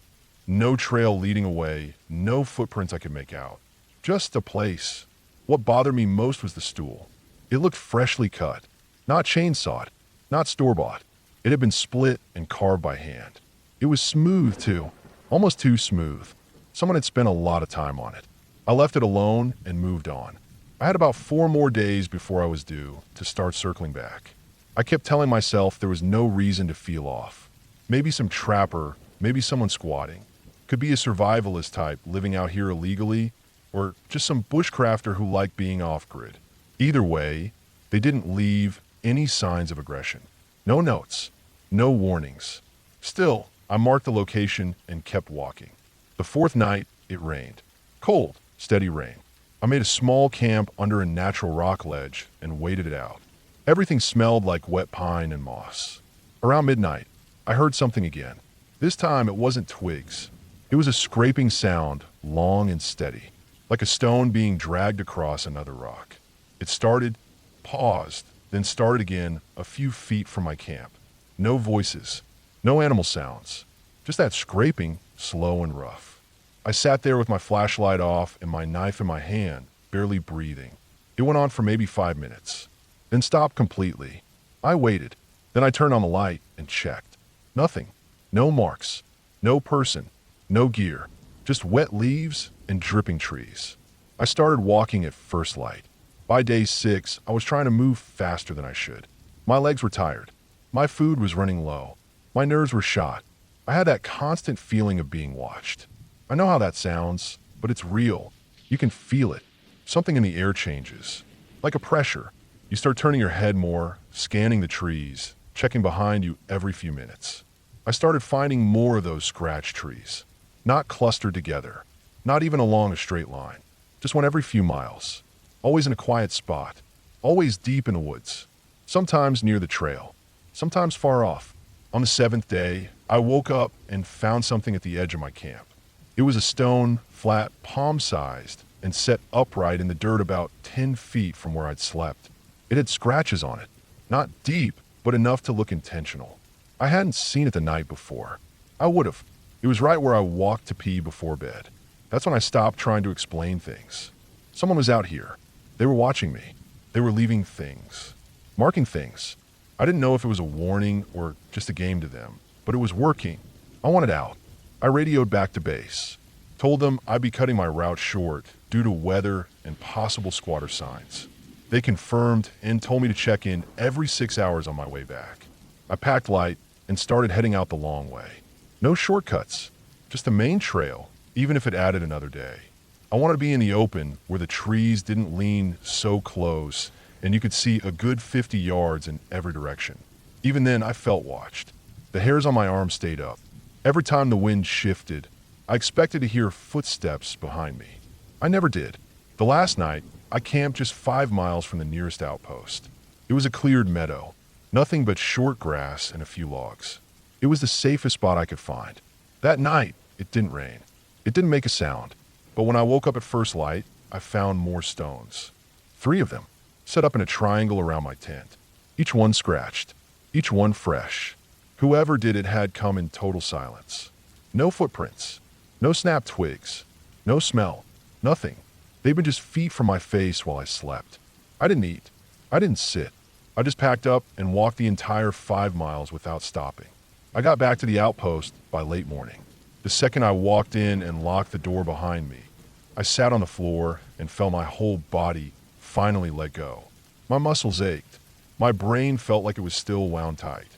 No trail leading away, no footprints I could make out. Just a place. What bothered me most was the stool. It looked freshly cut, not chainsawed, not store-bought. It had been split and carved by hand. It was smooth, too, almost too smooth. Someone had spent a lot of time on it. I left it alone and moved on. I had about 4 more days before I was due to start circling back. I kept telling myself there was no reason to feel off. Maybe some trapper, maybe someone squatting. Could be a survivalist type living out here illegally, or just some bushcrafter who liked being off-grid. Either way, they didn't leave any signs of aggression. No notes, no warnings. Still, I marked the location and kept walking. The 4th night, it rained. Cold, steady rain. I made a small camp under a natural rock ledge and waited it out. Everything smelled like wet pine and moss. Around midnight, I heard something again. This time it wasn't twigs. It was a scraping sound, long and steady, like a stone being dragged across another rock. It started, paused, then started again a few feet from my camp. No voices, no animal sounds, just that scraping, slow and rough. I sat there with my flashlight off and my knife in my hand, barely breathing. It went on for maybe 5 minutes, then stopped completely. I waited. Then I turned on the light and checked. Nothing. No marks. No person. No gear. Just wet leaves and dripping trees. I started walking at first light. By day 6, I was trying to move faster than I should. My legs were tired. My food was running low. My nerves were shot. I had that constant feeling of being watched. I know how that sounds, but it's real. You can feel it. Something in the air changes. Like a pressure. You start turning your head more, scanning the trees, checking behind you every few minutes. I started finding more of those scratched trees. Not clustered together. Not even along a straight line. Just one every few miles. Always in a quiet spot. Always deep in the woods. Sometimes near the trail. Sometimes far off. On the 7th day, I woke up and found something at the edge of my camp. It was a stone, flat, palm-sized, and set upright in the dirt about 10 feet from where I'd slept. It had scratches on it. Not deep, but enough to look intentional. I hadn't seen it the night before. I would have. It was right where I walked to pee before bed. That's when I stopped trying to explain things. Someone was out here. They were watching me. They were leaving things. Marking things. I didn't know if it was a warning or just a game to them, but it was working. I wanted out. I radioed back to base. Told them I'd be cutting my route short due to weather and possible squatter signs. They confirmed and told me to check in every 6 hours on my way back. I packed light and started heading out the long way. No shortcuts, just the main trail, even if it added another day. I wanted to be in the open where the trees didn't lean so close and you could see a good 50 yards in every direction. Even then, I felt watched. The hairs on my arm stayed up. Every time the wind shifted, I expected to hear footsteps behind me. I never did. The last night, I camped just 5 miles from the nearest outpost. It was a cleared meadow, nothing but short grass and a few logs. It was the safest spot I could find. That night, it didn't rain. It didn't make a sound. But when I woke up at first light, I found more stones. 3 of them, set up in a triangle around my tent. Each one scratched. Each one fresh. Whoever did it had come in total silence. No footprints. No snapped twigs. No smell. Nothing. They'd been just feet from my face while I slept. I didn't eat. I didn't sit. I just packed up and walked the entire 5 miles without stopping. I got back to the outpost by late morning. The second I walked in and locked the door behind me, I sat on the floor and felt my whole body finally let go. My muscles ached. My brain felt like it was still wound tight.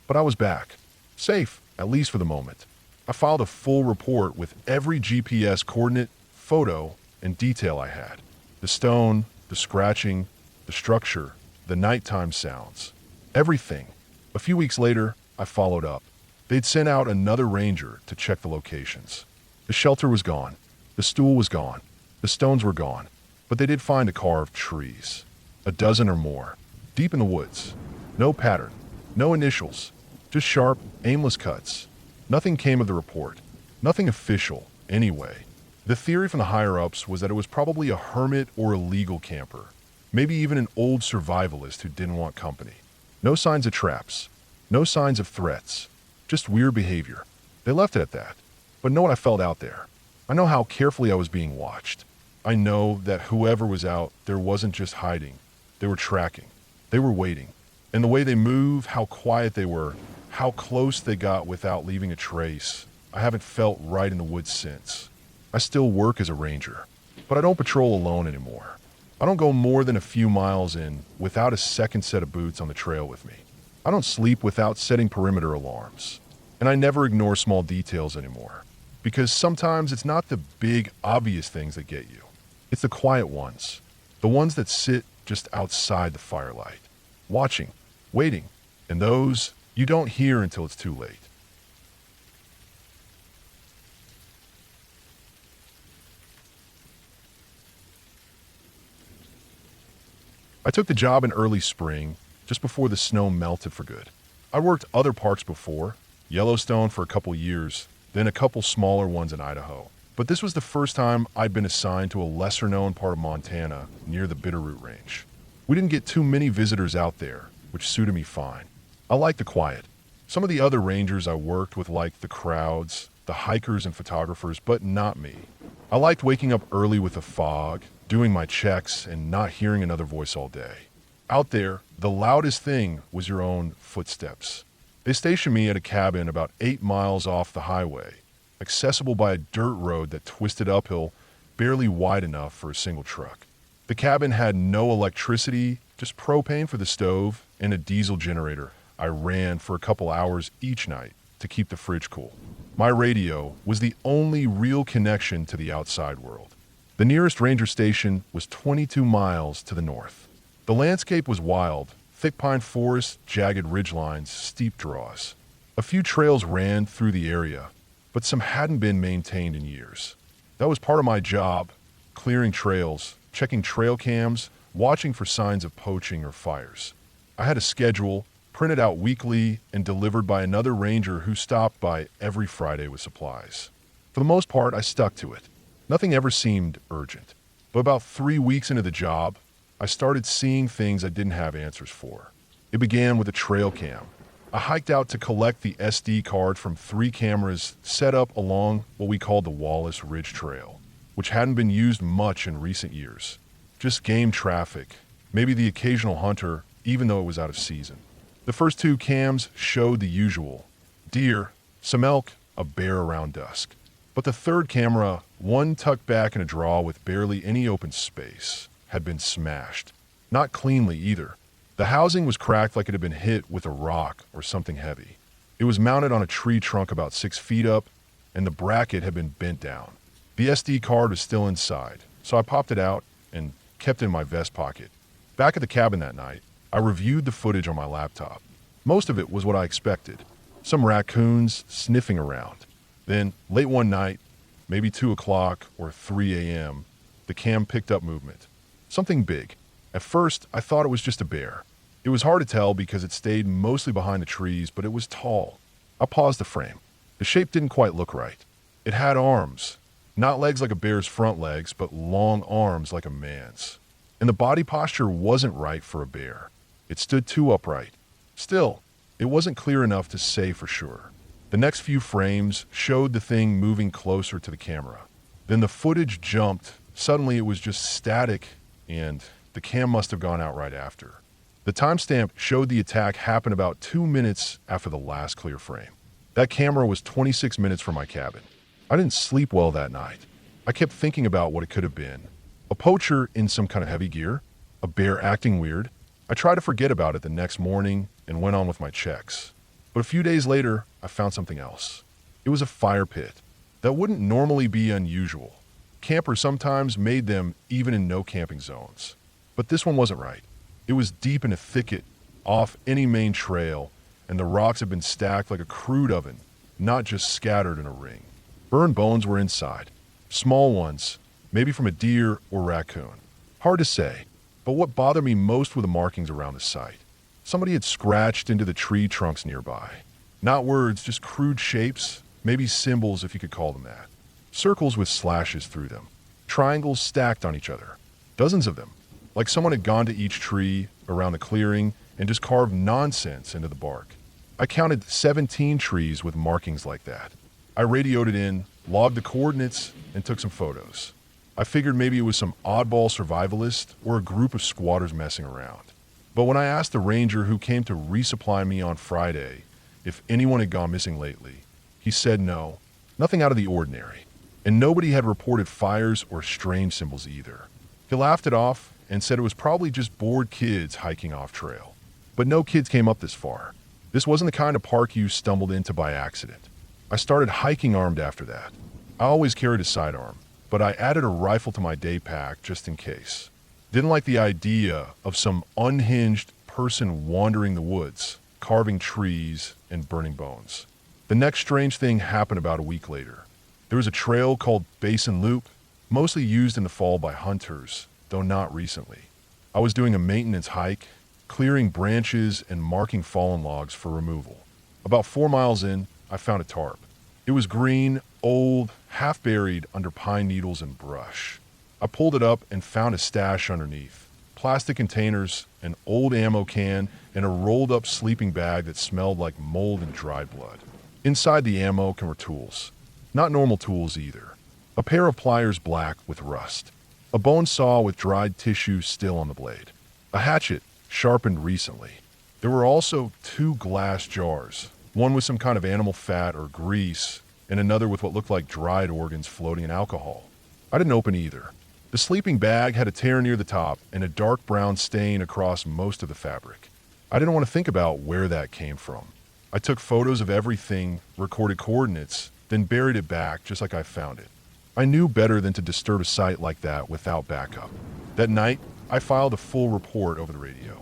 But I was back. Safe, at least for the moment. I filed a full report with every GPS coordinate, photo, and detail I had. The stone, the scratching, the structure, the nighttime sounds. Everything. A few weeks later, I followed up. They'd sent out another ranger to check the locations. The shelter was gone. The stool was gone. The stones were gone. But they did find a carved trees. 12 or more. Deep in the woods. No pattern. No initials. Just sharp, aimless cuts. Nothing came of the report. Nothing official, anyway. The theory from the higher-ups was that it was probably a hermit or a legal camper. Maybe even an old survivalist who didn't want company. No signs of traps. No signs of threats. Just weird behavior. They left it at that. But know what I felt out there. I know how carefully I was being watched. I know that whoever was out there wasn't just hiding. They were tracking. They were waiting. And the way they move, how quiet they were, how close they got without leaving a trace, I haven't felt right in the woods since. I still work as a ranger, but I don't patrol alone anymore. I don't go more than a few miles in without a second set of boots on the trail with me. I don't sleep without setting perimeter alarms. And I never ignore small details anymore. Because sometimes it's not the big, obvious things that get you. It's the quiet ones. The ones that sit just outside the firelight. Watching, waiting, and those you don't hear until it's too late. I took the job in early spring, just before the snow melted for good. I worked other parks before, Yellowstone for a couple years, then a couple smaller ones in Idaho. But this was the first time I'd been assigned to a lesser-known part of Montana near the Bitterroot Range. We didn't get too many visitors out there, which suited me fine. I liked the quiet. Some of the other rangers I worked with liked the crowds, the hikers and photographers, but not me. I liked waking up early with the fog, doing my checks, and not hearing another voice all day. Out there, the loudest thing was your own footsteps. They stationed me at a cabin about 8 miles off the highway, accessible by a dirt road that twisted uphill, barely wide enough for a single truck. The cabin had no electricity, just propane for the stove and a diesel generator I ran for a couple hours each night to keep the fridge cool. My radio was the only real connection to the outside world. The nearest ranger station was 22 miles to the north. The landscape was wild, thick pine forests, jagged ridgelines, steep draws. A few trails ran through the area, but some hadn't been maintained in years. That was part of my job, clearing trails, checking trail cams, watching for signs of poaching or fires. I had a schedule, printed out weekly and delivered by another ranger who stopped by every Friday with supplies. For the most part, I stuck to it. Nothing ever seemed urgent. But about 3 weeks into the job, I started seeing things I didn't have answers for. It began with a trail cam. I hiked out to collect the SD card from 3 cameras set up along what we called the Wallace Ridge Trail, which hadn't been used much in recent years. Just game traffic, maybe the occasional hunter, even though it was out of season. The first 2 cams showed the usual: deer, some elk, a bear around dusk. But the third camera, one tucked back in a draw with barely any open space, had been smashed. Not cleanly either. The housing was cracked like it had been hit with a rock or something heavy. It was mounted on a tree trunk about 6 feet up, and the bracket had been bent down. The SD card was still inside, so I popped it out and kept it in my vest pocket. Back at the cabin that night, I reviewed the footage on my laptop. Most of it was what I expected. Some raccoons sniffing around. Then, late one night, maybe 2 o'clock or 3 a.m., the cam picked up movement. Something big. At first, I thought it was just a bear. It was hard to tell because it stayed mostly behind the trees, but it was tall. I paused the frame. The shape didn't quite look right. It had arms. Not legs like a bear's front legs, but long arms like a man's. And the body posture wasn't right for a bear. It stood too upright. Still, it wasn't clear enough to say for sure. The next few frames showed the thing moving closer to the camera. Then the footage jumped. Suddenly it was just static, and the cam must have gone out right after. The timestamp showed the attack happened about 2 minutes after the last clear frame. That camera was 26 minutes from my cabin. I didn't sleep well that night. I kept thinking about what it could have been. A poacher in some kind of heavy gear? A bear acting weird? I tried to forget about it the next morning and went on with my checks. But a few days later, I found something else. It was a fire pit. That wouldn't normally be unusual. Campers sometimes made them even in no camping zones. But this one wasn't right. It was deep in a thicket, off any main trail, and the rocks had been stacked like a crude oven, not just scattered in a ring. Burned bones were inside. Small ones, maybe from a deer or raccoon. Hard to say, but what bothered me most were the markings around the site. Somebody had scratched into the tree trunks nearby. Not words, just crude shapes, maybe symbols if you could call them that. Circles with slashes through them. Triangles stacked on each other. Dozens of them. Like someone had gone to each tree around the clearing and just carved nonsense into the bark. I counted 17 trees with markings like that. I radioed it in, logged the coordinates, and took some photos. I figured maybe it was some oddball survivalist or a group of squatters messing around. But when I asked the ranger who came to resupply me on Friday if anyone had gone missing lately, he said no, nothing out of the ordinary. And nobody had reported fires or strange symbols either. He laughed it off and said it was probably just bored kids hiking off trail. But no kids came up this far. This wasn't the kind of park you stumbled into by accident. I started hiking armed after that. I always carried a sidearm, but I added a rifle to my day pack just in case. Didn't like the idea of some unhinged person wandering the woods, carving trees and burning bones. The next strange thing happened about a week later. There was a trail called Basin Loop, mostly used in the fall by hunters, though not recently. I was doing a maintenance hike, clearing branches and marking fallen logs for removal. About 4 miles in, I found a tarp. It was green, old, half buried under pine needles and brush. I pulled it up and found a stash underneath. Plastic containers, an old ammo can, and a rolled up sleeping bag that smelled like mold and dried blood. Inside the ammo were tools. Not normal tools either. A pair of pliers black with rust. A bone saw with dried tissue still on the blade. A hatchet, sharpened recently. There were also 2 glass jars, one with some kind of animal fat or grease, and another with what looked like dried organs floating in alcohol. I didn't open either. The sleeping bag had a tear near the top and a dark brown stain across most of the fabric. I didn't want to think about where that came from. I took photos of everything, recorded coordinates, then buried it back just like I found it. I knew better than to disturb a site like that without backup. That night, I filed a full report over the radio.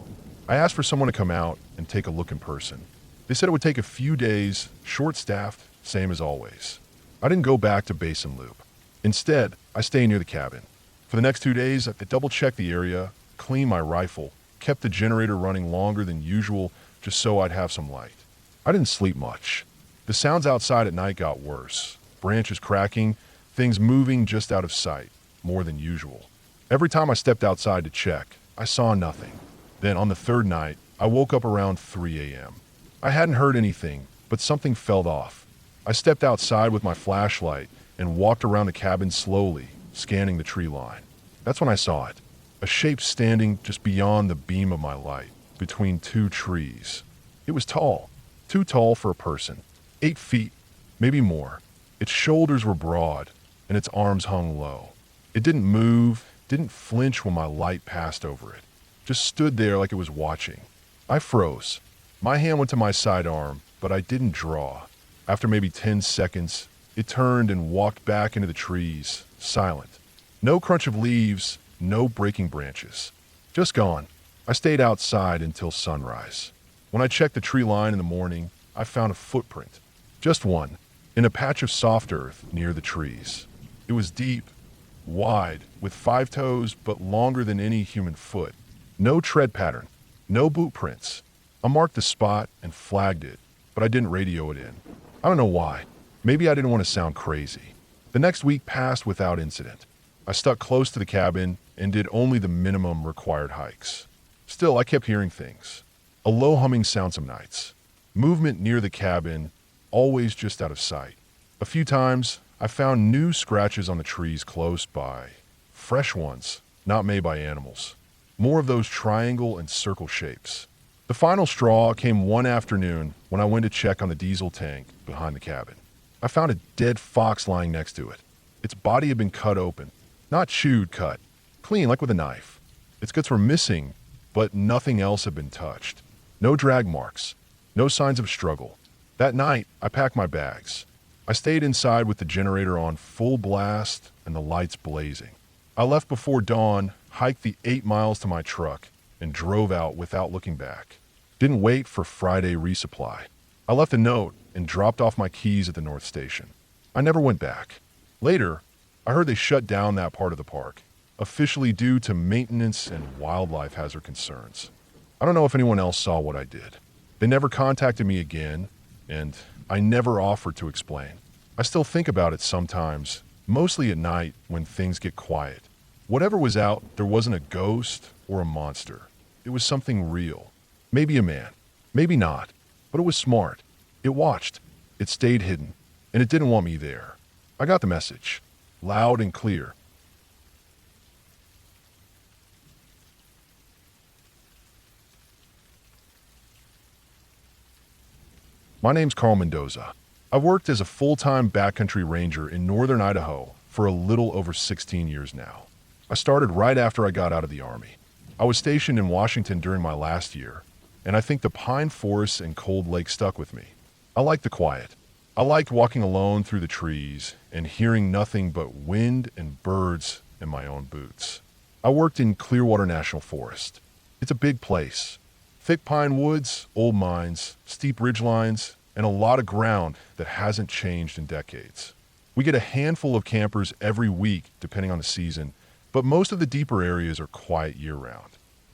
I asked for someone to come out and take a look in person. They said it would take a few days, short-staffed, same as always. I didn't go back to Basin Loop. Instead, I stayed near the cabin. For the next 2 days, I double-checked the area, cleaned my rifle, kept the generator running longer than usual just so I'd have some light. I didn't sleep much. The sounds outside at night got worse. Branches cracking, things moving just out of sight, more than usual. Every time I stepped outside to check, I saw nothing. Then on the 3rd night, I woke up around 3 a.m. I hadn't heard anything, but something felt off. I stepped outside with my flashlight and walked around the cabin slowly, scanning the tree line. That's when I saw it. A shape standing just beyond the beam of my light, between 2 trees. It was tall, too tall for a person. 8 feet, maybe more. Its shoulders were broad, and its arms hung low. It didn't move, didn't flinch when my light passed over it. Just stood there like it was watching. I froze. My hand went to my sidearm, but I didn't draw. After maybe 10 seconds, it turned and walked back into the trees, silent. No crunch of leaves, no breaking branches. Just gone. I stayed outside until sunrise. When I checked the tree line in the morning, I found a footprint. Just one, in a patch of soft earth near the trees. It was deep, wide, with 5 toes, but longer than any human foot. No tread pattern, no boot prints. I marked the spot and flagged it, but I didn't radio it in. I don't know why. Maybe I didn't want to sound crazy. The next week passed without incident. I stuck close to the cabin and did only the minimum required hikes. Still, I kept hearing things. A low humming sound some nights. Movement near the cabin, always just out of sight. A few times, I found new scratches on the trees close by. Fresh ones, not made by animals. More of those triangle and circle shapes. The final straw came one afternoon when I went to check on the diesel tank behind the cabin. I found a dead fox lying next to it. Its body had been cut open. Not chewed cut. Clean, like with a knife. Its guts were missing, but nothing else had been touched. No drag marks. No signs of struggle. That night, I packed my bags. I stayed inside with the generator on full blast and the lights blazing. I left before dawn, hiked the 8 miles to my truck, and drove out without looking back. Didn't wait for Friday resupply. I left a note and dropped off my keys at the North Station. I never went back. Later, I heard they shut down that part of the park, officially due to maintenance and wildlife hazard concerns. I don't know if anyone else saw what I did. They never contacted me again, and I never offered to explain. I still think about it sometimes, mostly at night when things get quiet. Whatever was out, there wasn't a ghost or a monster. It was something real. Maybe a man, maybe not, but it was smart. It watched. It stayed hidden, and it didn't want me there. I got the message, loud and clear. My name's Carl Mendoza. I've worked as a full-time backcountry ranger in northern Idaho for a little over 16 years now. I started right after I got out of the Army. I was stationed in Washington during my last year, and I think the pine forests and cold lake stuck with me. I liked the quiet. I liked walking alone through the trees and hearing nothing but wind and birds in my own boots. I worked in Clearwater National Forest. It's a big place. Thick pine woods, old mines, steep ridgelines, and a lot of ground that hasn't changed in decades. We get a handful of campers every week, depending on the season, but most of the deeper areas are quiet year-round.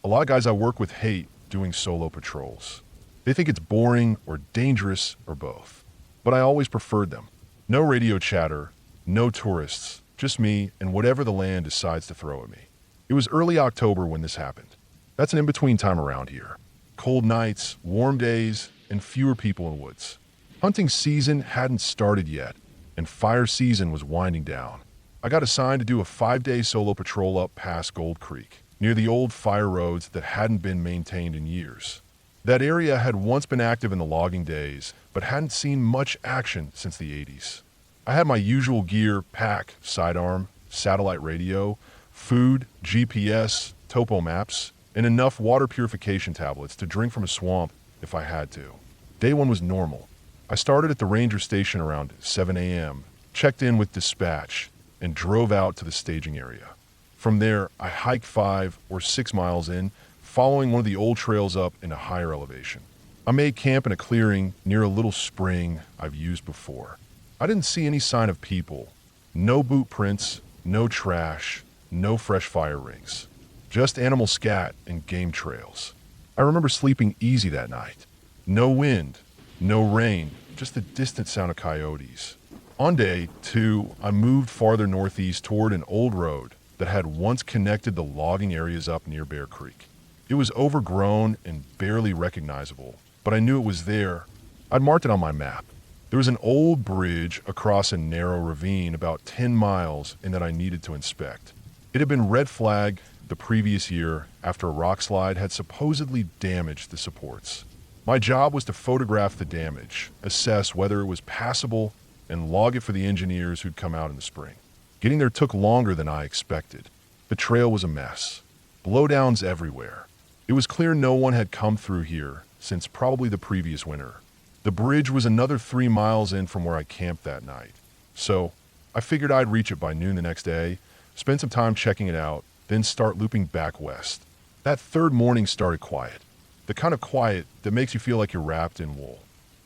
A lot of guys I work with hate doing solo patrols. They think it's boring or dangerous or both. But I always preferred them. No radio chatter, no tourists, just me and whatever the land decides to throw at me. It was early October when this happened. That's an in-between time around here. Cold nights, warm days, and fewer people in woods. Hunting season hadn't started yet, and fire season was winding down. I got assigned to do a 5-day solo patrol up past Gold Creek, near the old fire roads that hadn't been maintained in years. That area had once been active in the logging days, but hadn't seen much action since the 80s. I had my usual gear, pack, sidearm, satellite radio, food, GPS, topo maps, and enough water purification tablets to drink from a swamp if I had to. Day one was normal. I started at the ranger station around 7 a.m., checked in with dispatch, and drove out to the staging area. From there, I hiked 5 or 6 miles in, following one of the old trails up in a higher elevation. I made camp in a clearing near a little spring I've used before. I didn't see any sign of people. No boot prints, no trash, no fresh fire rings. Just animal scat and game trails. I remember sleeping easy that night. No wind, no rain, just the distant sound of coyotes. On day 2, I moved farther northeast toward an old road that had once connected the logging areas up near Bear Creek. It was overgrown and barely recognizable, but I knew it was there. I'd marked it on my map. There was an old bridge across a narrow ravine about 10 miles in that I needed to inspect. It had been red flagged the previous year after a rock slide had supposedly damaged the supports. My job was to photograph the damage, assess whether it was passable, and log it for the engineers who'd come out in the spring. Getting there took longer than I expected. The trail was a mess. Blowdowns everywhere. It was clear no one had come through here since probably the previous winter. The bridge was another 3 miles in from where I camped that night. So I figured I'd reach it by noon the next day, spend some time checking it out, then start looping back west. That third morning started quiet. The kind of quiet that makes you feel like you're wrapped in wool.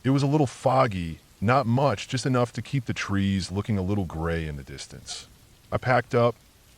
It was a little foggy, not much, just enough to keep the trees looking a little gray in the distance. I packed up,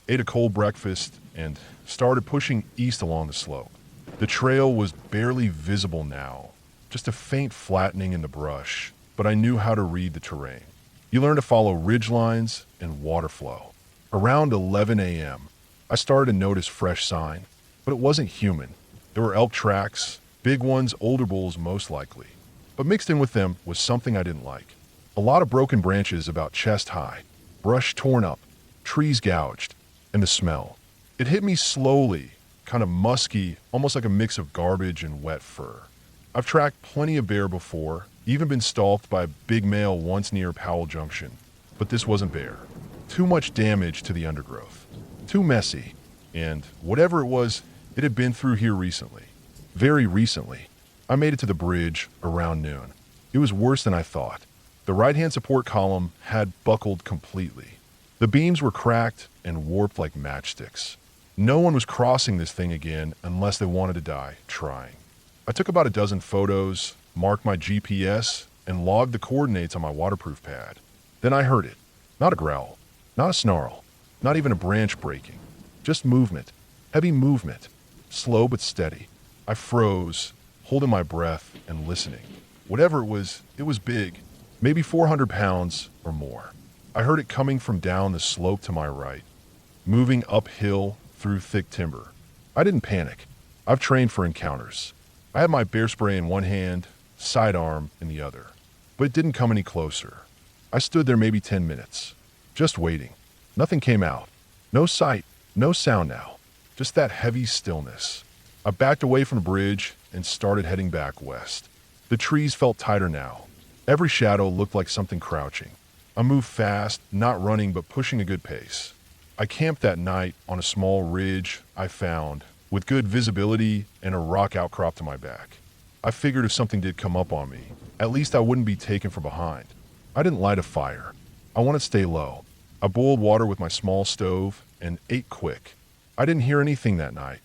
ate a cold breakfast, and started pushing east along the slope. The trail was barely visible now, just a faint flattening in the brush, but I knew how to read the terrain. You learn to follow ridge lines and water flow. Around 11 a.m., I started to notice fresh sign, but it wasn't human. There were elk tracks, big ones, older bulls most likely. But mixed in with them was something I didn't like. A lot of broken branches about chest high, brush torn up, trees gouged, and the smell. It hit me slowly, kind of musky, almost like a mix of garbage and wet fur. I've tracked plenty of bear before, even been stalked by a big male once near Powell Junction. But this wasn't bear. Too much damage to the undergrowth. Too messy. And whatever it was, it had been through here recently. Very recently. I made it to the bridge around noon. It was worse than I thought. The right-hand support column had buckled completely. The beams were cracked and warped like matchsticks. No one was crossing this thing again unless they wanted to die trying. I took about a dozen photos, marked my GPS, and logged the coordinates on my waterproof pad. Then I heard it. Not a growl, not a snarl, not even a branch breaking. Just movement, heavy movement, slow but steady. I froze, holding my breath and listening. Whatever it was big, maybe 400 pounds or more. I heard it coming from down the slope to my right, moving uphill through thick timber. I didn't panic. I've trained for encounters. I had my bear spray in one hand, sidearm in the other. But it didn't come any closer. I stood there maybe 10 minutes, just waiting. Nothing came out. No sight, no sound now. Just that heavy stillness. I backed away from the bridge and started heading back west. The trees felt tighter now. Every shadow looked like something crouching. I moved fast, not running but pushing a good pace. I camped that night on a small ridge I found, with good visibility and a rock outcrop to my back. I figured if something did come up on me, at least I wouldn't be taken from behind. I didn't light a fire. I wanted to stay low. I boiled water with my small stove and ate quick. I didn't hear anything that night,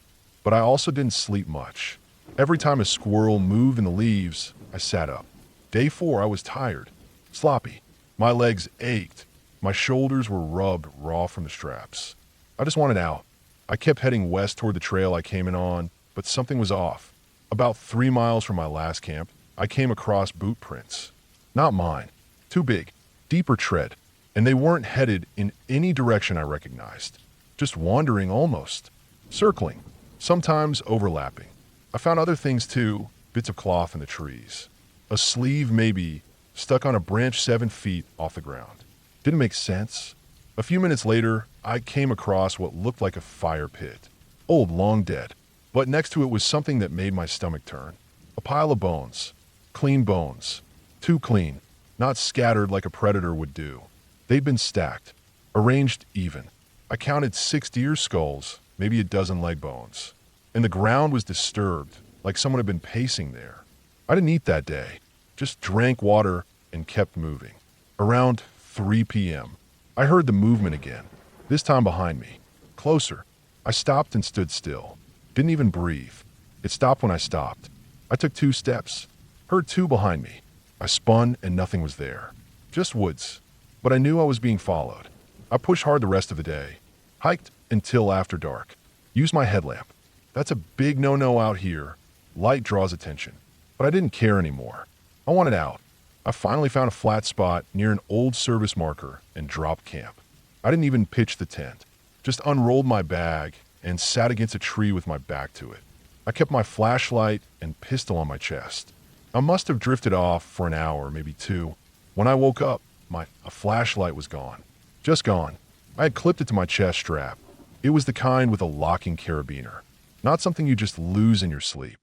but I also didn't sleep much. Every time a squirrel moved in the leaves, I sat up. Day 4, I was tired, sloppy. My legs ached. My shoulders were rubbed raw from the straps. I just wanted out. I kept heading west toward the trail I came in on, but something was off. About 3 miles from my last camp, I came across boot prints. Not mine. Too big, deeper tread, and they weren't headed in any direction I recognized. Just wandering almost. Circling. Sometimes overlapping. I found other things too, bits of cloth in the trees. A sleeve maybe, stuck on a branch 7 feet off the ground. Didn't make sense. A few minutes later, I came across what looked like a fire pit. Old, long dead. But next to it was something that made my stomach turn. A pile of bones. Clean bones. Too clean. Not scattered like a predator would do. They'd been stacked. Arranged even. I counted 6 deer skulls, maybe a dozen leg bones. And the ground was disturbed, like someone had been pacing there. I didn't eat that day. Just drank water and kept moving. Around 3 p.m., I heard the movement again. This time behind me. Closer. I stopped and stood still. Didn't even breathe. It stopped when I stopped. I took 2 steps. Heard 2 behind me. I spun and nothing was there. Just woods. But I knew I was being followed. I pushed hard the rest of the day. Hiked until after dark. Used my headlamp. That's a big no-no out here. Light draws attention. But I didn't care anymore. I wanted out. I finally found a flat spot near an old service marker and dropped camp. I didn't even pitch the tent. Just unrolled my bag and sat against a tree with my back to it. I kept my flashlight and pistol on my chest. I must have drifted off for an hour, maybe 2. When I woke up, my flashlight was gone. Just gone. I had clipped it to my chest strap. It was the kind with a locking carabiner. Not something you just lose in your sleep.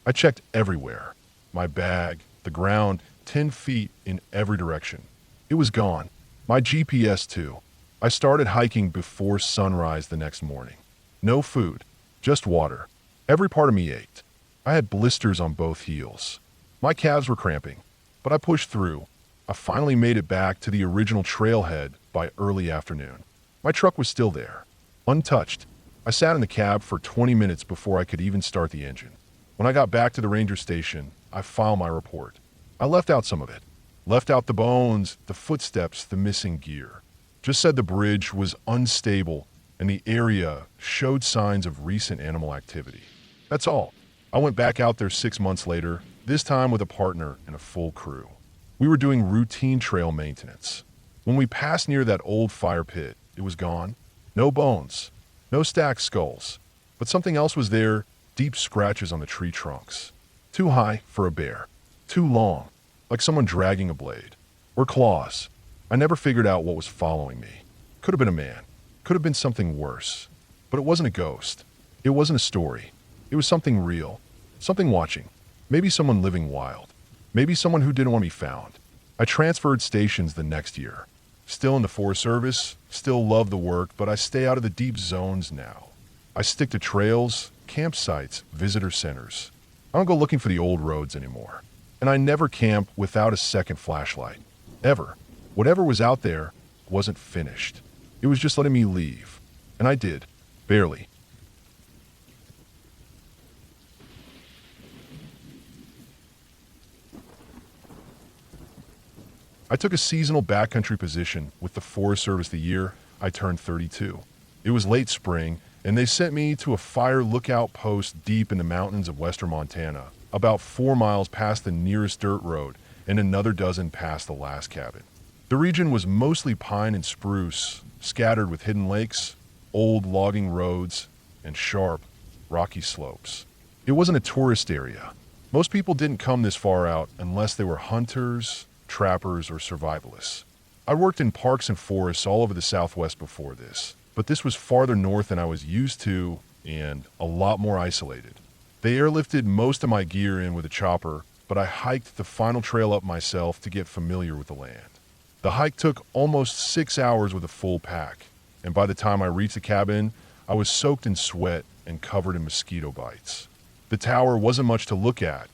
I checked everywhere. My bag, the ground, 10 feet in every direction. It was gone. My GPS too. I started hiking before sunrise the next morning. No food, just water. Every part of me ached. I had blisters on both heels. My calves were cramping, but I pushed through. I finally made it back to the original trailhead by early afternoon. My truck was still there, untouched. I sat in the cab for 20 minutes before I could even start the engine. When I got back to the ranger station, I filed my report. I left out some of it. Left out the bones, the footsteps, the missing gear. Just said the bridge was unstable and the area showed signs of recent animal activity. That's all. I went back out there 6 months later, this time with a partner and a full crew. We were doing routine trail maintenance. When we passed near that old fire pit, it was gone. No bones. No stacked skulls. But something else was there, deep scratches on the tree trunks. Too high for a bear. Too long, like someone dragging a blade. Or claws. I never figured out what was following me. Could have been a man. Could have been something worse. But it wasn't a ghost. It wasn't a story. It was something real. Something watching. Maybe someone living wild. Maybe someone who didn't want to be found. I transferred stations the next year. Still in the Forest Service, still love the work, but I stay out of the deep zones now. I stick to trails, campsites, visitor centers. I don't go looking for the old roads anymore. And I never camp without a second flashlight. Ever. Whatever was out there wasn't finished. It was just letting me leave. And I did. Barely. I took a seasonal backcountry position with the Forest Service the year I turned 32. It was late spring, and they sent me to a fire lookout post deep in the mountains of western Montana, about 4 miles past the nearest dirt road and another dozen past the last cabin. The region was mostly pine and spruce, scattered with hidden lakes, old logging roads, and sharp, rocky slopes. It wasn't a tourist area. Most people didn't come this far out unless they were hunters, trappers, or survivalists. I worked in parks and forests all over the Southwest before this, but this was farther north than I was used to and a lot more isolated. They airlifted most of my gear in with a chopper, but I hiked the final trail up myself to get familiar with the land. The hike took almost 6 hours with a full pack, and by the time I reached the cabin, I was soaked in sweat and covered in mosquito bites. The tower wasn't much to look at.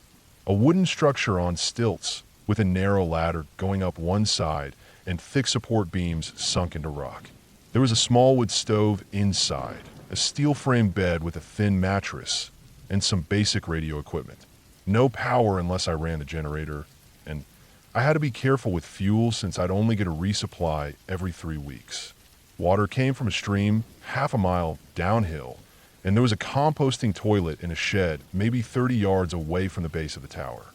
A wooden structure on stilts, with a narrow ladder going up one side and thick support beams sunk into rock. There was a small wood stove inside, a steel-framed bed with a thin mattress, and some basic radio equipment. No power unless I ran the generator, and I had to be careful with fuel since I'd only get a resupply every 3 weeks. Water came from a stream half a mile downhill, and there was a composting toilet in a shed maybe 30 yards away from the base of the tower.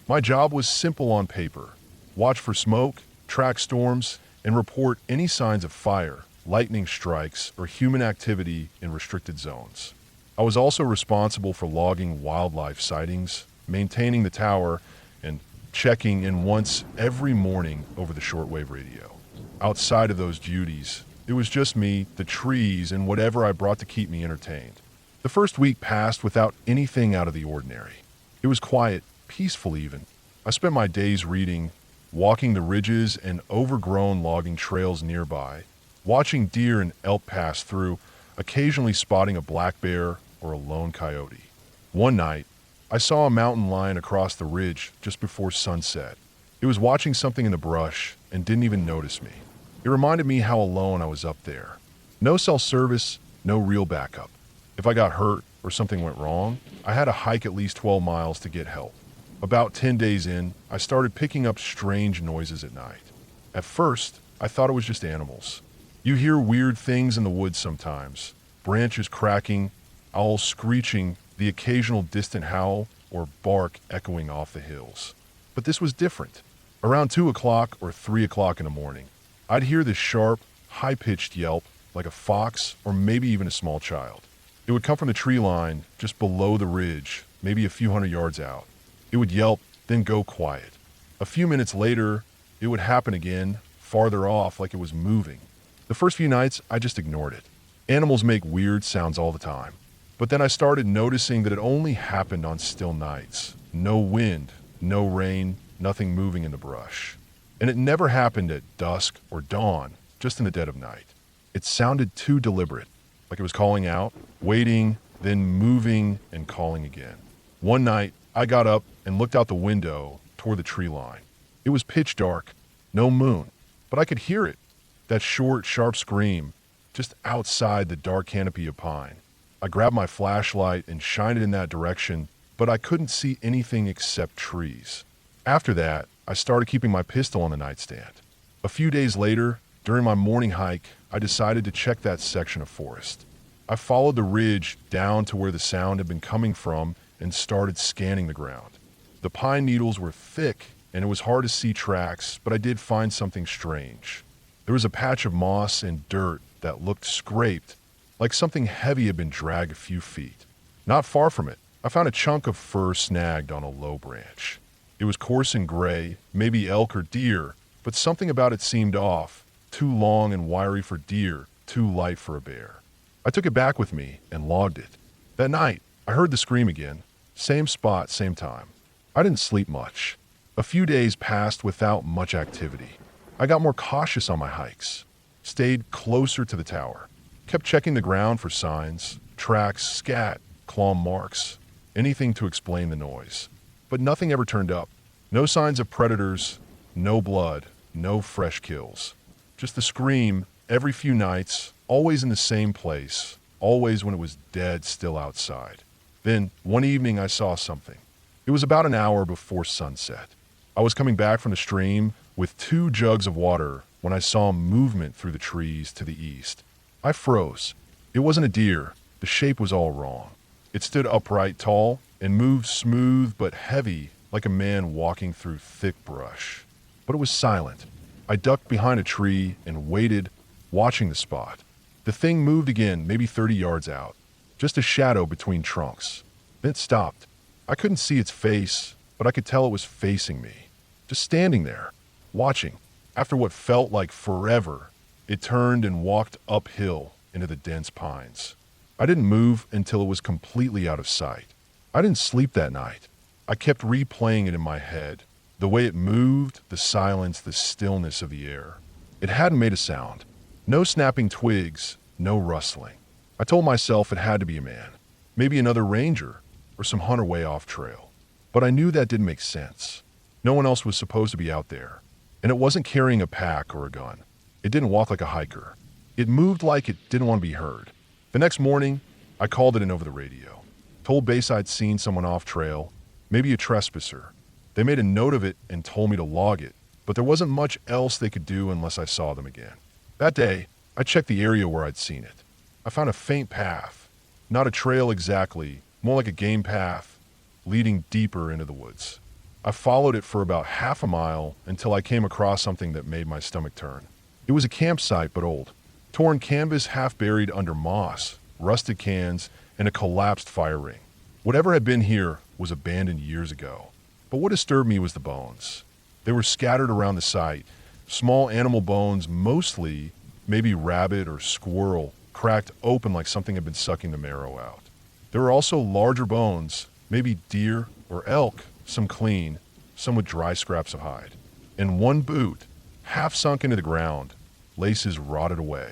My job was simple on paper: watch for smoke, track storms, and report any signs of fire, lightning strikes, or human activity in restricted zones. I was also responsible for logging wildlife sightings, maintaining the tower, and checking in once every morning over the shortwave radio. Outside of those duties, it was just me, the trees, and whatever I brought to keep me entertained. The first week passed without anything out of the ordinary. It was quiet, peaceful even. I spent my days reading, walking the ridges and overgrown logging trails nearby, watching deer and elk pass through, occasionally spotting a black bear or a lone coyote. One night, I saw a mountain lion across the ridge just before sunset. It was watching something in the brush and didn't even notice me. It reminded me how alone I was up there. No cell service, no real backup. If I got hurt or something went wrong, I had to hike at least 12 miles to get help. About 10 days in, I started picking up strange noises at night. At first, I thought it was just animals. You hear weird things in the woods sometimes: branches cracking, owls screeching, the occasional distant howl or bark echoing off the hills. But this was different. Around 2 o'clock or 3 o'clock in the morning, I'd hear this sharp, high-pitched yelp like a fox or maybe even a small child. It would come from the tree line just below the ridge, maybe a few hundred yards out. It would yelp, then go quiet. A few minutes later, it would happen again, farther off, like it was moving. The first few nights, I just ignored it. Animals make weird sounds all the time. But then I started noticing that it only happened on still nights. No wind, no rain, nothing moving in the brush. And it never happened at dusk or dawn, just in the dead of night. It sounded too deliberate, like it was calling out, waiting, then moving and calling again. One night, I got up and looked out the window toward the tree line. It was pitch dark, no moon, but I could hear it, that short, sharp scream, just outside the dark canopy of pine. I grabbed my flashlight and shined it in that direction, but I couldn't see anything except trees. After that, I started keeping my pistol on the nightstand. A few days later, during my morning hike, I decided to check that section of forest. I followed the ridge down to where the sound had been coming from and started scanning the ground. The pine needles were thick and it was hard to see tracks, but I did find something strange. There was a patch of moss and dirt that looked scraped, like something heavy had been dragged a few feet. Not far from it, I found a chunk of fur snagged on a low branch. It was coarse and gray, maybe elk or deer, but something about it seemed off, too long and wiry for deer, too light for a bear. I took it back with me and logged it. That night, I heard the scream again. Same spot, same time. I didn't sleep much. A few days passed without much activity. I got more cautious on my hikes, stayed closer to the tower, kept checking the ground for signs, tracks, scat, claw marks, anything to explain the noise. But nothing ever turned up. No signs of predators, no blood, no fresh kills. Just the scream every few nights, always in the same place, always when it was dead still outside. Then, one evening I saw something. It was about an hour before sunset. I was coming back from the stream with 2 jugs of water when I saw movement through the trees to the east. I froze. It wasn't a deer. The shape was all wrong. It stood upright, tall, and moved smooth but heavy, like a man walking through thick brush. But it was silent. I ducked behind a tree and waited, watching the spot. The thing moved again, maybe 30 yards out. Just a shadow between trunks. Then it stopped. I couldn't see its face, but I could tell it was facing me. Just standing there, watching. After what felt like forever, it turned and walked uphill into the dense pines. I didn't move until it was completely out of sight. I didn't sleep that night. I kept replaying it in my head. The way it moved, the silence, the stillness of the air. It hadn't made a sound. No snapping twigs, no rustling. I told myself it had to be a man, maybe another ranger, or some hunter way off trail. But I knew that didn't make sense. No one else was supposed to be out there, and it wasn't carrying a pack or a gun. It didn't walk like a hiker. It moved like it didn't want to be heard. The next morning, I called it in over the radio. Told Base I'd seen someone off trail, maybe a trespasser. They made a note of it and told me to log it, but there wasn't much else they could do unless I saw them again. That day, I checked the area where I'd seen it. I found a faint path, Not a trail exactly, more like a game path leading deeper into the woods. I followed it for about half a mile until I came across something that made my stomach turn. It was a campsite, but old. Torn canvas half buried under moss, rusted cans, and a collapsed fire ring. Whatever had been here was abandoned years ago. But what disturbed me was the bones. They were scattered around the site. Small animal bones, mostly maybe rabbit or squirrel, cracked open like something had been sucking the marrow out. There were also larger bones, maybe deer or elk, some clean, some with dry scraps of hide. And one boot, half sunk into the ground, laces rotted away.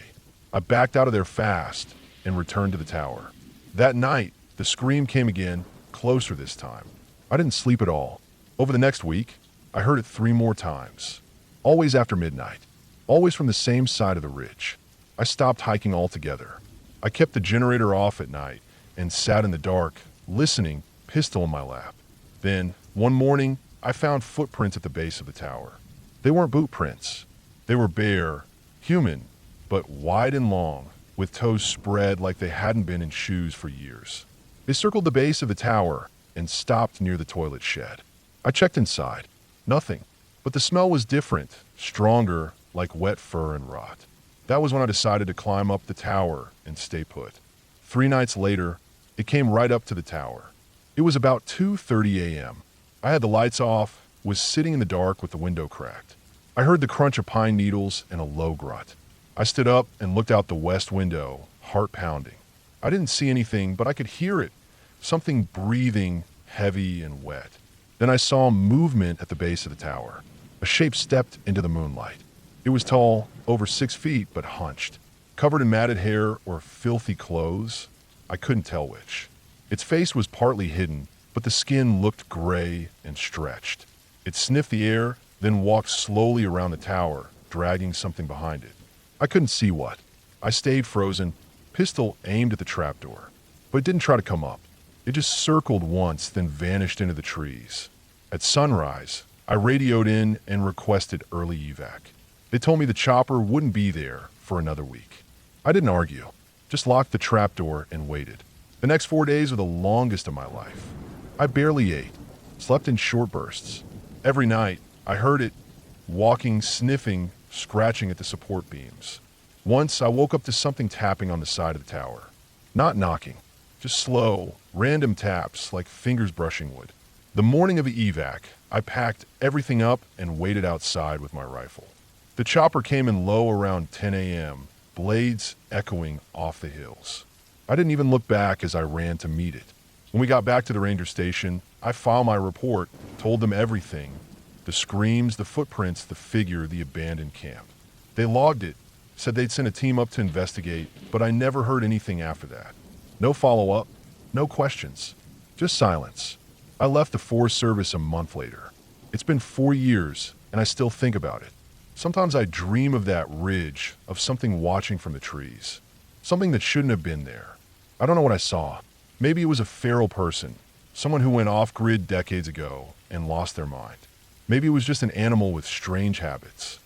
I backed out of there fast and returned to the tower. That night, the scream came again, closer this time. I didn't sleep at all. Over the next week, I heard it 3 more times. Always after midnight. Always from the same side of the ridge. I stopped hiking altogether. I kept the generator off at night and sat in the dark, listening, pistol in my lap. Then, one morning, I found footprints at the base of the tower. They weren't boot prints. They were bare, human, but wide and long, with toes spread like they hadn't been in shoes for years. They circled the base of the tower and stopped near the toilet shed. I checked inside. Nothing. But the smell was different, stronger, like wet fur and rot. That was when I decided to climb up the tower and stay put. 3 nights later, it came right up to the tower. It was about 2:30 a.m. I had the lights off, was sitting in the dark with the window cracked. I heard the crunch of pine needles and a low grunt. I stood up and looked out the west window, heart pounding. I didn't see anything, but I could hear it. Something breathing, heavy and wet. Then I saw movement at the base of the tower. A shape stepped into the moonlight. It was tall, over 6 feet, but hunched. Covered in matted hair or filthy clothes, I couldn't tell which. Its face was partly hidden, but the skin looked gray and stretched. It sniffed the air, then walked slowly around the tower, dragging something behind it. I couldn't see what. I stayed frozen, pistol aimed at the trapdoor. But it didn't try to come up. It just circled once, then vanished into the trees. At sunrise, I radioed in and requested early evac. They told me the chopper wouldn't be there for another week. I didn't argue, just locked the trapdoor and waited. The next 4 days were the longest of my life. I barely ate, slept in short bursts. Every night, I heard it, walking, sniffing, scratching at the support beams. Once, I woke up to something tapping on the side of the tower. Not knocking, just slow, random taps like fingers brushing wood. The morning of the evac, I packed everything up and waited outside with my rifle. The chopper came in low around 10 a.m., blades echoing off the hills. I didn't even look back as I ran to meet it. When we got back to the ranger station, I filed my report, told them everything. The screams, the footprints, the figure, the abandoned camp. They logged it, said they'd send a team up to investigate, but I never heard anything after that. No follow-up, no questions, just silence. I left the Forest Service a month later. It's been 4 years, and I still think about it. Sometimes I dream of that ridge, of something watching from the trees. Something that shouldn't have been there. I don't know what I saw. Maybe it was a feral person, someone who went off-grid decades ago and lost their mind. Maybe it was just an animal with strange habits.